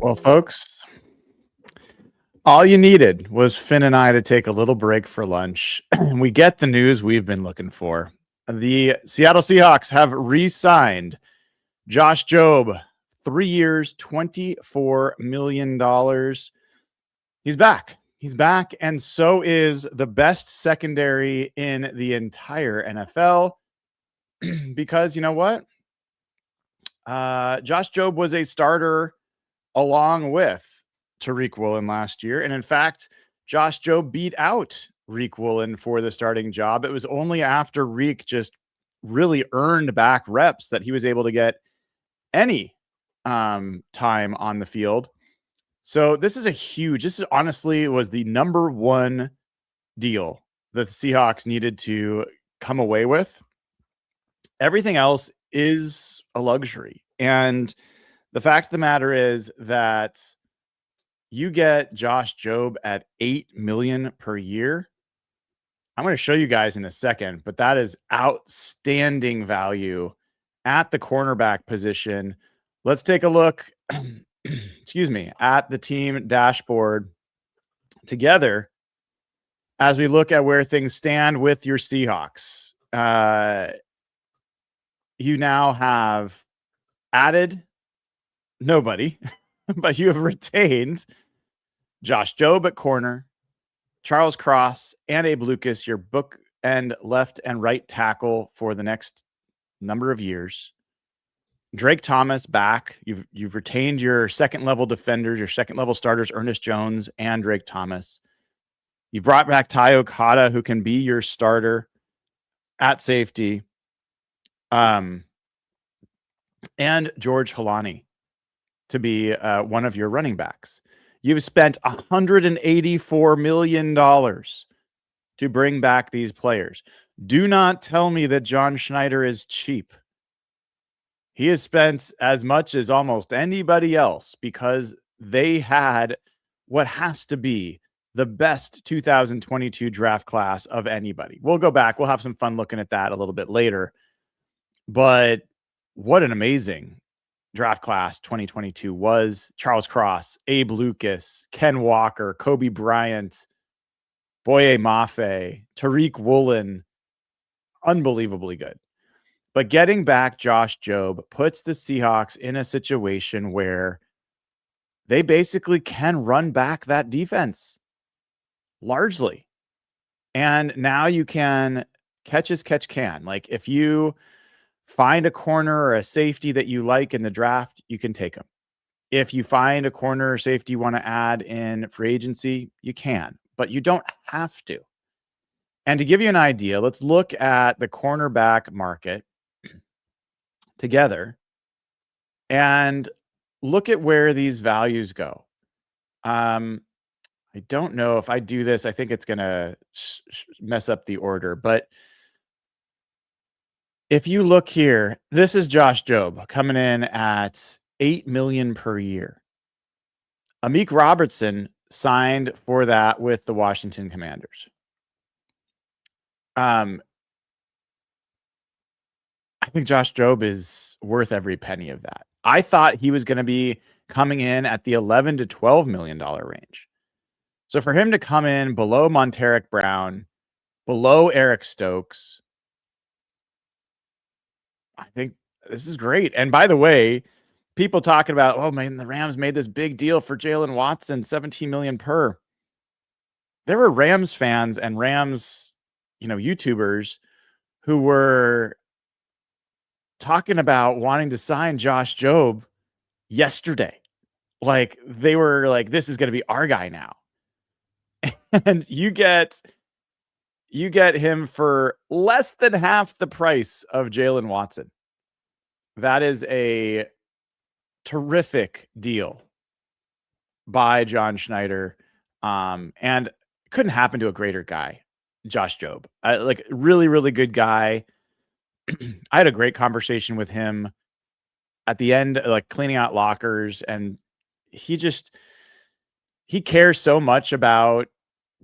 Well, folks, all you needed was Finn and I to take a little break for lunch. We get the news we've been looking for. The Seattle Seahawks have re-signed Josh Jobe, 3 years, $24 million. He's back. He's back, and so is the best secondary in the entire NFL. Because you know what? Josh Jobe was a starter along with Tariq Woolen last year. And in fact, Josh Jobe beat out Reek Woolen for the starting job. It was only after Reek just really earned back reps that he was able to get any time on the field. So this is honestly was the number one deal that the Seahawks needed to come away with. Everything else is a luxury. And the fact of the matter is that you get Josh Jobe at $8 million per year. I'm going to show you guys in a second, but that is outstanding value at the cornerback position. Let's take a look, excuse me, at the team dashboard together as we look at where things stand with your Seahawks. You now have added nobody, but you have retained Josh Jobe at corner, Charles Cross, and Abe Lucas, your bookend left and right tackle for the next number of years. Drake Thomas back. You've retained your second level defenders, your second level starters, Ernest Jones and Drake Thomas. You've brought back Ty Okada, who can be your starter at safety. And George Halani to be one of your running backs. You've spent $184 million to bring back these players. Do not tell me that John Schneider is cheap. He has spent as much as almost anybody else because they had what has to be the best 2022 draft class of anybody. We'll go back. We'll have some fun looking at that a little bit later. But what an amazing draft class 2022 was. Charles Cross, Abe Lucas, Ken Walker, Kobe Bryant, Boye Mafe, Tariq Woolen. Unbelievably good. But getting back Josh Jobe puts the Seahawks in a situation where they basically can run back that defense largely. And now you can catch as catch can. Like if you find a corner or a safety that you like in the draft, you can take them. If you find a corner or safety you want to add in free agency, you can, but you don't have to. And to give you an idea, let's look at the cornerback market together and look at where these values go. I don't know if I do this. I think it's going to mess up the order, but if you look here, this is Josh Jobe coming in at $8 million per year. Amik Robertson signed for that with the Washington Commanders. I think Josh Jobe is worth every penny of that. I thought he was going to be coming in at the $11 to $12 million range. So for him to come in below Monteric Brown, below Eric Stokes, I think this is great. And by the way, people talking about, oh man, the Rams made this big deal for Jalen Watson, $17 million per. There were Rams fans and Rams, YouTubers who were talking about wanting to sign Josh Jobe yesterday. Like they were like, this is going to be our guy now. And you get him for less than half the price of Jalen Watson. That is a terrific deal by John Schneider. And couldn't happen to a greater guy, Josh Jobe. Like really, really good guy. I had a great conversation with him at the end, like cleaning out lockers, and he cares so much about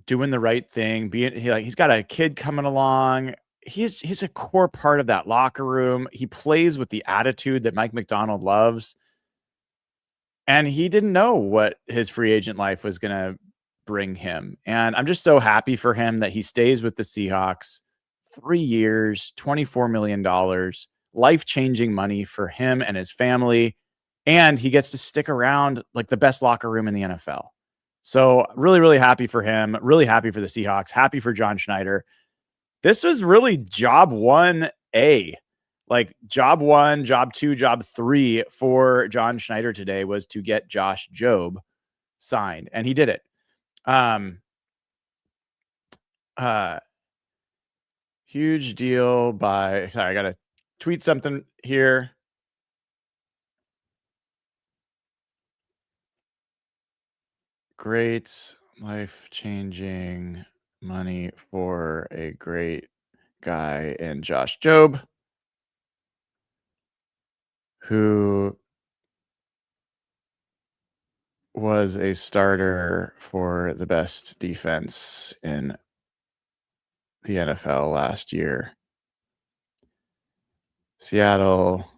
doing the right thing. He's got a kid coming along. He's a core part of that locker room. He plays with the attitude that Mike McDonald loves. And he didn't know what his free agent life was going to bring him. And I'm just so happy for him that he stays with the Seahawks 3 years, $24 million, life-changing money for him and his family. And he gets to stick around like the best locker room in the NFL. So really, really happy for him. Really happy for the Seahawks. Happy for John Schneider. This was really job 1A. Like job 1, job 2, job 3 for John Schneider today was to get Josh Jobe signed, and he did it. Huge deal by, sorry, I got to tweet something here. Great life-changing money for a great guy in Josh Jobe, who was a starter for the best defense in the NFL last year. Seattle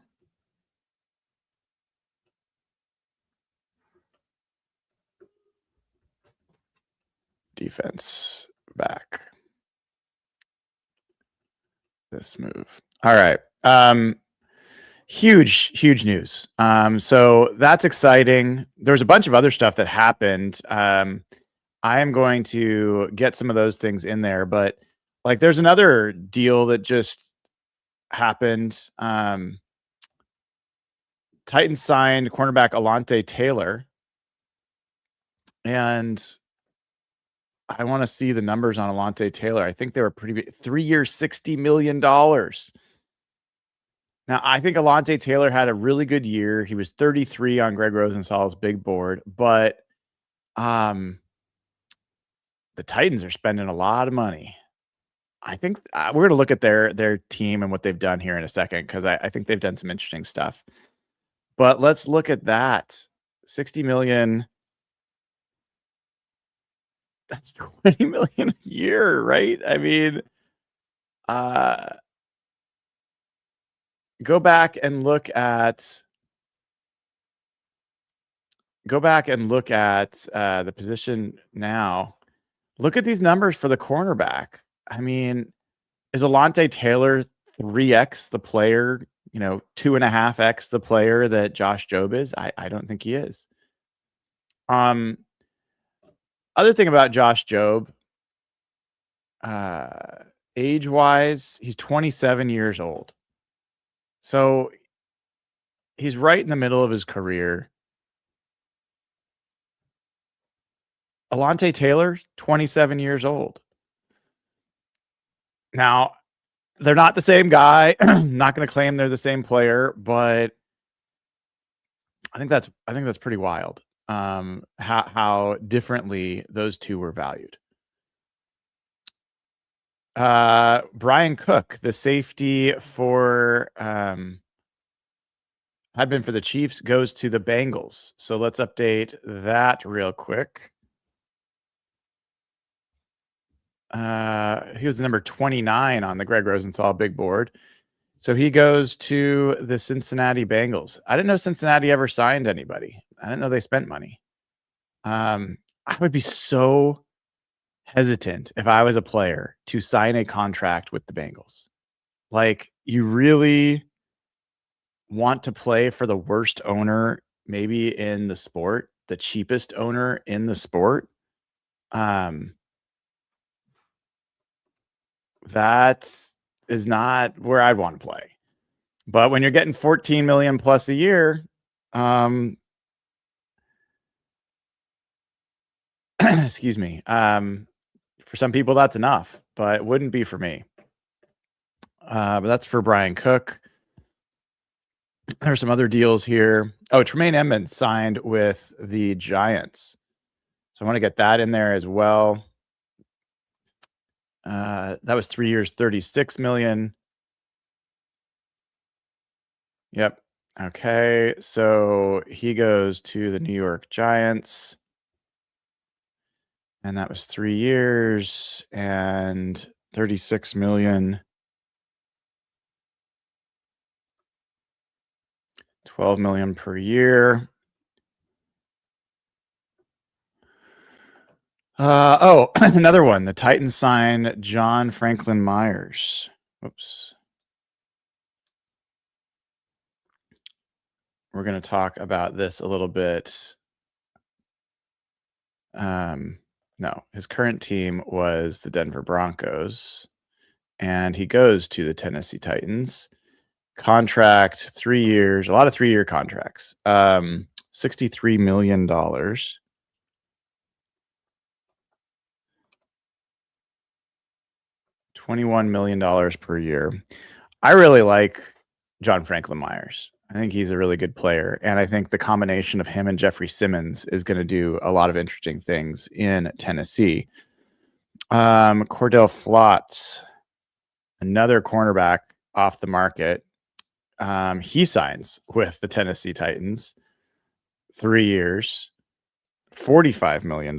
defense back. This move. All right. Huge news. So that's exciting. There's a bunch of other stuff that happened. I am going to get some of those things in there, but like there's another deal that just happened. Titans signed cornerback Alontae Taylor, and I want to see the numbers on Alontae Taylor. I think they were pretty big. 3 years, $60 million. Now, I think Alontae Taylor had a really good year. He was 33 on Greg Rosenthal's big board, but the Titans are spending a lot of money. I think we're going to look at their team and what they've done here in a second, because I think they've done some interesting stuff. But let's look at that. 60 million. That's 20 million a year, right? I mean, go back and look at the position now. Look at these numbers for the cornerback. I mean, is Alontae Taylor 3x the player, 2.5x the player that Josh Jobe is? I don't think he is. Other thing about Josh Jobe, age-wise, he's 27 years old. So he's right in the middle of his career. Alontae Taylor, 27 years old. Now, they're not the same guy. I'm not going to claim they're the same player, but I think that's pretty wild. How differently those two were valued. Brian Cook, the safety for had been for the Chiefs, goes to the Bengals. So let's update that real quick. He was the number 29 on the Greg Rosenthal big board. So he goes to the Cincinnati Bengals. I didn't know Cincinnati ever signed anybody. I didn't know they spent money. I would be so hesitant if I was a player to sign a contract with the Bengals. Like, you really want to play for the worst owner maybe in the sport, the cheapest owner in the sport. That is not where I'd want to play. But when you're getting 14 million plus a year, excuse me, for some people that's enough, but it wouldn't be for me. But that's for Brian Cook. There's some other deals here. Oh, Tremaine Edmonds signed with the Giants. So I want to get that in there as well. That was 3 years, 36 million. Yep. Okay. So he goes to the New York Giants. And that was 3 years and 36 million. 12 million per year. Another one. The Titans signed John Franklin Myers. Whoops. We're going to talk about this a little bit. No, his current team was the Denver Broncos, and he goes to the Tennessee Titans. Contract 3 years, a lot of 3-year contracts. $63 million. $21 million per year. I really like John Franklin Myers. I think he's a really good player. And I think the combination of him and Jeffrey Simmons is going to do a lot of interesting things in Tennessee. Cordell Flott, another cornerback off the market. He signs with the Tennessee Titans. 3 years, $45 million.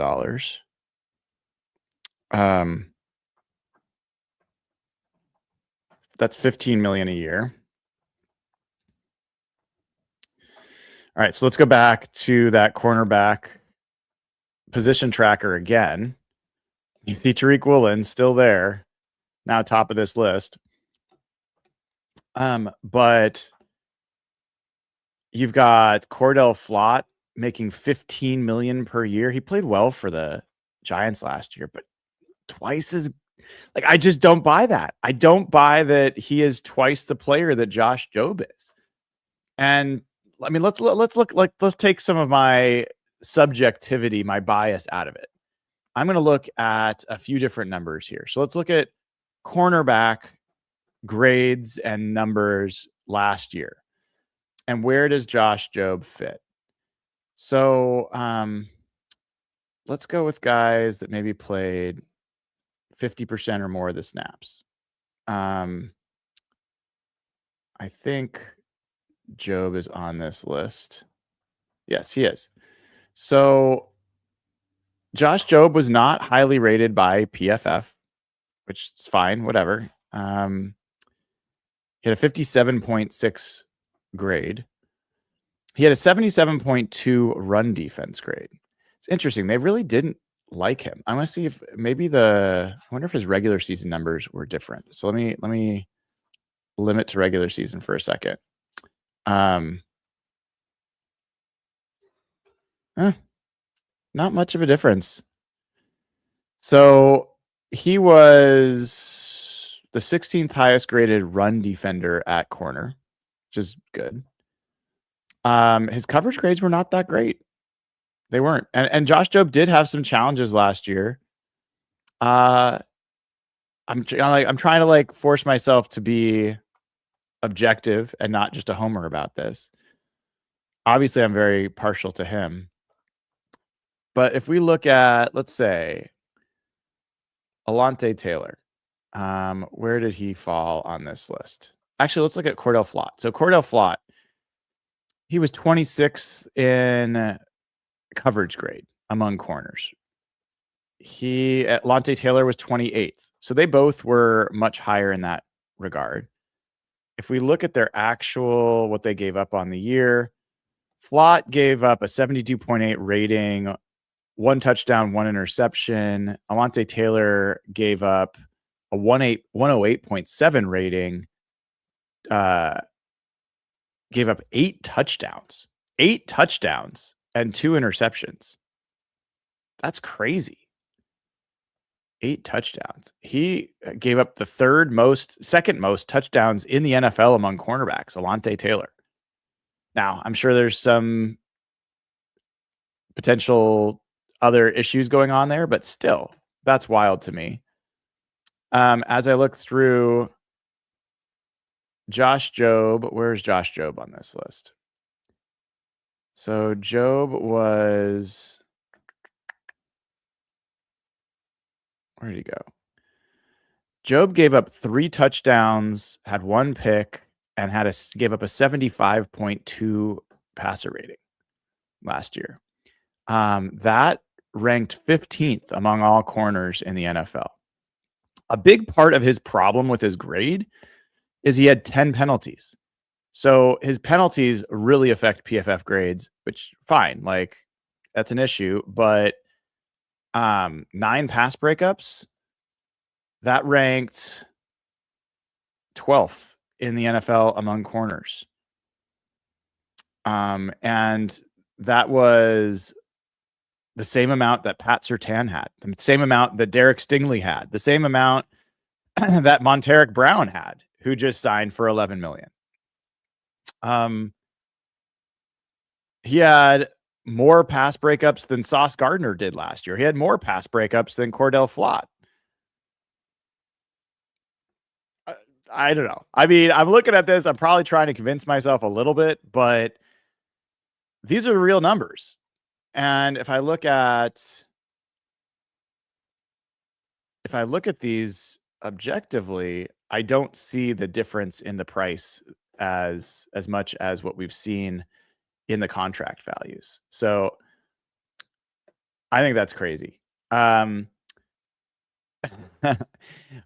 That's $15 million a year. All right, so let's go back to that cornerback position tracker again. You see Tariq Woolen still there, now top of this list. But you've got Cordell Flott making $15 million per year. He played well for the Giants last year, but twice as like I just don't buy that. I don't buy that he is twice the player that Josh Jobe is. And I mean, let's take some of my subjectivity, my bias out of it. I'm going to look at a few different numbers here. So let's look at cornerback grades and numbers last year. And where does Josh Jobe fit? So let's go with guys that maybe played 50% or more of the snaps. I think Jobe is on this list. Yes, he is. So Josh Jobe was not highly rated by PFF, which is fine, whatever. He had a 57.6 grade. He had a 77.2 run defense grade. It's interesting. They really didn't like him. I want to see if maybe I wonder if his regular season numbers were different. So let me limit to regular season for a second. Not much of a difference. So he was the 16th highest graded run defender at corner, which is good. His coverage grades were not that great. They weren't. And Josh Jobe did have some challenges last year. I'm trying to like force myself to be objective and not just a homer about this. Obviously, I'm very partial to him. But if we look at, let's say, Alontae Taylor, where did he fall on this list? Actually, let's look at Cordell Flott. So Cordell Flott, he was 26th in coverage grade among corners. Alontae Taylor was 28th. So they both were much higher in that regard. If we look at their actual, what they gave up on the year, Flott gave up a 72.8 rating, 1 touchdown, 1 interception. Alontae Taylor gave up a 108.7 rating, gave up 8 touchdowns and 2 interceptions. That's crazy. 8 touchdowns. He gave up the second most touchdowns in the NFL among cornerbacks, Alontae Taylor. Now, I'm sure there's some potential other issues going on there, but still, that's wild to me. As I look through Josh Jobe, where's Josh Jobe on this list? So Jobe was, where did he go? Jobe gave up 3 touchdowns, had 1 pick, and gave up a 75.2 passer rating last year. That ranked 15th among all corners in the NFL. A big part of his problem with his grade is he had 10 penalties. So his penalties really affect PFF grades, which fine, like that's an issue, but 9 pass breakups. That ranked 12th in the NFL among corners. And that was the same amount that Pat Surtain had, the same amount that Derek Stingley had, the same amount that Monteric Brown had, who just signed for $11 million. He had more pass breakups than Sauce Gardner did last year. He had more pass breakups than Cordell Flott. I don't know. I mean, I'm looking at this. I'm probably trying to convince myself a little bit, but these are the real numbers. And if I look at these objectively, I don't see the difference in the price as much as what we've seen in the contract values. So I think that's crazy.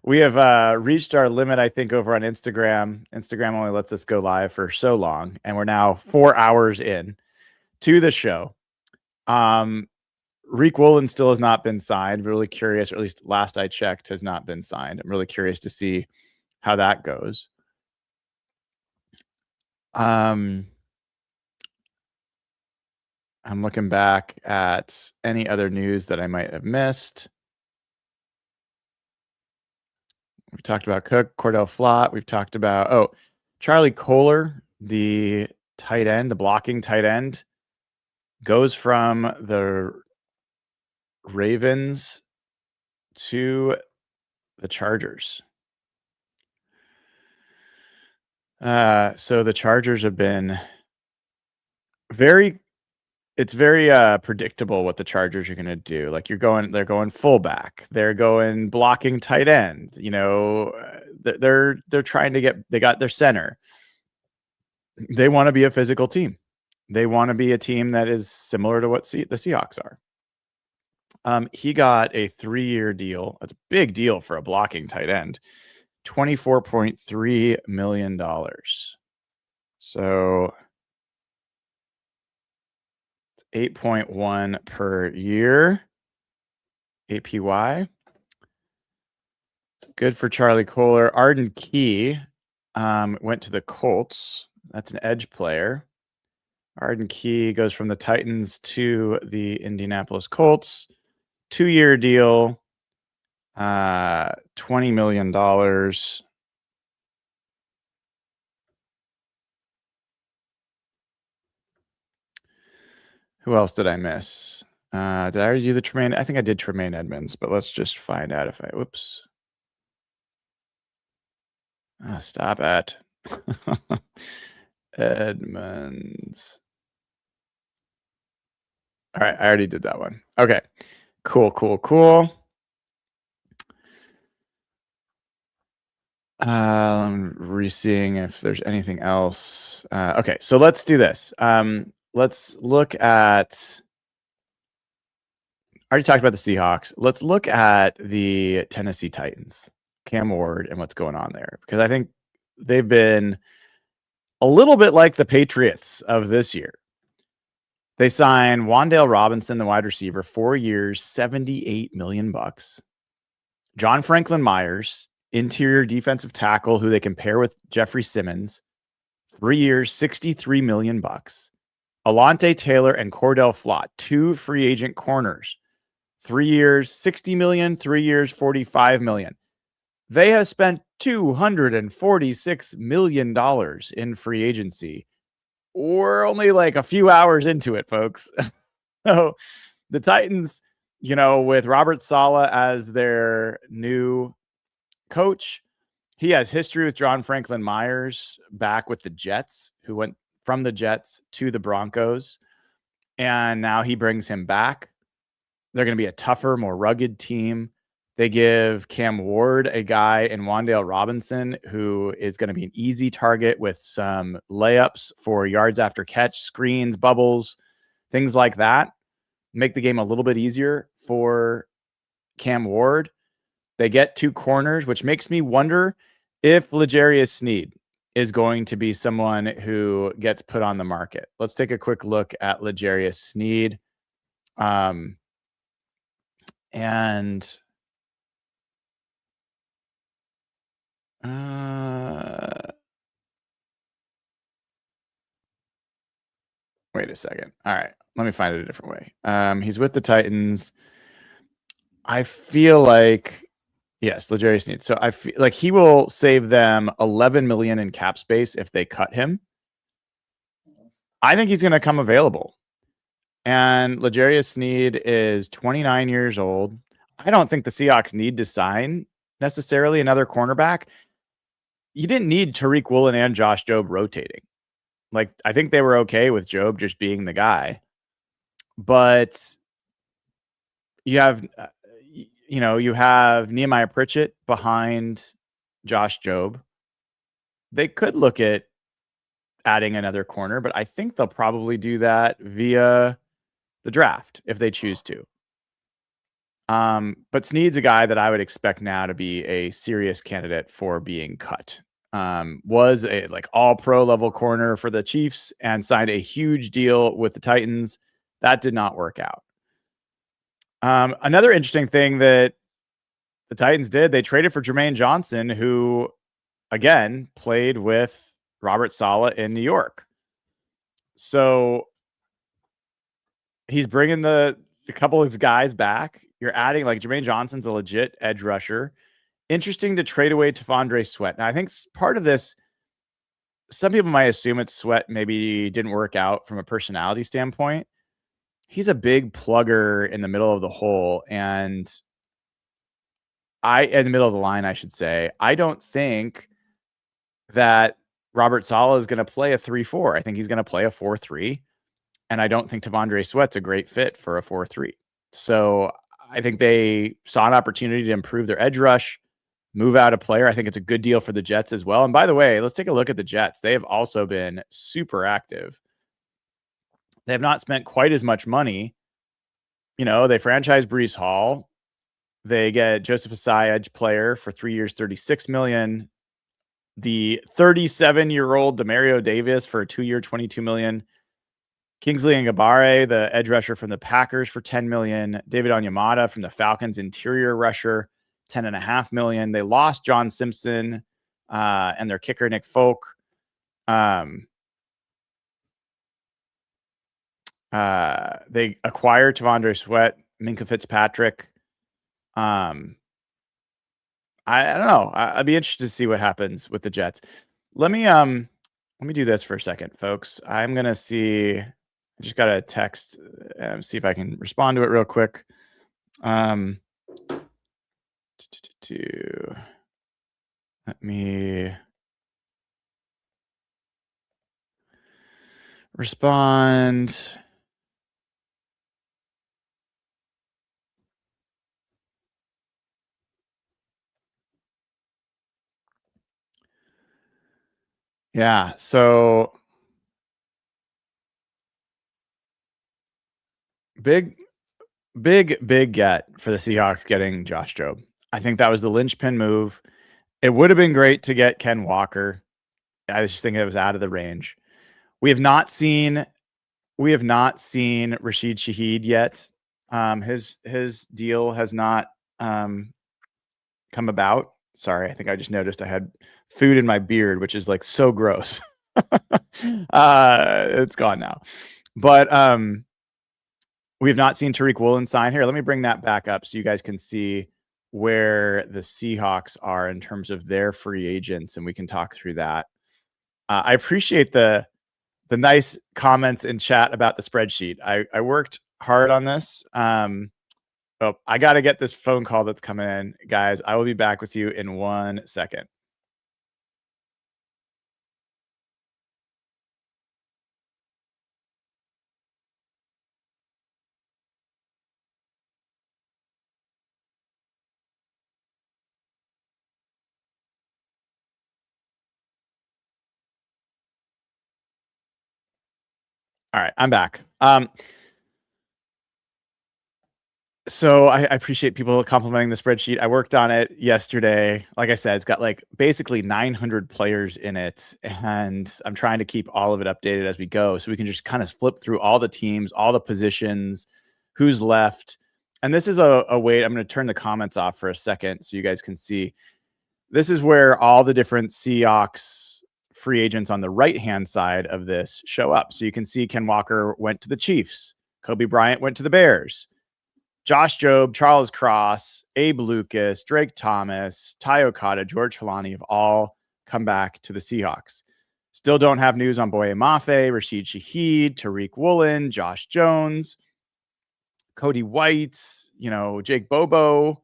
We have reached our limit, I think, over on Instagram. Instagram only lets us go live for so long, and we're now 4 hours in to the show. Reek Woolen still has not been signed. I'm really curious, or at least last I checked, has not been signed. I'm really curious to see how that goes. I'm looking back at any other news that I might have missed. We talked about Cook, Cordell Flott. We've talked about, Charlie Kolar, the tight end, the blocking tight end, goes from the Ravens to the Chargers. So the Chargers have been very predictable what the Chargers are going to do. Like they're going fullback, they're going blocking tight end. They're trying to they got their center. They want to be a physical team. They want to be a team that is similar to what the Seahawks are. He got a 3-year deal. That's a big deal for a blocking tight end. $24.3 million. So 8.1 per year. APY. It's good for Charlie Kolar. Arden Key went to the Colts. That's an edge player. Arden Key goes from the Titans to the Indianapolis Colts. 2-year deal. $20 million. Who else did I miss? Did I already do the Tremaine? I think I did Tremaine Edmonds, but let's just find out if I, whoops. Stop it. Edmonds. All right, I already did that one. Okay, cool. I'm re-seeing if there's anything else. Okay, so let's do this. Let's look at, I already talked about the Seahawks. Let's look at the Tennessee Titans, Cam Ward, and what's going on there, because I think they've been a little bit like the Patriots of this year. They signed Wan'Dale Robinson, the wide receiver, 4 years, $78 million. John Franklin Myers, interior defensive tackle, who they can pair with Jeffrey Simmons, 3 years, $63 million. Alontae Taylor and Cordell Flott, 2 free agent corners, 3 years, $60 million, 3 years, $45 million. They have spent $246 million in free agency. We're only like a few hours into it, folks. So the Titans, with Robert Saleh as their new coach, he has history with John Franklin Myers back with the Jets, who went from the Jets to the Broncos. And now he brings him back. They're going to be a tougher, more rugged team. They give Cam Ward a guy in Wan'Dale Robinson who is going to be an easy target with some layups for yards after catch, screens, bubbles, things like that. Make the game a little bit easier for Cam Ward. They get 2 corners, which makes me wonder if L'Jarius Sneed is going to be someone who gets put on the market. Let's take a quick look at L'Jarius Sneed. And wait a second. All right, let me find it a different way. He's with the Titans. I feel like yes, L'Jarius Sneed. So I feel like he will save them 11 million in cap space if they cut him. I think he's going to come available. And L'Jarius Sneed is 29 years old. I don't think the Seahawks need to sign necessarily another cornerback. You didn't need Tariq Woolen and Josh Jobe rotating. Like, I think they were okay with Jobe just being the guy. But you have, you have Nehemiah Pritchett behind Josh Jobe. They could look at adding another corner, but I think they'll probably do that via the draft if they choose to. But Sneed's a guy that I would expect now to be a serious candidate for being cut. Was a like all pro level corner for the Chiefs and signed a huge deal with the Titans. That did not work out. Another interesting thing that the Titans did, they traded for Jermaine Johnson, who again played with Robert Saleh in New York. So he's bringing a couple of his guys back. You're adding like Jermaine Johnson's a legit edge rusher. Interesting to trade away T'Vondre Sweat. Now, I think part of this, some people might assume it's Sweat maybe didn't work out from a personality standpoint. He's a big plugger in the middle of the hole, and in the middle of the line, I should say. I don't think that Robert Saleh is going to play a 3-4. I think he's going to play a 4-3. And I don't think T'Vondre Sweat's a great fit for a 4-3. So I think they saw an opportunity to improve their edge rush, move out a player. I think it's a good deal for the Jets as well. And by the way, let's take a look at the Jets. They have also been super active. They have not spent quite as much money. They franchise Breece Hall. They get Joseph Asai, edge player, for 3 years, $36 million. The 37-year-old Demario Davis for a 2-year, $22 million. Kingsley Ngabare, the edge rusher from the Packers, for $10 million. David Onyemata from the Falcons, interior rusher, $10.5 million. They lost John Simpson and their kicker, Nick Folk. They acquired T'Vondre Sweat, Minkah Fitzpatrick. I don't know. I'd be interested to see what happens with the Jets. Let me do this for a second, folks. I'm gonna see. I just got a text. See if I can respond to it real quick. Let me respond. Yeah, so big get for the Seahawks getting Josh Jobe. I think that was the linchpin move. It would have been great to get Ken Walker. I just think it was out of the range. We have not seen Rasheed Shaheed yet. His deal has not come about. Sorry, I think I just noticed I had food in my beard, which is like so gross. It's gone now. But we have not seen Tariq Woolen sign here. Let me bring that back up so you guys can see where the Seahawks are in terms of their free agents, and we can talk through that. I appreciate the nice comments in chat about the spreadsheet. I worked hard on this. Oh, I got to get this phone call that's coming in, guys. I will be back with you in 1 second. All right, I'm back. So I appreciate people complimenting the spreadsheet. I worked on it yesterday. Like I said, it's got like basically 900 players in it, and I'm trying to keep all of it updated as we go, so we can just kind of flip through all the teams, all the positions, who's left. and this is a way, I'm going to turn the comments off for a second so you guys can see. This is where all the different Seahawks free agents on the right-hand side of this show up. So you can see Ken Walker went to the Chiefs. Kobe Bryant went to the Bears. Josh Jobe, Charles Cross, Abe Lucas, Drake Thomas, Ty Okada, George Halani have all come back to the Seahawks. Still don't have news on Boye Mafe, Rasheed Shaheed, Tariq Woolen, Josh Jones, Cody White, Jake Bobo.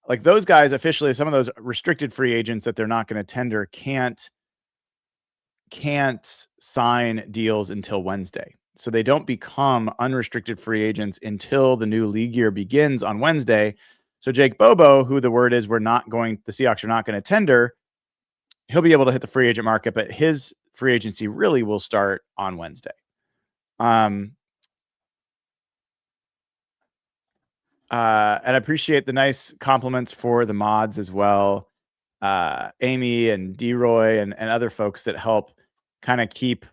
Like those guys officially, some of those restricted free agents that they're not going to tender can't sign deals until Wednesday. So they don't become unrestricted free agents until the new league year begins on Wednesday. So Jake Bobo, who the word is the Seahawks are not going to tender, he'll be able to hit the free agent market, but his free agency really will start on Wednesday. And I appreciate the nice compliments for the mods as well. Amy and D-Roy and other folks that help kind of keep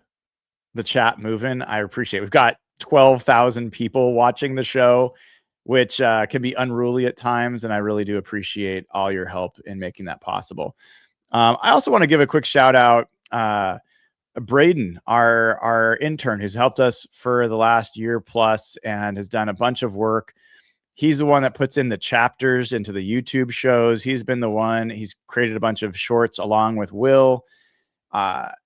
the chat moving. I appreciate it. We've got 12,000 people watching the show, which can be unruly at times. And I really do appreciate all your help in making that possible. I also want to give a quick shout out. Braden, our intern who's helped us for the last year plus and has done a bunch of work. He's the one that puts in the chapters into the YouTube shows. He's created a bunch of shorts along with Will.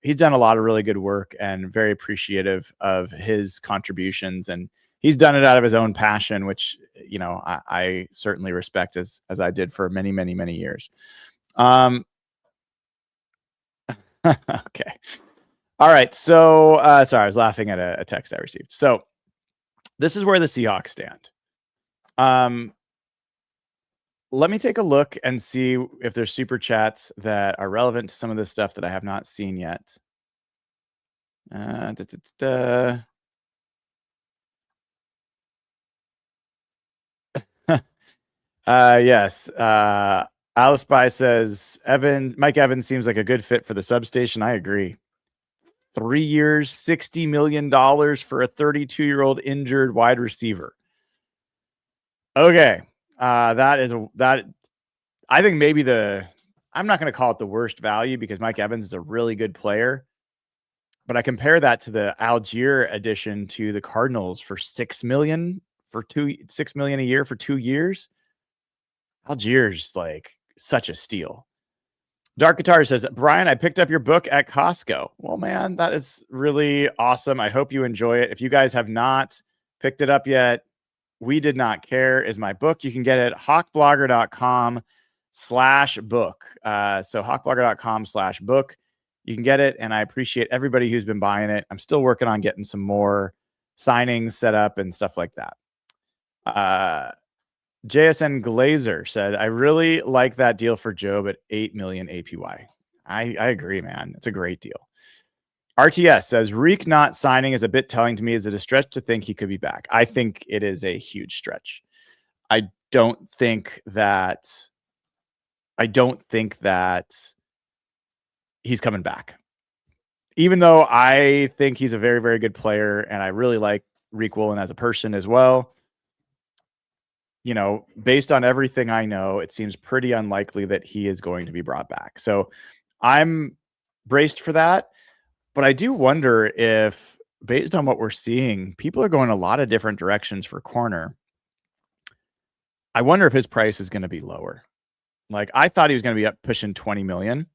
He's done a lot of really good work and very appreciative of his contributions. And he's done it out of his own passion, which, I certainly respect as I did for many, many, many years. Okay. All right. So, sorry, I was laughing at a text I received. So this is where the Seahawks stand. Let me take a look and see if there's super chats that are relevant to some of this stuff that I have not seen yet. Yes. Alice Spy says, Mike Evans seems like a good fit for the substation. I agree. 3 years, $60 million for a 32-year-old injured wide receiver. Okay. I think maybe I'm not going to call it the worst value because Mike Evans is a really good player, but I compare that to the Algier addition to the Cardinals for $6 million a year for 2 years. Algier's like such a steal. Dark Guitar says, Brian, I picked up your book at Costco. Well, man, that is really awesome. I hope you enjoy it. If you guys have not picked it up yet, We Did Not Care is my book. You can get it at hawkblogger.com/book. So hawkblogger.com/book. You can get it. And I appreciate everybody who's been buying it. I'm still working on getting some more signings set up and stuff like that. JSN Glazer said, I really like that deal for Jobe at $8 million APY. I agree, man. It's a great deal. RTS says, Reek not signing is a bit telling to me. Is it a stretch to think he could be back? I think it is a huge stretch. I don't think that he's coming back. Even though I think he's a very, very good player and I really like Reek Woolen as a person as well. Based on everything I know, it seems pretty unlikely that he is going to be brought back. So I'm braced for that. But I do wonder if, based on what we're seeing, people are going a lot of different directions for corner. I wonder if his price is going to be lower. Like, I thought he was going to be up pushing 20 million.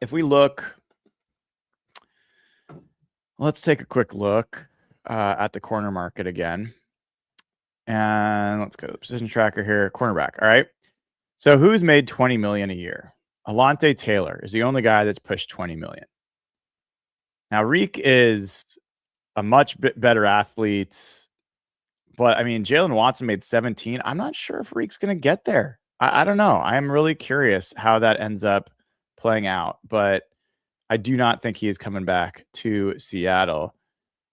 If we look, let's take a quick look at the corner market again. And let's go to the position tracker here. Cornerback. All right. So who's made 20 million a year? Alontae Taylor is the only guy that's pushed 20 million. Now, Reek is a much better athlete, but I mean, Jalen Watson made 17. I'm not sure if Reek's going to get there. I don't know. I'm really curious how that ends up playing out, but I do not think he is coming back to Seattle.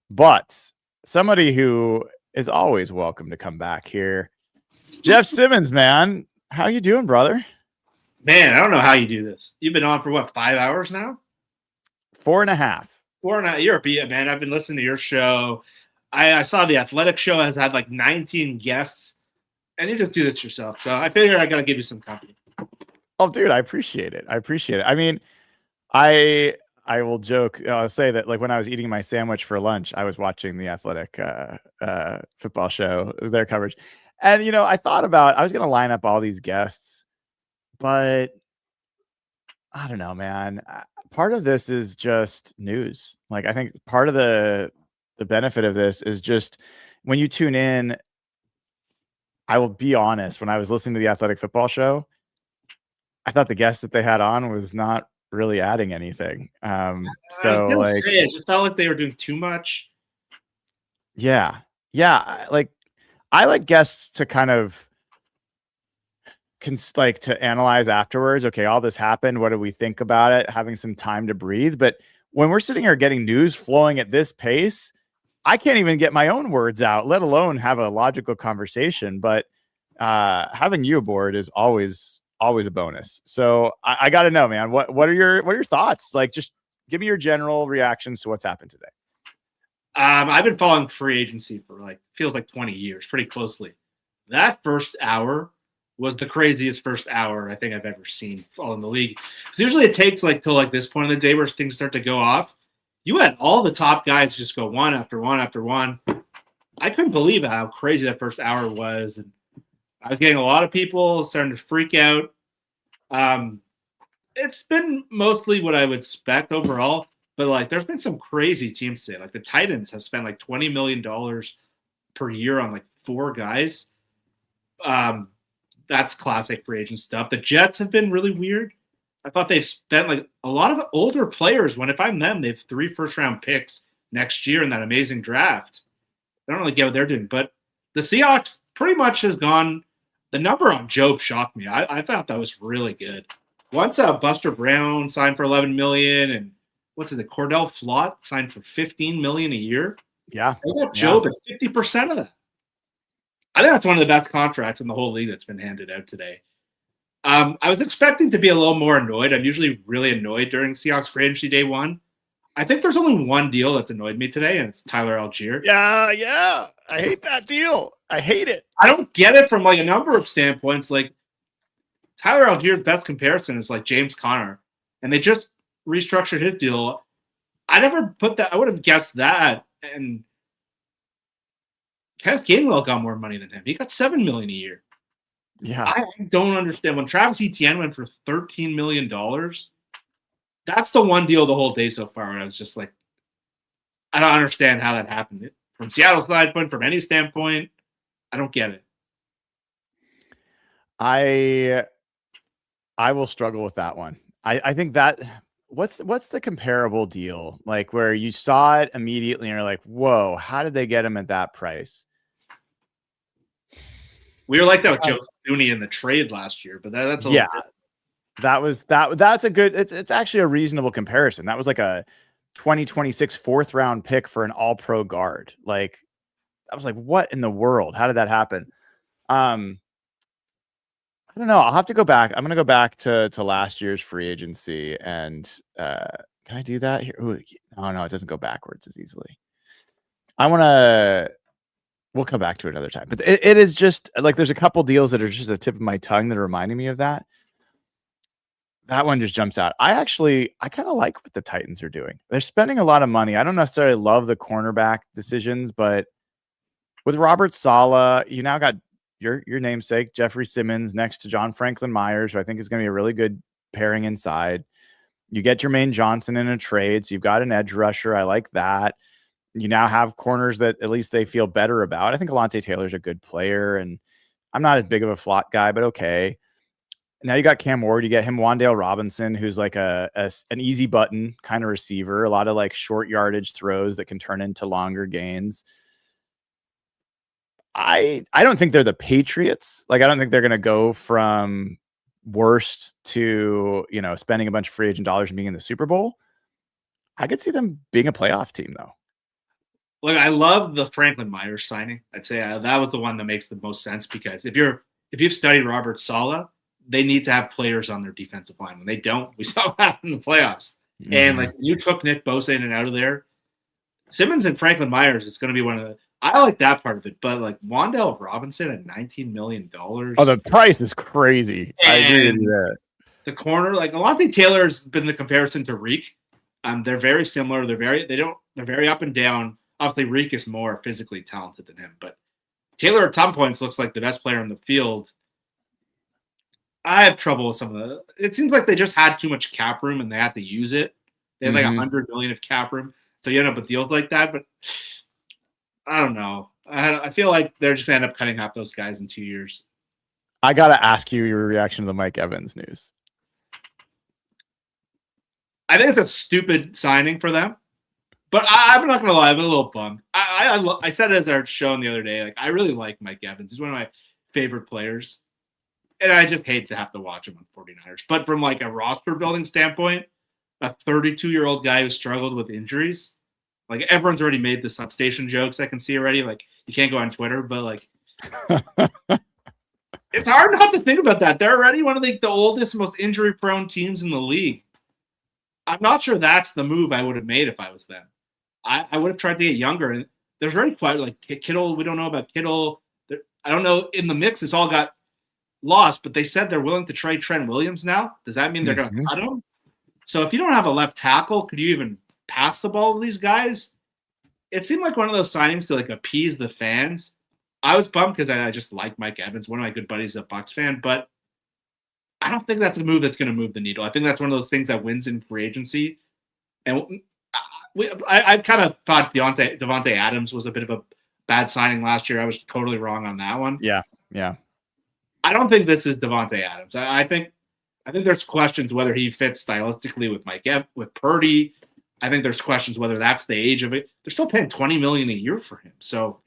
But somebody who is always welcome to come back here, Jeff Simmons, man. How you doing, brother? Man, I don't know how you do this. You've been on for what, 5 hours now? 4.5. 4.5. You're a beat, man. I've been listening to your show. I saw the Athletic show has had like 19 guests, and you just do this yourself. So I figure I got to give you some company. Oh, dude, I appreciate it. I appreciate it. I mean, I will joke. I'll say that like when I was eating my sandwich for lunch, I was watching the Athletic football show, their coverage, and I thought about I was going to line up all these guests, but I don't know, man. Part of this is just news. Like I think part of the benefit of this is just when you tune in. I will be honest. When I was listening to the Athletic football show, I thought the guest that they had on was not really adding anything. I was So gonna like, say it just felt like they were doing too much. yeah, like I like guests to kind of like to analyze afterwards. Okay, all this happened. What do we think about it? Having some time to breathe. But when we're sitting here getting news flowing at this pace, I can't even get my own words out, let alone have a logical conversation. But having you aboard is always a bonus. So I got to know, man. What are your thoughts? Like, just give me your general reactions to what's happened today. I've been following free agency for like feels like 20 years, pretty closely. That first hour was the craziest first hour I think I've ever seen following the league. Because usually it takes like till like this point in the day where things start to go off. You had all the top guys just go one after one after one. I couldn't believe how crazy that first hour was, and I was getting a lot of people starting to freak out. It's been mostly what I would expect overall, but like there's been some crazy teams today. Like the Titans have spent like $20 million per year on like 4 guys. That's classic free agent stuff. The Jets have been really weird. I thought they've spent like a lot of older players. When if I'm them, they have 3 first-round picks next year in that amazing draft. I don't really get what they're doing, but the Seahawks pretty much has gone. The number on Jobe shocked me. I thought that was really good. Once Buster Brown signed for $11 million, and the Cordell Flott signed for $15 million a year. Yeah, they got Jobe at 50% of that. I think that's one of the best contracts in the whole league that's been handed out today. I was expecting to be a little more annoyed. I'm usually really annoyed during Seahawks free agency day one. I think there's only one deal that's annoyed me today, and it's Tyler Algier. Yeah. I hate that deal. I hate it. I don't get it from like a number of standpoints. Like Tyler Algier's best comparison is like James Conner, and they just restructured his deal. I never put that. I would have guessed that. And Kenneth Gainwell got more money than him. He got $7 million a year. Yeah, I don't understand when Travis Etienne went for $13 million. That's the one deal the whole day so far. And I was just like, I don't understand how that happened from Seattle's standpoint, from any standpoint. I don't get it. I will struggle with that one. I think that what's the comparable deal like where you saw it immediately and you're like, whoa, how did they get him at that price? We were like that with Joe Thuney in the trade last year, but that's that's a good. It's actually a reasonable comparison. That was like a 2026 4th round pick for an all pro guard. Like I was like, what in the world? How did that happen? I don't know. I'll have to go back. I'm going to go back to last year's free agency and can I do that here? Ooh, no, it doesn't go backwards as easily. We'll come back to it another time, but it is just like, there's a couple deals that are just the tip of my tongue that are reminding me of that. That one just jumps out. I kind of like what the Titans are doing. They're spending a lot of money. I don't necessarily love the cornerback decisions, but with Robert Saleh, you now got your namesake, Jeffrey Simmons, next to John Franklin Myers, who I think is going to be a really good pairing inside. You get Jermaine Johnson in a trade, so you've got an edge rusher. I like that. You now have corners that at least they feel better about. I think Alontae Taylor's a good player, and I'm not as big of a Flott guy, but okay. Now you got Cam Ward. You get him Wan'Dale Robinson, who's like an easy button kind of receiver. A lot of like short yardage throws that can turn into longer gains. I don't think they're the Patriots. Like, I don't think they're going to go from worst to, spending a bunch of free agent dollars and being in the Super Bowl. I could see them being a playoff team, though. Look, I love the Franklin Myers signing. I'd say that was the one that makes the most sense because if you've studied Robert Saleh, they need to have players on their defensive line. When they don't, we saw what happened in the playoffs. Mm-hmm. And like you took Nick Bosa in and out of there. Simmons and Franklin Myers is going to be one of the. I like that part of it, but like Wan'Dale Robinson at $19 million. Oh, the price is crazy. I agree with you there. The corner, like Alontae Taylor's been the comparison to Reek. They're very similar. They're very up and down. Obviously, Reek is more physically talented than him, but Taylor at some points looks like the best player on the field. I have trouble with some of the. It seems like they just had too much cap room and they had to use it. They had like $100 million of cap room, so you end up with deals like that. But I don't know. I feel like they're just gonna end up cutting half those guys in 2 years. I gotta ask you your reaction to the Mike Evans news. I think it's a stupid signing for them, but I'm not gonna lie, I'm a little bummed. I said it as our show the other day. Like I really like Mike Evans. He's one of my favorite players, and I just hate to have to watch him on 49ers. But from like a roster building standpoint, a 32-year-old guy who struggled with injuries, like everyone's already made the substation jokes. I can see already. Like you can't go on Twitter, but like it's hard not to think about that. They're already one of the oldest, most injury-prone teams in the league. I'm not sure that's the move I would have made if I was them. I would have tried to get younger. And there's already quite like Kittle. We don't know about Kittle. I don't know. In the mix, it's all got lost, but they said they're willing to trade Trent Williams now. Does that mean they're going to cut him? So if you don't have a left tackle, could you even pass the ball to these guys? It seemed like one of those signings to like appease the fans. I was bummed because I just like Mike Evans. One of my good buddies is a Bucs fan, but I don't think that's a move that's going to move the needle. I think that's one of those things that wins in free agency. And I kind of thought Devontae Adams was a bit of a bad signing last year. I was totally wrong on that one. Yeah. I don't think this is Devontae Adams. I think there's questions whether he fits stylistically with Purdy. I think there's questions whether that's the age of it. They're still paying $20 million a year for him. So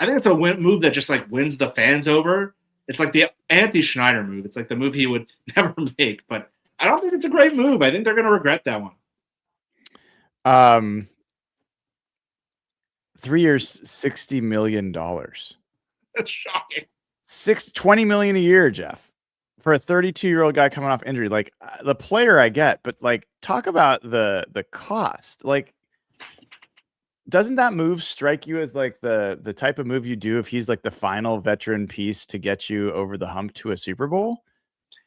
I think it's a move that just like wins the fans over. It's like the Anthony Schneider move. It's like the move he would never make, but I don't think it's a great move. I think they're going to regret that one. 3 years, $60 million. That's shocking. $20 million a year, Jeff, for a 32-year-old guy coming off injury. Like the player I get, but like talk about the cost. Like, doesn't that move strike you as like the type of move you do if he's like the final veteran piece to get you over the hump to a Super Bowl?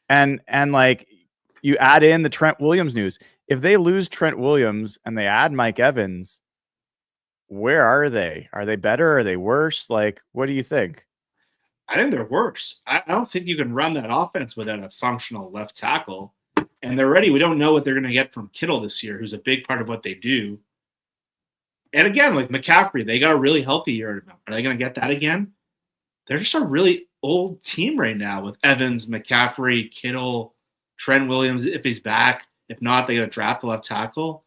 And like you add in the Trent Williams news. If they lose Trent Williams and they add Mike Evans, where are they? Are they better? Are they worse? Like, what do you think? I think they're worse. I don't think you can run that offense without a functional left tackle. And they're ready. We don't know what they're going to get from Kittle this year, who's a big part of what they do. And again, like McCaffrey, they got a really healthy year. Are they going to get that again? They're just a really old team right now with Evans, McCaffrey, Kittle, Trent Williams, if he's back. If not, they got to draft the left tackle.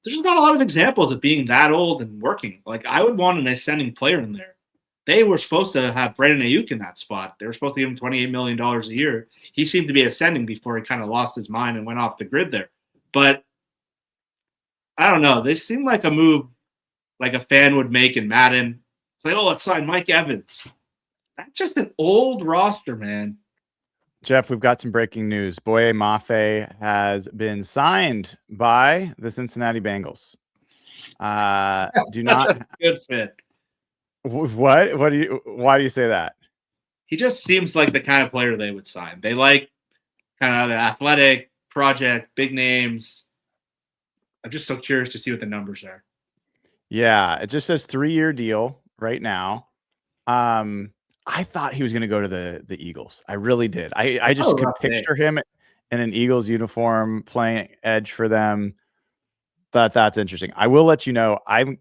There's not a lot of examples of being that old and working. Like, I would want an ascending player in there. They were supposed to have Brandon Ayuk in that spot. They were supposed to give him $28 million a year. He seemed to be ascending before he kind of lost his mind and went off the grid there. But I don't know. They seem like a move like a fan would make in Madden. It's like, oh, let's sign Mike Evans. That's just an old roster, man. Jeff, we've got some breaking news. Boye Mafe has been signed by the Cincinnati Bengals. That's not a good fit. What? Why do you say that? He just seems like the kind of player they would sign. They like kind of the athletic project, big names. I'm just so curious to see what the numbers are. Yeah, it just says 3-year deal right now. I thought he was going to go to the Eagles. I really did. I just could picture him in an Eagles uniform playing edge for them. That's interesting. I will let you know I'm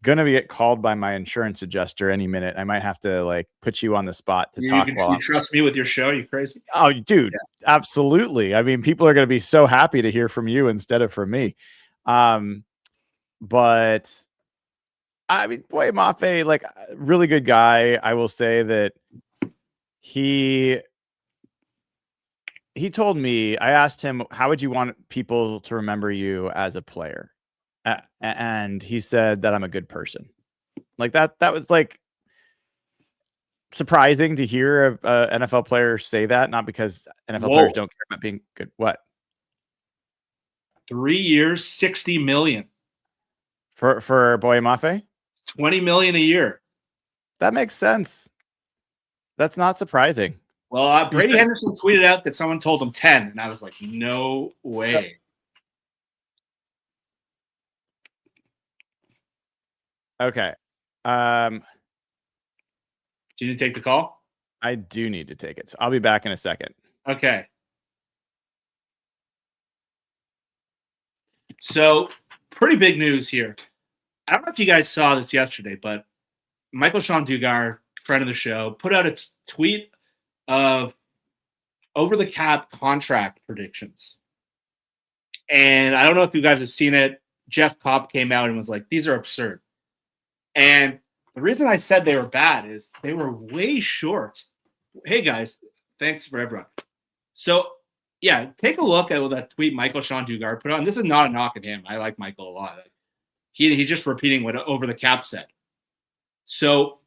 going to get called by my insurance adjuster any minute. I might have to like put you on the spot to talk. You trust me with your show? You crazy? Oh, dude, yeah. Absolutely. I mean, people are going to be so happy to hear from you instead of from me. But I mean, Boye Mafe, like really good guy. I will say that he told me, I asked him, how would you want people to remember you as a player? And he said that I'm a good person. Like that was like surprising to hear a NFL player say that, not because NFL players don't care about being good. What? 3 years, $60 million. For Boye Mafe? $20 million a year. That makes sense. That's not surprising. Well, Brady Henderson tweeted out that someone told him 10, and I was like, no way. Okay. Do you need to take the call? I do need to take it. So I'll be back in a second. Okay. So, pretty big news here. I don't know if you guys saw this yesterday, but Michael Sean Dugar, friend of the show, put out a tweet of over-the-cap contract predictions. And I don't know if you guys have seen it. Jeff Kopp came out and was like, these are absurd. And the reason I said they were bad is they were way short. Hey, guys, thanks for everyone. So, yeah, take a look at that tweet Michael Sean Dugar put on. This is not a knock at him. I like Michael a lot. He's just repeating what Over the Cap said. So,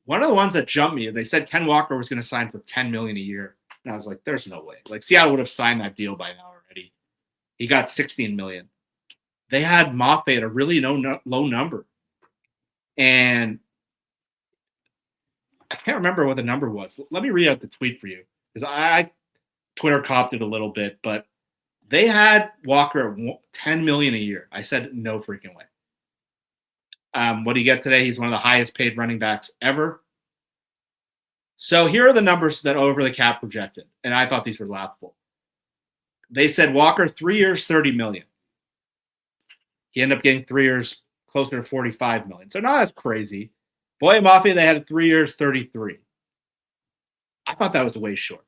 one of the ones that jumped me, they said Ken Walker was going to sign for $10 million a year. And I was like, there's no way. Like, Seattle would have signed that deal by now already. He got $16 million. They had Mafe at a really low number. And I can't remember what the number was. Let me read out the tweet for you. Because I Twitter copped it a little bit, but they had Walker at $10 million a year. I said, no freaking way. What do you get today? He's one of the highest paid running backs ever. So here are the numbers that Over the Cap projected, and I thought these were laughable. They said Walker 3 years, $30 million. He ended up getting 3 years, closer to $45 million. So not as crazy. Boye Mafe, they had 3 years, $33. I thought that was way short.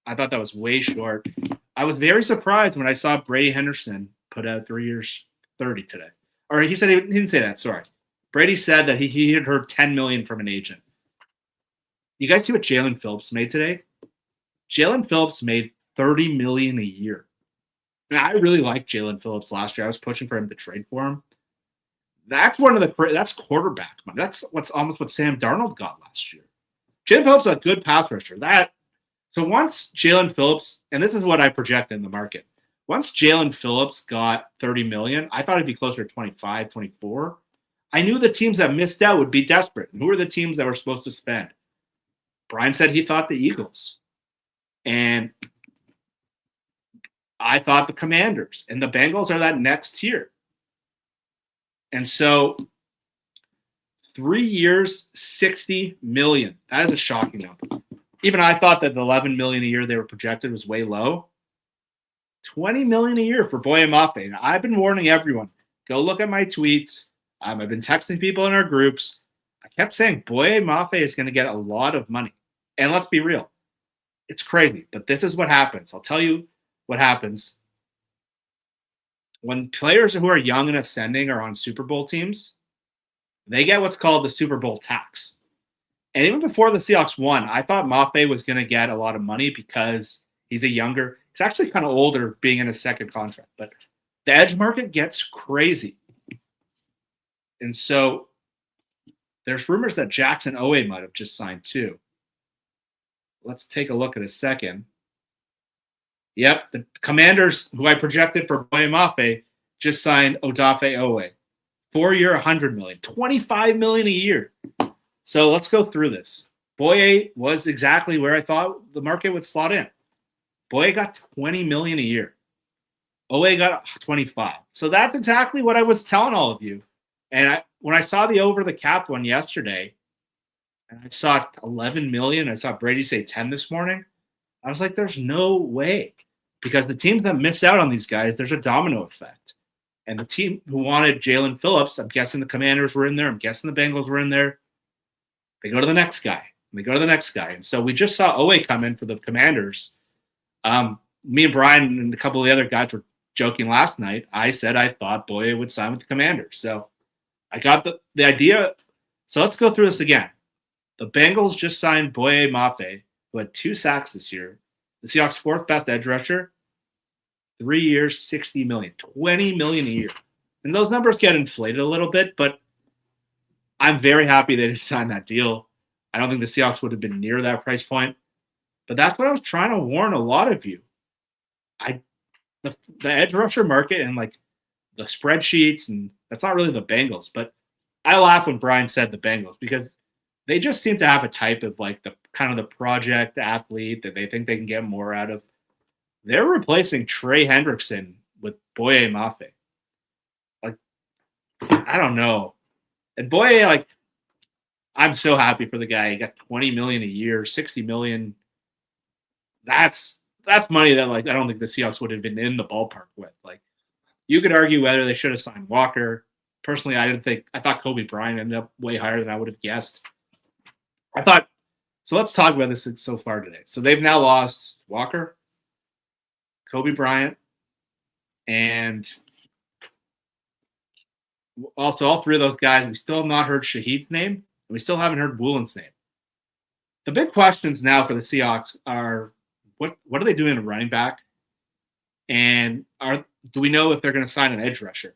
I was very surprised when I saw Brady Henderson put out 3 years, $30 today. Or he said he didn't say that. Sorry. Brady said that he had heard $10 million from an agent. You guys see what Jalen Phillips made today? Jalen Phillips made $30 million a year. And I really liked Jalen Phillips last year. I was pushing for him to trade for him. That's quarterback money. That's almost what Sam Darnold got last year. Jalen Phillips is a good pass rusher. So once Jalen Phillips, and this is what I project in the market, once Jalen Phillips got $30 million, I thought it'd be closer to 25, 24. I knew the teams that missed out would be desperate. And who were the teams that were supposed to spend? Bryant said he thought the Eagles. And I thought the Commanders. And the Bengals are that next tier. And so 3 years, $60 million. That is a shocking number. Even I thought that the $11 million a year they were projected was way low. $20 million a year for Boye Mafe. And I've been warning everyone, go look at my tweets. I've been texting people in our groups. I kept saying Boye Mafe is going to get a lot of money. And let's be real. It's crazy, but this is what happens. I'll tell you what happens. When players who are young and ascending are on Super Bowl teams, they get what's called the Super Bowl tax. And even before the Seahawks won, I thought Mafe was going to get a lot of money because he's he's actually kind of older being in his second contract. But the edge market gets crazy. And so there's rumors that Jackson Owe might have just signed too. Let's take a look at a second. Yep, the Commanders, who I projected for Boye Mafe, just signed Odafe Owe. 4 year, $100 million, $25 million a year. So let's go through this. Boye was exactly where I thought the market would slot in. Boye got $20 million a year. Owe got 25. So that's exactly what I was telling all of you. And when I saw the over the cap one yesterday, and I saw 11 million, I saw Brady say 10 this morning, I was like, there's no way. Because the teams that miss out on these guys, there's a domino effect. And the team who wanted Jalen Phillips, I'm guessing the Commanders were in there. I'm guessing the Bengals were in there. They go to the next guy. And so we just saw Owe come in for the Commanders. Me and Brian and a couple of the other guys were joking last night. I said I thought Boye would sign with the Commanders. So I got the idea. So let's go through this again. The Bengals just signed Boye Mafe, who had 2 sacks this year. The Seahawks' fourth best edge rusher. 3 years, $60 million, $20 million a year. And those numbers get inflated a little bit, but I'm very happy they didn't sign that deal. I don't think the Seahawks would have been near that price point. But that's what I was trying to warn a lot of you. The edge rusher market and like the spreadsheets, and that's not really the Bengals. But I laugh when Brian said the Bengals because they just seem to have a type of like the kind of the project athlete that they think they can get more out of. They're replacing Trey Hendrickson with Boye Mafe. Like, I don't know. And Boye, like, I'm so happy for the guy. He got $20 million a year, $60 million. That's money that, like, I don't think the Seahawks would have been in the ballpark with. Like, you could argue whether they should have signed Walker. Personally, I thought Kobe Bryant ended up way higher than I would have guessed. So let's talk about this so far today. So they've now lost Walker, Kobe Bryant, and also all three of those guys. We still have not heard Shaheed's name, and we still haven't heard Woolen's name. The big questions now for the Seahawks are what are they doing in running back? And do we know if they're going to sign an edge rusher?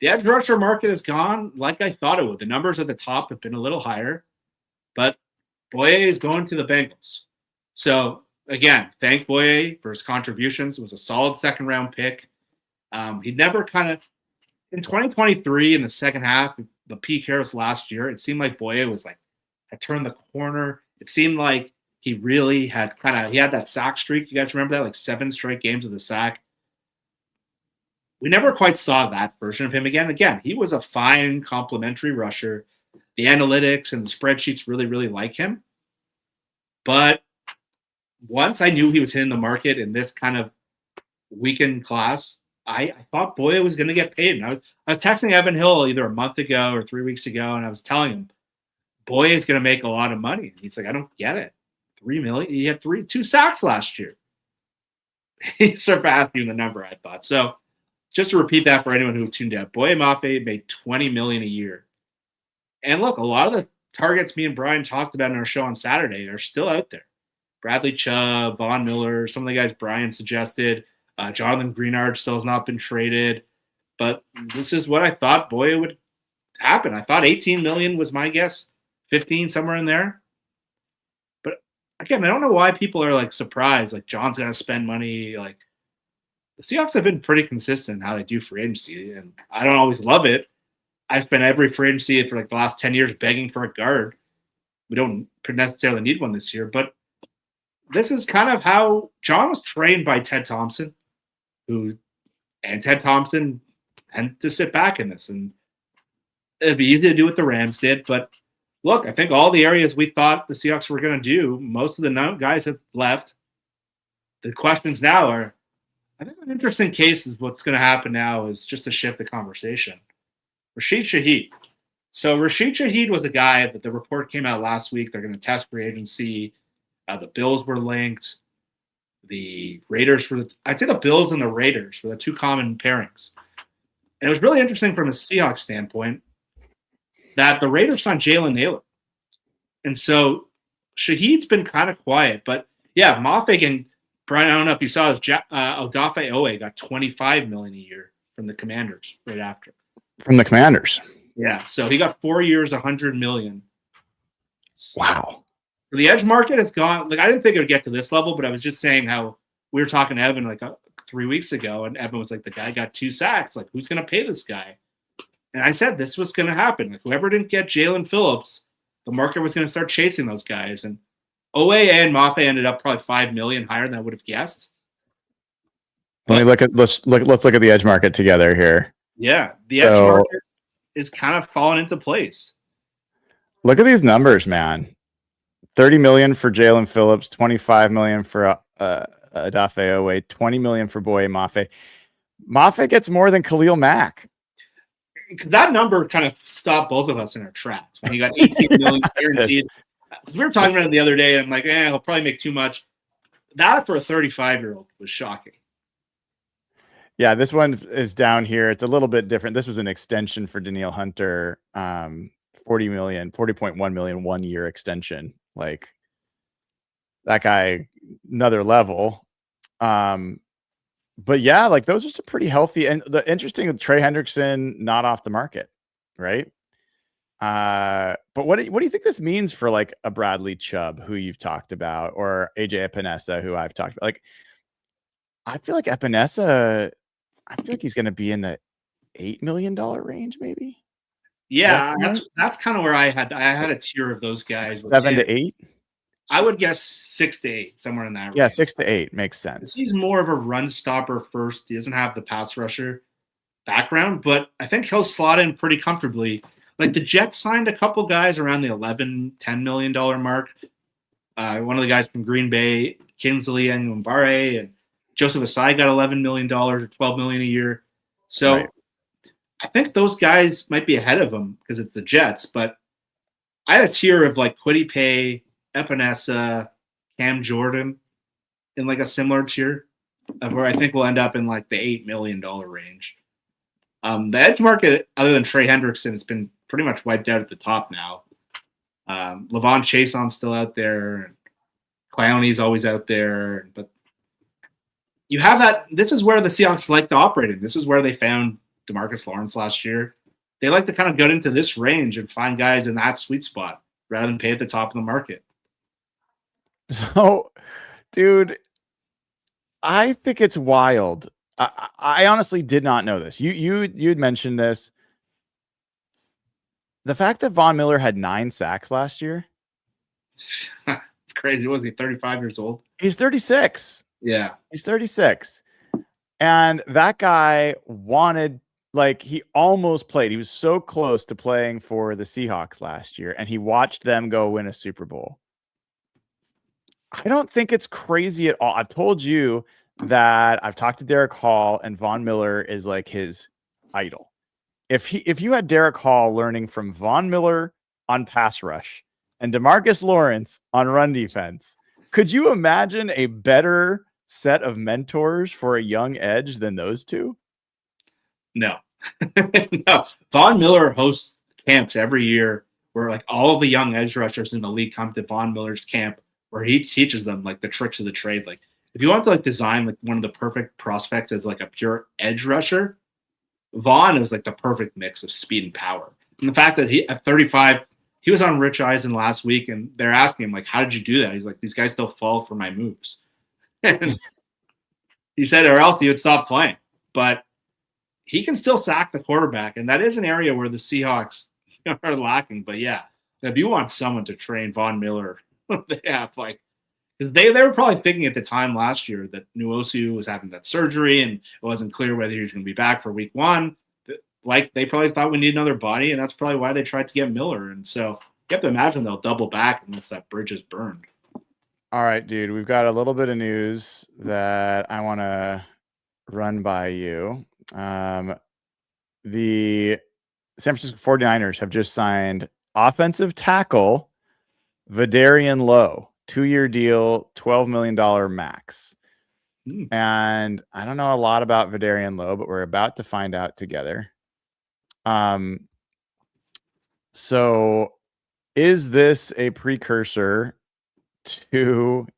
The edge rusher market has gone like I thought it would. The numbers at the top have been a little higher, but Boye is going to the Bengals. So, again, thank Boye for his contributions. It was a solid second-round pick. He never kind of – in 2023, in the second half, the peak Harris last year, it seemed like Boye was like – had turned the corner. It seemed like he really had he had that sack streak. You guys remember that? Like 7 straight games with a sack. We never quite saw that version of him again. Again, he was a fine complimentary rusher. The analytics and the spreadsheets really, really like him. But once I knew he was hitting the market in this kind of weekend class, I thought Boye was going to get paid. And I was texting Evan Hill either a month ago or 3 weeks ago, and I was telling him, Boye is going to make a lot of money. And he's like, I don't get it. $3 million? He had 2 sacks last year. He surpassed even the number, I thought. So just to repeat that for anyone who tuned out, Boye Mafe made $20 million a year. And look, a lot of the targets me and Brian talked about in our show on Saturday are still out there. Bradley Chubb, Von Miller, some of the guys Brian suggested. Jonathan Greenard still has not been traded. But this is what I thought Boye would happen. I thought 18 million was my guess, 15, somewhere in there. But again, I don't know why people are like surprised, like John's going to spend money. Like the Seahawks have been pretty consistent in how they do free agency, and I don't always love it. I've spent every free agency for like the last 10 years begging for a guard. We don't necessarily need one this year, but this is kind of how John was trained by Ted Thompson, and Ted Thompson tended to sit back in this, and it'd be easy to do what the Rams did. But look, I think all the areas we thought the Seahawks were going to do, most of the guys have left. The questions now are, I think an interesting case is what's going to happen now is just to shift the conversation. Rasheed Shaheed. So Rasheed Shaheed was a guy that the report came out last week. They're going to test free agency. The Bills were linked. The Raiders I'd say the Bills and the Raiders were the 2 common pairings. And it was really interesting from a Seahawks standpoint that the Raiders signed Jalen Naylor. And so Shaheed's been kind of quiet. But yeah, Mafe and Brian, I don't know if you saw this, Odafe Owe got $25 million a year from the Commanders right after. From the Commanders. Yeah, so he got 4 years, $100 million. Wow. The edge market has gone. Like I didn't think it would get to this level, but I was just saying how we were talking to Evan like 3 weeks ago, and Evan was like, "The guy got 2 sacks. Like, who's going to pay this guy?" And I said this was going to happen. Like, whoever didn't get Jalen Phillips, the market was going to start chasing those guys. And Owe and Mafe ended up probably $5 million higher than I would have guessed. Let's look at the edge market together here. Yeah, the edge market is kind of falling into place. Look at these numbers, man. 30 million for Jalen Phillips, 25 million for Odafe Owe, 20 million for Boye Mafe. Mafe gets more than Khalil Mack. That number kind of stopped both of us in our tracks when he got 18 million guaranteed. We were talking about it the other day, and I'm like, he'll probably make too much. That for a 35-year-old was shocking. Yeah, this one is down here. It's a little bit different. This was an extension for Danielle Hunter, 40.1 million 1 year extension. Like that guy, another level. But yeah, like those are some pretty healthy. And the interesting with Trey Hendrickson, not off the market, right? But what do you think this means for like a Bradley Chubb, who you've talked about, or AJ Epinesa, who I've talked about? Like, I feel like Epinesa, I feel like he's going to be in the $8 million range, maybe. Yeah, that's kind of where I had a tier of those guys. 7 to 8. I would guess 6 to 8, somewhere in that range. Yeah, 6 to 8 makes sense. He's more of a run stopper first. He doesn't have the pass rusher background, but I think he'll slot in pretty comfortably. Like the Jets signed a couple guys around the $10 million mark. One of the guys from Green Bay, Kingsley and Mbare, and Joseph Asai got $11 million or $12 million a year. So right. I think those guys might be ahead of him because it's the Jets. But I had a tier of like Kwity Paye, Epinesa, Cam Jordan in like a similar tier of where I think we'll end up in like the $8 million range. The edge market, other than Trey Hendrickson, has been pretty much wiped out at the top now. Levon Chason's still out there. And Clowney's always out there. But you have that. This is where the Seahawks like to operate in. This is where they found DeMarcus Lawrence last year. They like to kind of get into this range and find guys in that sweet spot rather than pay at the top of the market. So, dude, I think it's wild. I honestly did not know this. You'd mentioned this. The fact that Von Miller had 9 sacks last year. It's crazy. Was he 35 years old? He's 36. Yeah. He's 36. And that guy wanted, like, he almost played. He was so close to playing for the Seahawks last year, and he watched them go win a Super Bowl. I don't think it's crazy at all. I've told you that I've talked to Derek Hall, and Von Miller is like his idol. If you had Derek Hall learning from Von Miller on pass rush and DeMarcus Lawrence on run defense, could you imagine a better set of mentors for a young edge than those two? No. No. Von Miller hosts camps every year where like all of the young edge rushers in the league come to Von Miller's camp where he teaches them like the tricks of the trade. Like if you want to like design like one of the perfect prospects as like a pure edge rusher, Vaughn is like the perfect mix of speed and power. And the fact that he at 35, he was on Rich Eisen last week and they're asking him like, how did you do that? He's like, these guys still fall for my moves. And he said, or else he would stop playing. But he can still sack the quarterback. And that is an area where the Seahawks are lacking. But yeah, if you want someone to train Von Miller, they have like, because they were probably thinking at the time last year that Nwosu was having that surgery and it wasn't clear whether he was going to be back for week 1. Like they probably thought we need another body, and that's probably why they tried to get Miller. And so you have to imagine they'll double back unless that bridge is burned. All right, dude, we've got a little bit of news that I want to run by you. The San Francisco 49ers have just signed offensive tackle Vidarian Lowe. 2-year deal, $12 million max. And I don't know a lot about Vidarian Lowe, but we're about to find out together. So is this a precursor to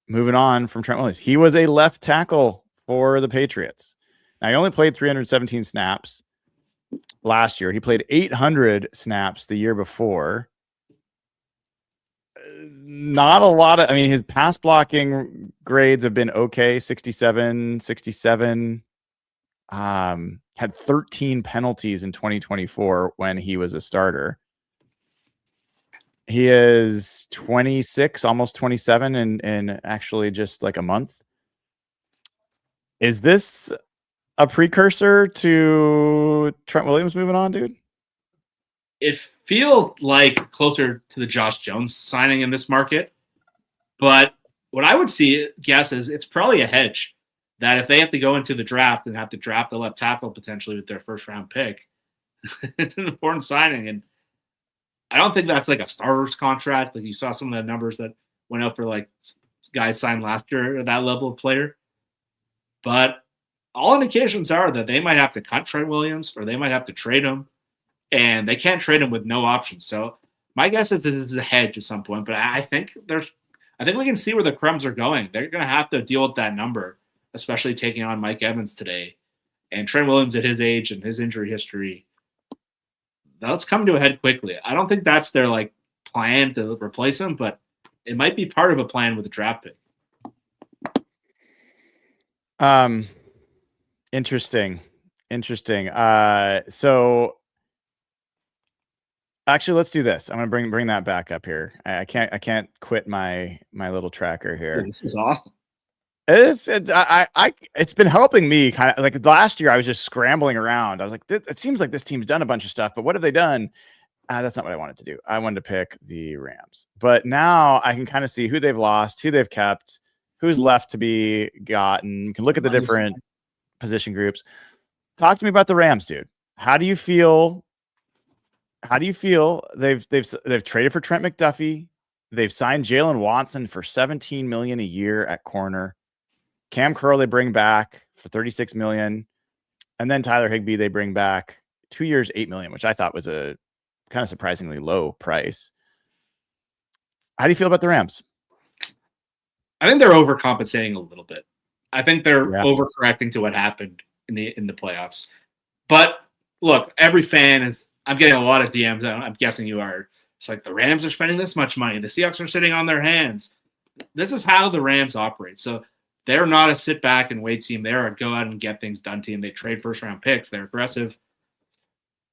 moving on from Trent Williams? He was a left tackle for the Patriots. Now, he only played 317 snaps last year. He played 800 snaps the year before. Not a lot of, I mean, his pass blocking grades have been okay, 67. Had 13 penalties in 2024 when he was a starter. He is 26, almost 27 in actually just like a month. Is this a precursor to Trent Williams moving on, dude? It feels like closer to the Josh Jones signing in this market. But what I would guess is it's probably a hedge that if they have to go into the draft and have to draft a left tackle potentially with their first round pick, it's an important signing. And I don't think that's like a starter's contract. Like you saw some of the numbers that went out for like guys signed last year at that level of player. But all indications are that they might have to cut Trent Williams or they might have to trade him. And they can't trade him with no options. So my guess is this is a hedge at some point. But I think we can see where the crumbs are going. They're going to have to deal with that number, especially taking on Mike Evans today. And Trent Williams at his age and his injury history, that's coming to a head quickly. I don't think that's their like plan to replace him, but it might be part of a plan with a draft pick. Interesting. Interesting. So actually, let's do this. I'm gonna bring that back up here. I can't quit my little tracker here. This is awesome. It's been helping me kind of like last year. I was just scrambling around. I was like, it seems like this team's done a bunch of stuff, but what have they done? That's not what I wanted to do. I wanted to pick the Rams, but now I can kind of see who they've lost, who they've kept, who's left to be gotten. You can look at the different position groups. Talk to me about the Rams, dude. How do you feel? They've traded for Trent McDuffie. They've signed Jalen Watson for $17 million a year at corner. Cam Curl they bring back for $36 million, and then Tyler Higbee they bring back 2 years, $8 million, which I thought was a kind of surprisingly low price. How do you feel about the Rams? I think they're overcompensating a little bit. I think they're overcorrecting to what happened in the playoffs. But look, every fan is. I'm getting a lot of DMs. I'm guessing you are. It's like the Rams are spending this much money. The Seahawks are sitting on their hands. This is how the Rams operate. So they're not a sit back and wait team. They're a go out and get things done team. They trade first round picks. They're aggressive.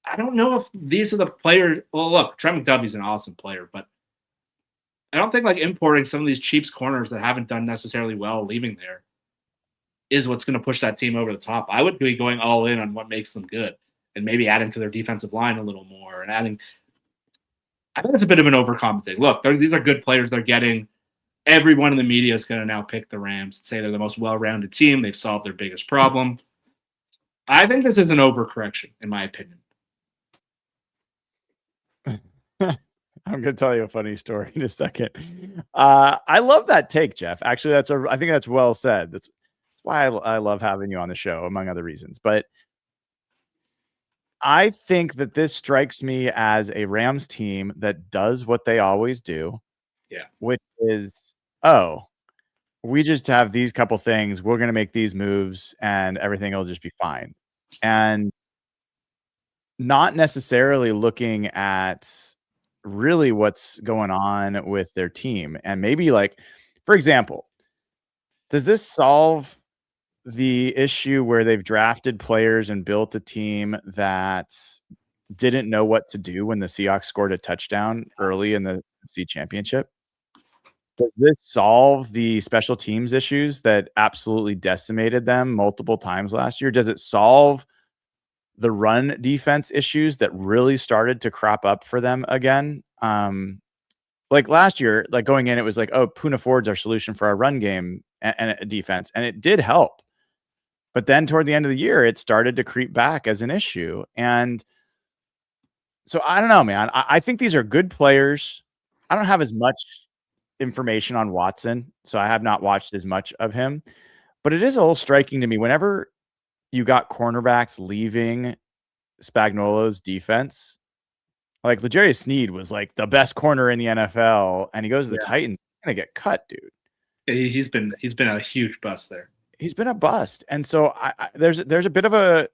I don't know if these are the players. Well, look, Trent McDuffie's an awesome player, but I don't think like importing some of these Chiefs corners that haven't done necessarily well leaving there is what's going to push that team over the top. I would be going all in on what makes them good and maybe adding to their defensive line a little more and adding. I think it's a bit of an overcompensating. Look, these are good players they're getting. Everyone in the media is going to now pick the Rams and say they're the most well-rounded team. They've solved their biggest problem. I think this is an overcorrection, in my opinion. I'm going to tell you a funny story in a second. I love that take, Jeff. Actually, I think that's well said. That's why I love having you on the show, among other reasons. But I think that this strikes me as a Rams team that does what they always do. Yeah. Which is, we just have these couple things. We're going to make these moves and everything will just be fine. And not necessarily looking at really what's going on with their team. And maybe like, for example, does this solve the issue where they've drafted players and built a team that didn't know what to do when the Seahawks scored a touchdown early in the NFC Championship? Does this solve the special teams issues that absolutely decimated them multiple times last year? Does it solve the run defense issues that really started to crop up for them again? Like last year, like going in, it was like, oh, Poona Ford's our solution for our run game and defense. And it did help. But then toward the end of the year, it started to creep back as an issue. And so I don't know, man. I think these are good players. I don't have as much information on Watson, so I have not watched as much of him. But it is a little striking to me whenever you got cornerbacks leaving Spagnuolo's defense. Like L'Jarius Sneed was like the best corner in the NFL, and he goes to the Titans. He's gonna get cut, dude. He's been a huge bust there. He's been a bust, and so there's a bit of a.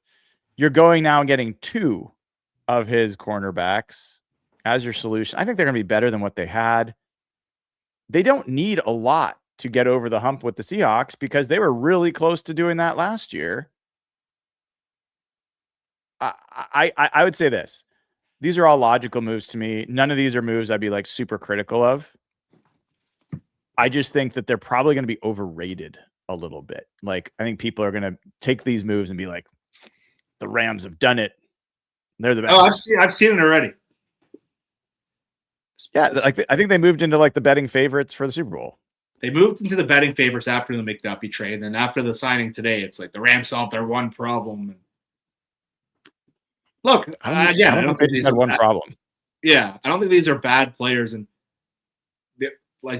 You're going now and getting two of his cornerbacks as your solution. I think they're gonna be better than what they had. They don't need a lot to get over the hump with the Seahawks because they were really close to doing that last year. I would say this. These are all logical moves to me. None of these are moves I'd be like super critical of. I just think that they're probably going to be overrated a little bit. Like, I think people are going to take these moves and be like, the Rams have done it. They're the best. Oh, I've seen it already. Yeah, I think they moved into like the betting favorites for the Super Bowl. They moved into the betting favorites after the McDuffie trade. And then after the signing today, it's like the Rams solved their one problem. Look, I don't think these had one problem. Yeah, I don't think these are bad players. And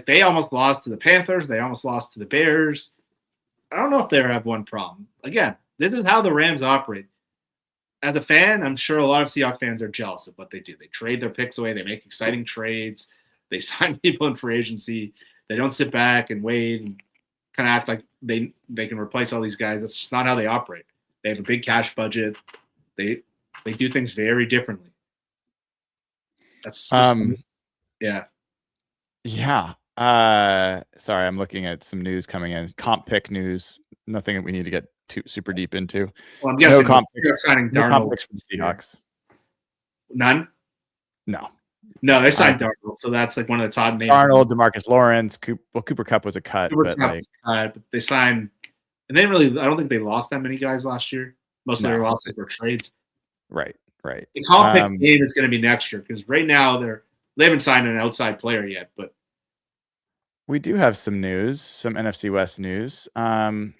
they almost lost to the Panthers. They almost lost to the Bears. I don't know if they have one problem. Again, this is how the Rams operate. As a fan, I'm sure a lot of Seahawks fans are jealous of what they do. They trade their picks away. They make exciting trades. They sign people in free agency. They don't sit back and wait and kind of act like they can replace all these guys. That's just not how they operate. They have a big cash budget. They do things very differently. That's just, yeah. Yeah. Sorry, I'm looking at some news coming in. Comp pick news. Nothing that we need to get too super deep into. Well, I'm guessing they're signing no Darnold. picks for the Seahawks. None? No, they signed Darnold, so that's like one of the top names. Darnold, DeMarcus Lawrence, Cooper Kupp was a cut, but they signed, and they really, I don't think they lost that many guys last year. Most of their losses were trades. Right. The comp pick game is going to be next year because right now they haven't signed an outside player yet, but we do have some news, some NFC West news. A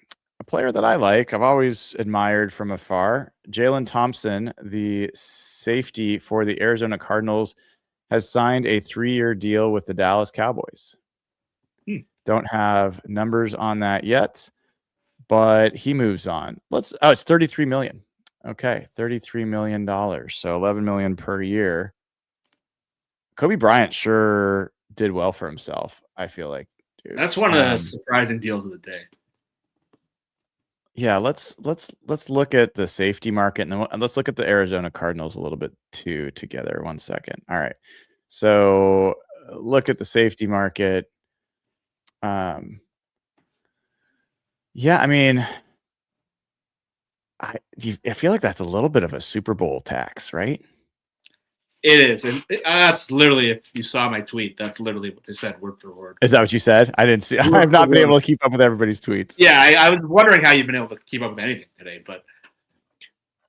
player that I like, I've always admired from afar, Jalen Thompson, the safety for the Arizona Cardinals, has signed a 3-year deal with the Dallas Cowboys. Don't have numbers on that yet, but he moves on. It's $33 million. Okay, $33 million. So $11 million per year. Kobe Bryant sure did well for himself, I feel like. Dude. That's one of the surprising deals of the day. Yeah, let's look at the safety market, and then let's look at the Arizona Cardinals a little bit too together. 1 second. All right. So look at the safety market. Yeah, I mean, I feel like that's a little bit of a Super Bowl tax, right? It is, and that's literally, if you saw my tweet, that's literally what they said word for word. Is that what you said? I didn't see. I've not been able to keep up with everybody's tweets. Yeah, I was wondering how you've been able to keep up with anything today, but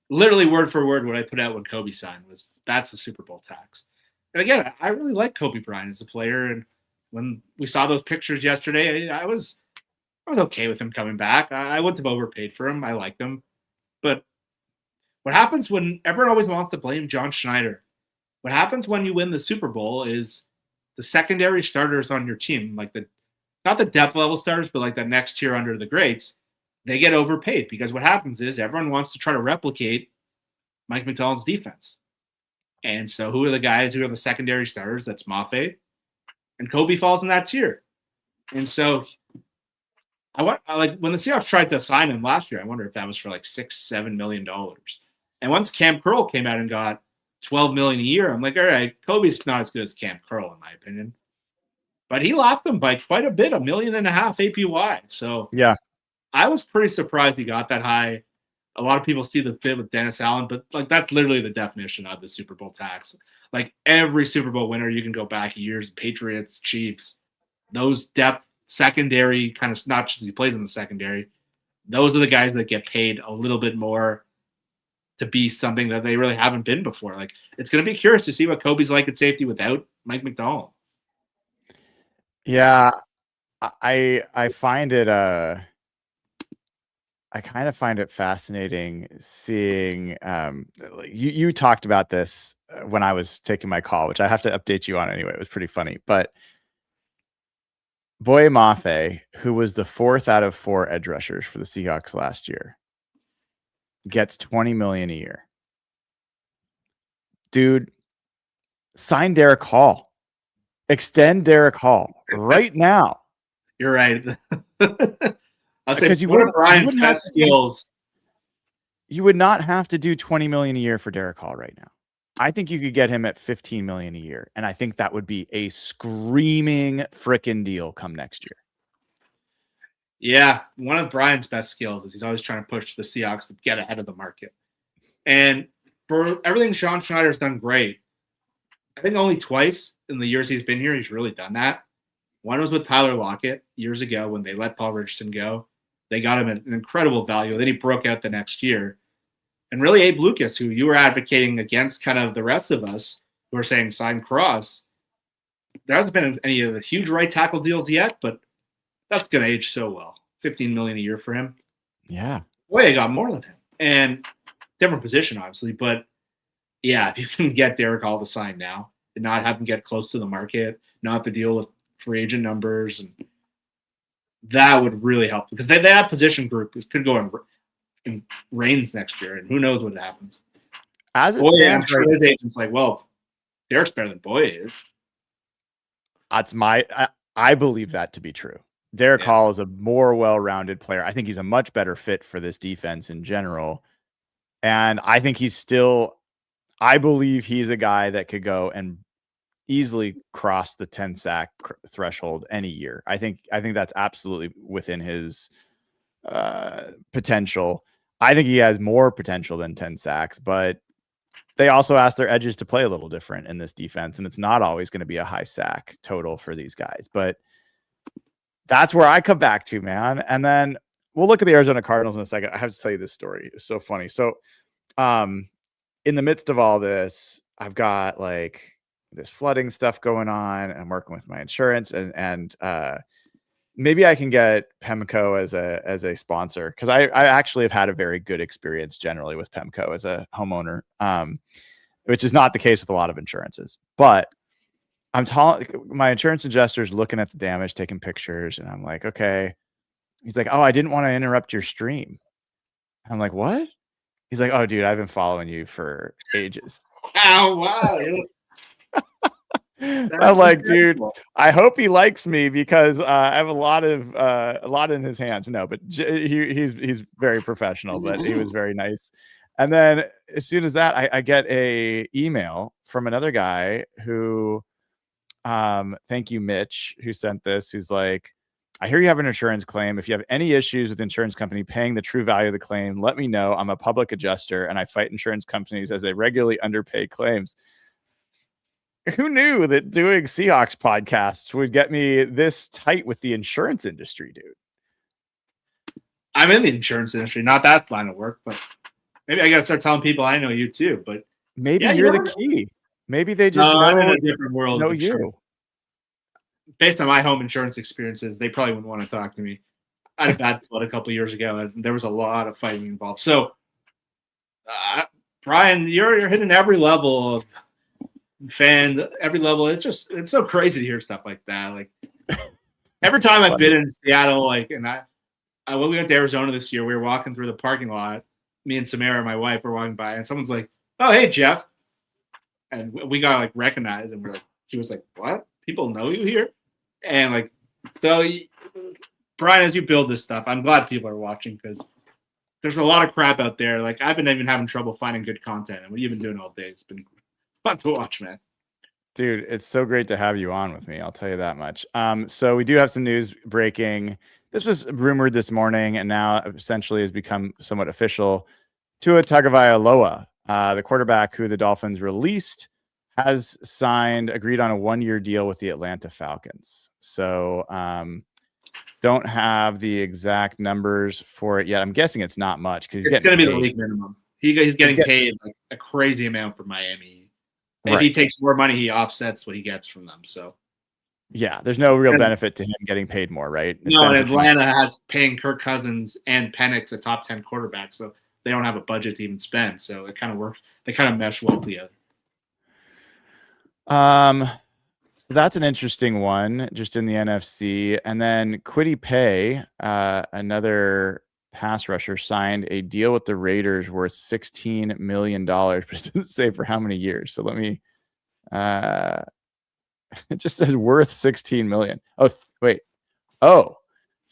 literally word for word what I put out when Kobe signed was that's the Super Bowl tax. And again, I really like Kobe Bryant as a player, and when we saw those pictures yesterday, I was okay with him coming back. I wouldn't have overpaid for him. I liked him, but what happens when everyone always wants to blame John Schneider? What happens when you win the Super Bowl is the secondary starters on your team, like not the depth level starters, but like the next tier under the greats, they get overpaid because what happens is everyone wants to try to replicate Mike McDonald's defense. And so who are the guys who are the secondary starters? That's Mafe. And Kobe falls in that tier. And so when the Seahawks tried to sign him last year, I wonder if that was for like $6-7 million. And once Cam Curl came out and got $12 million a year, I'm like, all right, Kobe's not as good as Cam Curl, in my opinion. But he lopped him by quite a bit, $1.5 million APY. So yeah, I was pretty surprised he got that high. A lot of people see the fit with Dennis Allen, but like that's literally the definition of the Super Bowl tax. Like every Super Bowl winner, you can go back years, Patriots, Chiefs, those depth secondary kind of, not just he plays in the secondary, those are the guys that get paid a little bit more to be something that they really haven't been before. Like it's going to be curious to see what Kobe's like at safety without Mike McDonald. Yeah, I find it I kind of find it fascinating seeing you talked about this when I was taking my call, which I have to update you on anyway. It was pretty funny, but Boye Mafe, who was the 4th out of 4 edge rushers for the Seahawks last year, gets $20 million a year. Dude, sign Derek Hall. Extend Derek Hall right now. You're right. I'll say you one of Brian's best skills. You would not have to do $20 million a year for Derek Hall right now. I think you could get him at $15 million a year, and I think that would be a screaming frickin' deal come next year. Yeah, one of Brian's best skills is he's always trying to push the Seahawks to get ahead of the market. And for everything Sean Schneider's done great. I think only twice in the years he's been here, he's really done that. One was with Tyler Lockett years ago when they let Paul Richardson go. They got him at an incredible value. Then he broke out the next year. And really, Abe Lucas, who you were advocating against kind of the rest of us who are saying sign Cross, there hasn't been any of the huge right tackle deals yet, but that's going to age so well. $15 million a year for him. Yeah. Boy, I got more than him. And different position, obviously. But, yeah, if you can get Derek Hall to sign now and not have him get close to the market, not have to deal with free agent numbers, and that would really help. Because that position group could go in reigns next year, and who knows what happens. As it stands, I'm sure his agent's like, well, Derek's better than Boye is. That's I believe that to be true. Derek Hall is a more well-rounded player. I think he's a much better fit for this defense in general. And I think I believe he's a guy that could go and easily cross the 10 sack threshold any year. I think that's absolutely within his potential. I think he has more potential than 10 sacks, but they also ask their edges to play a little different in this defense, and it's not always going to be a high sack total for these guys. But that's where I come back to, man. And then we'll look at the Arizona Cardinals in a second. I have to tell you this story. It's so funny. So, in the midst of all this, I've got like this flooding stuff going on, and I'm working with my insurance, and maybe I can get Pemco as a sponsor, because I actually have had a very good experience generally with Pemco as a homeowner, which is not the case with a lot of insurances. But my insurance adjuster's looking at the damage, taking pictures, and I'm like, okay. He's like, oh, I didn't want to interrupt your stream. I'm like, what? He's like, oh, dude, I've been following you for ages. Oh, wow. I'm like, dude, I hope he likes me, because I have a lot in his hands. No, but he's very professional, but he was very nice. And then as soon as that, I get a email from another guy who, thank you, Mitch, who sent this, who's like, I hear you have an insurance claim. If you have any issues with the insurance company paying the true value of the claim, let me know. I'm a public adjuster, and I fight insurance companies as they regularly underpay claims. Who knew that doing Seahawks podcasts would get me this tight with the insurance industry, dude? I'm in the insurance industry, not that line of work, but maybe I got to start telling people I know you too. But maybe you're the key. Maybe they just know I'm in a different world. Know you. Based on my home insurance experiences, they probably wouldn't want to talk to me. I had a bad flood a couple of years ago, and there was a lot of fighting involved. So, Brian, you're hitting every level of fan, every level. It's so crazy to hear stuff like that. Like every time I've been in Seattle, like, and when we went to Arizona this year, we were walking through the parking lot. Me and Samara, my wife, were walking by, and someone's like, "Oh, hey, Jeff," and we got like recognized, and we're like, she was like, "What? People know you here?" And like, so Brian, as you build this stuff, I'm glad people are watching, because there's a lot of crap out there. Like, I've been even having trouble finding good content, and what you've been doing all day, it's been fun to watch, man. Dude, it's so great to have you on with me. I'll tell you that much. So we do have some news breaking. This was rumored this morning, and now essentially has become somewhat official. Tua Tagovailoa, the quarterback who the Dolphins released, has agreed on a 1-year deal with the Atlanta Falcons. So don't have the exact numbers for it yet. I'm guessing it's not much, because it's going to be the league minimum. He's getting paid like a crazy amount for Miami. Right. If he takes more money, he offsets what he gets from them. So yeah, there's no real benefit to him getting paid more, right? No, and Atlanta has paying Kirk Cousins and Penix a top 10 quarterback, so they don't have a budget to even spend. So it kind of works. They kind of mesh well together. So that's an interesting one, just in the NFC. And then Kwity Paye, another pass rusher, signed a deal with the Raiders worth $16 million, but it doesn't say for how many years. So let me, it just says worth $16 million. Oh, wait. Oh,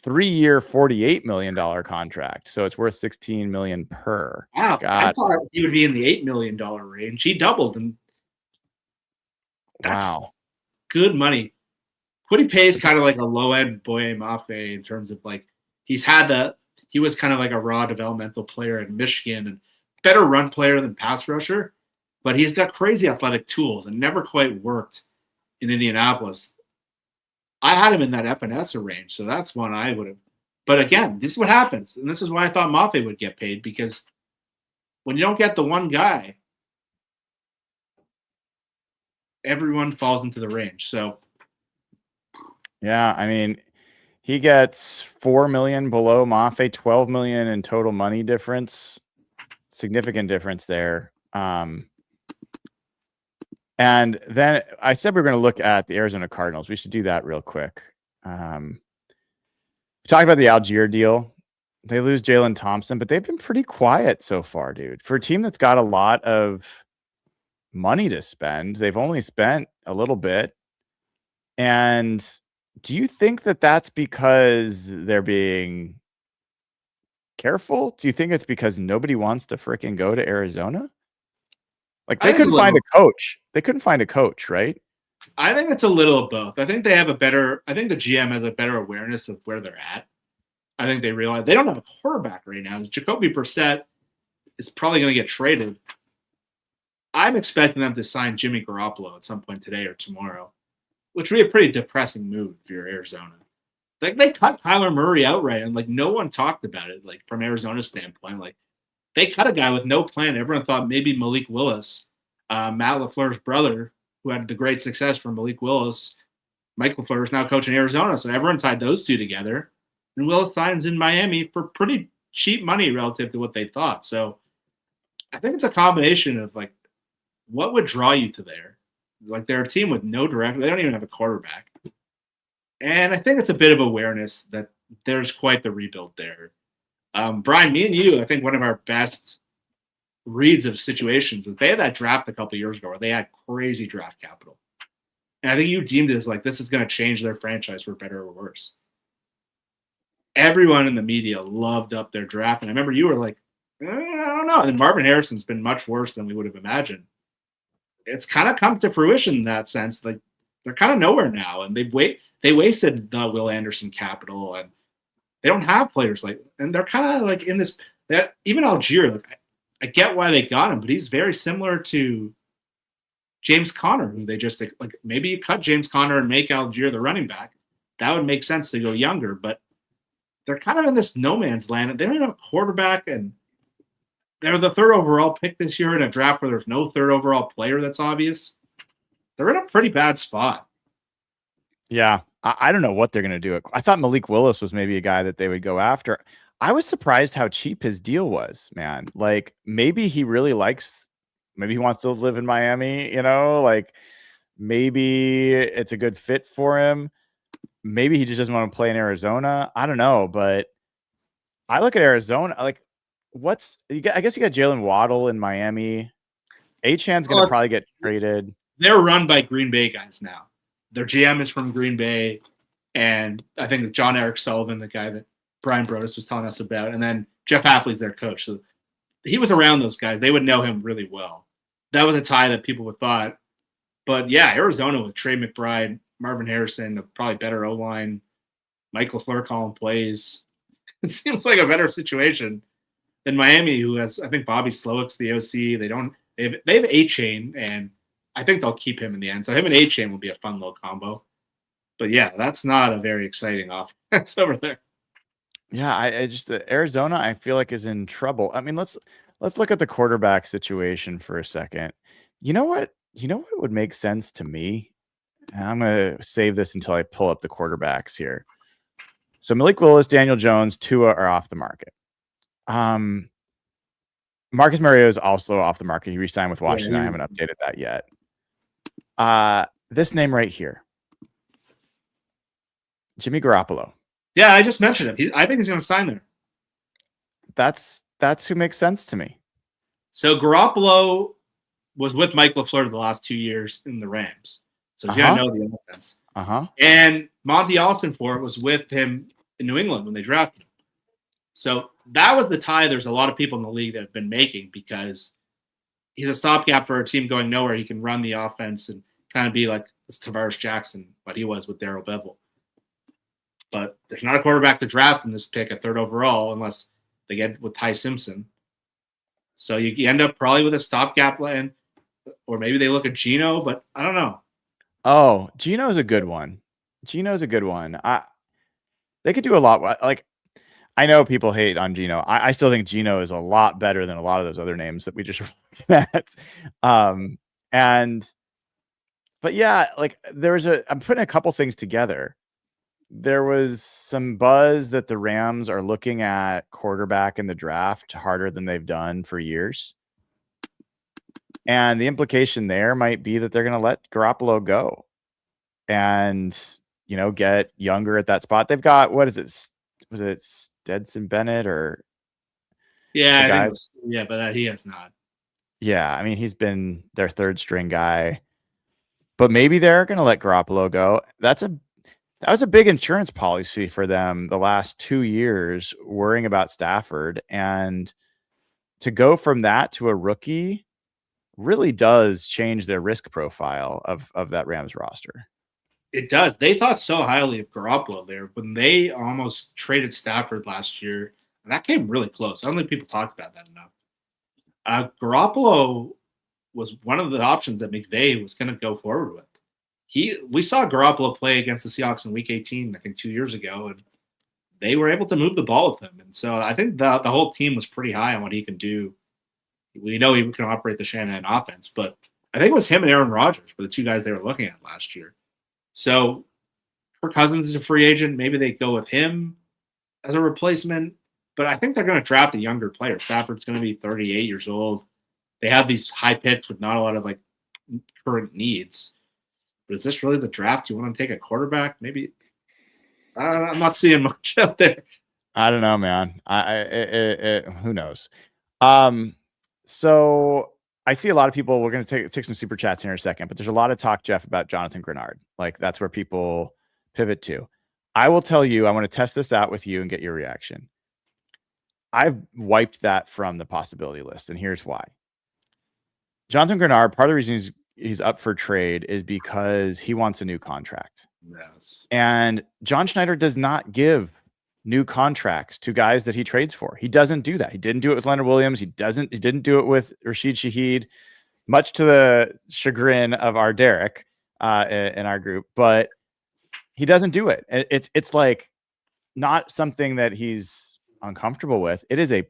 3-year, $48 million contract. So it's worth $16 million per. Wow. I thought he would be in the $8 million range. He doubled, and that's good money. Kwity Paye is kind of like a low-end Boye Mafe in terms of like he was kind of like a raw developmental player in Michigan and better run player than pass rusher, but he's got crazy athletic tools and never quite worked in Indianapolis. I had him in that Epinesa range, so that's one I would have. But again, this is what happens, and this is why I thought Mafe would get paid, because when you don't get the one guy, everyone falls into the range. So yeah, I mean, he gets $4 million below Mafe, $12 million in total money difference. Significant difference there. And then I said we were going to look at the Arizona Cardinals. We should do that real quick. We talked about the Algier deal. They lose Jalen Thompson, but they've been pretty quiet so far, dude. For a team that's got a lot of money to spend, they've only spent a little bit. And do you think that that's because they're being careful? Do you think it's because nobody wants to freaking go to Arizona? Like, they couldn't find a coach. They couldn't find a coach, right? I think it's a little of both. I think the GM has a better awareness of where they're at. I think they realize they don't have a quarterback right now. Jacoby Brissett is probably going to get traded. I'm expecting them to sign Jimmy Garoppolo at some point today or tomorrow, which would be a pretty depressing move if you're Arizona. Like they cut Kyler Murray outright, and like no one talked about it. Like from Arizona's standpoint, like they cut a guy with no plan. Everyone thought maybe Malik Willis, Matt LaFleur's brother, who had the great success from Malik Willis. Mike LaFleur is now coaching Arizona, so everyone tied those two together. And Willis signs in Miami for pretty cheap money relative to what they thought. So I think it's a combination of like what would draw you to there. Like they're a team with no direction. They don't even have a quarterback. And I think it's a bit of awareness that there's quite the rebuild there. Brian, me and you, I think one of our best reads of situations was they had that draft a couple of years ago where they had crazy draft capital. And I think you deemed it as like this is going to change their franchise for better or worse. Everyone in the media loved up their draft. And I remember you were like, I don't know. And Marvin Harrison's been much worse than we would have imagined. It's kind of come to fruition in that sense. Like they're kind of nowhere now. And they wasted the Will Anderson capital. And they don't have players like, and they're kind of like in this, that even Algier, like, I get why they got him, but he's very similar to James Conner, who they just like maybe you cut James Conner and make Algier the running back. That would make sense to go younger, but they're kind of in this no man's land. And they don't even have a quarterback, and they're the third overall pick this year in a draft where there's no third overall player that's obvious. They're in a pretty bad spot. Yeah, I don't know what they're going to do. I thought Malik Willis was maybe a guy that they would go after. I was surprised how cheap his deal was, man. Like maybe he really likes, maybe he wants to live in Miami, like maybe it's a good fit for him. Maybe he just doesn't want to play in Arizona. I don't know, but I look at Arizona, like I guess you got Jalen Waddle in Miami. Achan's going to probably get traded. They're run by Green Bay guys now. Their GM is from Green Bay, and I think John Eric Sullivan, the guy that Brian Brodus was telling us about, and then Jeff Hafley's their coach. So he was around those guys. They would know him really well. That was a tie that people would thought. But yeah, Arizona with Trey McBride, Marvin Harrison, probably better O-line, Mike LaFleur calling plays. It seems like a better situation than Miami, who has, I think Bobby Slowick's the OC. They have A-Chain, and I think they'll keep him in the end. So him and A-Chain will be a fun little combo. But yeah, that's not a very exciting offense over there. Yeah, I just Arizona, I feel like is in trouble. I mean, let's look at the quarterback situation for a second. You know what? Would make sense to me? And I'm going to save this until I pull up the quarterbacks here. So Malik Willis, Daniel Jones, Tua are off the market. Marcus Mariota is also off the market. He re-signed with Washington. I haven't updated that yet. This name right here, Jimmy Garoppolo. Yeah, I just mentioned him. I think he's going to sign there. That's who makes sense to me. So Garoppolo was with Mike LaFleur the last 2 years in the Rams. So he's going to know the offense. And Monty Alstonfort was with him in New England when they drafted him. So that was the tie there's a lot of people in the league that have been making, because he's a stopgap for a team going nowhere. He can run the offense and kind of be like this Tavares Jackson, what he was with Darrell Bevel. But there's not a quarterback to draft in this pick at third overall unless they get with Ty Simpson. So you end up probably with a stopgap land, or maybe they look at Geno, but I don't know. Oh, Geno's a good one. They could do a lot. Like, I know people hate on Geno. I still think Geno is a lot better than a lot of those other names that we just looked at. But yeah, like I'm putting a couple things together. There was some buzz that the Rams are looking at quarterback in the draft harder than they've done for years. And the implication there might be that they're going to let Garoppolo go and, get younger at that spot. They've got, what is it? Was it Stetson Bennett or? Yeah, but he has not. Yeah. I mean, he's been their third string guy, but maybe they're going to let Garoppolo go. That was a big insurance policy for them the last 2 years, worrying about Stafford, and to go from that to a rookie really does change their risk profile of that Rams roster. It does. They thought so highly of Garoppolo there when they almost traded Stafford last year. And that came really close. I don't think people talked about that enough. Garoppolo was one of the options that McVay was going to go forward with. We saw Garoppolo play against the Seahawks in Week 18, I think 2 years ago, and they were able to move the ball with him. And so I think the whole team was pretty high on what he can do. We know he can operate the Shanahan offense, but I think it was him and Aaron Rodgers were the two guys they were looking at last year. So Kirk Cousins is a free agent. Maybe they go with him as a replacement, but I think they're going to draft a younger player. Stafford's going to be 38 years old. They have these high picks with not a lot of like current needs. But is this really the draft? You want to take a quarterback? Maybe. I'm not seeing much out there. I don't know, man. Who knows? So I see a lot of people. We're going to take some super chats here in a second, but there's a lot of talk, Jeff, about Jonathan Grenard. Like that's where people pivot to. I will tell you, I want to test this out with you and get your reaction. I've wiped that from the possibility list, and here's why. Jonathan Grenard, part of the reason he's up for trade is because he wants a new contract. Yes. And John Schneider does not give new contracts to guys that he trades for. He doesn't do that. He didn't do it with Leonard Williams. He didn't do it with Rasheed Shaheed, much to the chagrin of our Derek in our group, but he doesn't do it. It's like not something that he's uncomfortable with. It is a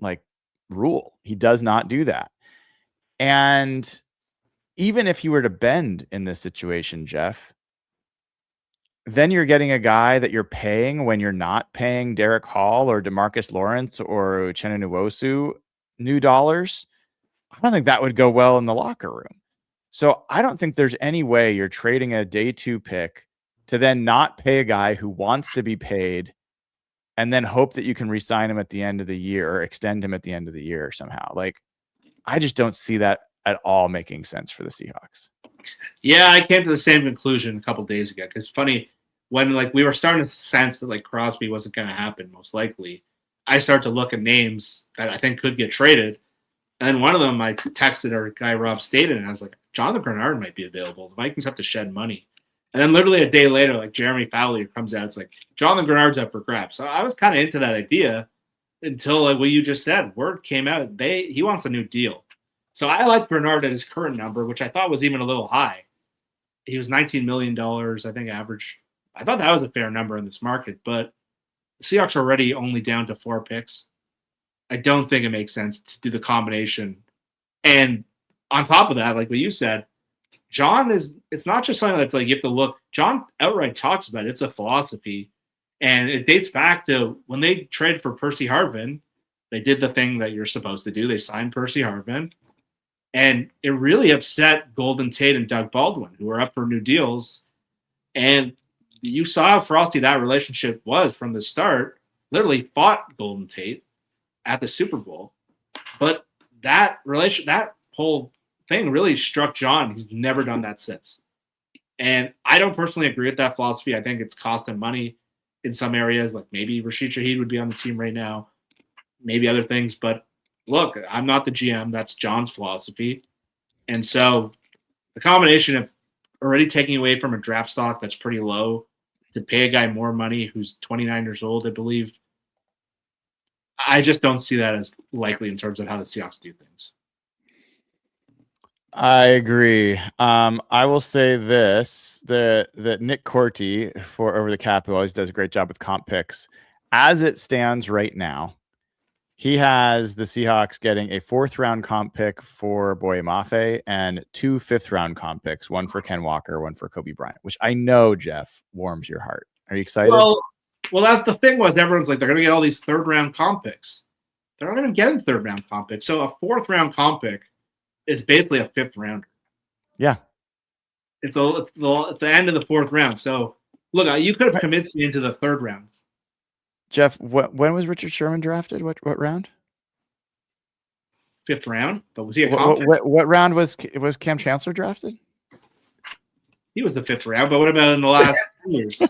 like rule. He does not do that. And even if he were to bend in this situation, Jeff, then you're getting a guy that you're paying when you're not paying Derek Hall or DeMarcus Lawrence or Uchenna Nwosu new dollars. I don't think that would go well in the locker room. So I don't think there's any way you're trading a day 2 pick to then not pay a guy who wants to be paid and then hope that you can re-sign him at the end of the year or extend him at the end of the year somehow. Like, I just don't see that at all making sense for the Seahawks. Yeah, I came to the same conclusion a couple days ago. Because funny, when like we were starting to sense that like Crosby wasn't going to happen, most likely, I started to look at names that I think could get traded. And then one of them, I texted our guy Rob Staten, and I was like, Jonathan Grenard might be available. The Vikings have to shed money. And then literally a day later, like Jeremy Fowler comes out, it's like Jonathan Grenard's up for grabs. So I was kind of into that idea until like what you just said. Word came out he wants a new deal. So I like Grenard at his current number, which I thought was even a little high. He was $19 million, I think, average. I thought that was a fair number in this market, but the Seahawks are already only down to 4 picks. I don't think it makes sense to do the combination. And on top of that, like what you said, it's not just something that's like you have to look. John outright talks about it. It's a philosophy. And it dates back to when they traded for Percy Harvin. They did the thing that you're supposed to do. They signed Percy Harvin. And it really upset Golden Tate and Doug Baldwin, who were up for new deals. And you saw how frosty that relationship was from the start. Literally fought Golden Tate at the Super Bowl. But that whole thing really struck John. He's never done that since. And I don't personally agree with that philosophy. I think it's cost him money in some areas. Like maybe Rasheed Shaheed would be on the team right now. Maybe other things. But look, I'm not the GM. That's John's philosophy. And so the combination of already taking away from a draft stock that's pretty low to pay a guy more money who's 29 years old, I believe, I just don't see that as likely in terms of how the Seahawks do things. I agree. I will say this, that Nick Corti for Over the Cap, who always does a great job with comp picks, as it stands right now, he has the Seahawks getting a 4th-round comp pick for Boye Mafe and 2 5th-round comp picks, one for Ken Walker, one for Kobe Bryant, which I know, Jeff, warms your heart. Are you excited? Well, that's the thing was everyone's like, they're going to get all these 3rd-round comp picks. They're not even getting 3rd-round comp picks. So a 4th-round comp pick is basically a 5th rounder. Yeah. It's the end of the 4th round. So, look, you could have convinced me into the 3rd round. Jeff, when was Richard Sherman drafted? What round? 5th round. But was he a comp pick? What round was Cam Chancellor drafted? He was the 5th round, but what about in the last years?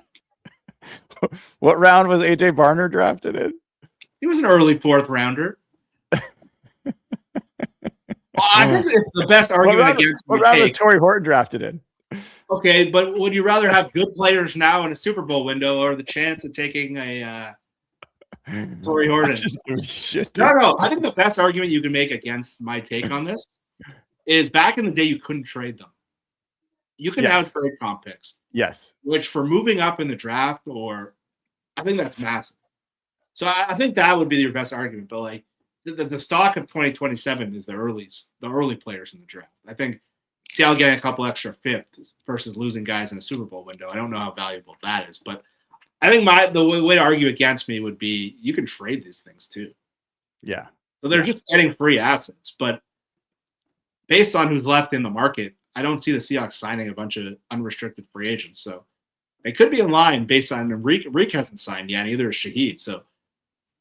What round was AJ Barner drafted in? He was an early 4th rounder. Well, I think it's the best argument against. What round was Torrey Horton drafted in? Okay, but would you rather have good players now in a Super Bowl window or the chance of taking a Torrey Horton? No. I think the best argument you can make against my take on this is back in the day you couldn't trade them. You can now trade comp picks. Yes. Which for moving up in the draft, or I think that's massive. So I think that would be your best argument. But like the stock of 2027 is the early players in the draft. I think Seattle getting a couple extra fifths versus losing guys in a Super Bowl window. I don't know how valuable that is, but I think the way to argue against me would be you can trade these things too. Yeah. So they're just getting free assets, but based on who's left in the market, I don't see the Seahawks signing a bunch of unrestricted free agents. So they could be in line based on Reek hasn't signed yet, either is Shaheed. So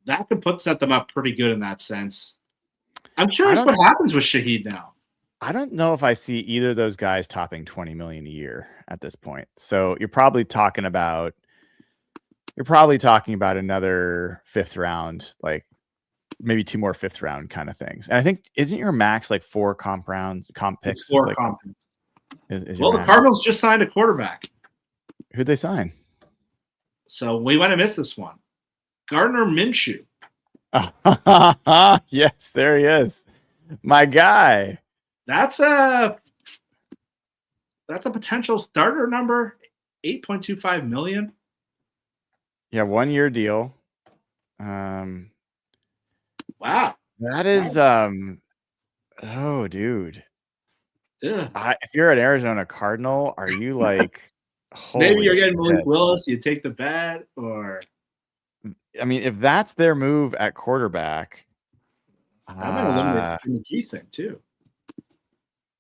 that could set them up pretty good in that sense. I'm curious what happens with Shaheed now. I don't know if I see either of those guys topping $20 million a year at this point. So you're probably talking about another fifth round, like maybe 2 more fifth round kind of things. And I think isn't your max like 4 comp picks? It's 4 comp. Well, the Cardinals just signed a quarterback. Who'd they sign? So we might have missed this one. Gardner Minshew. Yes, there he is. My guy. That's a potential starter number, $8.25 million. Yeah, 1-year deal. Wow. That is oh dude. Yeah. If you're an Arizona Cardinal, are you like maybe you're getting Malik Willis, you take the bet, or I mean, if that's their move at quarterback, that might eliminate the G thing too.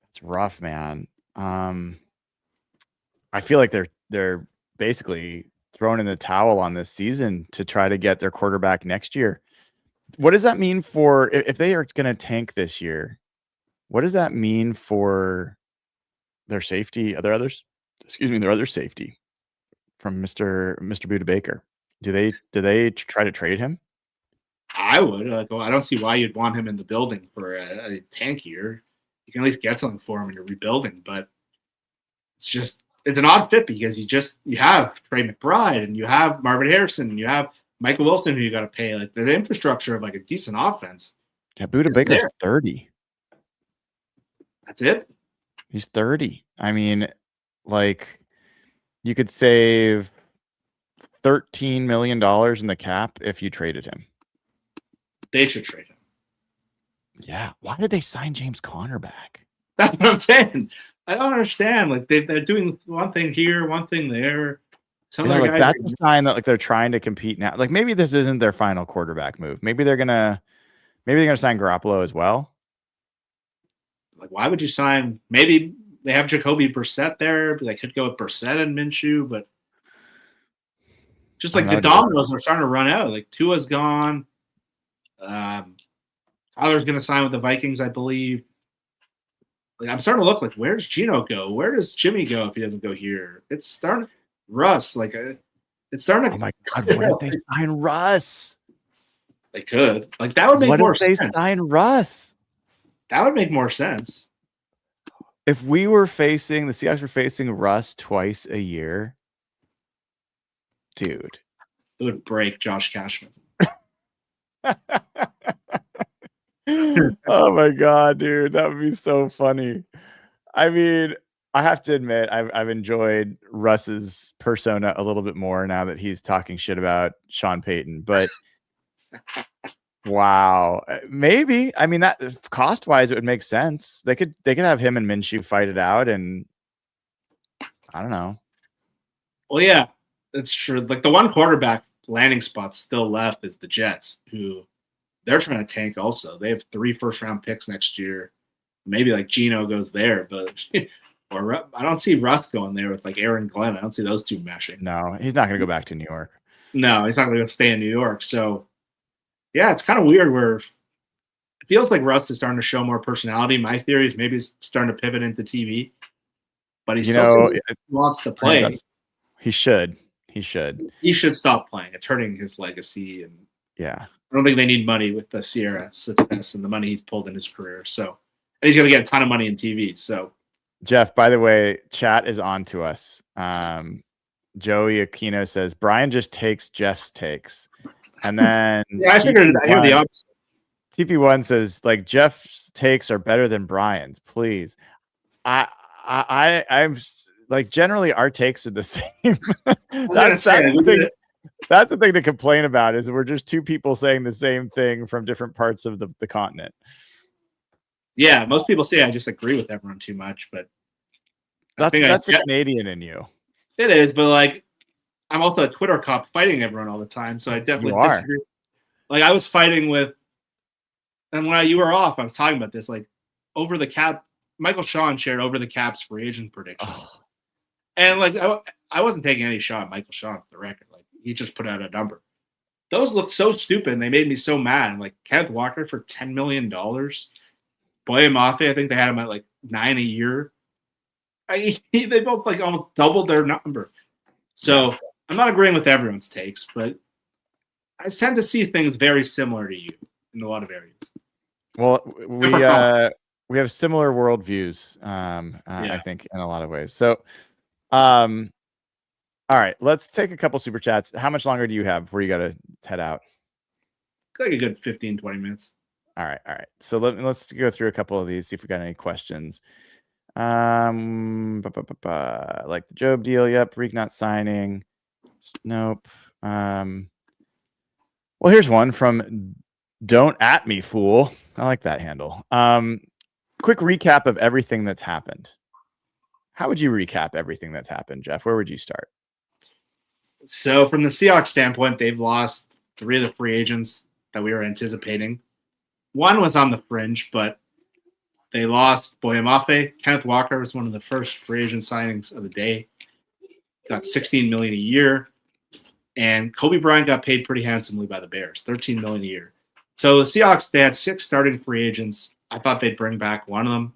It's rough, man. I feel like they're basically throwing in the towel on this season to try to get their quarterback next year. What does that mean for if they are going to tank this year? What does that mean for their safety? Their other safety from Mr. Buda Baker. Do they try to trade him? I would. I don't see why you'd want him in the building for a tank year. You can at least get something for him when you're rebuilding, but it's an odd fit because you have Trey McBride and you have Marvin Harrison and you have Michael Wilson who you got to pay. Like the infrastructure of like a decent offense. Yeah, Buda Baker's 30. That's it. He's 30. I mean, like you could save $13 million in the cap if you traded him. They should trade him. Yeah. Why did they sign James Conner back? That's what I'm saying. I don't understand. Like they're doing one thing here, one thing there. That's a sign that like they're trying to compete now. Like maybe this isn't their final quarterback move. Maybe they're gonna sign Garoppolo as well. Like why would you sign? Maybe they have Jacoby Brissett there. But they could go with Brissett and Minshew, but just like the dominoes are starting to run out. Like Tua's gone. Kyler's going to sign with the Vikings, I believe. Like I'm starting to look like, where does Geno go? Where does Jimmy go if he doesn't go here? It's starting Russ. It's starting to. Oh my God! What if they sign Russ? They could. Like that would make more sense. What if they sign Russ? That would make more sense. If the Seahawks were facing Russ twice a year, dude, it would break Josh Cashman. Oh my God, dude, that would be so funny. I mean, I have to admit, I've enjoyed Russ's persona a little bit more now that he's talking shit about Sean Payton. But wow, maybe. I mean, that cost wise, it would make sense. They could have him and Minshew fight it out, and I don't know. Well, yeah, that's true. Like the one quarterback landing spot still left is the Jets, who they're trying to tank also. They have 3 first-round picks next year. Maybe like Geno goes there, but or I don't see Russ going there with like Aaron Glenn. I don't see those two meshing. No, he's not going to go back to New York. No, he's not going to stay in New York. So, yeah, it's kind of weird where it feels like Russ is starting to show more personality. My theory is maybe he's starting to pivot into TV, but he wants to play. He should. He should stop playing. It's hurting his legacy. And yeah, I don't think they need money with the Sierra success and the money he's pulled in his career. So, and he's going to get a ton of money in TV. So, Jeff, by the way, chat is on to us. Joey Aquino says Brian just takes Jeff's takes. And then Yeah, I figured I hear the opposite. TP1 says like Jeff's takes are better than Brian's. Please. I'm like generally our takes are the same. That's the thing. That's the thing to complain about is we're just two people saying the same thing from different parts of the continent. Yeah, most people say I just agree with everyone too much, but that's the Canadian in you. It is, but like I'm also a Twitter cop fighting everyone all the time, so I definitely disagree. Like I was fighting with, and when you were off, I was talking about this. Like over the cap, Michael Sean shared over the Caps free agent predictions, and like I wasn't taking any shot at Michael Sean for the record. Like he just put out a number. Those looked so stupid, and they made me so mad. I'm like Kenneth Walker for $10 million. Boye Mafe, I think they had him at like $9 a year. They both like almost doubled their number. So I'm not agreeing with everyone's takes, but I tend to see things very similar to you in a lot of areas. Well, we have similar worldviews, I think, in a lot of ways. So, all right, let's take a couple super chats. How much longer do you have before you got to head out? Like a good 15, 20 minutes. All right. So let's go through a couple of these, see if we got any questions. Like the Jobe deal. Yep. Reek not signing. Nope. Well, here's one from Don't At Me Fool. I like that handle. Quick recap of everything that's happened. How would you recap everything that's happened, Jeff? Where would you start? So from the Seahawks standpoint, they've lost 3 of the free agents that we were anticipating. One was on the fringe, but they lost Boye Mafe. Kenneth Walker was one of the first free agent signings of the day. Got $16 million a year. And Kobe Bryant got paid pretty handsomely by the Bears, $13 million a year. So the Seahawks, they had 6 starting free agents. I thought they'd bring back one of them,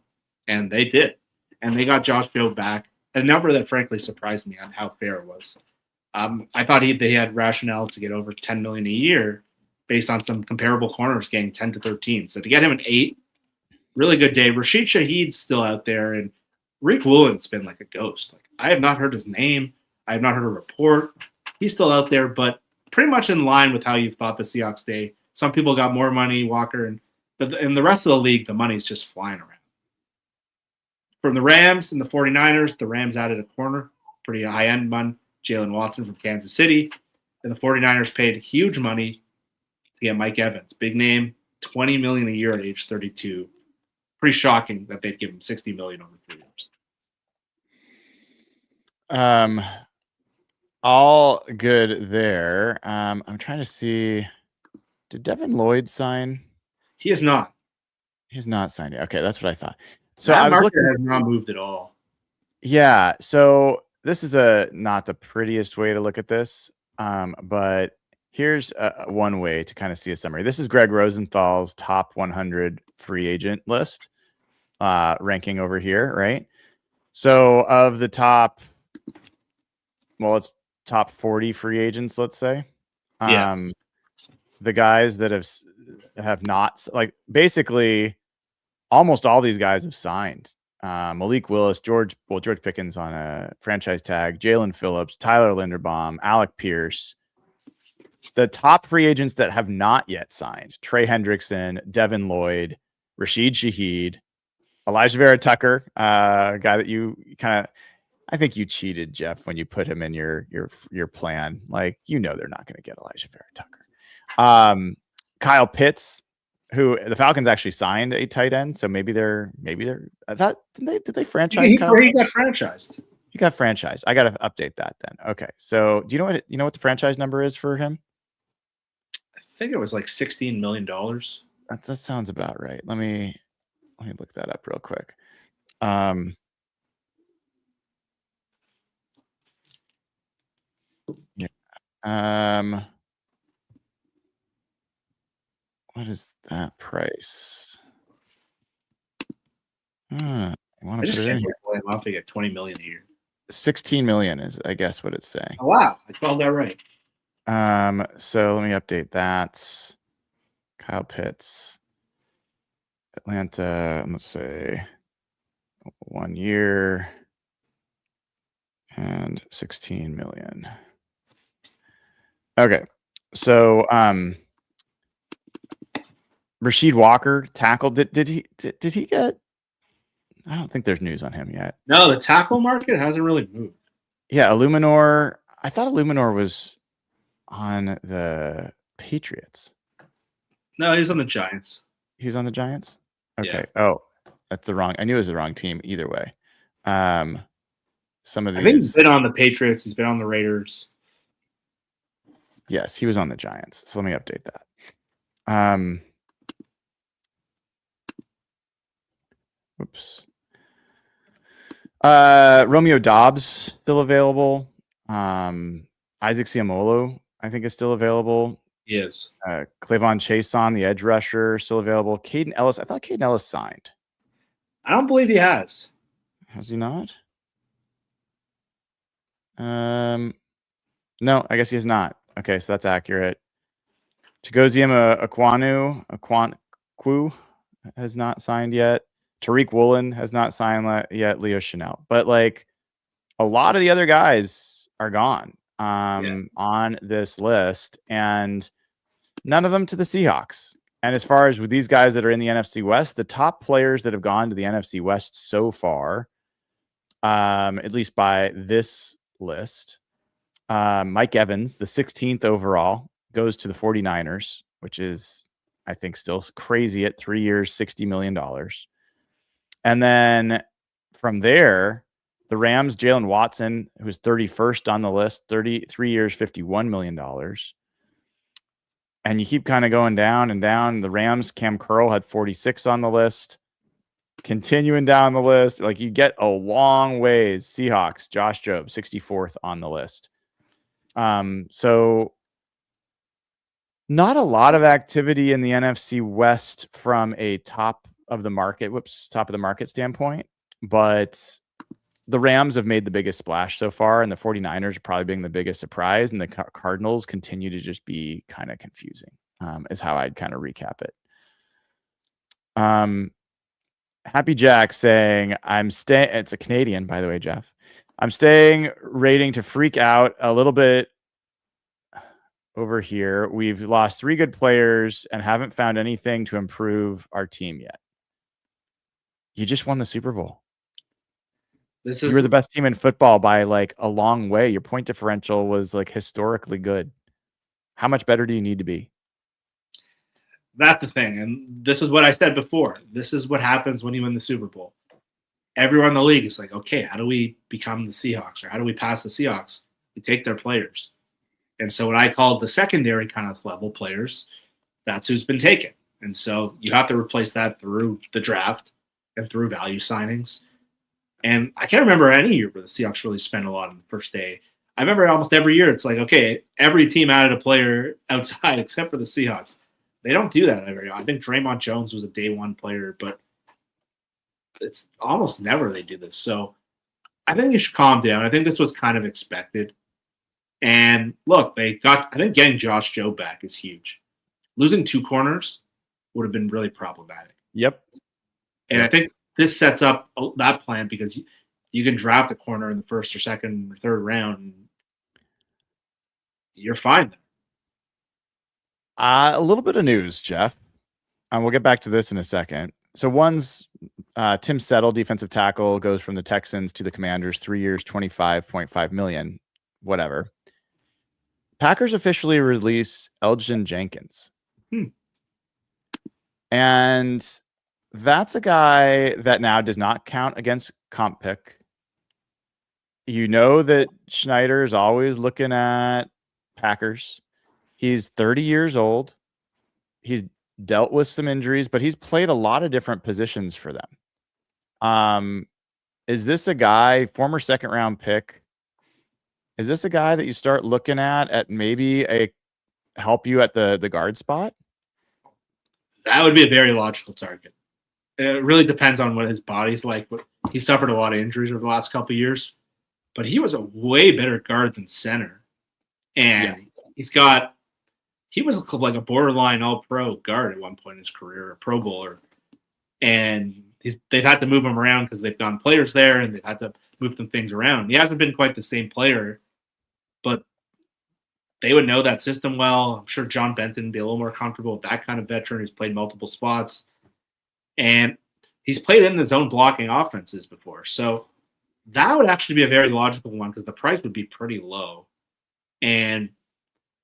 and they did. And they got Josh Jobe back, a number that frankly surprised me on how fair it was. I thought they had rationale to get over $10 million a year based on some comparable corners getting 10 to 13. So to get him an 8, really good day. Rasheed Shaheed's still out there, and Rick Woolen's been like a ghost. Like I have not heard his name. I have not heard a report. He's still out there, but pretty much in line with how you thought the Seahawks day. Some people got more money, Walker, but in the rest of the league, the money's just flying around. From the Rams and the 49ers, the Rams added a corner, pretty high-end one, Jalen Watson from Kansas City. And the 49ers paid huge money to get Mike Evans. Big name, $20 million a year at age 32. Pretty shocking that they'd give him $60 million over 3 years. All good there. I'm trying to see. Did Devin Lloyd sign? He is not. He's not signed yet. Okay, that's what I thought. So that market has not moved at all. Yeah. So this is not the prettiest way to look at this, but here's one way to kind of see a summary. This is Greg Rosenthal's top 100 free agent list ranking over here, right? So of the top, well, it's top 40 free agents, let's say. The guys that have not, like, basically almost all these guys have signed. Malik Willis, George Pickens on a franchise tag, Jalen Phillips, Tyler Linderbaum, Alec Pierce. The top free agents that have not yet signed: Trey Hendrickson, Devin Lloyd, Rasheed Shaheed, Elijah Vera Tucker, a guy that you kind of, I think you cheated, Jeff, when you put him in your plan. Like, they're not going to get Elijah Vera Tucker. Kyle Pitts, who the Falcons actually signed a tight end, so maybe they're. I thought did they franchise? He got franchised. He got franchised. I got to update that then. Okay, so do you know what the franchise number is for him? I think it was like $16 million. That sounds about right. Let me look that up real quick. Yeah. What is that price? I want to put it in here. I'm to get $20 million a year. 16 million is, I guess, what it's saying. Oh, wow, I called that right. So let me update that. Kyle Pitts, Atlanta. Let's say 1 year and 16 million. Okay. So Rasheed Walker tackle. Did he get? I don't think there's news on him yet. No, the tackle market hasn't really moved. Yeah, Illuminor. I thought Illuminor was on the Patriots. No, he was on the Giants. He was on the Giants? Okay. Yeah. Oh, that's the wrong. I knew it was the wrong team either way. Some of these. I think he's been on the Patriots. He's been on the Raiders. Yes, he was on the Giants. So let me update that. Whoops. Romeo Dobbs still available. Isaac Siamolo, I think, is still available. He is. Clavon Chason, the edge rusher, still available. Caden Ellis. I thought Caden Ellis signed. I don't believe he has. Has he not? No, I guess he has not. Okay, so that's accurate. Chigoziem Aquanu has not signed yet. Tariq Woolen has not signed yet. Leo Chanel. But like a lot of the other guys are gone on this list, and none of them to the Seahawks. And as far as with these guys that are in the NFC West, the top players that have gone to the NFC West so far, at least by this list, Mike Evans, the 16th overall, goes to the 49ers, which is, I think, still crazy at 3 years, $60 million. And then from there, the Rams, Jalen Watson, who's 31st on the list, 3 years, $51 million. And you keep kind of going down and down. The Rams, Cam Curl had 46 on the list. Continuing down the list, like you get a long ways. Seahawks, Josh Jobe, 64th on the list. So not a lot of activity in the NFC West from a top of the market standpoint, but the Rams have made the biggest splash so far, and the 49ers are probably being the biggest surprise, and the Cardinals continue to just be kind of confusing, is how I'd kind of recap it. Happy Jack saying, I'm staying. It's a Canadian, by the way, Jeff. I'm staying rating to freak out a little bit over here. We've lost 3 good players and haven't found anything to improve our team yet. You just won the Super Bowl. You were the best team in football by like a long way. Your point differential was like historically good. How much better do you need to be? That's the thing. And this is what I said before. This is what happens when you win the Super Bowl. Everyone in the league is like, okay, how do we become the Seahawks? Or how do we pass the Seahawks? We take their players. And so what I called the secondary kind of level players, that's who's been taken. And so you have to replace that through the draft and through value signings. And I can't remember any year where the Seahawks really spent a lot on the first day. I remember almost every year it's like, okay, every team added a player outside except for the Seahawks. They don't do that every year. I think Draymond Jones was a day one player, but it's almost never they do this. So I think they should calm down. I think this was kind of expected. And look, I think getting Josh Jobe back is huge. Losing 2 corners would have been really problematic. Yep. And I think this sets up that plan because you can draft a corner in the first or second or third round. And you're fine. A little bit of news, Jeff. We'll get back to this in a second. So one's Tim Settle, defensive tackle, goes from the Texans to the Commanders, 3 years, $25.5 million, whatever. Packers officially release Elgin Jenkins. And that's a guy that now does not count against comp pick. You know that Schneider is always looking at Packers. He's 30 years old. He's dealt with some injuries, but he's played a lot of different positions for them. Is this a guy, former second round pick? Is this a guy that you start looking at maybe help you at the guard spot? That would be a very logical target. It really depends on what his body's like. But he suffered a lot of injuries over the last couple of years, but he was a way better guard than center. And he was like a borderline all-pro guard at one point in his career, a Pro Bowler. And they've had to move him around because they've gone players there and they've had to move some things around. He hasn't been quite the same player, but they would know that system well. I'm sure John Benton would be a little more comfortable with that kind of veteran who's played multiple spots. And he's played in the zone blocking offenses before. So that would actually be a very logical one because the price would be pretty low. And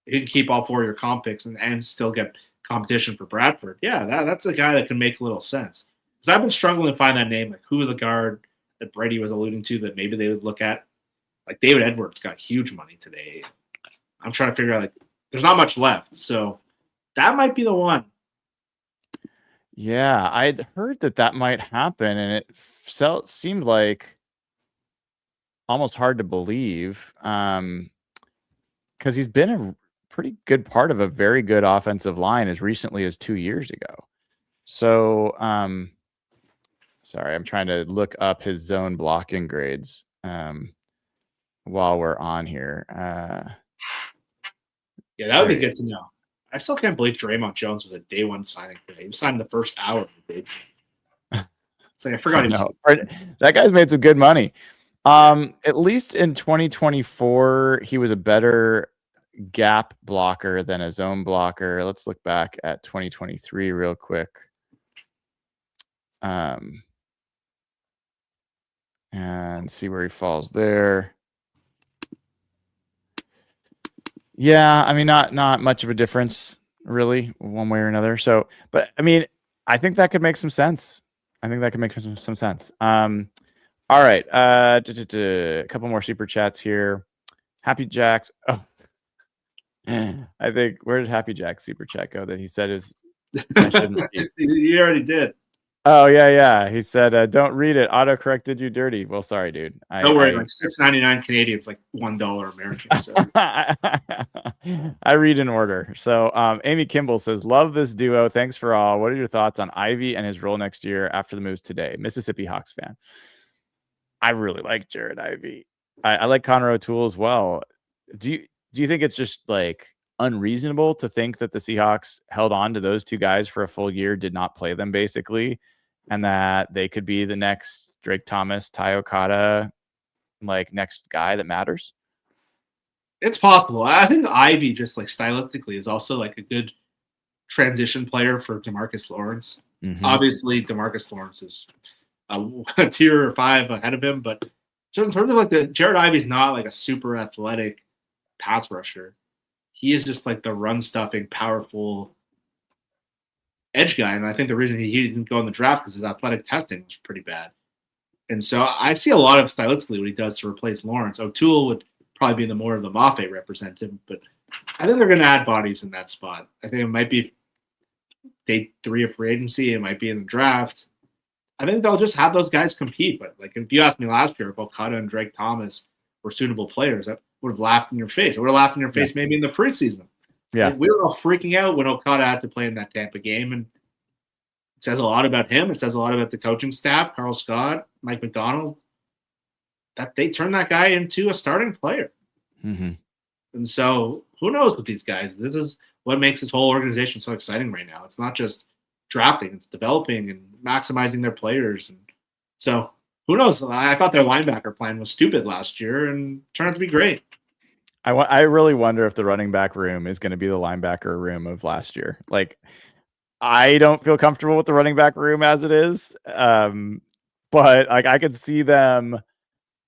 he can keep all 4 of your comp picks and still get competition for Bradford. Yeah, that's a guy that can make a little sense. Because I've been struggling to find that name, like who the guard that Brady was alluding to that maybe they would look at. Like David Edwards got huge money today. I'm trying to figure out, like, there's not much left. So that might be the one. Yeah, I'd heard that might happen, and it seemed like almost hard to believe because he's been a pretty good part of a very good offensive line as recently as 2 years ago. So, sorry, I'm trying to look up his zone blocking grades while we're on here. Yeah, that would be good to know. I still can't believe Draymond Jones was a day one signing today. He was signed the first hour of the day. It's like I forgot he was. That guy's made some good money. At least in 2024, he was a better gap blocker than a zone blocker. Let's look back at 2023 real quick. And see where he falls there. Yeah, I mean, not much of a difference, really, one way or another. So, but I mean, I think that could make some sense. I think that could make some sense. All right, a couple more super chats here. Happy Jacks. Oh, I think where did Happy Jack super chat go? That he said is I shouldn't read. You already did. Oh yeah. He said, "Don't read it. Autocorrect did you dirty." Well, sorry, dude. Don't worry. Like $6.99 Canadian, it's like $1 American. So. I read in order. So, Amy Kimball says, "Love this duo. Thanks for all. What are your thoughts on Ivy and his role next year after the moves today?" Mississippi Hawks fan. I really like Jared Ivey. I like Connor O'Toole as well. Do you think it's just like unreasonable to think that the Seahawks held on to those two guys for a full year, did not play them basically, and that they could be the next Drake Thomas, Ty Okada, like next guy that matters? It's possible. I think Ivy just like stylistically is also like a good transition player for DeMarcus Lawrence. Mm-hmm. Obviously, DeMarcus Lawrence is a tier or 5 ahead of him, but just in terms of like Jared Ivey's not like a super athletic pass rusher. He is just like the run stuffing, powerful edge guy. And I think the reason he didn't go in the draft because his athletic testing was pretty bad. And so I see a lot of stylistically what he does to replace Lawrence. O'Toole would probably be the more of the Mafe representative, but I think they're going to add bodies in that spot. I think it might be day 3 of free agency. It might be in the draft. I think they'll just have those guys compete. But like if you asked me last year if Okada and Drake Thomas were suitable players, I would have laughed in your face. I would have laughed in your face maybe in the preseason. Yeah. Like, we were all freaking out when Okada had to play in that Tampa game. And it says a lot about him. It says a lot about the coaching staff, Carl Scott, Mike McDonald, that they turned that guy into a starting player. Mm-hmm. And so who knows with these guys? This is what makes this whole organization so exciting right now. It's not just drafting, it's developing and maximizing their players. And so who knows? I thought their linebacker plan was stupid last year and turned out to be great. I really wonder if the running back room is going to be the linebacker room of last year. Like, I don't feel comfortable with the running back room as it is. But like I could see them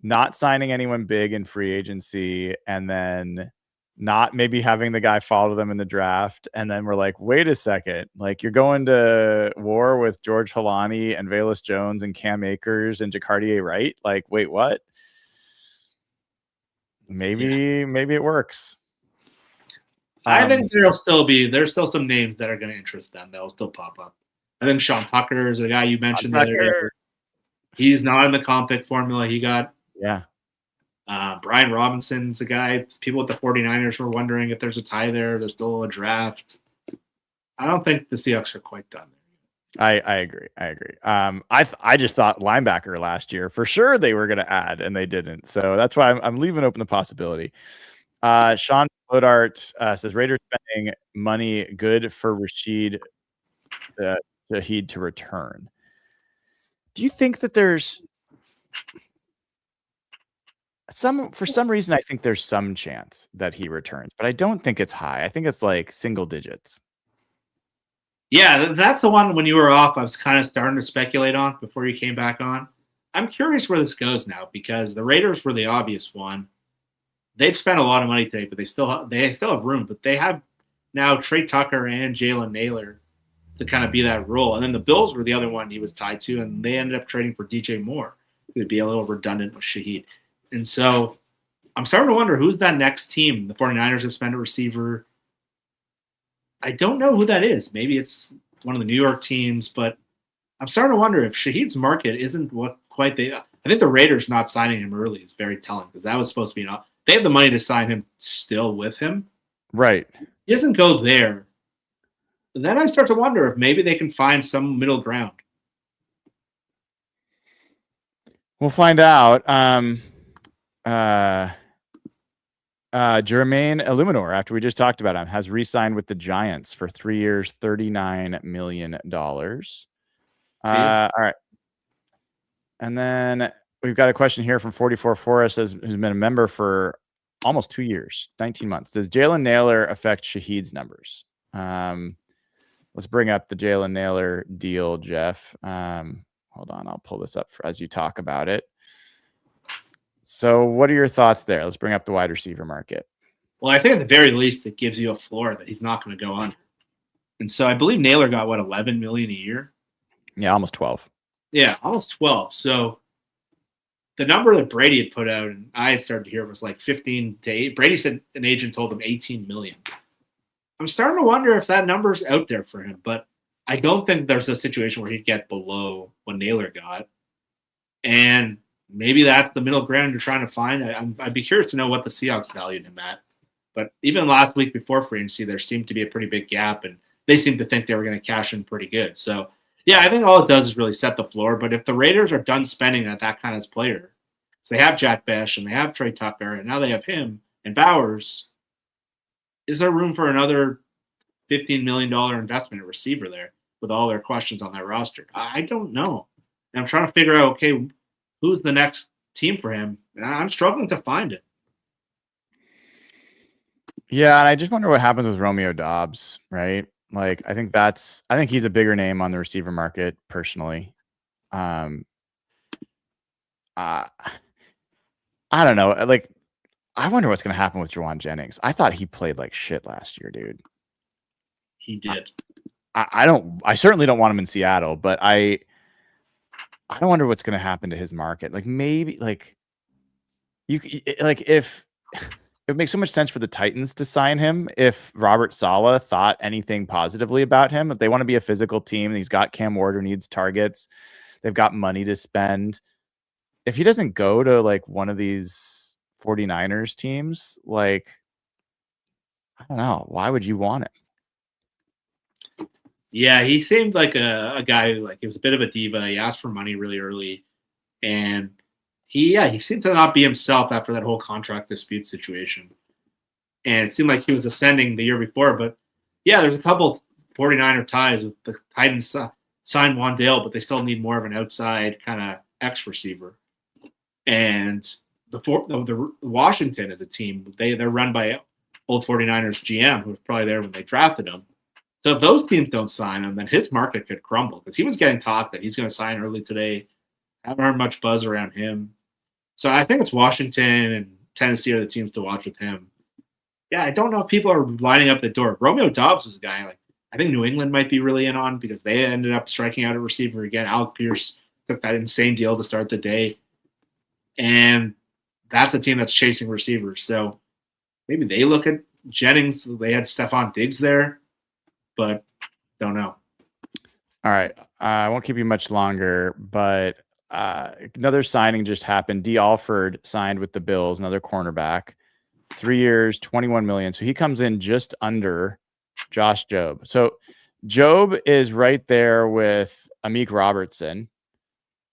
not signing anyone big in free agency and then not maybe having the guy follow them in the draft. And then we're like, wait a second, like you're going to war with George Halani and Velus Jones and Cam Akers and Jacardier Wright. Like, wait, what? Maybe it works. I think there's still some names that are going to interest them. That'll still pop up. I think Sean Tucker is the guy you mentioned the other day. He's not in the comp pick formula. He got Brian Robinson's a guy. People at the 49ers were wondering if there's a tie there. There's still a draft. I don't think the Seahawks are quite done. I agree. I just thought linebacker last year for sure they were going to add and they didn't. So that's why I'm leaving open the possibility. Sean Bodart says Raiders spending money good for Rasheed Shaheed to return. Do you think that there's for some reason, I think there's some chance that he returns, but I don't think it's high. I think it's like single digits. Yeah, that's the one when you were off, I was kind of starting to speculate on before you came back on. I'm curious where this goes now because the Raiders were the obvious one. They've spent a lot of money today, but they still have room. But they have now Trey Tucker and Jalen Naylor to kind of be that role. And then the Bills were the other one he was tied to, and they ended up trading for DJ Moore, who would be a little redundant with Shaheed. And so I'm starting to wonder who's that next team. The 49ers have spent a receiver. I don't know who that is. Maybe it's one of the New York teams, but I'm starting to wonder if Shaheed's market isn't what quite they. I think the Raiders not signing him early is very telling because that was supposed to be they have the money to sign him still with him. Right. He doesn't go there. Then I start to wonder if maybe they can find some middle ground. We'll find out. Jermaine Illuminor, after we just talked about him, has re-signed with the Giants for 3 years, $39 million. All right. And then we've got a question here from 44 Forest, who's been a member for almost 2 years, 19 months. Does Jalen Naylor affect Shaheed's numbers? Let's bring up the Jalen Naylor deal, Jeff. Hold on, I'll pull this up as you talk about it. So what are your thoughts there? Let's bring up the wide receiver market. Well, I think at the very least, it gives you a floor that he's not going to go on. And so I believe Naylor got, $11 million a year? Yeah, almost 12. Yeah, almost 12. So the number that Brady had put out, and I had started to hear, was like 15 to 8. Brady said an agent told him 18 million. I'm starting to wonder if that number's out there for him, but I don't think there's a situation where he'd get below what Naylor got. And maybe that's the middle ground you're trying to find. I'd be curious to know what the Seahawks valued him at. But even last week before free agency, there seemed to be a pretty big gap, and they seemed to think they were going to cash in pretty good. So, yeah, I think all it does is really set the floor. But if the Raiders are done spending at that kind of player, so they have Jack Besh and they have Trey Tucker, and now they have him and Bowers, is there room for another $15 million investment at receiver there with all their questions on that roster? I don't know. And I'm trying to figure out, okay, who's the next team for him? And I'm struggling to find it. Yeah, and I just wonder what happens with Romeo Doubs, right? Like, I think he's a bigger name on the receiver market personally. I don't know. Like, I wonder what's going to happen with Juwan Jennings. I thought he played like shit last year, dude. He did. I certainly don't want him in Seattle, but I don't wonder what's going to happen to his market. Like, maybe like if it would make so much sense for the Titans to sign him if Robert Saleh thought anything positively about him. If they want to be a physical team, and he's got Cam Ward who needs targets. They've got money to spend. If he doesn't go to like one of these 49ers teams, like, I don't know. Why would you want him? Yeah, he seemed like a guy who, like, he was a bit of a diva. He asked for money really early. And he seemed to not be himself after that whole contract dispute situation. And it seemed like he was ascending the year before. But, yeah, there's a couple 49er ties with the Titans signed Wan'Dale, but they still need more of an outside kind of X receiver. And the Washington as a team, they're run by old 49ers GM, who was probably there when they drafted him. So if those teams don't sign him, then his market could crumble because he was getting talk that he's going to sign early today. Haven't heard much buzz around him. So I think it's Washington and Tennessee are the teams to watch with him. Yeah, I don't know if people are lining up the door. Romeo Doubs is a guy like I think New England might be really in on because they ended up striking out a receiver again. Alec Pierce took that insane deal to start the day. And that's a team that's chasing receivers. So maybe they look at Jennings. They had Stephon Diggs there, but don't know. All right. I won't keep you much longer, but another signing just happened. D. Alford signed with the Bills, another cornerback, 3 years, $21 million. So he comes in just under Josh Jobe. So Jobe is right there with Amik Robertson.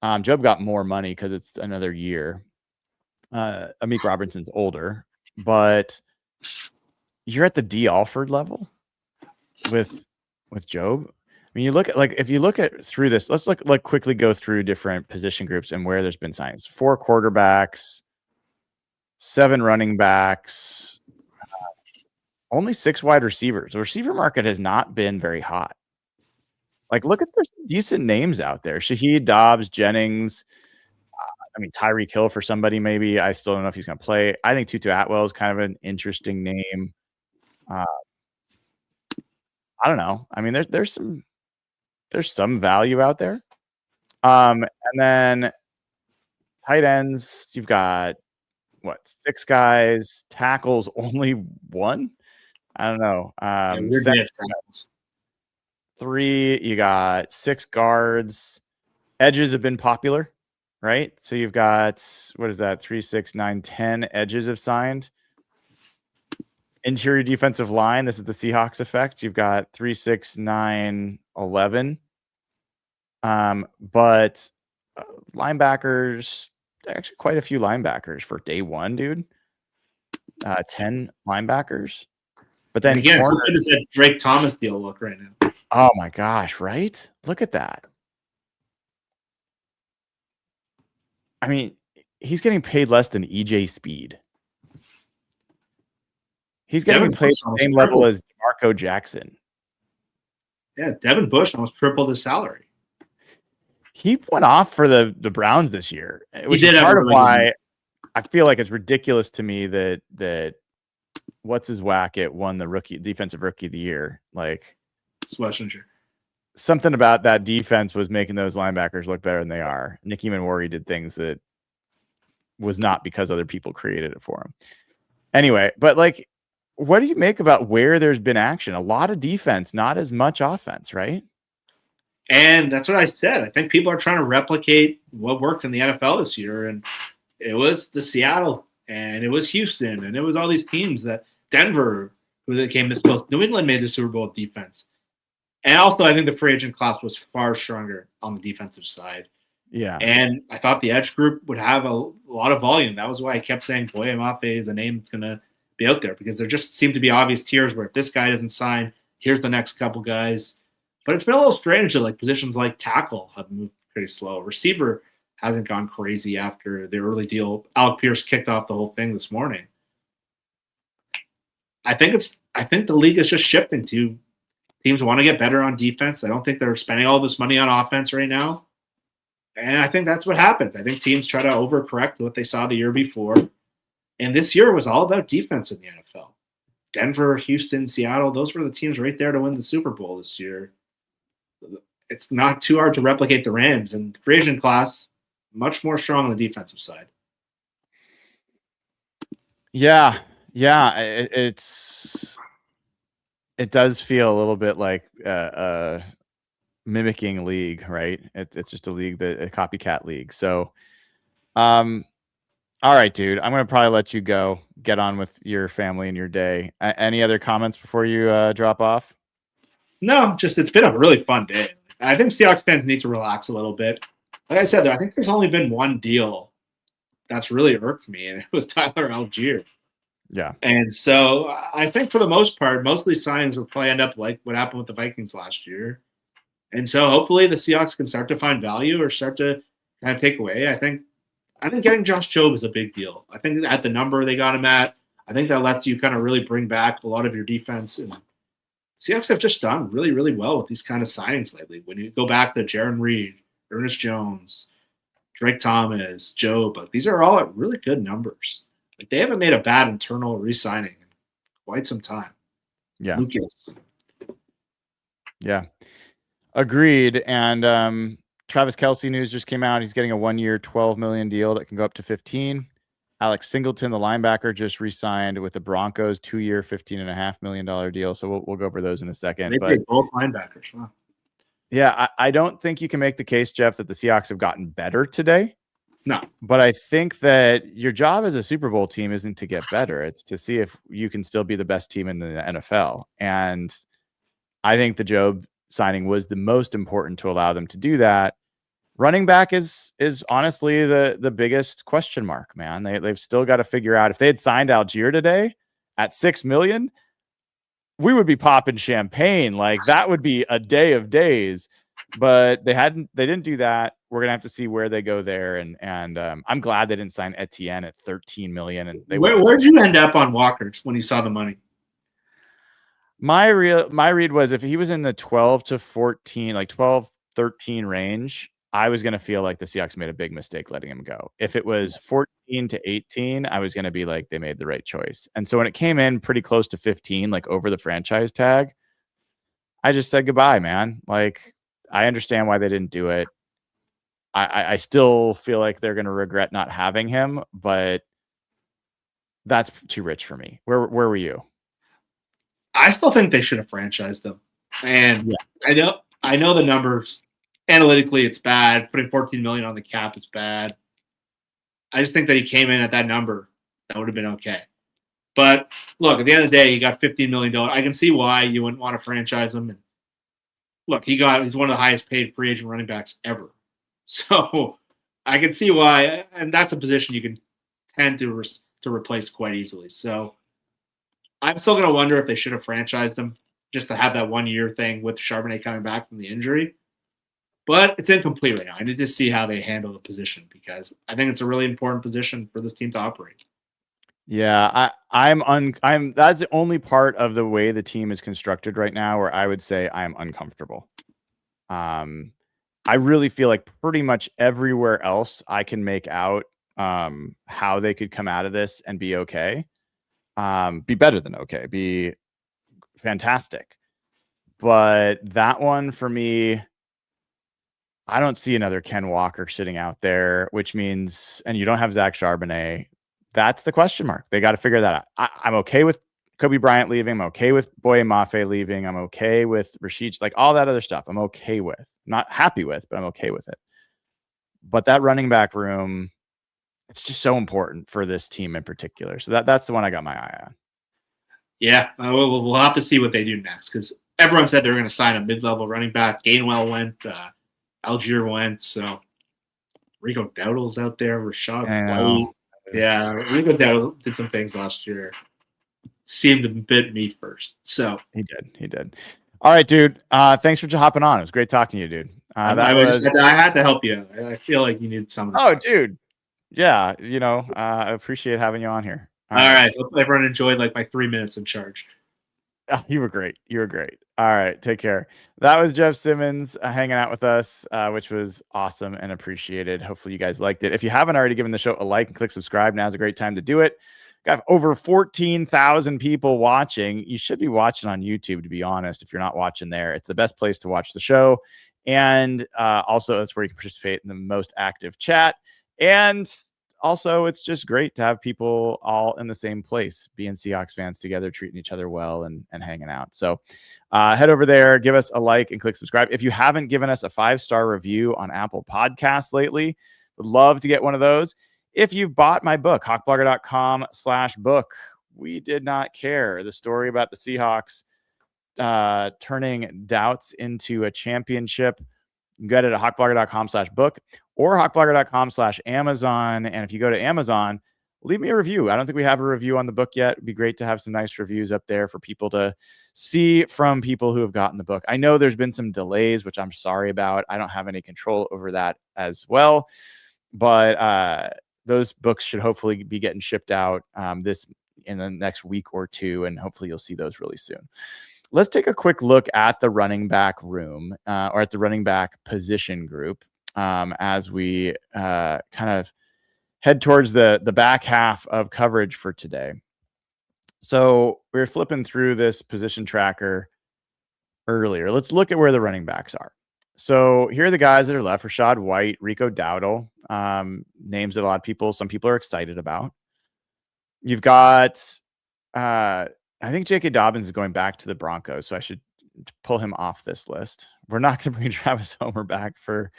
Jobe got more money because it's another year. Amik Robertson's older, but you're at the D. Alford level with Jobe. mean, you look at if you look at through this, let's quickly go through different position groups and where there's been signings. 4 quarterbacks, 7 running backs, only 6 wide receivers. The receiver market has not been very hot. Look at there's some decent names out there. Shaheed, Dobbs, Jennings. I mean, Tyreek Hill for somebody maybe. I still don't know if he's going to play. I think Tutu Atwell is kind of an interesting name. I don't know. I mean, there's some value out there. And then tight ends, you've got 6 guys, tackles only 1. I don't know. 3, you got 6 guards. Edges have been popular, right? So you've got, 3, 6, 9, 10 edges have signed. Interior defensive line, this is the Seahawks effect. You've got 3, 6, 9, 11. But linebackers, actually quite a few linebackers for day one, dude. 10 linebackers. But then again, how good does that Drake Thomas deal look right now? Oh my gosh, right? Look at that. I mean, he's getting paid less than EJ Speed. He's getting paid the same level as DeMarco Jackson. Yeah, Devin Bush almost tripled his salary. He went off for the Browns this year, which is part of why I feel like it's ridiculous to me that what's his whack it won the defensive rookie of the year. Schlesinger. Something about that defense was making those linebackers look better than they are. Nicky Manwari did things that was not because other people created it for him. Anyway, but what do you make about where there's been action? A lot of defense, not as much offense, right? And that's what I said. I think people are trying to replicate what worked in the NFL this year. And it was the Seattle, and it was Houston, and it was all these teams that Denver, who came this close. New England made the Super Bowl defense. And also, I think the free agent class was far stronger on the defensive side. Yeah. And I thought the edge group would have a lot of volume. That was why I kept saying Boye Mafe is a name that's going to be out there, because there just seemed to be obvious tiers where if this guy doesn't sign, here's the next couple guys. But it's been a little strange that positions like tackle have moved pretty slow. Receiver hasn't gone crazy after the early deal. Alec Pierce kicked off the whole thing this morning. I think the league is just shifting to teams want to get better on defense. I don't think they're spending all this money on offense right now. And I think that's what happens. I think teams try to overcorrect what they saw the year before. And this year was all about defense in the NFL. Denver, Houston, Seattle, those were the teams right there to win the Super Bowl this year. It's not too hard to replicate the Rams, and the free agent class much more strong on the defensive side. Yeah. It does feel a little bit like mimicking league, right? It's just a copycat league. So, all right, dude, I'm going to probably let you go get on with your family and your day. Any other comments before you drop off? No, just it's been a really fun day. I think Seahawks fans need to relax a little bit. Like I said, I think there's only been one deal that's really irked me, and it was Tyler Algier. Yeah. And so I think for the most part, most of these signings will probably end up like what happened with the Vikings last year. And so hopefully the Seahawks can start to find value or start to kind of take away. I think getting Josh Jobe is a big deal. I think at the number they got him at, I think that lets you kind of really bring back a lot of your defense. And Seahawks have just done really, really well with these kind of signings lately. When you go back to Jaron Reed, Ernest Jones, Drake Thomas, Jobe, these are all at really good numbers. They haven't made a bad internal re-signing in quite some time. Yeah. Lucas. Yeah. Agreed. And Travis Kelce news just came out. He's getting a 1-year, $12 million deal that can go up to 15. Alex Singleton, the linebacker, just re-signed with the Broncos, 2-year, $15.5 million deal. So we'll go over those in a second. They paid both linebackers. Wow. Yeah, I don't think you can make the case, Jeff, that the Seahawks have gotten better today. No. But I think that your job as a Super Bowl team isn't to get better. It's to see if you can still be the best team in the NFL. And I think the Jobe signing was the most important to allow them to do that. Running back is honestly the biggest question mark, man. They've still got to figure out if they had signed Algier today at $6 million. we would be popping champagne. Like that would be a day of days. But they didn't do that. We're gonna have to see where they go there. And I'm glad they didn't sign Etienne at 13 million. And Where'd you end up on Walker when you saw the money? My read was if he was in the 12 to 14, like 12, 13 range, I was going to feel like the Seahawks made a big mistake letting him go. If it was 14 to 18, I was going to be like, they made the right choice. And so when it came in pretty close to 15, like over the franchise tag, I just said goodbye, man. Like, I understand why they didn't do it. I still feel like they're going to regret not having him, but that's too rich for me. Where were you? I still think they should have franchised him. And yeah. I know the numbers. Analytically, it's bad. Putting 14 million on the cap is bad. I just think that he came in at that number. That would have been okay. But look, at the end of the day, he got $15 million. I can see why you wouldn't want to franchise him. And look, he's one of the highest paid free agent running backs ever. So I can see why, and that's a position you can tend to replace quite easily. So I'm still going to wonder if they should have franchised him just to have that 1 year thing with Charbonnet coming back from the injury. But it's incomplete right now. I need to see how they handle the position because I think it's a really important position for this team to operate. Yeah, I'm that's the only part of the way the team is constructed right now where I would say I'm uncomfortable. I really feel like pretty much everywhere else I can make out how they could come out of this and be okay. Be better than okay, be fantastic. But that one for me, I don't see another Ken Walker sitting out there, which means, and you don't have Zach Charbonnet. That's the question mark. They got to figure that out. I'm okay with Kobe Bryant leaving. I'm okay with Boye Mafe leaving. I'm okay with Rasheed, like all that other stuff. I'm okay with. Not happy with, but I'm okay with it. But that running back room, it's just so important for this team in particular. So that's the one I got my eye on. Yeah, we'll have to see what they do next because everyone said they were going to sign a mid-level running back. Gainwell went, Algier went, so Rico Dowdle's out there. Rashad White. Yeah, Rico Dowdle did some things last year. Seemed a bit meat first. So he did. All right, dude. Thanks for hopping on. It was great talking to you, dude. I had to help you. I feel like you need some. Dude. Yeah, I appreciate having you on here. All right. Hope everyone enjoyed like my 3 minutes in charge. You were great. All right. Take care. That was Jeff Simmons hanging out with us, which was awesome and appreciated. Hopefully you guys liked it. If you haven't already given the show a like and click subscribe, now's a great time to do it. Got over 14,000 people watching. You should be watching on YouTube, to be honest. If you're not watching there, it's the best place to watch the show. And also, that's where you can participate in the most active chat. And also, it's just great to have people all in the same place, being Seahawks fans together, treating each other well and hanging out. So head over there, give us a like and click subscribe. If you haven't given us a 5-star review on Apple Podcasts lately, would love to get one of those. If you've bought my book, hawkblogger.com/book, We Did Not Care, the story about the Seahawks turning doubts into a championship, you can get it at hawkblogger.com/book or hawkblogger.com/Amazon. And if you go to Amazon, leave me a review. I don't think we have a review on the book yet. It'd be great to have some nice reviews up there for people to see from people who have gotten the book. I know there's been some delays, which I'm sorry about. I don't have any control over that as well. But those books should hopefully be getting shipped out in the next week or two. And hopefully you'll see those really soon. Let's take a quick look at the running back room or at the running back position group as we kind of head towards the back half of coverage for today. So we're flipping through this position tracker earlier. Let's look at where the running backs are. So here are the guys that are left: Rashad White, Rico Dowdle, names that some people are excited about. You've got I think J.K. Dobbins is going back to the Broncos, so I should pull him off this list. We're not going to bring Travis Homer back for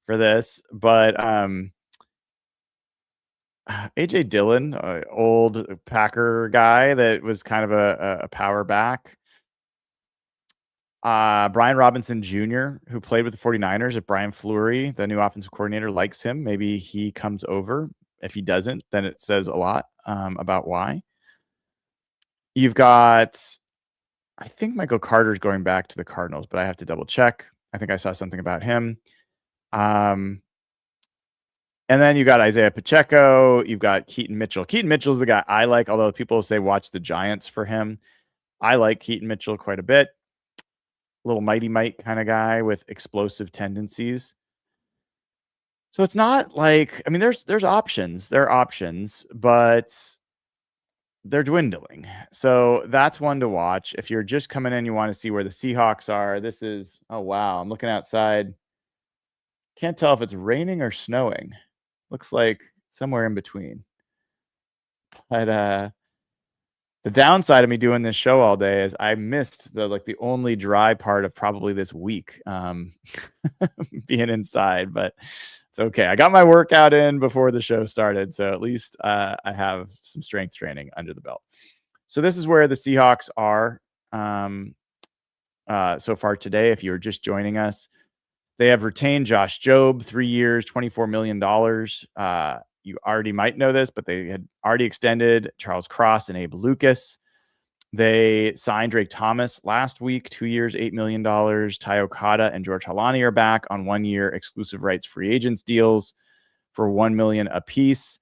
this, but A.J. Dillon, old Packer guy that was kind of a power back. Brian Robinson Jr., who played with the 49ers. If Brian Fleury, the new offensive coordinator, likes him, maybe he comes over. If he doesn't, then it says a lot about why. You've got I think Michael Carter's going back to the Cardinals, but I have to double check. I think I saw something about him. And then you got Isaiah Pacheco. You've got Keaton Mitchell. Keaton Mitchell's the guy I like, although people say watch the Giants for him. I like Keaton Mitchell quite a bit. Little Mighty Mike kind of guy with explosive tendencies. So it's not like, I mean, there's options. There are options, but they're dwindling. So that's one to watch. If you're just coming in, you want to see where the Seahawks are. This is, oh, wow. I'm looking outside. Can't tell if it's raining or snowing. Looks like somewhere in between. But the downside of me doing this show all day is I missed the only dry part of probably this week, being inside, but it's okay. I got my workout in before the show started, so at least I have some strength training under the belt. So this is where the Seahawks are so far today. If you're just joining us, they have retained Josh Jobe, 3 years, $24 million. You already might know this, but they had already extended Charles Cross and Abe Lucas. They signed Drake Thomas last week, 2 years, $8 million. Ty Okada and George Halani are back on 1 year exclusive rights free agents deals for $1 million apiece.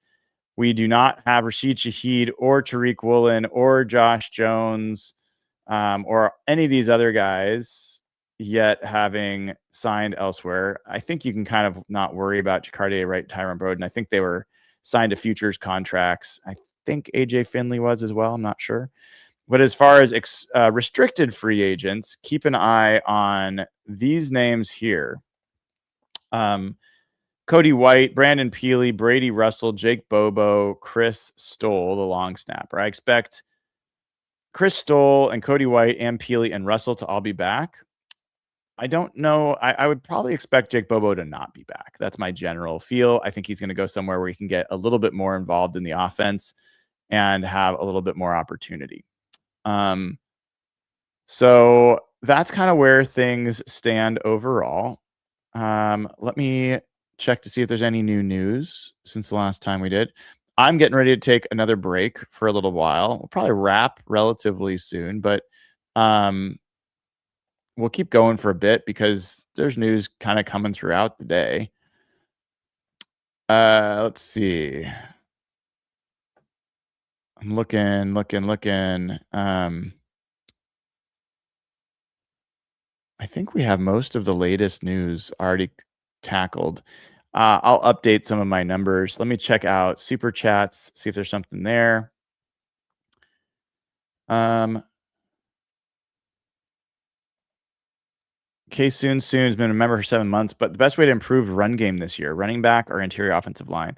We do not have Rasheed Shaheed or Tariq Woolen or Josh Jones or any of these other guys yet having signed elsewhere. I think you can kind of not worry about Jacardia Wright, Tyron Broden. I think they were signed to futures contracts. I think AJ Finley was as well. I'm not sure. But as far as restricted free agents, keep an eye on these names here. Cody White, Brandon Peely, Brady Russell, Jake Bobo, Chris Stoll, the long snapper. I expect Chris Stoll and Cody White and Peely and Russell to all be back. I don't know. I would probably expect Jake Bobo to not be back. That's my general feel. I think he's going to go somewhere where he can get a little bit more involved in the offense and have a little bit more opportunity. So that's kind of where things stand overall. Let me check to see if there's any new news since the last time we did. I'm getting ready to take another break for a little while. We'll probably wrap relatively soon, but we'll keep going for a bit because there's news kind of coming throughout the day. Let's see. I'm looking. I think we have most of the latest news already tackled. I'll update some of my numbers. Let me check out Super Chats, see if there's something there. Soon has been a member for 7 months, but the best way to improve run game this year, running back or interior offensive line?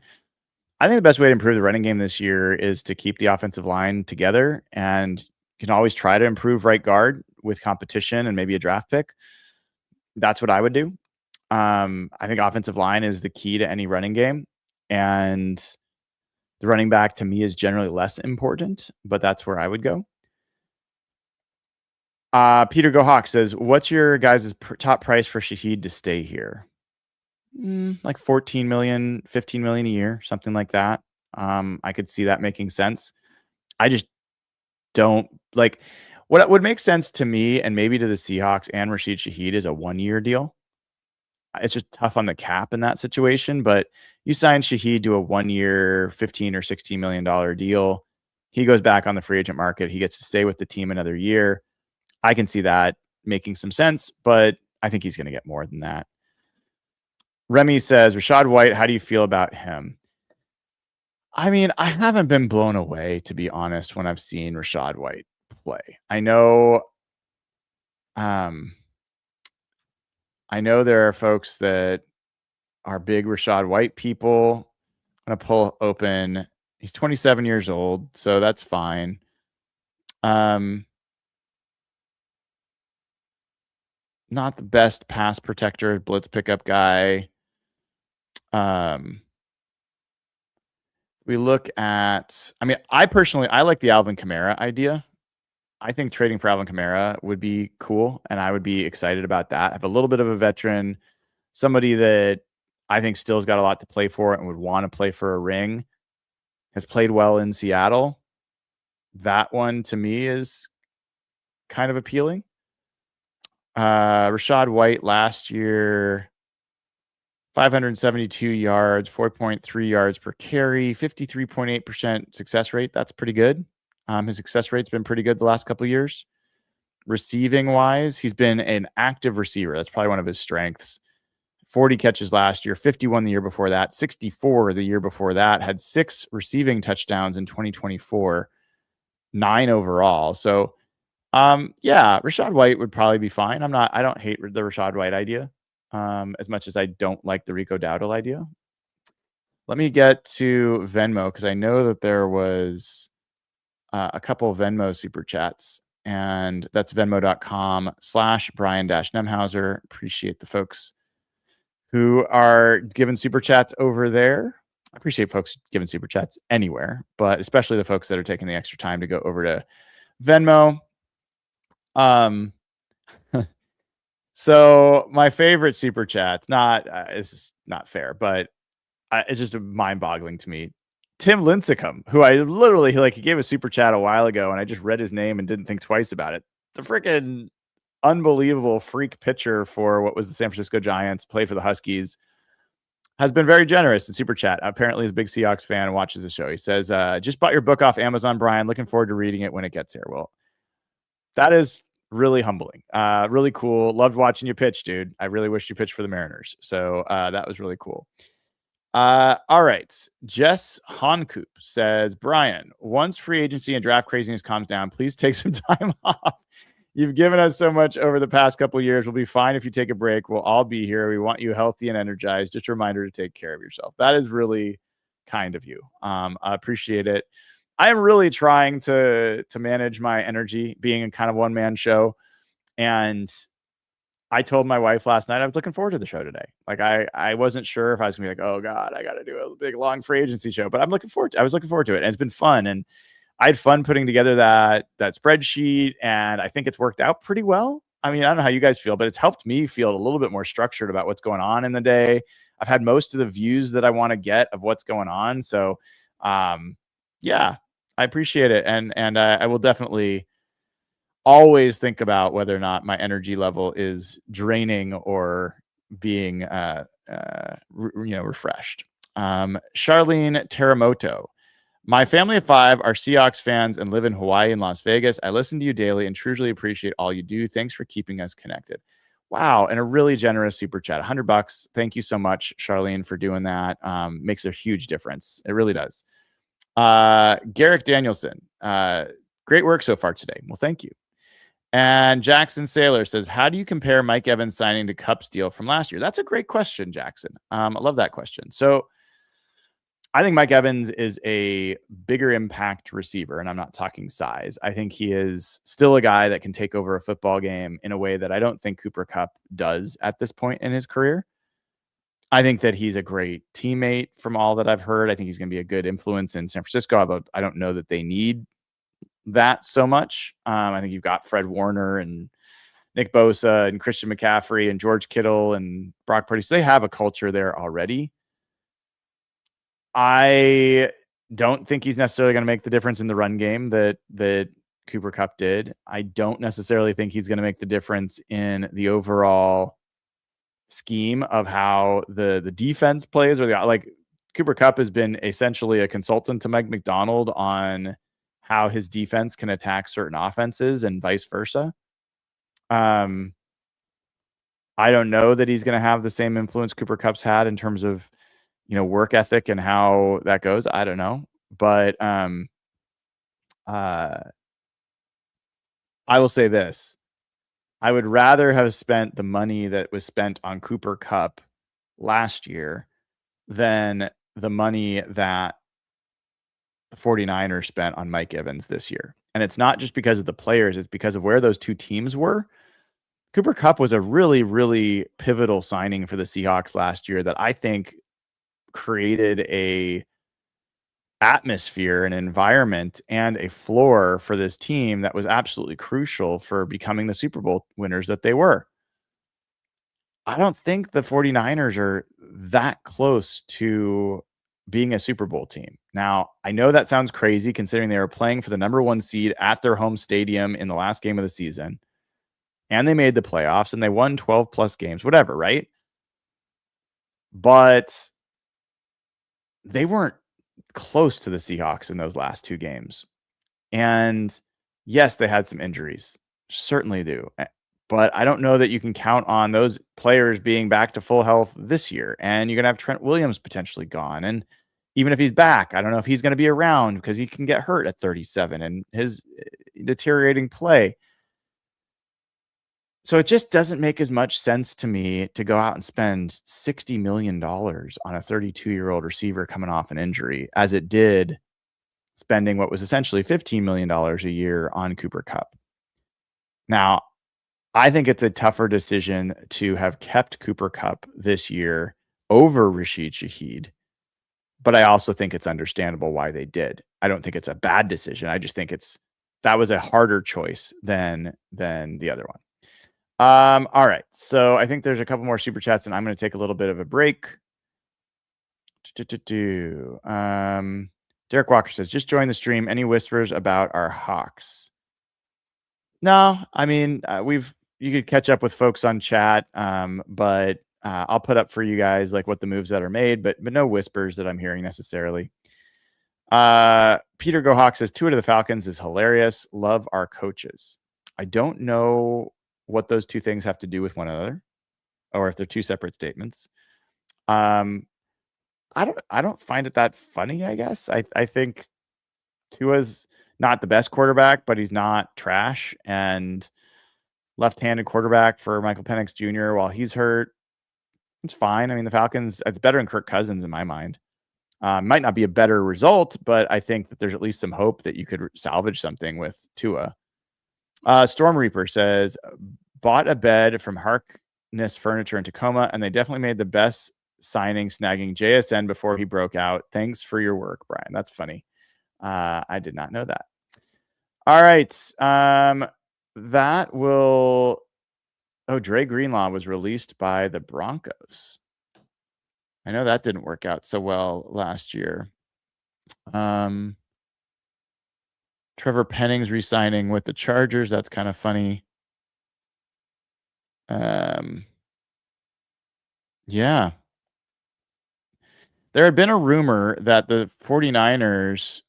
I think the best way to improve the running game this year is to keep the offensive line together, and you can always try to improve right guard with competition and maybe a draft pick. That's what I would do. I think offensive line is the key to any running game, and the running back to me is generally less important, but that's where I would go. Peter Gohawk says, what's your guys' top price for Shaheed to stay here? Like 14 million, 15 million a year, something like that. I could see that making sense. I just don't like what would make sense to me and maybe to the Seahawks and Rasheed Shaheed is a 1 year deal. It's just tough on the cap in that situation, but you sign Shaheed to a 1 year, $15 or $16 million deal. He goes back on the free agent market. He gets to stay with the team another year. I can see that making some sense, but I think he's going to get more than that. Remy says, Rachaad White, how do you feel about him? I mean, I haven't been blown away, to be honest, when I've seen Rachaad White play. I know there are folks that are big Rachaad White people. I'm going to pull open. He's 27 years old, so that's fine. Not the best pass protector, blitz pickup guy. We look at, I mean, I like the Alvin Kamara idea. I think trading for Alvin Kamara would be cool, and I would be excited about that. I have a little bit of a veteran, somebody that I think still's got a lot to play for and would want to play for a ring, has played well in Seattle. That one to me is kind of appealing. Rachaad White last year, 572 yards, 4.3 yards per carry, 53.8% success rate. That's pretty good. His success rate's been pretty good the last couple of years. Receiving wise, he's been an active receiver. That's probably one of his strengths. 40 catches last year, 51 the year before that, 64 the year before that, had 6 receiving touchdowns in 2024, 9 overall. So, yeah, Rachaad White would probably be fine. I don't hate the Rachaad White idea as much as I don't like the Rico Dowdle idea. Let me get to Venmo because I know that there was a couple of Venmo super chats, and that's venmo.com/Brian-Nemhauser. Appreciate the folks who are giving super chats over there. I appreciate folks giving super chats anywhere, but especially the folks that are taking the extra time to go over to Venmo. So my favorite super chat's it's not fair, but it's just mind-boggling to me. Tim Lincecum, who I literally he gave a super chat a while ago, and I just read his name and didn't think twice about it. The freaking unbelievable freak pitcher for what was the San Francisco Giants, played for the Huskies, has been very generous in super chat. Apparently he's a big Seahawks fan and watches the show. He says, just bought your book off Amazon, Brian. Looking forward to reading it when it gets here. Well, that is really humbling. Really cool. Loved watching you pitch, dude. I really wish you pitched for the Mariners. So that was really cool. All right. Jess Honkoop says, Brian, once free agency and draft craziness calms down, please take some time off. You've given us so much over the past couple of years. We'll be fine if you take a break. We'll all be here. We want you healthy and energized. Just a reminder to take care of yourself. That is really kind of you. I appreciate it. I am really trying to manage my energy, being a kind of one-man show. And I told my wife last night I was looking forward to the show today. Like I wasn't sure if I was gonna be like, oh God, I gotta do a big long free agency show. But I was looking forward to it. And it's been fun. And I had fun putting together that spreadsheet, and I think it's worked out pretty well. I mean, I don't know how you guys feel, but it's helped me feel a little bit more structured about what's going on in the day. I've had most of the views that I want to get of what's going on. So, yeah, I appreciate it. And I will definitely always think about whether or not my energy level is draining or being, refreshed. Charlene Teramoto. My family of 5 are Seahawks fans and live in Hawaii and Las Vegas. I listen to you daily and truly appreciate all you do. Thanks for keeping us connected. Wow. And a really generous super chat, $100. Thank you so much, Charlene, for doing that. Makes a huge difference. It really does. Garrick Danielson, great work so far today. Well, thank you. And Jackson Saylor says, how do you compare Mike Evans signing to Kupp's deal from last year? That's a great question, Jackson. I love that question. So I think Mike Evans is a bigger impact receiver, and I'm not talking size. I think he is still a guy that can take over a football game in a way that I don't think Cooper Kupp does at this point in his career. I think that he's a great teammate from all that I've heard. I think he's going to be a good influence in San Francisco, although I don't know that they need that so much. I think you've got Fred Warner and Nick Bosa and Christian McCaffrey and George Kittle and Brock Purdy. So they have a culture there already. I don't think he's necessarily going to make the difference in the run game that Cooper Kupp did. I don't necessarily think he's going to make the difference in the overall scheme of how the defense plays. Like Cooper Kupp has been essentially a consultant to Mike McDonald on how his defense can attack certain offenses and vice versa. I don't know that he's going to have the same influence Cooper Kupp's had in terms of, work ethic and how that goes. I don't know. But I will say this. I would rather have spent the money that was spent on Cooper Kupp last year than the money that the 49ers spent on Mike Evans this year. And it's not just because of the players, it's because of where those two teams were. Cooper Kupp was a really, really pivotal signing for the Seahawks last year that I think created a atmosphere, an environment, and a floor for this team that was absolutely crucial for becoming the Super Bowl winners that they were. I don't think the 49ers are that close to being a Super Bowl team. Now, I know that sounds crazy considering they were playing for the number 1 seed at their home stadium in the last game of the season, and they made the playoffs and they won 12 plus games, whatever, right? But they weren't close to the Seahawks in those last 2 games. And yes, they had some injuries. Certainly do. But I don't know that you can count on those players being back to full health this year. And you're going to have Trent Williams potentially gone. And even if he's back, I don't know if he's going to be around because he can get hurt at 37 and his deteriorating play. So it just doesn't make as much sense to me to go out and spend $60 million on a 32-year-old receiver coming off an injury as it did spending what was essentially $15 million a year on Cooper Kupp. Now, I think it's a tougher decision to have kept Cooper Kupp this year over Rasheed Shaheed, but I also think it's understandable why they did. I don't think it's a bad decision. I just think that was a harder choice than the other one. All right. So I think there's a couple more super chats and I'm going to take a little bit of a break. Derek Walker says, just join the stream. Any whispers about our Hawks? No, I mean, you could catch up with folks on chat. But I'll put up for you guys like what the moves that are made, but no whispers that I'm hearing necessarily. Peter Go Hawk says, Tua to the Falcons is hilarious. Love our coaches. I don't know what those two things have to do with one another or if they're two separate statements. I don't find it that funny, I guess. I think Tua's not the best quarterback, but he's not trash. And left-handed quarterback for Michael Penix Jr. while he's hurt, it's fine. I mean, the Falcons, it's better than Kirk Cousins in my mind. Might not be a better result, but I think that there's at least some hope that you could salvage something with Tua. Storm Reaper says, bought a bed from Harkness Furniture in Tacoma, and they definitely made the best signing, snagging JSN before he broke out. Thanks for your work, Brian. That's funny. I did not know that. All right. Dre Greenlaw was released by the Broncos. I know that didn't work out so well last year. Trevor Penning's re-signing with the Chargers. That's kind of funny. Yeah. There had been a rumor that the 49ers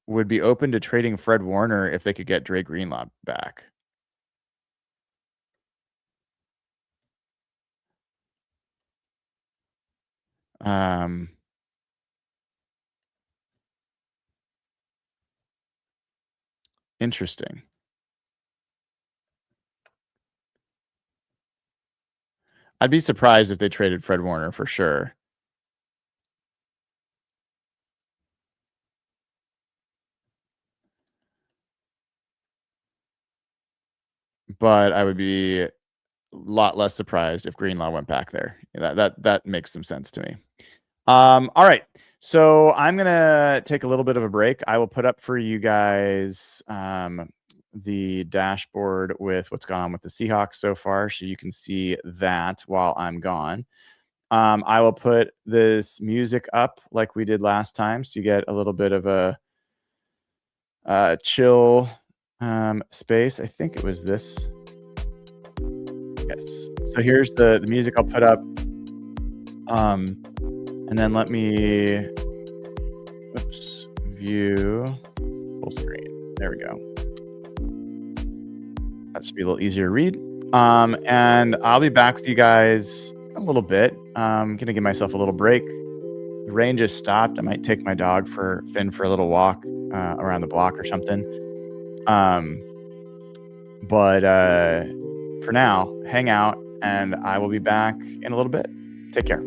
would be open to trading Fred Warner if they could get Dre Greenlaw back. Interesting. I'd be surprised if they traded Fred Warner for sure. But I would be a lot less surprised if Greenlaw went back there. That makes some sense to me. All right. So I'm going to take a little bit of a break. I will put up for you guys the dashboard with what's gone on with the Seahawks so far, so you can see that while I'm gone. I will put this music up like we did last time, so you get a little bit of a chill space. I think it was this. Yes. So here's the music I'll put up. And then let me view full screen. There we go. That should be a little easier to read. And I'll be back with you guys a little bit. I'm going to give myself a little break. The rain just stopped. I might take my dog Finn for a little walk around the block or something. But for now, hang out, and I will be back in a little bit. Take care.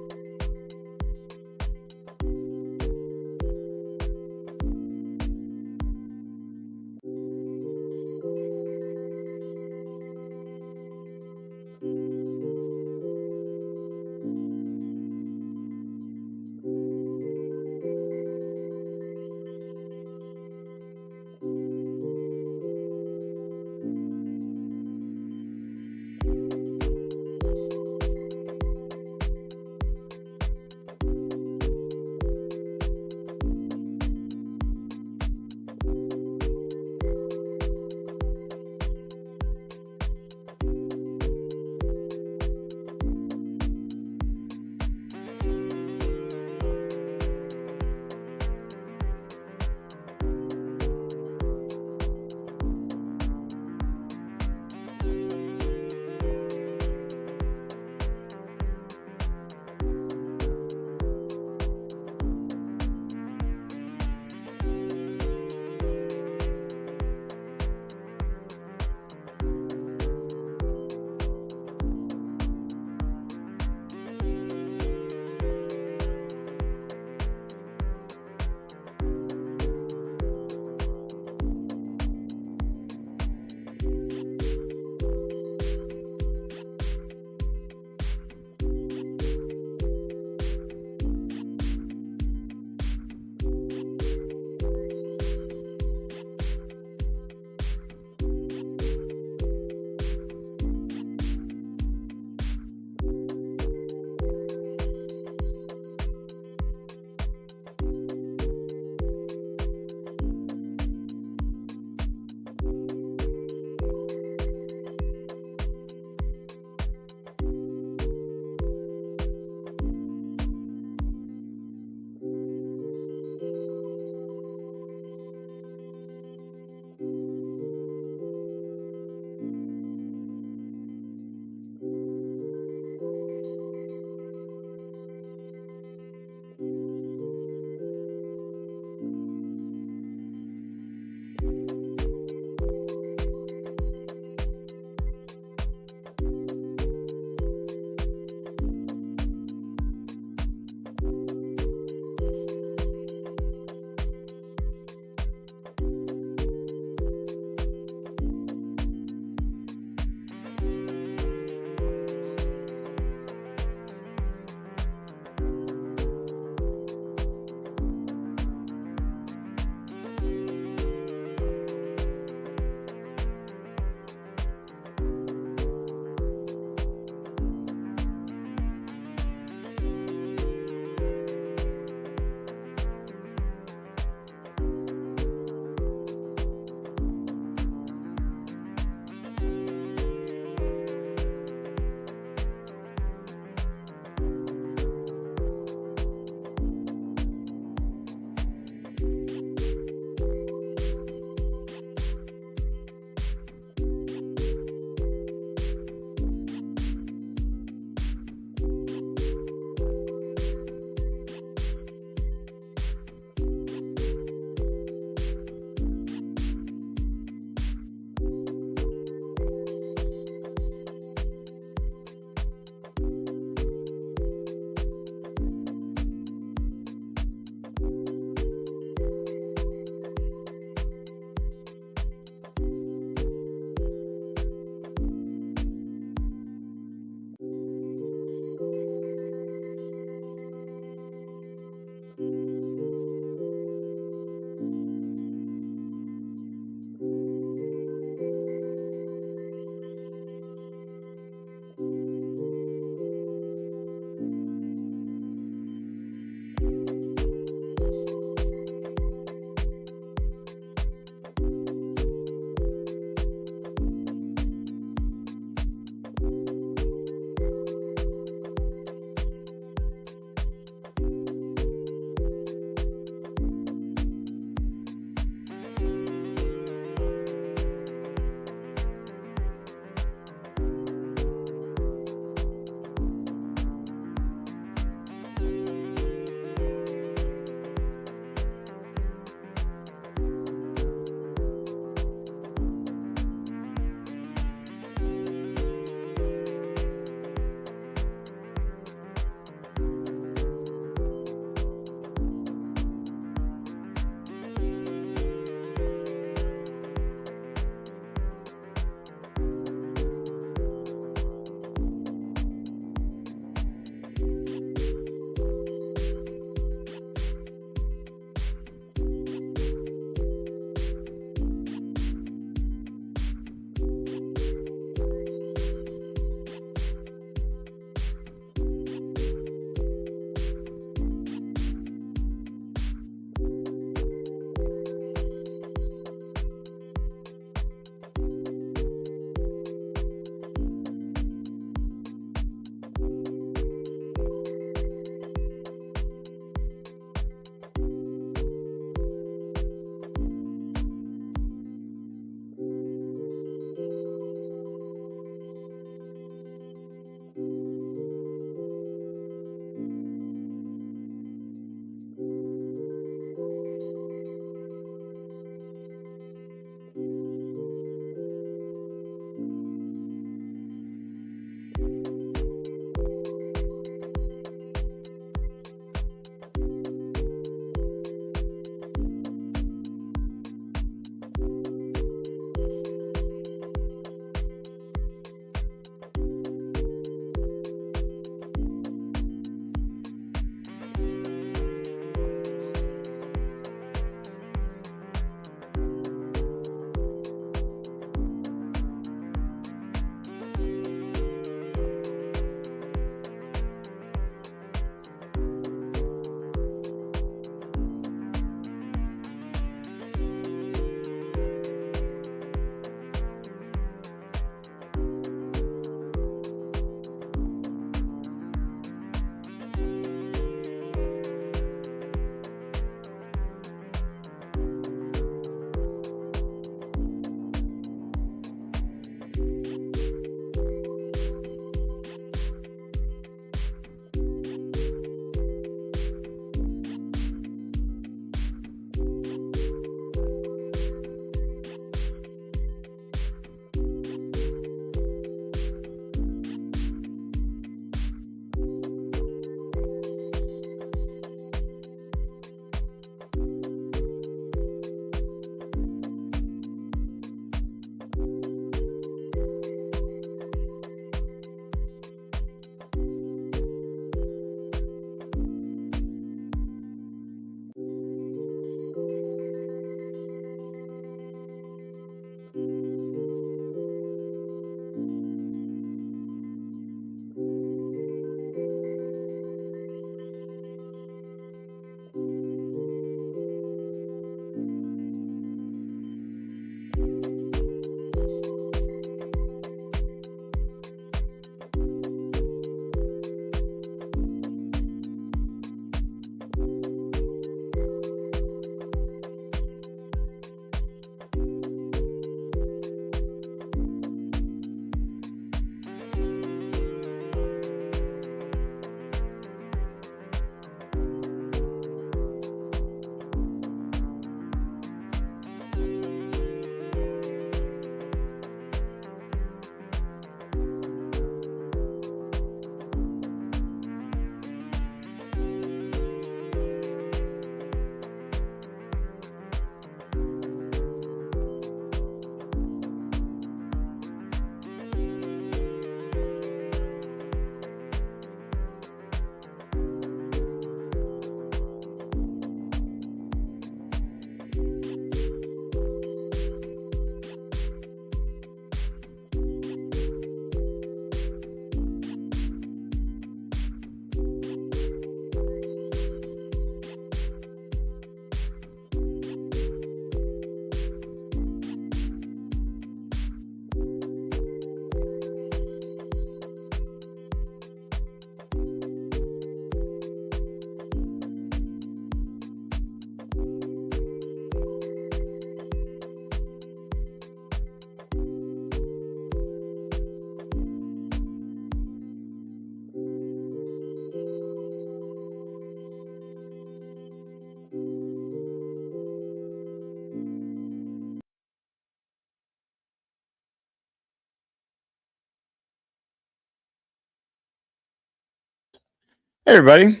Hey everybody,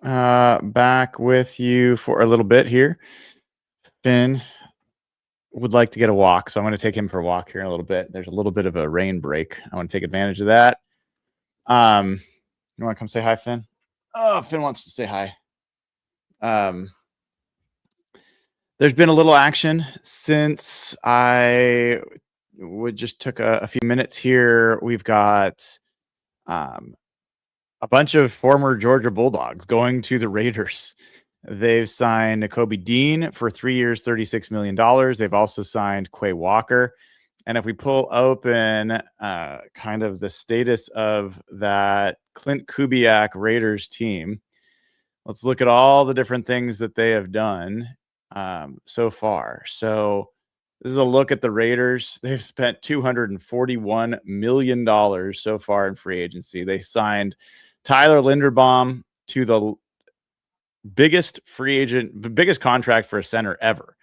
back with you for a little bit here. Finn would like to get a walk, so I'm going to take him for a walk here in a little bit. There's a little bit of a rain break. I want to take advantage of that. You want to come say hi, Finn? Oh, Finn wants to say hi. There's been a little action since I just took a few minutes here. We've got a bunch of former Georgia Bulldogs going to the Raiders. They've signed Nakobe Dean for 3 years, $36 million. They've also signed Quay Walker. And if we pull open kind of the status of that Clint Kubiak Raiders team, let's look at all the different things that they have done so far. So this is a look at the Raiders. They've spent $241 million so far in free agency. They signed Tyler Linderbaum to the biggest contract for a center ever.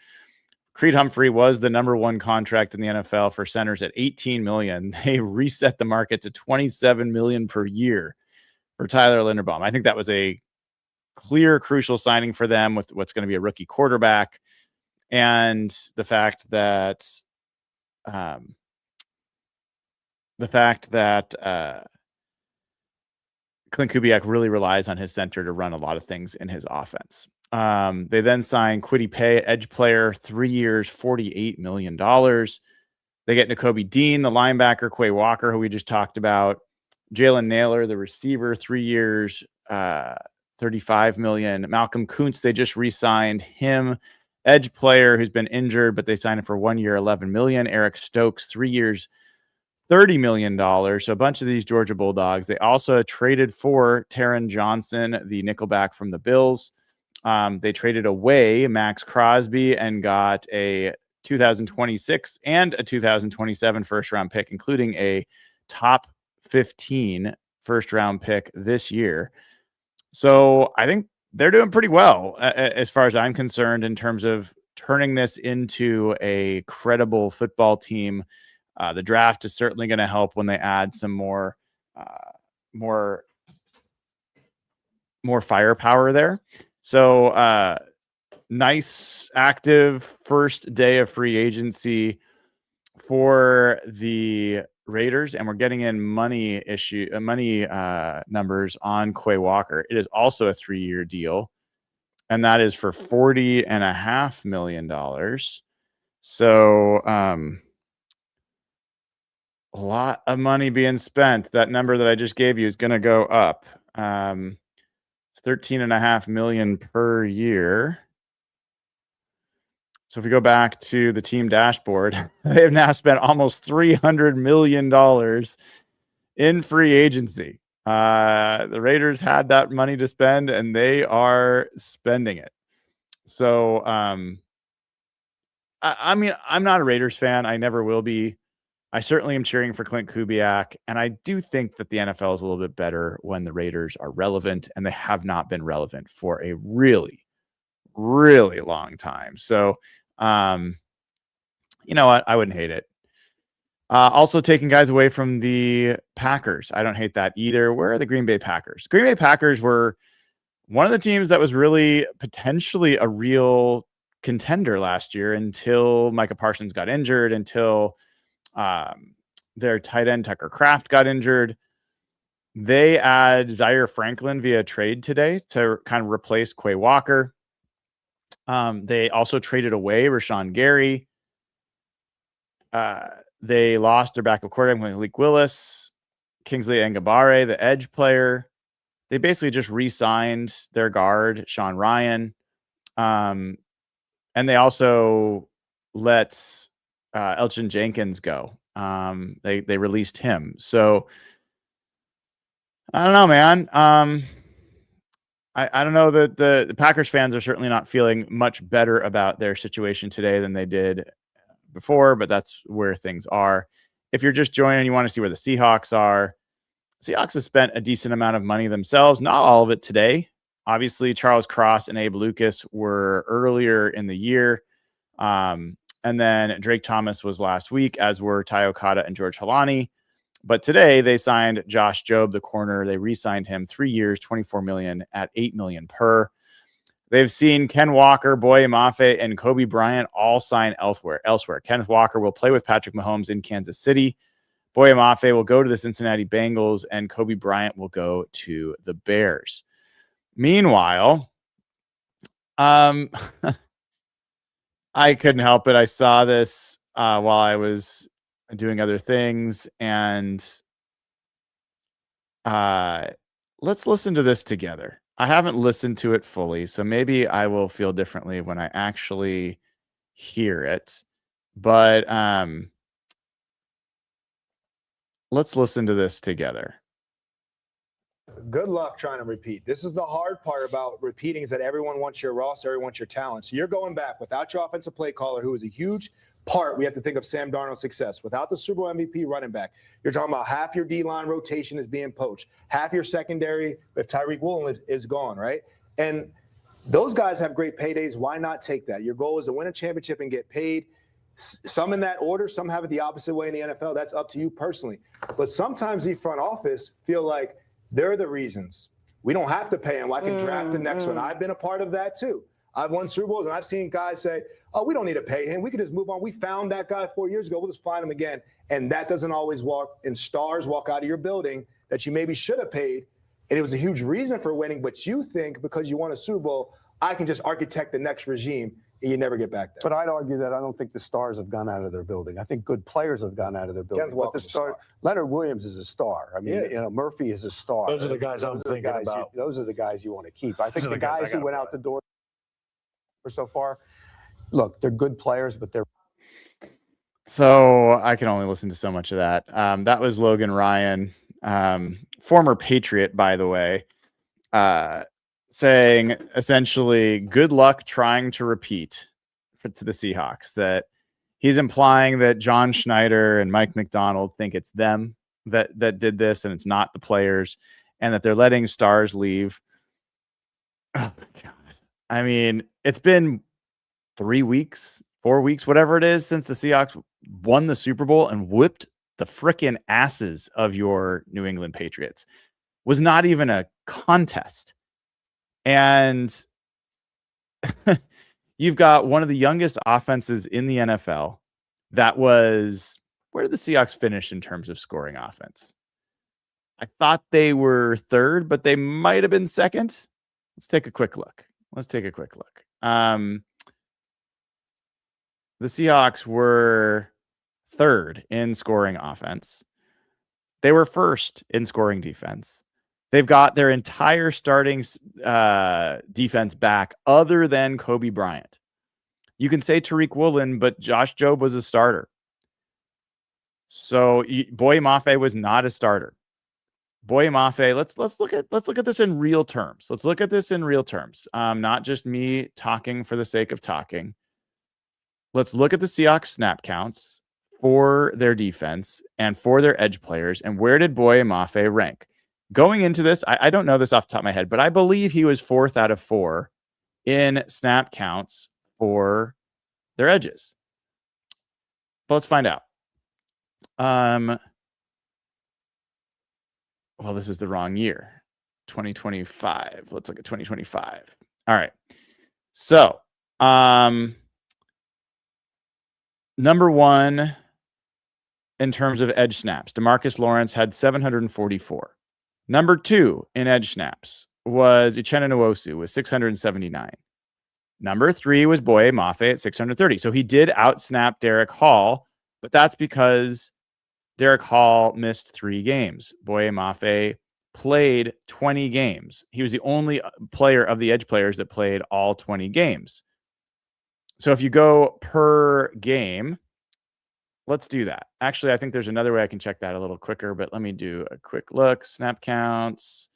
Creed Humphrey was the number one contract in the NFL for centers at $18 million. They reset the market to $27 million per year for Tyler Linderbaum. I think that was a clear, crucial signing for them with what's going to be a rookie quarterback, and the fact that Clint Kubiak really relies on his center to run a lot of things in his offense. They then signed Kwity Paye, edge player, 3 years, $48 million. They get Nakobe Dean, the linebacker, Quay Walker, who we just talked about, Jalen Naylor, the receiver, 3 years, $35 million. Malcolm Kuntz, they just re-signed him, edge player who's been injured, but they signed him for 1 year, $11 million. Eric Stokes, 3 years, $30 million. So a bunch of these Georgia Bulldogs. They also traded for Taron Johnson, the nickelback from the Bills. They traded away Max Crosby and got a 2026 and a 2027 first-round pick, including a top 15 first-round pick this year. So I think they're doing pretty well as far as I'm concerned in terms of turning this into a credible football team. The draft is certainly going to help when they add some more firepower there. So nice active first day of free agency for the Raiders, and we're getting in money numbers on Quay Walker. It is also a 3-year deal, and that is for $40.5 million. So a lot of money being spent. That number that I just gave you is going to go up. $13.5 million per year. So if we go back to the team dashboard, they have now spent almost $300 million in free agency. The Raiders had that money to spend, and they are spending it. So, I mean, I'm not a Raiders fan. I never will be. I certainly am cheering for Clint Kubiak, and I do think that the NFL is a little bit better when the Raiders are relevant, and they have not been relevant for a really, really long time. So, you know what? I wouldn't hate it. Also taking guys away from the Packers. I don't hate that either. Where are the Green Bay Packers? Green Bay Packers were one of the teams that was really potentially a real contender last year until Micah Parsons got injured, until their tight end Tucker Kraft got injured. They add Zaire Franklin via trade today to kind of replace Quay Walker. They also traded away Rashawn Gary. They lost their backup quarterback, Malik Willis, Kingsley Ngabare, the edge player. They basically just re-signed their guard, Sean Ryan. And they also let Elgin Jenkins go. They released him. So I don't know, man. I don't know that the Packers fans are certainly not feeling much better about their situation today than they did before, but that's where things are. If you're just joining, you want to see where the Seahawks are. Seahawks have spent a decent amount of money themselves, not all of it today. Obviously, Charles Cross and Abe Lucas were earlier in the year. And then Drake Thomas was last week, as were Ty Okada and George Halani. But today they signed Josh Jobe, the corner. They re-signed him 3 years, $24 million at $8 million per. They've seen Ken Walker, Boye Mafe, and Kobe Bryant all sign elsewhere. Kenneth Walker will play with Patrick Mahomes in Kansas City. Boye Mafe will go to the Cincinnati Bengals, and Kobe Bryant will go to the Bears. Meanwhile, I couldn't help it. I saw this while I was doing other things, and let's listen to this together. I haven't listened to it fully, so maybe I will feel differently when I actually hear it. But let's listen to this together. Good luck trying to repeat. This is the hard part about repeating, is that everyone wants your roster, everyone wants your talent. So you're going back without your offensive play caller, who is a huge part. We have to think of Sam Darnold's success. Without the Super Bowl MVP running back, you're talking about half your D-line rotation is being poached. Half your secondary, if Tyreek Woolen is gone, right? And those guys have great paydays. Why not take that? Your goal is to win a championship and get paid. Some in that order, some have it the opposite way in the NFL. That's up to you personally. But sometimes the front office feel like they're the reasons. We don't have to pay him. I can draft the next one. I've been a part of that too. I've won Super Bowls, and I've seen guys say, oh, we don't need to pay him. We could just move on. We found that guy 4 years ago. We'll just find him again. And that doesn't always walk, and stars walk out of your building that you maybe should have paid. And it was a huge reason for winning, but you think because you won a Super Bowl, I can just architect the next regime, and you never get back there. But I'd argue that I don't think the stars have gone out of their building. I think good players have gone out of their building. But the star, Leonard Williams is a star. I mean, Murphy is a star. Those are the guys I'm thinking about. Those are the guys you want to keep. I think the guys who went out the door so far, look, they're good players, but they're. So I can only listen to so much of that. That was Logan Ryan, former Patriot, by the way, saying essentially good luck trying to repeat to the Seahawks. That he's implying that John Schneider and Mike McDonald think it's them that did this and it's not the players, and that they're letting stars leave. Oh my God. I mean, it's been 3 weeks, 4 weeks, whatever it is, since the Seahawks won the Super Bowl and whipped the frickin' asses of your New England Patriots. Was not even a contest. And you've got one of the youngest offenses in the NFL that was, where did the Seahawks finish in terms of scoring offense? I thought they were third, but they might have been second. Let's take a quick look. The Seahawks were third in scoring offense. They were first in scoring defense. They've got their entire starting defense back other than Kobe Bryant. You can say Tariq Woolen, but Josh Jobe was a starter. So Boye Mafe was not a starter. Boye Mafe, let's look at this in real terms. Let's look at this in real terms. Not just me talking for the sake of talking. Let's look at the Seahawks snap counts for their defense and for their edge players. And where did Boye Mafe rank? Going into this, I don't know this off the top of my head, but I believe he was 4th out of 4 in snap counts for their edges. But let's find out. Well, this is the wrong year. 2025. Let's look at 2025. All right. So, number one in terms of edge snaps, DeMarcus Lawrence had 744. Number 2 in edge snaps was Uchenna Nwosu with 679. Number 3 was Boye Mafe at 630. So he did outsnap Derek Hall, but that's because Derek Hall missed 3 games. Boye Mafe played 20 games. He was the only player of the edge players that played all 20 games. So if you go per game, let's do that. Actually, I think there's another way I can check that a little quicker, but let me do a quick look. Snap counts.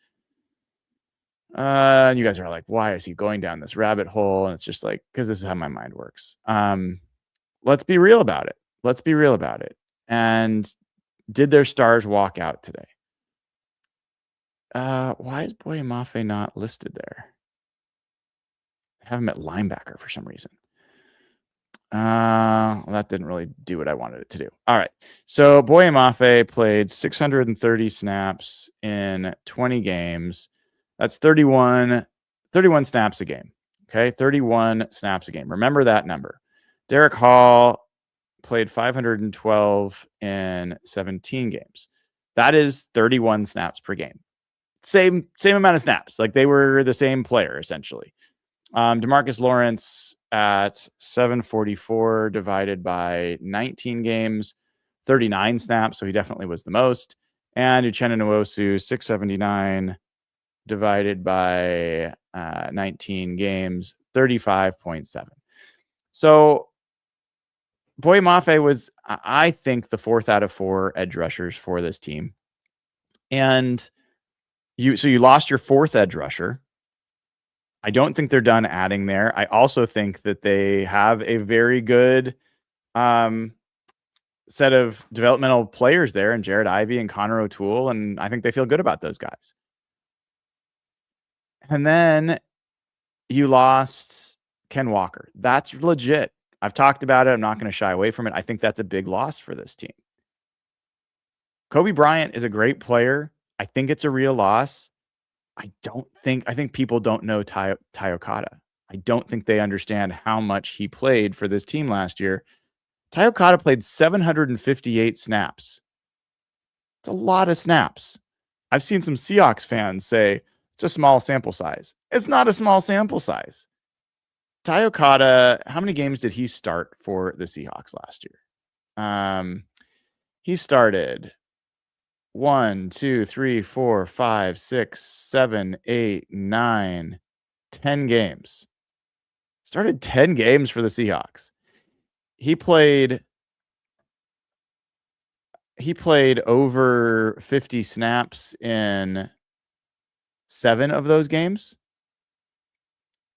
And you guys are like, why is he going down this rabbit hole? And it's just like, because this is how my mind works. Let's be real about it. And did their stars walk out today? Why is Boye Mafe not listed there? I have him at linebacker for some reason. That didn't really do what I wanted it to do. All right. So Boye Mafe played 630 snaps in 20 games. That's 31 snaps a game. Okay. 31 snaps a game. Remember that number. Derek Hall played 512 in 17 games. That is 31 snaps per game. Same amount of snaps. Like they were the same player essentially. DeMarcus Lawrence at 744 divided by 19 games, 39 snaps. So he definitely was the most. And Uchenna Nwosu, 679 divided by 19 games, 35.7. So Boye Mafe was, I think, the 4th out of 4 edge rushers for this team. And you lost your 4th edge rusher. I don't think they're done adding there. I also think that they have a very good set of developmental players there, and Jared Ivey and Connor O'Toole, and I think they feel good about those guys. And then you lost Ken Walker. That's legit. I've talked about it. I'm not going to shy away from it. I think that's a big loss for this team. Kobe Bryant is a great player. I think it's a real loss. I think people don't know Ty Okada. I don't think they understand how much he played for this team last year. Ty Okada played 758 snaps. It's a lot of snaps. I've seen some Seahawks fans say it's a small sample size. It's not a small sample size. Ty Okada, how many games did he start for the Seahawks last year? He started 1, 2, 3, 4, 5, 6, 7, 8, 9, 10 games. Started 10 games for the Seahawks. He played over 50 snaps in 7 of those games.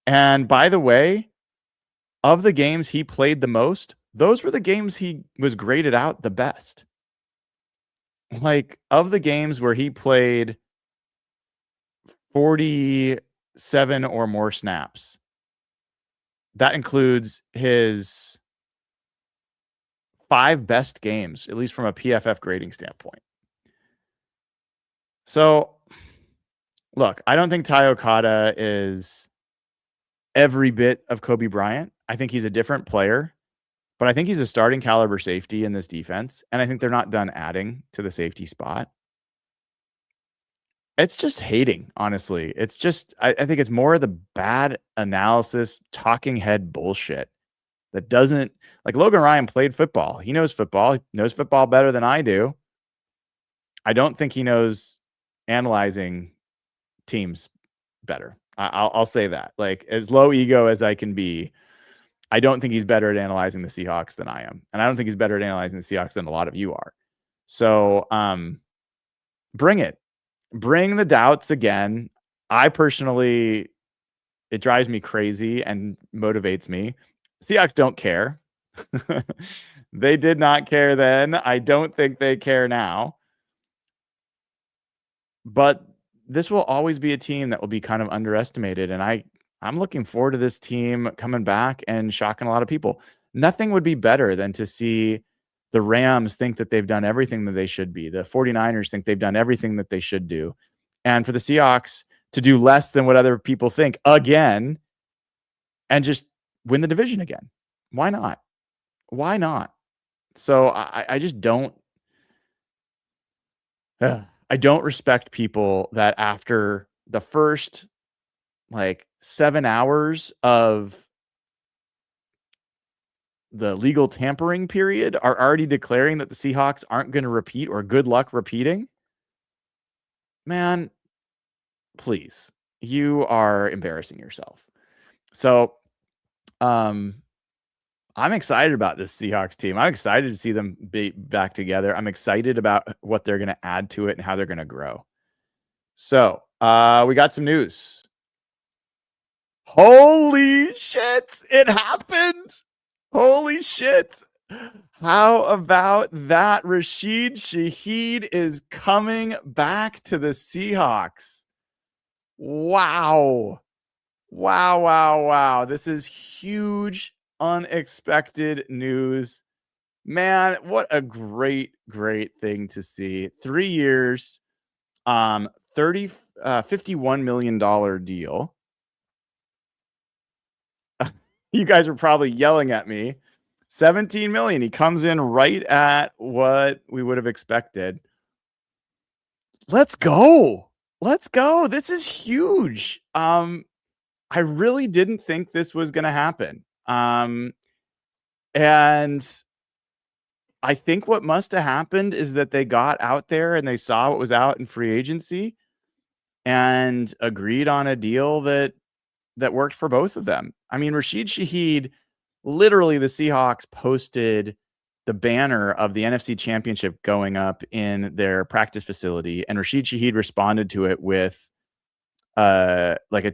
And by the way, of the games he played the most, those were the games he was graded out the best. Like, of the games where he played 47 or more snaps, that includes his 5 best games, at least from a PFF grading standpoint. So, look, I don't think Ty Okada is every bit of Kobe Bryant. I think he's a different player. But I think he's a starting caliber safety in this defense. And I think they're not done adding to the safety spot. It's just hating, honestly. It's just, I think it's more of the bad analysis, talking head bullshit that doesn't, like Logan Ryan played football. He knows football. He knows football better than I do. I don't think he knows analyzing teams better. I'll say that. Like, as low ego as I can be, I don't think he's better at analyzing the Seahawks than I am. And I don't think he's better at analyzing the Seahawks than a lot of you are. So bring it. Bring the doubts again. I personally, it drives me crazy and motivates me. Seahawks don't care. They did not care then. I don't think they care now. But this will always be a team that will be kind of underestimated. And I'm looking forward to this team coming back and shocking a lot of people. Nothing would be better than to see the Rams think that they've done everything that they should be. The 49ers think they've done everything that they should do. And for the Seahawks to do less than what other people think again and just win the division again. Why not? Why not? So I just don't. I don't respect people that after the first 7 hours of the legal tampering period are already declaring that the Seahawks aren't going to repeat or good luck repeating. Man, please, you are embarrassing yourself. So, I'm excited about this Seahawks team. I'm excited to see them be back together. I'm excited about what they're going to add to it and how they're going to grow. So, we got some news. Holy shit, it happened. Holy shit. How about that? Rasheed Shaheed is coming back to the Seahawks. Wow. Wow. This is huge unexpected news. Man, what a great thing to see. 3 years, $51 million deal. You guys were probably yelling at me. 17 million. He comes in right at what we would have expected. Let's go. This is huge. I really didn't think this was going to happen. And I think what must have happened is that they got out there and they saw what was out in free agency and agreed on a deal that worked for both of them. I mean, Rasheed Shaheed, literally the Seahawks posted the banner of the NFC Championship going up in their practice facility, and Rasheed Shaheed responded to it with like a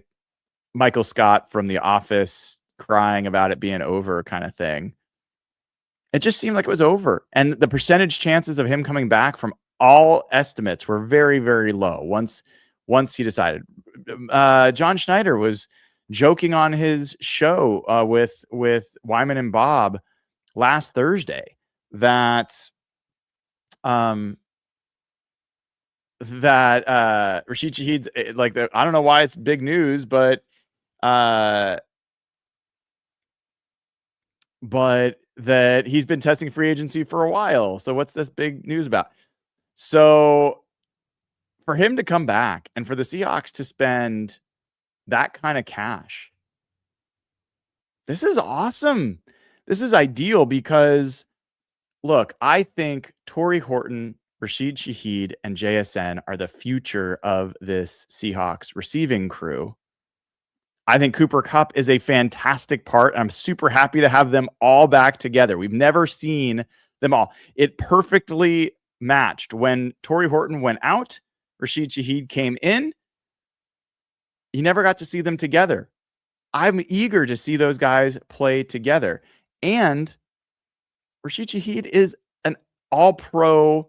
Michael Scott from The Office crying about it being over kind of thing. It just seemed like it was over. And the percentage chances of him coming back from all estimates were very, very low once he decided. John Schneider was joking on his show with Wyman and Bob last Thursday that Rasheed Shaheed's like I don't know why it's big news, but that he's been testing free agency for a while. So what's this big news about? So for him to come back and for the Seahawks to spend that kind of cash, this is awesome. This is ideal because, look, I think Torrey Horton, Rasheed Shaheed, and JSN are the future of this Seahawks receiving crew. I think Cooper Kupp is a fantastic part. And I'm super happy to have them all back together. We've never seen them all. It perfectly matched. When Torrey Horton went out, Rasheed Shaheed came in. You never got to see them together. I'm eager to see those guys play together. And Rasheed Shaheed is an all-pro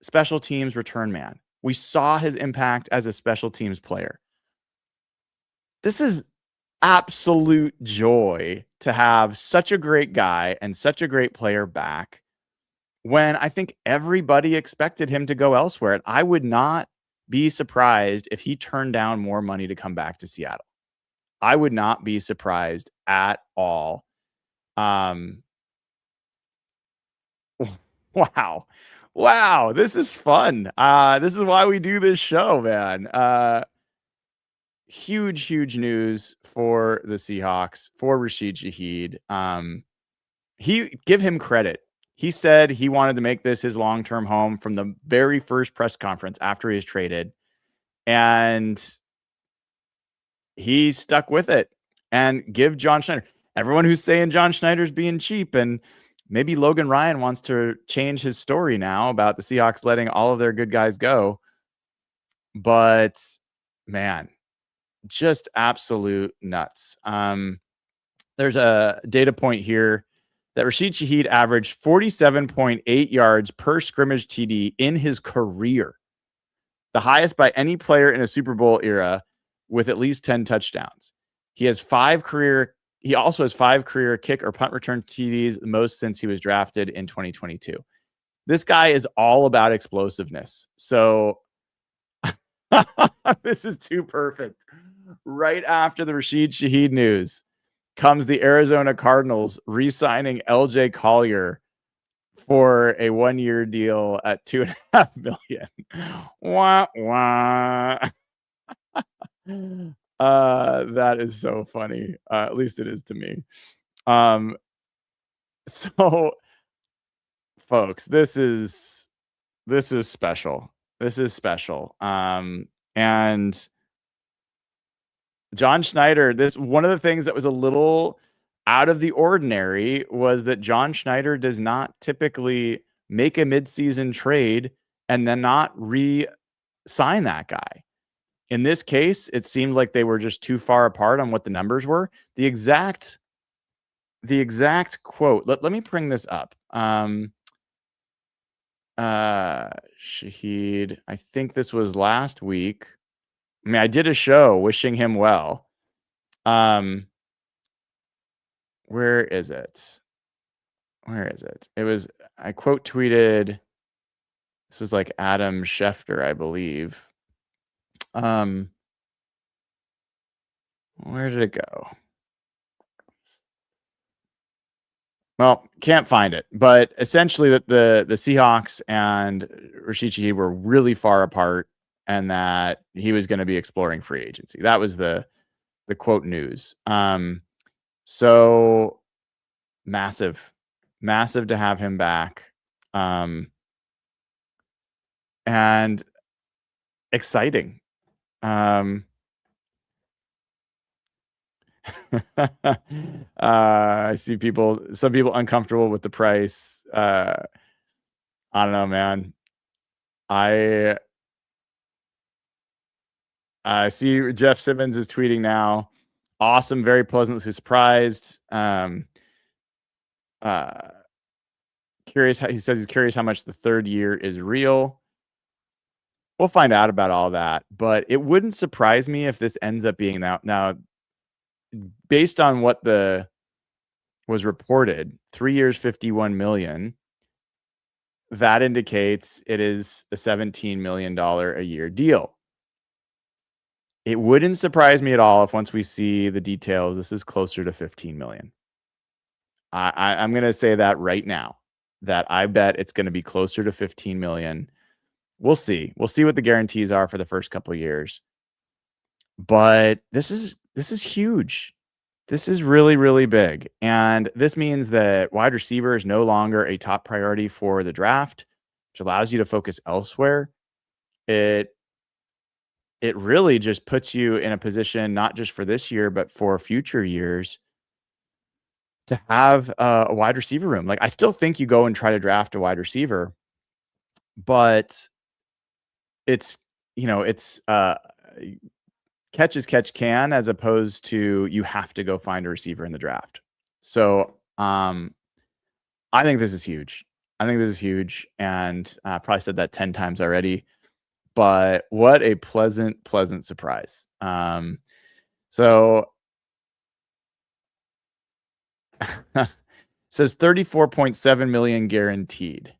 special teams return man. We saw his impact as a special teams player. This is absolute joy to have such a great guy and such a great player back when I think everybody expected him to go elsewhere. And I would not be surprised if he turned down more money to come back to Seattle. I would not be surprised at all. Wow. This is fun. This is why we do this show, man. Huge news for the Seahawks, for Rasheed Shaheed. Give him credit. He said he wanted to make this his long-term home from the very first press conference after he was traded. And he stuck with it. And give John Schneider. Everyone who's saying John Schneider's being cheap, and maybe Logan Ryan wants to change his story now about the Seahawks letting all of their good guys go. But, man, just absolute nuts. There's a data point here that Rasheed Shaheed averaged 47.8 yards per scrimmage TD in his career, the highest by any player in a Super Bowl era with at least 10 touchdowns. He also has 5 career kick or punt return TDs, the most since he was drafted in 2022. This guy is all about explosiveness. So this is too perfect. Right after the Rasheed Shaheed news comes the Arizona Cardinals re-signing LJ Collier for a 1-year deal at $2.5 million. Wah, wah. That is so funny. At least it is to me. So folks, this is special. This is special. And John Schneider, one of the things that was a little out of the ordinary was that John Schneider does not typically make a midseason trade and then not re-sign that guy. In this case, it seemed like they were just too far apart on what the numbers were. The exact quote. Let me bring this up. Shaheed, I think this was last week. I mean, I did a show wishing him well. Where is it? Where is it? It was, I quote tweeted, this was like Adam Schefter, I believe. Where did it go? Well, can't find it. But essentially, that the Seahawks and Rasheed Shaheed were really far apart, and that he was going to be exploring free agency. That was the quote news. So massive to have him back. And exciting. I see some people uncomfortable with the price. I don't know, man. I see Jeff Simmons is tweeting now. Awesome, very pleasantly surprised. Curious how he says he's curious how much the third year is real. We'll find out about all that, but it wouldn't surprise me if this ends up being now based on what was reported, 3 years, $51 million. That indicates it is a $17 million a year deal. It wouldn't surprise me at all if once we see the details, this is closer to 15 million. I'm going to say that right now, that I bet it's going to be closer to 15 million. We'll see. We'll see what the guarantees are for the first couple of years. But this is huge. This is really, really big. And this means that wide receiver is no longer a top priority for the draft, which allows you to focus elsewhere. It really just puts you in a position, not just for this year, but for future years, to have a wide receiver room. Like, I still think you go and try to draft a wide receiver, but it's catch as catch can, as opposed to you have to go find a receiver in the draft. So I think this is huge. And I probably said that 10 times already, but what a pleasant surprise. So it says 34.7 million guaranteed.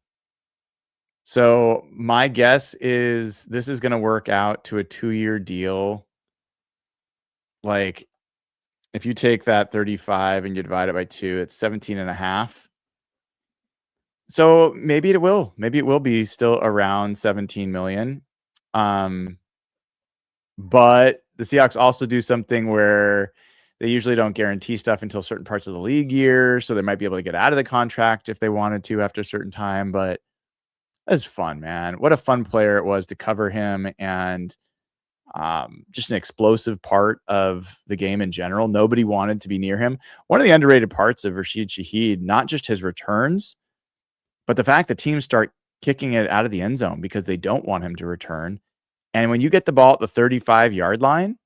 So my guess is this is going to work out to a 2-year deal. Like, if you take that 35 and you divide it by 2, it's 17.5. So maybe it will be still around 17 million. But the Seahawks also do something where they usually don't guarantee stuff until certain parts of the league year. So they might be able to get out of the contract if they wanted to after a certain time. But that's fun, man. What a fun player it was to cover him, and just an explosive part of the game in general. Nobody wanted to be near him. One of the underrated parts of Rasheed Shaheed, not just his returns, but the fact that teams start kicking it out of the end zone because they don't want him to return. And when you get the ball at the 35-yard line,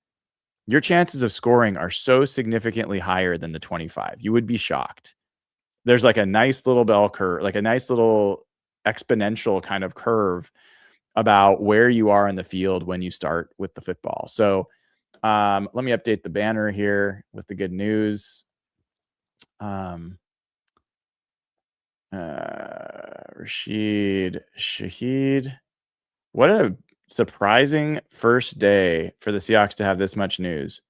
your chances of scoring are so significantly higher than the 25. You would be shocked. There's like a nice little bell curve, like a nice little exponential kind of curve about where you are in the field when you start with the football. So let me update the banner here with the good news. Rasheed Shaheed. What a surprising first day for the Seahawks to have this much news.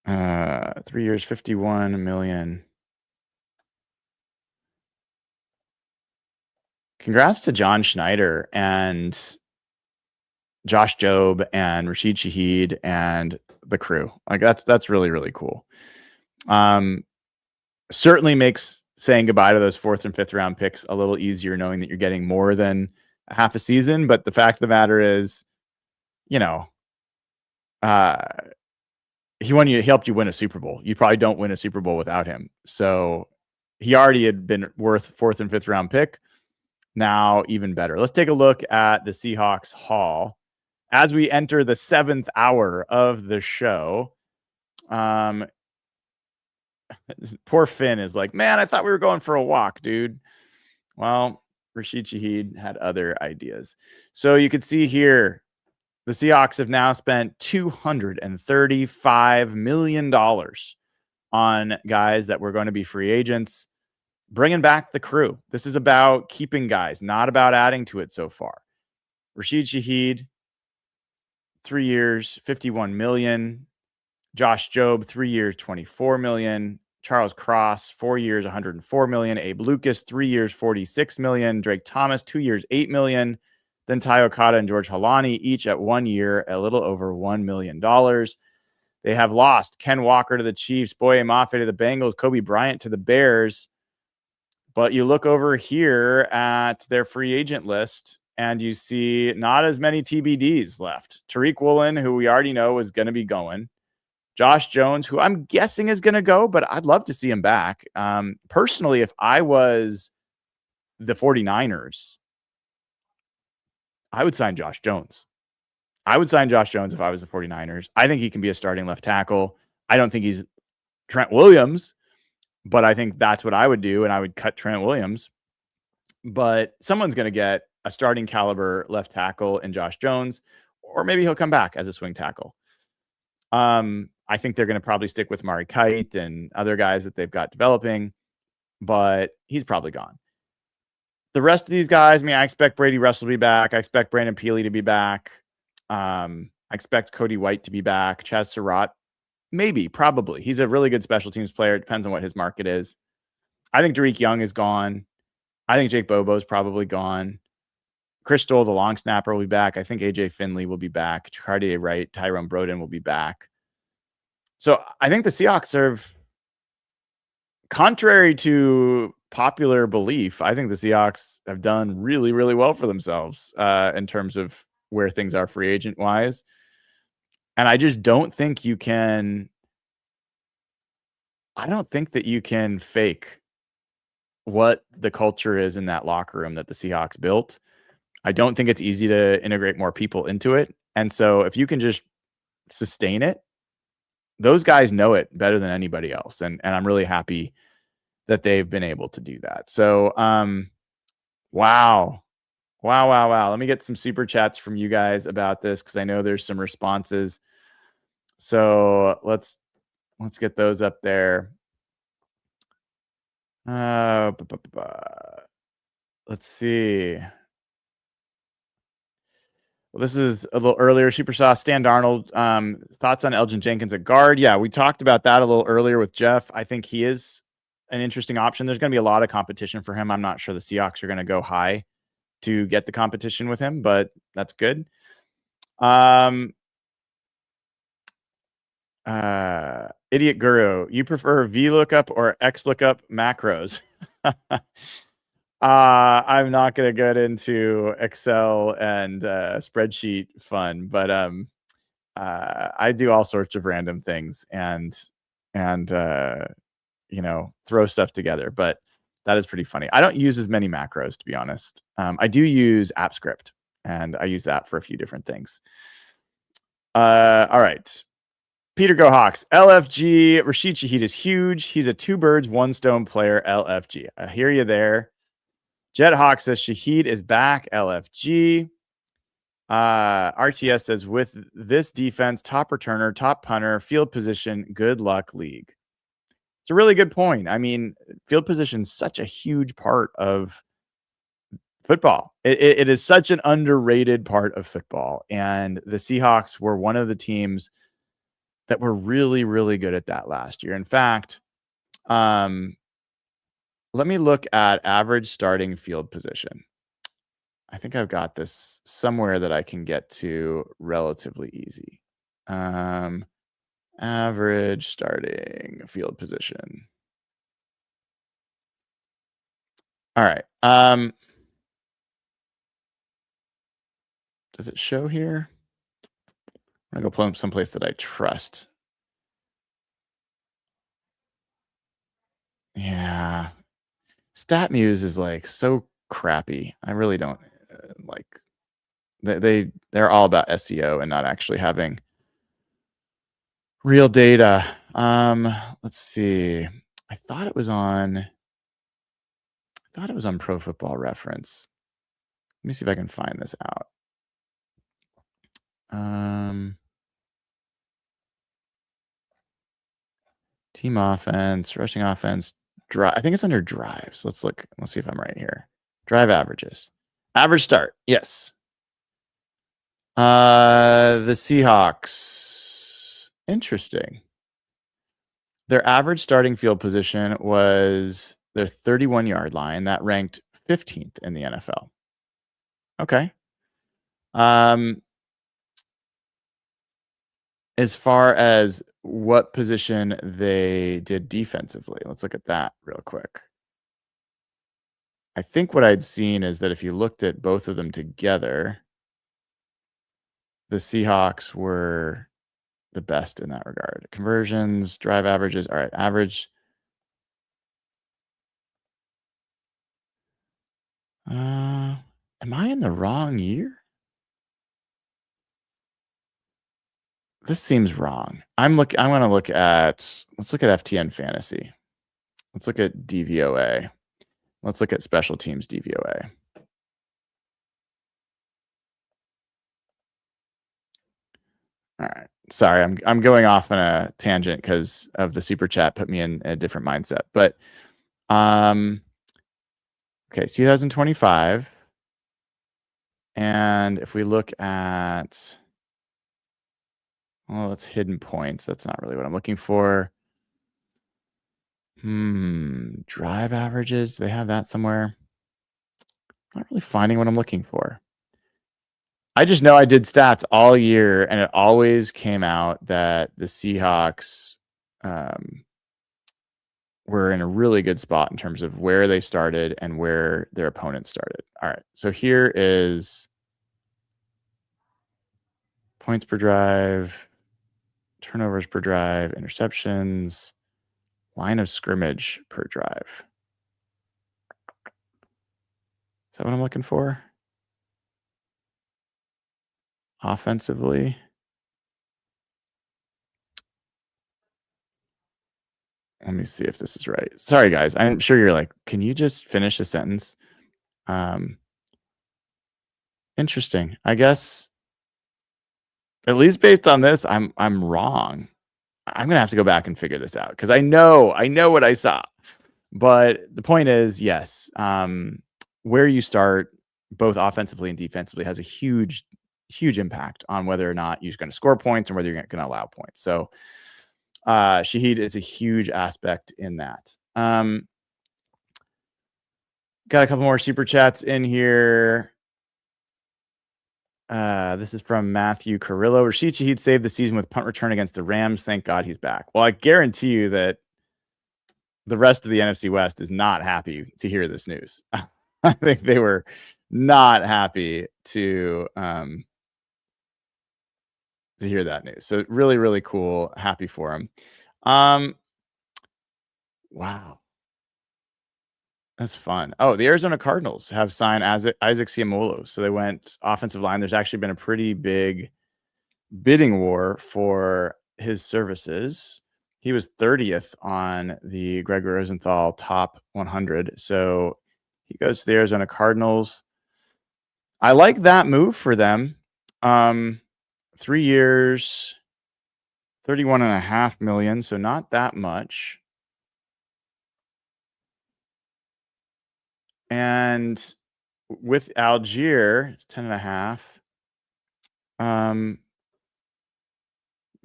3 years, 51 million. Congrats to John Schneider and Josh Jobe and Rasheed Shaheed and the crew. Like, that's really, really cool. Certainly makes saying goodbye to those 4th and 5th round picks a little easier, knowing that you're getting more than a half a season. But the fact of the matter is, he helped you win a Super Bowl. You probably don't win a Super Bowl without him. So he already had been worth 4th and 5th round pick. Now even better. Let's take a look at the Seahawks haul as we enter the 7th hour of the show. Poor Finn is like, man, I thought we were going for a walk, dude. Well, Rasheed Shaheed had other ideas. So you can see here, The Seahawks have now spent $235 million on guys that were going to be free agents, bringing back the crew. This is about keeping guys, not about adding to it so far. Rasheed Shaheed, 3 years, $51 million. Josh Jobe, 3 years, $24 million. Charles Cross, 4 years, $104 million. Abe Lucas, 3 years, $46 million. Drake Thomas, 2 years, $8 million. Then Ty Okada and George Halani, each at 1 year, a little over $1 million. They have lost Ken Walker to the Chiefs, Boye Mafe to the Bengals, Kobe Bryant to the Bears. But you look over here at their free agent list, and you see not as many TBDs left. Tariq Woolen, who we already know is going to be going. Josh Jones, who I'm guessing is going to go, but I'd love to see him back. Personally, if I was the 49ers, I would sign Josh Jones. I would sign Josh Jones if I was the 49ers. I think he can be a starting left tackle. I don't think he's Trent Williams, but I think that's what I would do, and I would cut Trent Williams. But someone's going to get a starting caliber left tackle in Josh Jones, or maybe he'll come back as a swing tackle. I think they're going to probably stick with Mari Kite and other guys that they've got developing, but he's probably gone. The rest of these guys, I mean, I expect Brady Russell to be back. I expect Brandon Peely to be back. I expect Cody White to be back. Chaz Surratt, maybe, probably. He's a really good special teams player. It depends on what his market is. I think Derek Young is gone. I think Jake Bobo is probably gone. Chris Stoll, the long snapper, will be back. I think AJ Finley will be back. Jacardier Wright, Tyrone Broden will be back. So I think the Seahawks are, contrary to popular belief, I think the Seahawks have done really, really well for themselves in terms of where things are free agent wise. And I just don't think you can, I don't think that you can fake what the culture is in that locker room that the Seahawks built. I don't think it's easy to integrate more people into it. And so if you can just sustain it, those guys know it better than anybody else. And I'm really happy that they've been able to do that. So, wow. Let me get some super chats from you guys about this, because I know there's some responses. So let's get those up there. Let's see. Well, this is a little earlier. Superstar Stan Darnold. Thoughts on Elgin Jenkins at guard? Yeah, we talked about that a little earlier with Jeff. I think he is an interesting option. There's going to be a lot of competition for him. I'm not sure the Seahawks are going to go high to get the competition with him, but that's good. Idiot Guru, you prefer VLOOKUP or XLOOKUP macros? I'm not going to get into Excel and spreadsheet fun, but I do all sorts of random things and throw stuff together. But that is pretty funny. I don't use as many macros, to be honest. I do use AppScript, and I use that for a few different things. All right. Peter Go Hawks. LFG. Rasheed Shaheed is huge. He's a 2 birds, 1 stone player. LFG. I hear you there. Jet Hawk says Shaheed is back. LFG. RTS says, with this defense, top returner, top punter, field position, good luck league. It's a really good point. I mean, field position is such a huge part of football. It is such an underrated part of football. And the Seahawks were one of the teams that were really, really good at that last year. In fact, let me look at average starting field position. I think I've got this somewhere that I can get to relatively easy. Average starting field position. All right. Does it show here? I'm going to go pull up someplace that I trust. Yeah. StatMuse is like so crappy. I really don't like. They're all about SEO and not actually having real data. Let's see. I thought it was on Pro Football Reference. Let me see if I can find this out. Team offense, rushing offense, drive. I think it's under drives. Let's look. Let's see if I'm right here. Drive averages. Average start. Yes. The Seahawks. Interesting. Their average starting field position was their 31-yard line. That ranked 15th in the NFL. Okay. As far as what position they did defensively, let's look at that real quick. I think what I'd seen is that if you looked at both of them together, the Seahawks were the best in that regard. Conversions, drive averages. All right, average. Am I in the wrong year? This seems wrong. I'm going to look at, let's look at FTN Fantasy. Let's look at DVOA. Let's look at special teams DVOA. All right. Sorry, I'm going off on a tangent because of the super chat put me in a different mindset. But okay, 2025. And if we look at, well, that's hidden points. That's not really what I'm looking for. Drive averages. Do they have that somewhere? I'm not really finding what I'm looking for. I just know I did stats all year, and it always came out that the Seahawks were in a really good spot in terms of where they started and where their opponents started. All right, so here is points per drive, turnovers per drive, interceptions, line of scrimmage per drive. Is that what I'm looking for? Offensively. Let me see if this is right. Sorry, guys. I'm sure you're like, can you just finish the sentence? Interesting. I guess, at least based on this, I'm wrong. I'm gonna have to go back and figure this out because I know what I saw. But the point is, yes, where you start, both offensively and defensively, has a huge impact on whether or not you're going to score points and whether you're going to allow points. So Shaheed is a huge aspect in that. Got a couple more super chats in here. This is from Matthew Carrillo. Rasheed Shaheed saved the season with punt return against the Rams. Thank God he's back. Well, I guarantee you that the rest of the NFC West is not happy to hear this news. I think they were not happy to hear that news. So really, really cool. Happy for him. Wow. That's fun. Oh, the Arizona Cardinals have signed Isaac Seumalo. So they went offensive line. There's actually been a pretty big bidding war for his services. He was 30th on the Greg Rosenthal top 100. So he goes to the Arizona Cardinals. I like that move for them. 3 years, $31.5 million. So not that much. And with Algier, 10.5.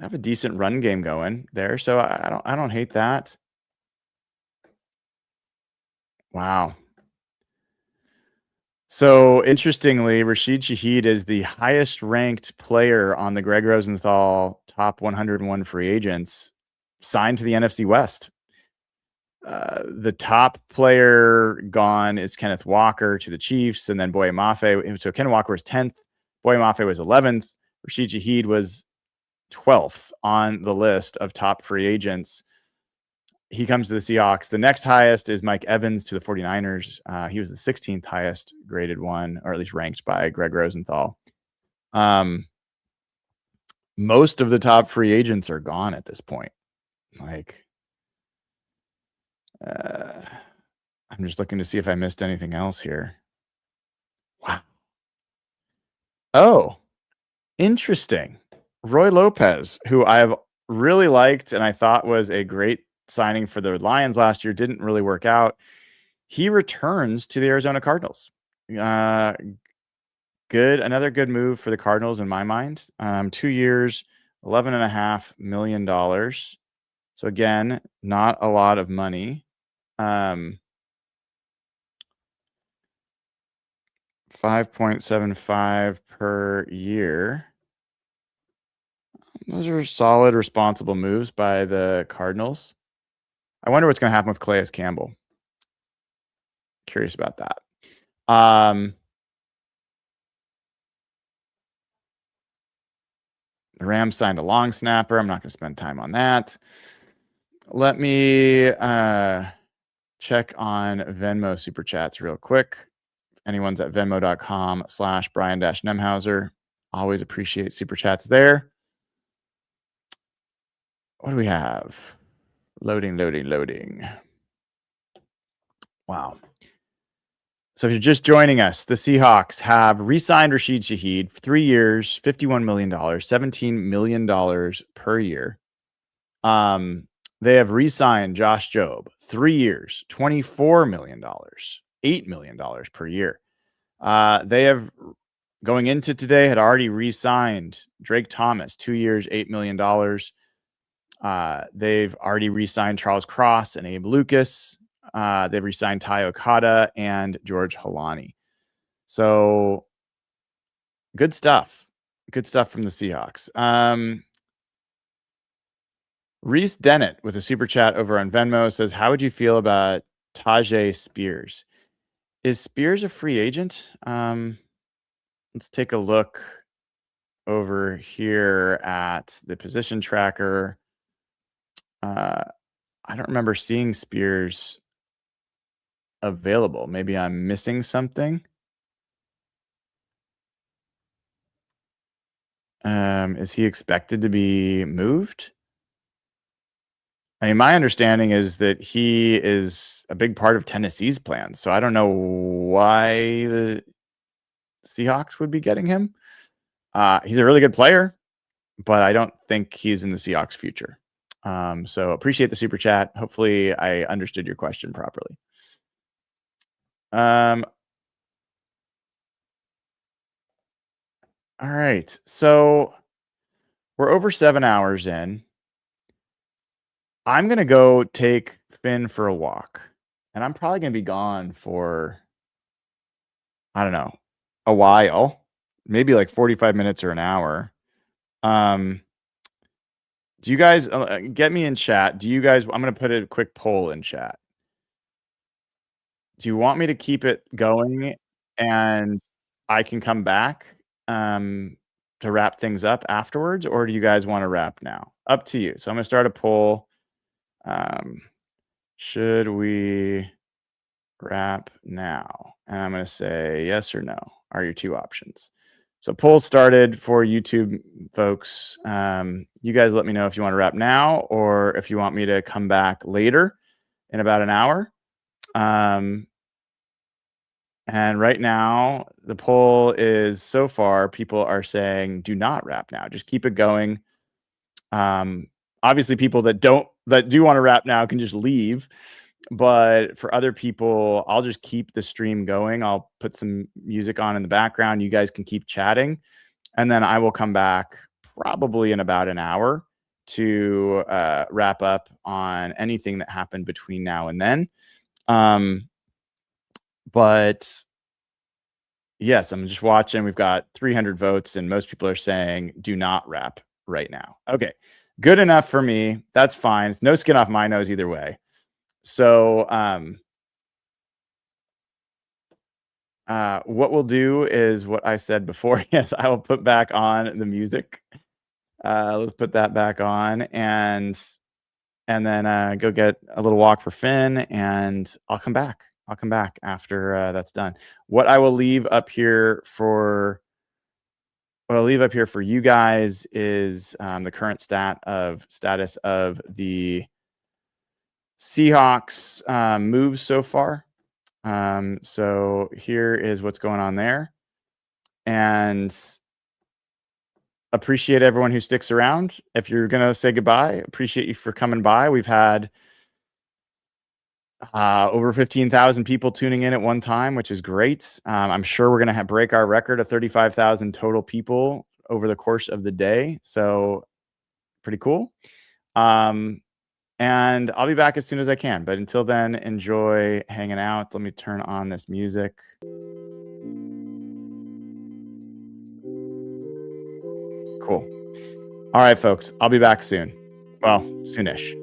Have a decent run game going there, so I don't hate that. Wow. So interestingly, Rasheed Shaheed is the highest ranked player on the Greg Rosenthal top 101 free agents signed to the NFC West. The top player gone is Kenneth Walker to the Chiefs, and then Boye Mafe. So Ken Walker was 10th, Boye Mafe was 11th, Rasheed Shaheed was 12th on the list of top free agents. He comes to the Seahawks. The next highest is Mike Evans to the 49ers. He was the 16th highest graded one, or at least ranked by Greg Rosenthal. Most of the top free agents are gone at this point. Like, I'm just looking to see if I missed anything else here. Wow. Oh, Interesting. Roy Lopez, who I've really liked and I thought was a great signing for the Lions last year, didn't really work out. He returns to the Arizona Cardinals. Another good move for the Cardinals in my mind. 2 years, $11.5 million. So again, not a lot of money. 5.75 per year. Those are solid, responsible moves by the Cardinals. I wonder what's going to happen with Calais Campbell. Curious about that. The Rams signed a long snapper. I'm not going to spend time on that. Let me check on Venmo super chats real quick. Anyone's at venmo.com/Brian-Nemhauser. Always appreciate super chats there. What do we have? Loading. Wow. So if you're just joining us, the Seahawks have re-signed Rasheed Shaheed, 3 years, $51 million, $17 million per year. They have re-signed Josh Jobe, 3 years, $24 million, $8 million per year. They have, going into today, had already re-signed Drake Thomas, 2 years, $8 million. They've already re-signed Charles Cross and Abe Lucas. They've re-signed Ty Okada and George Halani. So good stuff. Good stuff from the Seahawks. Reese Dennett with a super chat over on Venmo says, how would you feel about Tajay Spears? Is Spears a free agent? Let's take a look over here at the position tracker. I don't remember seeing Spears available. Maybe I'm missing something. Is he expected to be moved? I mean, my understanding is that he is a big part of Tennessee's plans. So I don't know why the Seahawks would be getting him. He's a really good player, but I don't think he's in the Seahawks' future. So appreciate the super chat. Hopefully I understood your question properly. All right. So we're over 7 hours in. I'm going to go take Finn for a walk, and I'm probably going to be gone for, I don't know, a while, maybe like 45 minutes or an hour. Do you guys get me in chat? I'm going to put a quick poll in chat. Do you want me to keep it going and I can come back to wrap things up afterwards, or do you guys want to wrap now? Up to you. So I'm going to start a poll. Should we wrap now? And I'm going to say yes or no are your two options. So poll started for YouTube folks. You guys let me know if you want to wrap now or if you want me to come back later in about an hour. And right now the poll is, so far people are saying do not wrap now. Just keep it going. Obviously people that do want to wrap now can just leave. But for other people, I'll just keep the stream going. I'll put some music on in the background. You guys can keep chatting. And then I will come back probably in about an hour to wrap up on anything that happened between now and then. But yes, I'm just watching. We've got 300 votes, and most people are saying do not wrap right now. Okay, good enough for me. That's fine. No skin off my nose either way. So what we'll do is what I said before. Yes, I will put back on the music. Let's put that back on and then go get a little walk for Finn, and I'll come back. I'll come back after that's done. What I will leave up here for you guys is the current status of the Seahawks moves so far. So here is what's going on there. And appreciate everyone who sticks around. If you're going to say goodbye, appreciate you for coming by. We've had over 15,000 people tuning in at one time, which is great. I'm sure we're going to break our record of 35,000 total people over the course of the day. So pretty cool. And I'll be back as soon as I can. But until then, enjoy hanging out. Let me turn on this music. Cool. All right, folks. I'll be back soon. Well, soonish.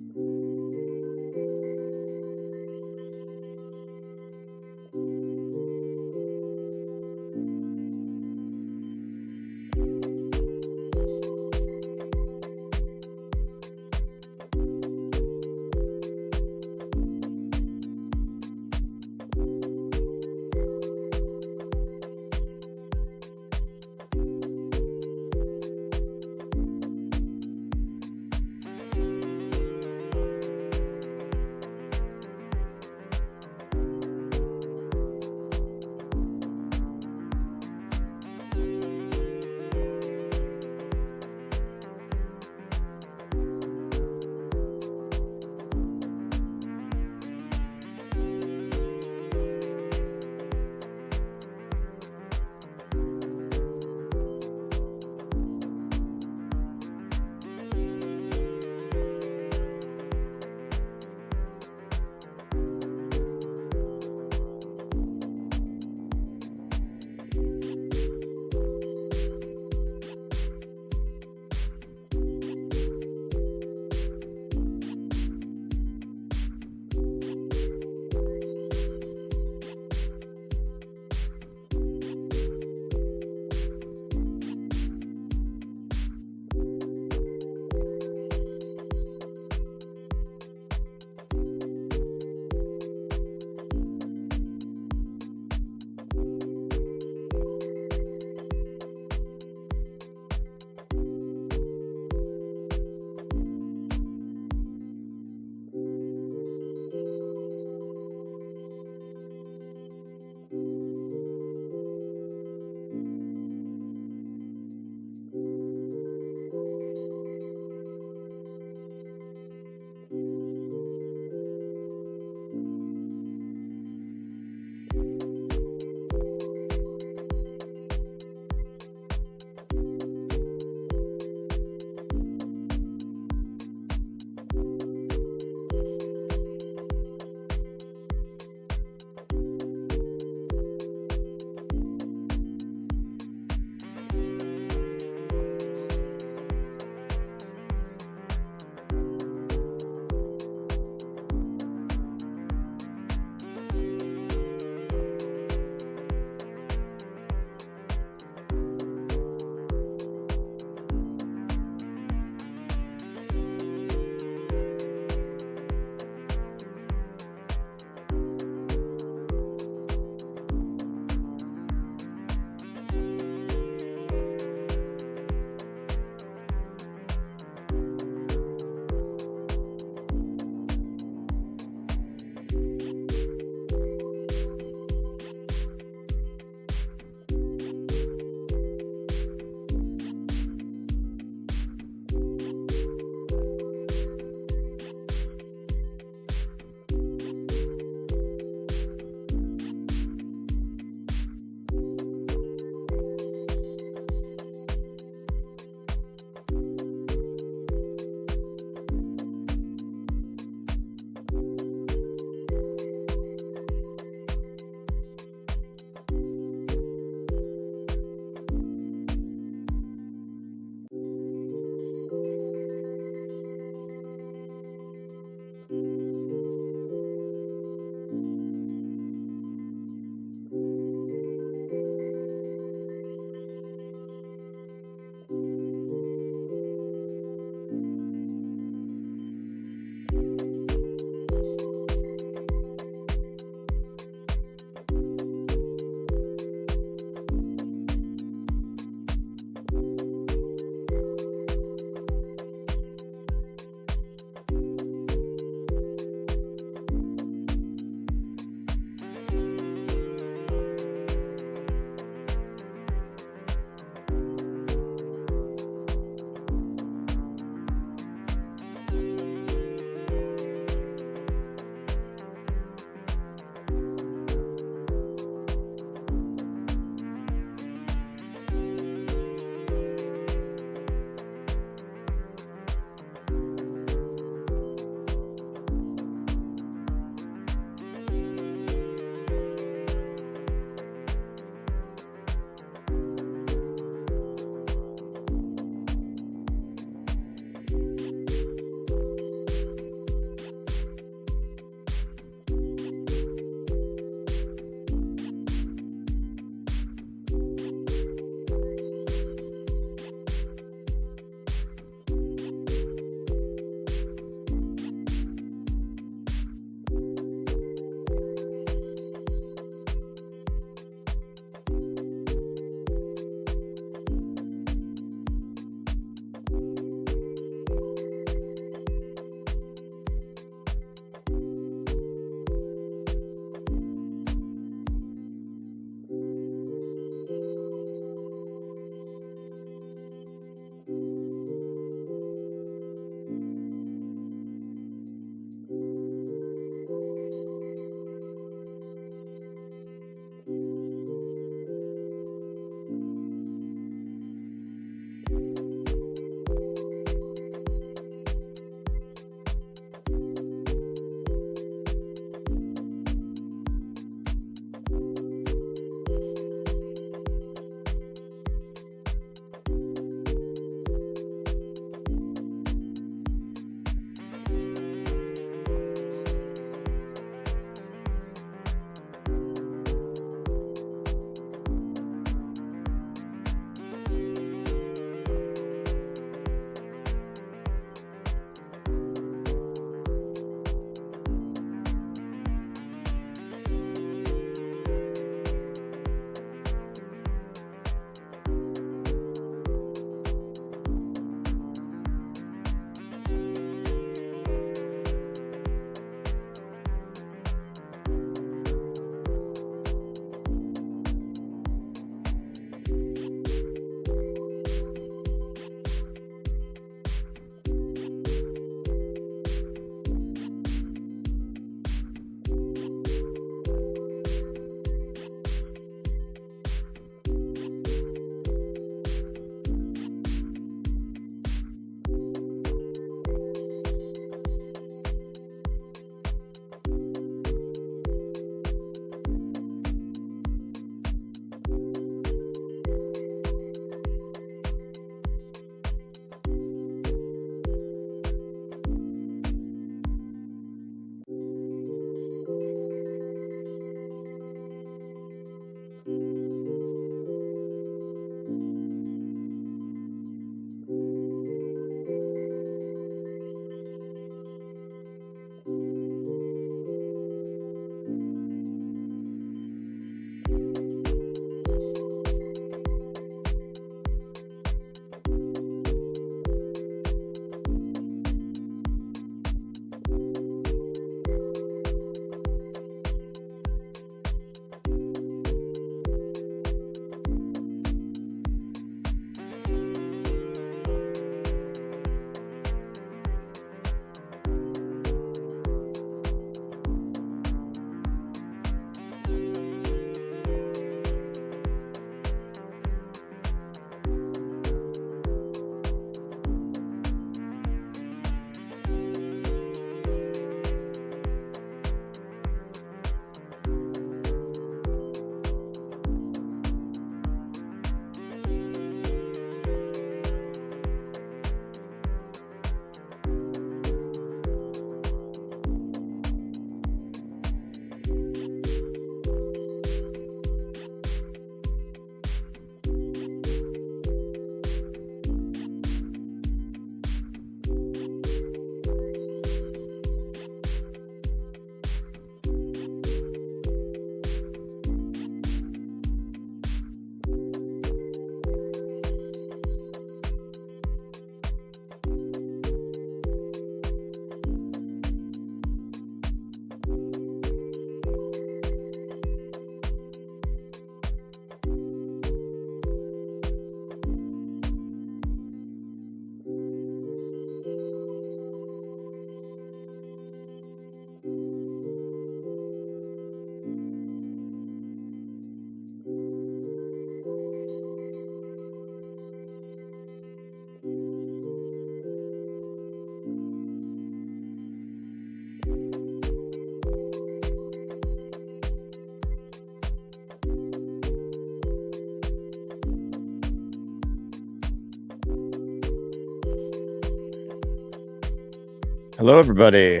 Hello, everybody.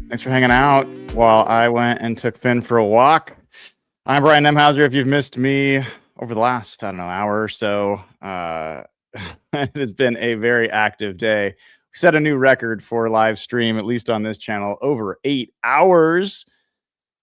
Thanks for hanging out while I went and took Finn for a walk. I'm Brian Nemhauser. If you've missed me over the last, hour or so, it has been a very active day. We set a new record for live stream, at least on this channel, over 8 hours.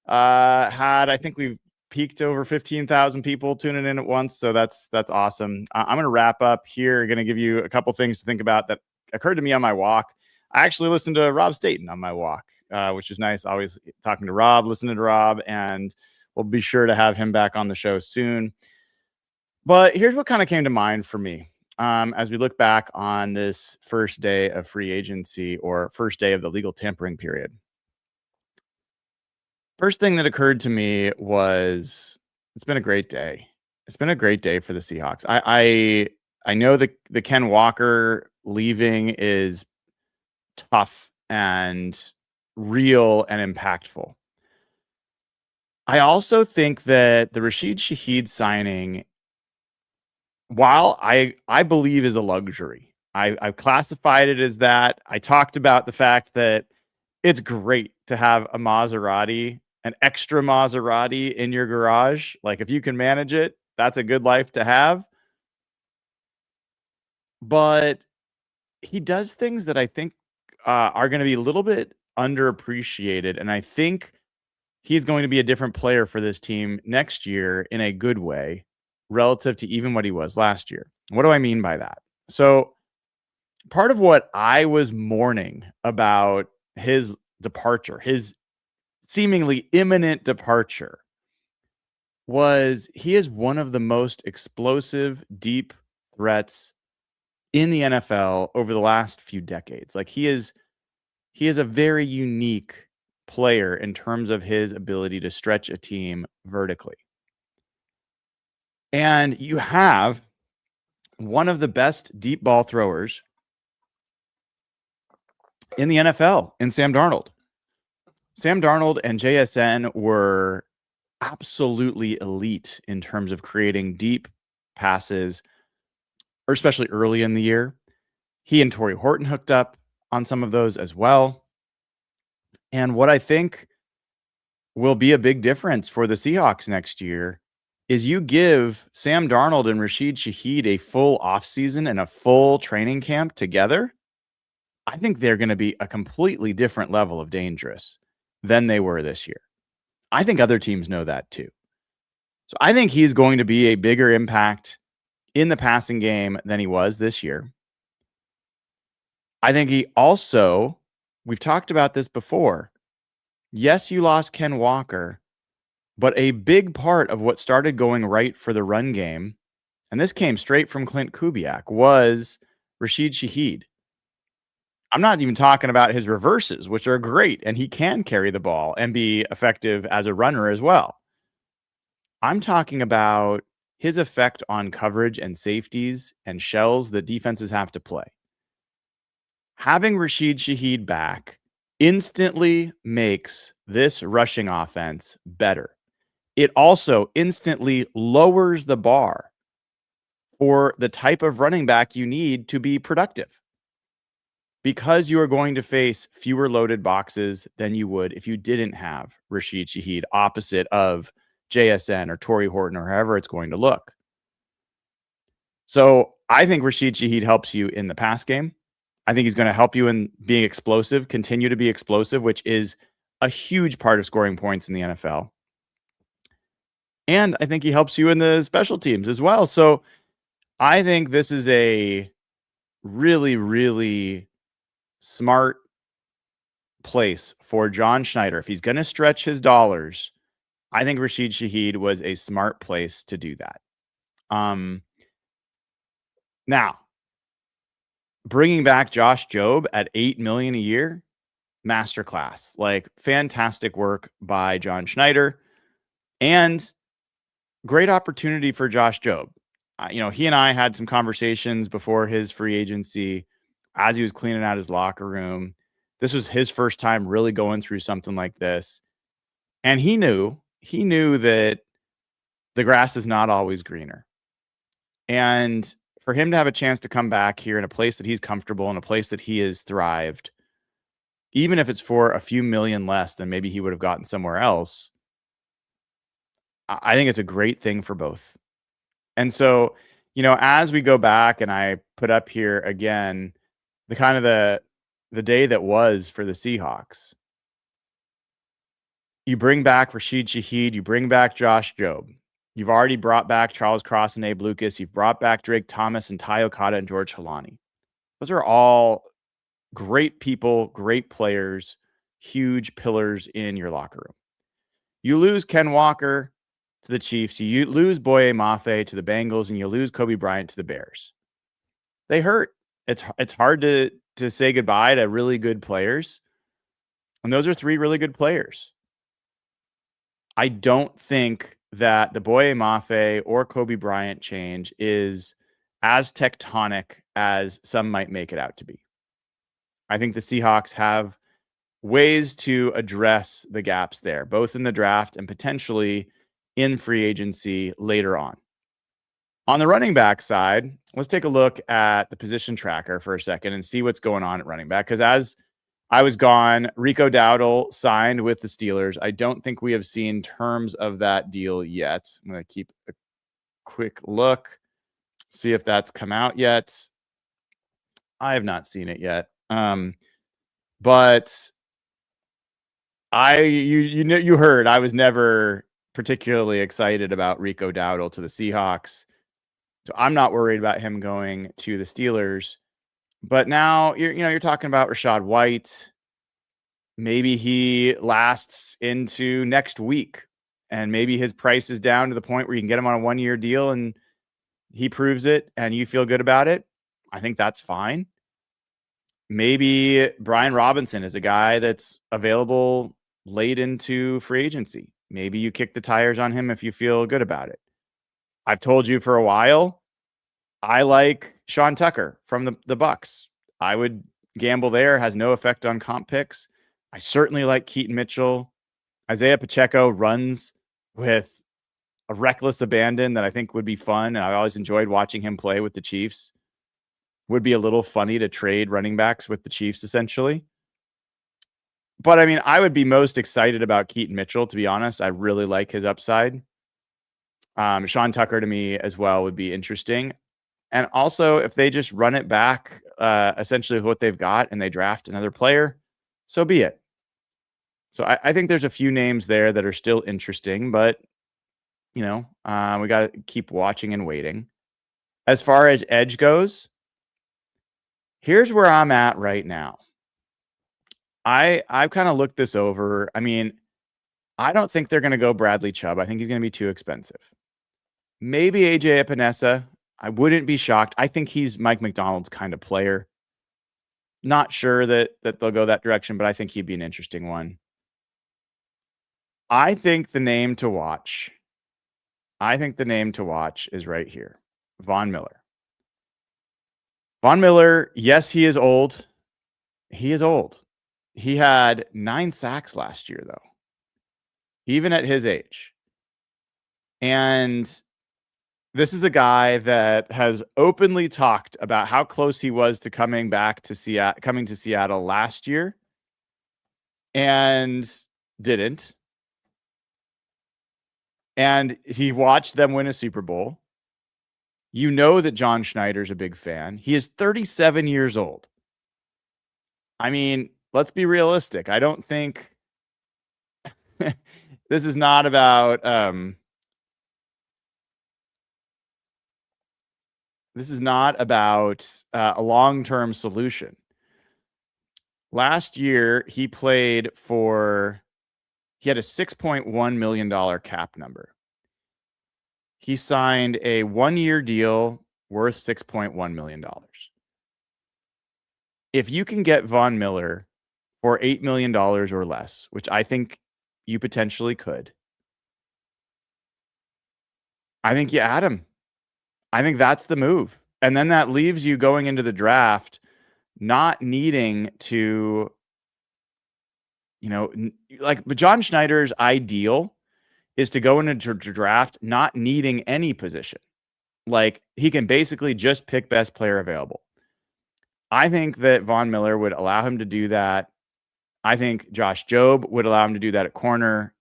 I think we've peaked over 15,000 people tuning in at once. So that's awesome. I'm going to wrap up here. Going to give you a couple things to think about that occurred to me on my walk. I actually listened to Rob Staten on my walk, which is nice. Always talking to Rob, listening to Rob, and we'll be sure to have him back on the show soon. But here's what kind of came to mind for me as we look back on this first day of free agency, or first day of the legal tampering period. First thing that occurred to me was it's been a great day. It's been a great day for the Seahawks. I know that the Ken Walker leaving is tough and real and impactful. I also think that the Rasheed Shaheed signing, while I believe is a luxury, I've classified it as that. I talked about the fact that it's great to have a Maserati, an extra Maserati in your garage. Like, if you can manage it, that's a good life to have. But he does things that I think are going to be a little bit underappreciated. And I think he's going to be a different player for this team next year in a good way relative to even what he was last year. What do I mean by that? So part of what I was mourning about his departure, his seemingly imminent departure, was he is one of the most explosive, deep threats in the NFL over the last few decades. Like, he is a very unique player in terms of his ability to stretch a team vertically. And you have one of the best deep ball throwers in the NFL in Sam Darnold. Sam Darnold and JSN were absolutely elite in terms of creating deep passes, or especially early in the year. He and Torrey Horton hooked up on some of those as well. And what I think will be a big difference for the Seahawks next year is you give Sam Darnold and Rasheed Shaheed a full offseason and a full training camp together. I think they're going to be a completely different level of dangerous than they were this year. I think other teams know that too. So I think he's going to be a bigger impact in the passing game than he was this year. I think he also, we've talked about this before. Yes, you lost Ken Walker, but a big part of what started going right for the run game, and this came straight from Clint Kubiak, was Rasheed Shaheed. I'm not even talking about his reverses, which are great, and he can carry the ball and be effective as a runner as well. I'm talking about his effect on coverage and safeties and shells that defenses have to play. Having Rasheed Shaheed back instantly makes this rushing offense better. It also instantly lowers the bar for the type of running back you need to be productive, because you are going to face fewer loaded boxes than you would if you didn't have Rasheed Shaheed opposite of JSN or Torrey Horton or however it's going to look. So I think Rasheed Shaheed helps you in the pass game. I think he's going to help you in being explosive, continue to be explosive, which is a huge part of scoring points in the NFL. And I think he helps you in the special teams as well. So I think this is a really, really smart place for John Schneider. If he's going to stretch his dollars, I think Rasheed Shaheed was a smart place to do that. Now, bringing back Josh Jobe at $8 million a year, masterclass. Like, fantastic work by John Schneider, and great opportunity for Josh Jobe. He and I had some conversations before his free agency as he was cleaning out his locker room. This was his first time really going through something like this. And he knew that the grass is not always greener. And for him to have a chance to come back here in a place that he's comfortable, in a place that he has thrived, even if it's for a few million less than maybe he would have gotten somewhere else, I think it's a great thing for both. And so, as we go back and I put up here again, the kind of the day that was for the Seahawks, you bring back Rasheed Shaheed, you bring back Josh Jobe. You've already brought back Charles Cross and Abe Lucas. You've brought back Drake Thomas and Ty Okada and George Halani. Those are all great people, great players, huge pillars in your locker room. You lose Ken Walker to the Chiefs, you lose Boye Mafe to the Bengals, and you lose Kobe Bryant to the Bears. They hurt. It's hard to say goodbye to really good players. And those are 3 really good players. I don't think that the Boye Mafe or Kobe Bryant change is as tectonic as some might make it out to be. I think the Seahawks have ways to address the gaps there, both in the draft and potentially in free agency later on. On the running back side, let's take a look at the position tracker for a second and see what's going on at running back. Because as I was gone, Rico Dowdle signed with the Steelers. I don't think we have seen terms of that deal yet. I'm going to keep a quick look, see if that's come out yet. I have not seen it yet. But you heard I was never particularly excited about Rico Dowdle to the Seahawks. So I'm not worried about him going to the Steelers. But now you're talking about Rachaad White. Maybe he lasts into next week, and maybe his price is down to the point where you can get him on a 1-year deal and he proves it and you feel good about it. I think that's fine. Maybe Brian Robinson is a guy that's available late into free agency. Maybe you kick the tires on him if you feel good about it. I've told you for a while, I like Sean Tucker from the Bucks. I would gamble there, has no effect on comp picks. I certainly like Keaton Mitchell. Isaiah Pacheco runs with a reckless abandon that I think would be fun. And I always enjoyed watching him play with the Chiefs. Would be a little funny to trade running backs with the Chiefs, essentially. But I mean, I would be most excited about Keaton Mitchell, to be honest. I really like his upside. Sean Tucker to me as well would be interesting. And also, if they just run it back, essentially what they've got, and they draft another player, so be it. So I think there's a few names there that are still interesting, but, we got to keep watching and waiting. As far as edge goes, here's where I'm at right now. I've kind of looked this over. I mean, I don't think they're going to go Bradley Chubb. I think he's going to be too expensive. Maybe AJ Epinesa. I wouldn't be shocked. I think he's Mike McDonald's kind of player. Not sure that they'll go that direction, but I think he'd be an interesting one. I think the name to watch is right here. Von Miller. Von Miller, yes, he is old. He is old. He had 9 sacks last year, though, even at his age. And this is a guy that has openly talked about how close he was to coming to Seattle last year and didn't. And he watched them win a Super Bowl. You know that John Schneider's a big fan. He is 37 years old. I mean, let's be realistic. I don't think this is not about a long-term solution. Last year, he had a $6.1 million cap number. He signed a 1-year deal worth $6.1 million. If you can get Von Miller for $8 million or less, which I think you potentially could, I think you add him. I think that's the move. And then that leaves you going into the draft not needing to, but John Schneider's ideal is to go into draft not needing any position. Like, he can basically just pick best player available. I think that Von Miller would allow him to do that. I think Josh Jobe would allow him to do that at corner.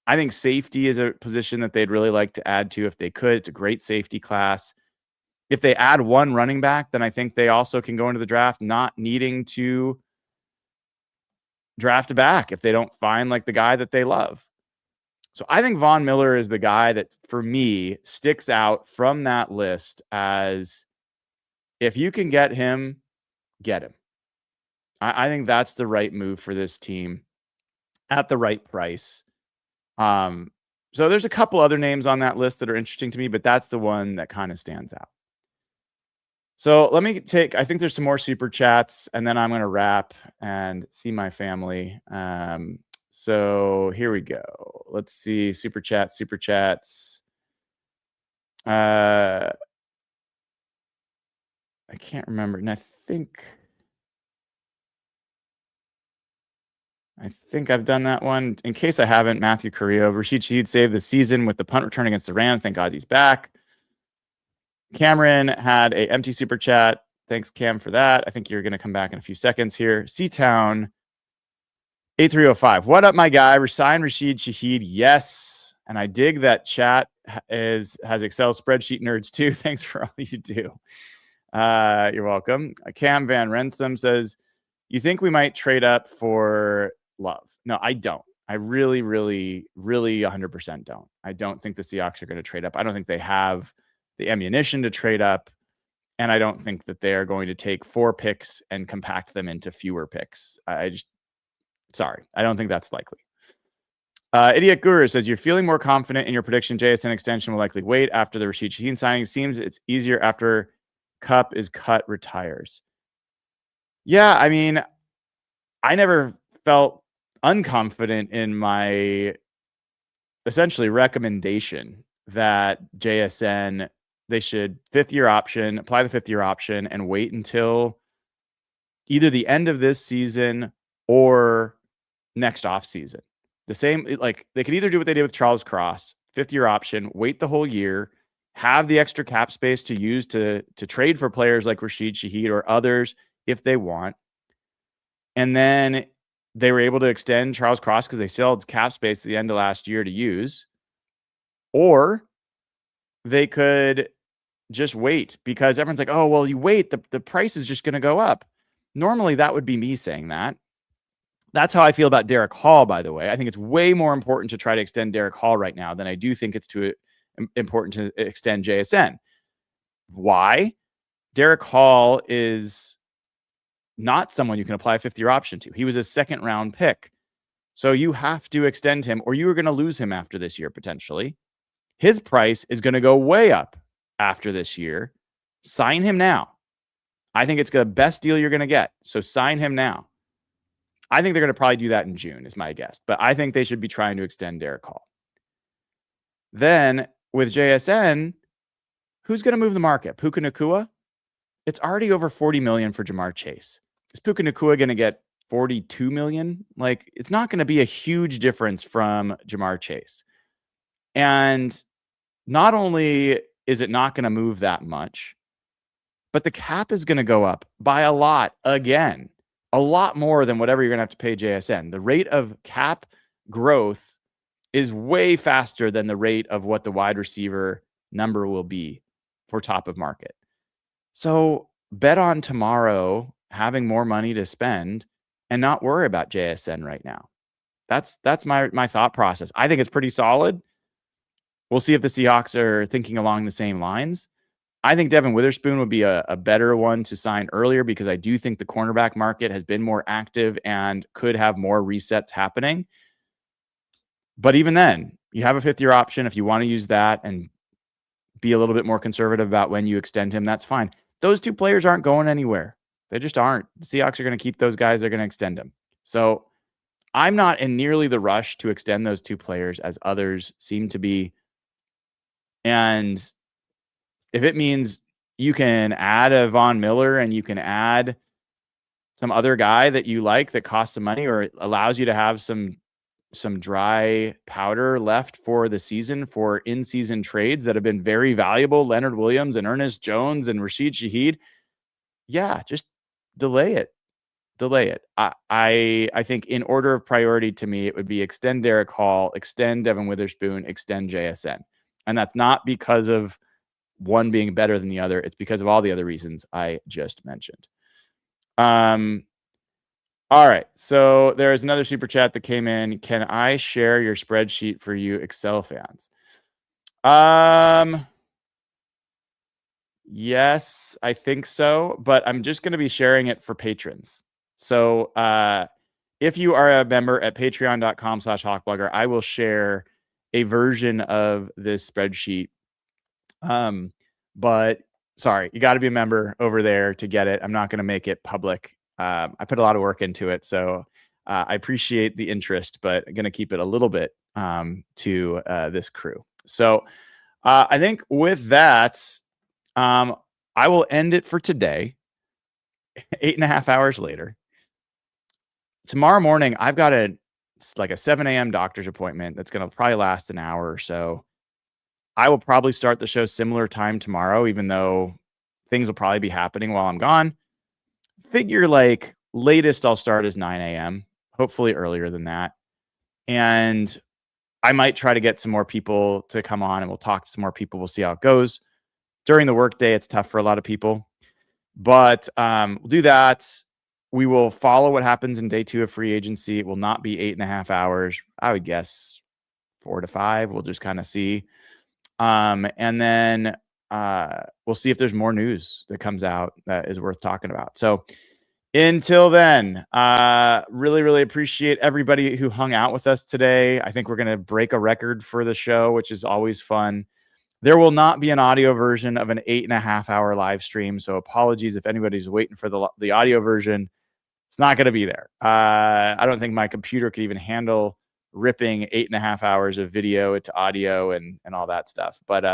I think safety is a position that they'd really like to add to if they could. It's a great safety class. If they add one running back, then I think they also can go into the draft not needing to draft a back if they don't find like the guy that they love. So I think Von Miller is the guy that, for me, sticks out from that list as, if you can get him, get him. I think that's the right move for this team at the right price. So there's a couple other names on that list that are interesting to me, but that's the one that kind of stands out. So let me I think there's some more super chats, and then I'm going to wrap and see my family. So here we go. Let's see. Super chats. I can't remember. And I think I've done that one. In case I haven't, Matthew Carrillo, Rasheed Shaheed saved the season with the punt return against the Rams. Thank God he's back. Cameron had a empty super chat. Thanks, Cam, for that. I think you're going to come back in a few seconds here. Seatown 8305. What up, my guy? Resign Rasheed Shaheed. Yes. And I dig that chat has Excel spreadsheet nerds too. Thanks for all you do. You're welcome. Cam Van Rensum says, you think we might trade up for Love? No, I don't. I really, really, really 100% don't. I don't think the Seahawks are going to trade up. I don't think they have the ammunition to trade up. And I don't think that they are going to take 4 picks and compact them into fewer picks. Sorry, I don't think that's likely. Idiot Guru says, you're feeling more confident in your prediction JSN extension will likely wait after the Rasheed Shaheed signing. Seems it's easier after Cup is cut, retires. Yeah, I mean, I never felt unconfident in my essentially recommendation that JSN, they should apply the 5th year option and wait until either the end of this season or next off season. The same, like, they could either do what they did with Charles Cross, 5th year option, wait the whole year, have the extra cap space to use to trade for players like Rasheed Shaheed or others if they want. And then they were able to extend Charles Cross because they still had cap space at the end of last year to use. Or they could just wait because everyone's like, oh, well, you wait, the price is just going to go up. Normally, that would be me saying that. That's how I feel about Derek Hall, by the way. I think it's way more important to try to extend Derek Hall right now than I do think it's important to extend JSN. Why? Derek Hall is not someone you can apply a 5th year option to. He was a 2nd round pick. So you have to extend him or you are going to lose him after this year, potentially. His price is going to go way up after this year. Sign him now. I think it's the best deal you're going to get. So sign him now. I think they're going to probably do that in June is my guess. But I think they should be trying to extend Derek Hall. Then with JSN, who's going to move the market? Puka Nacua? It's already over $40 million for Jamar Chase. Is Puka Nacua going to get $42 million? Like, it's not going to be a huge difference from Jamar Chase. And not only is it not going to move that much, but the cap is going to go up by a lot again. A lot more than whatever you're going to have to pay JSN. The rate of cap growth is way faster than the rate of what the wide receiver number will be for top of market. So bet on tomorrow having more money to spend and not worry about JSN right now. That's my thought process. I think it's pretty solid. We'll see if the Seahawks are thinking along the same lines. I think Devin Witherspoon would be a better one to sign earlier because I do think the cornerback market has been more active and could have more resets happening. But even then, you have a 5th year option. If you want to use that and be a little bit more conservative about when you extend him, that's fine. Those 2 players aren't going anywhere. They just aren't. The Seahawks are going to keep those guys. They're going to extend them. So I'm not in nearly the rush to extend those 2 players as others seem to be. And if it means you can add a Von Miller and you can add some other guy that you like that costs some money or allows you to have some some dry powder left for the season for in-season trades that have been very valuable, Leonard Williams and Ernest Jones and Rasheed Shaheed, yeah, just delay it. I think in order of priority to me, it would be extend Derek Hall, extend Devin Witherspoon, extend JSN. And that's not because of one being better than the other. It's because of all the other reasons I just mentioned. All right. So there's another super chat that came in. Can I share your spreadsheet for you Excel fans? Yes, I think so, but I'm just going to be sharing it for patrons. So if you are a member at patreon.com/hawkblogger, I will share a version of this spreadsheet. But sorry, you got to be a member over there to get it. I'm not going to make it public. I put a lot of work into it, so I appreciate the interest, but I'm going to keep it a little bit to this crew. So I think with that, I will end it for today. 8.5 hours later. Tomorrow morning, I've got a 7 a.m. doctor's appointment that's going to probably last an hour or so. I will probably start the show similar time tomorrow, even though things will probably be happening while I'm gone. Figure latest I'll start is 9 a.m., hopefully earlier than that. And I might try to get some more people to come on and we'll talk to some more people. We'll see how it goes. During the workday, it's tough for a lot of people, but we'll do that. We will follow what happens in day 2 of free agency. It will not be 8.5 hours. I would guess 4 to 5. We'll just kind of see. And then we'll see if there's more news that comes out that is worth talking about. So until then, really, really appreciate everybody who hung out with us today. I think we're going to break a record for the show, which is always fun. There will not be an audio version of an 8.5 hour live stream. So apologies if anybody's waiting for the audio version. It's not going to be there. I don't think my computer could even handle ripping 8.5 hours of video into audio and all that stuff. But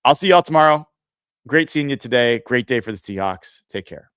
I'll see y'all tomorrow. Great seeing you today. Great day for the Seahawks. Take care.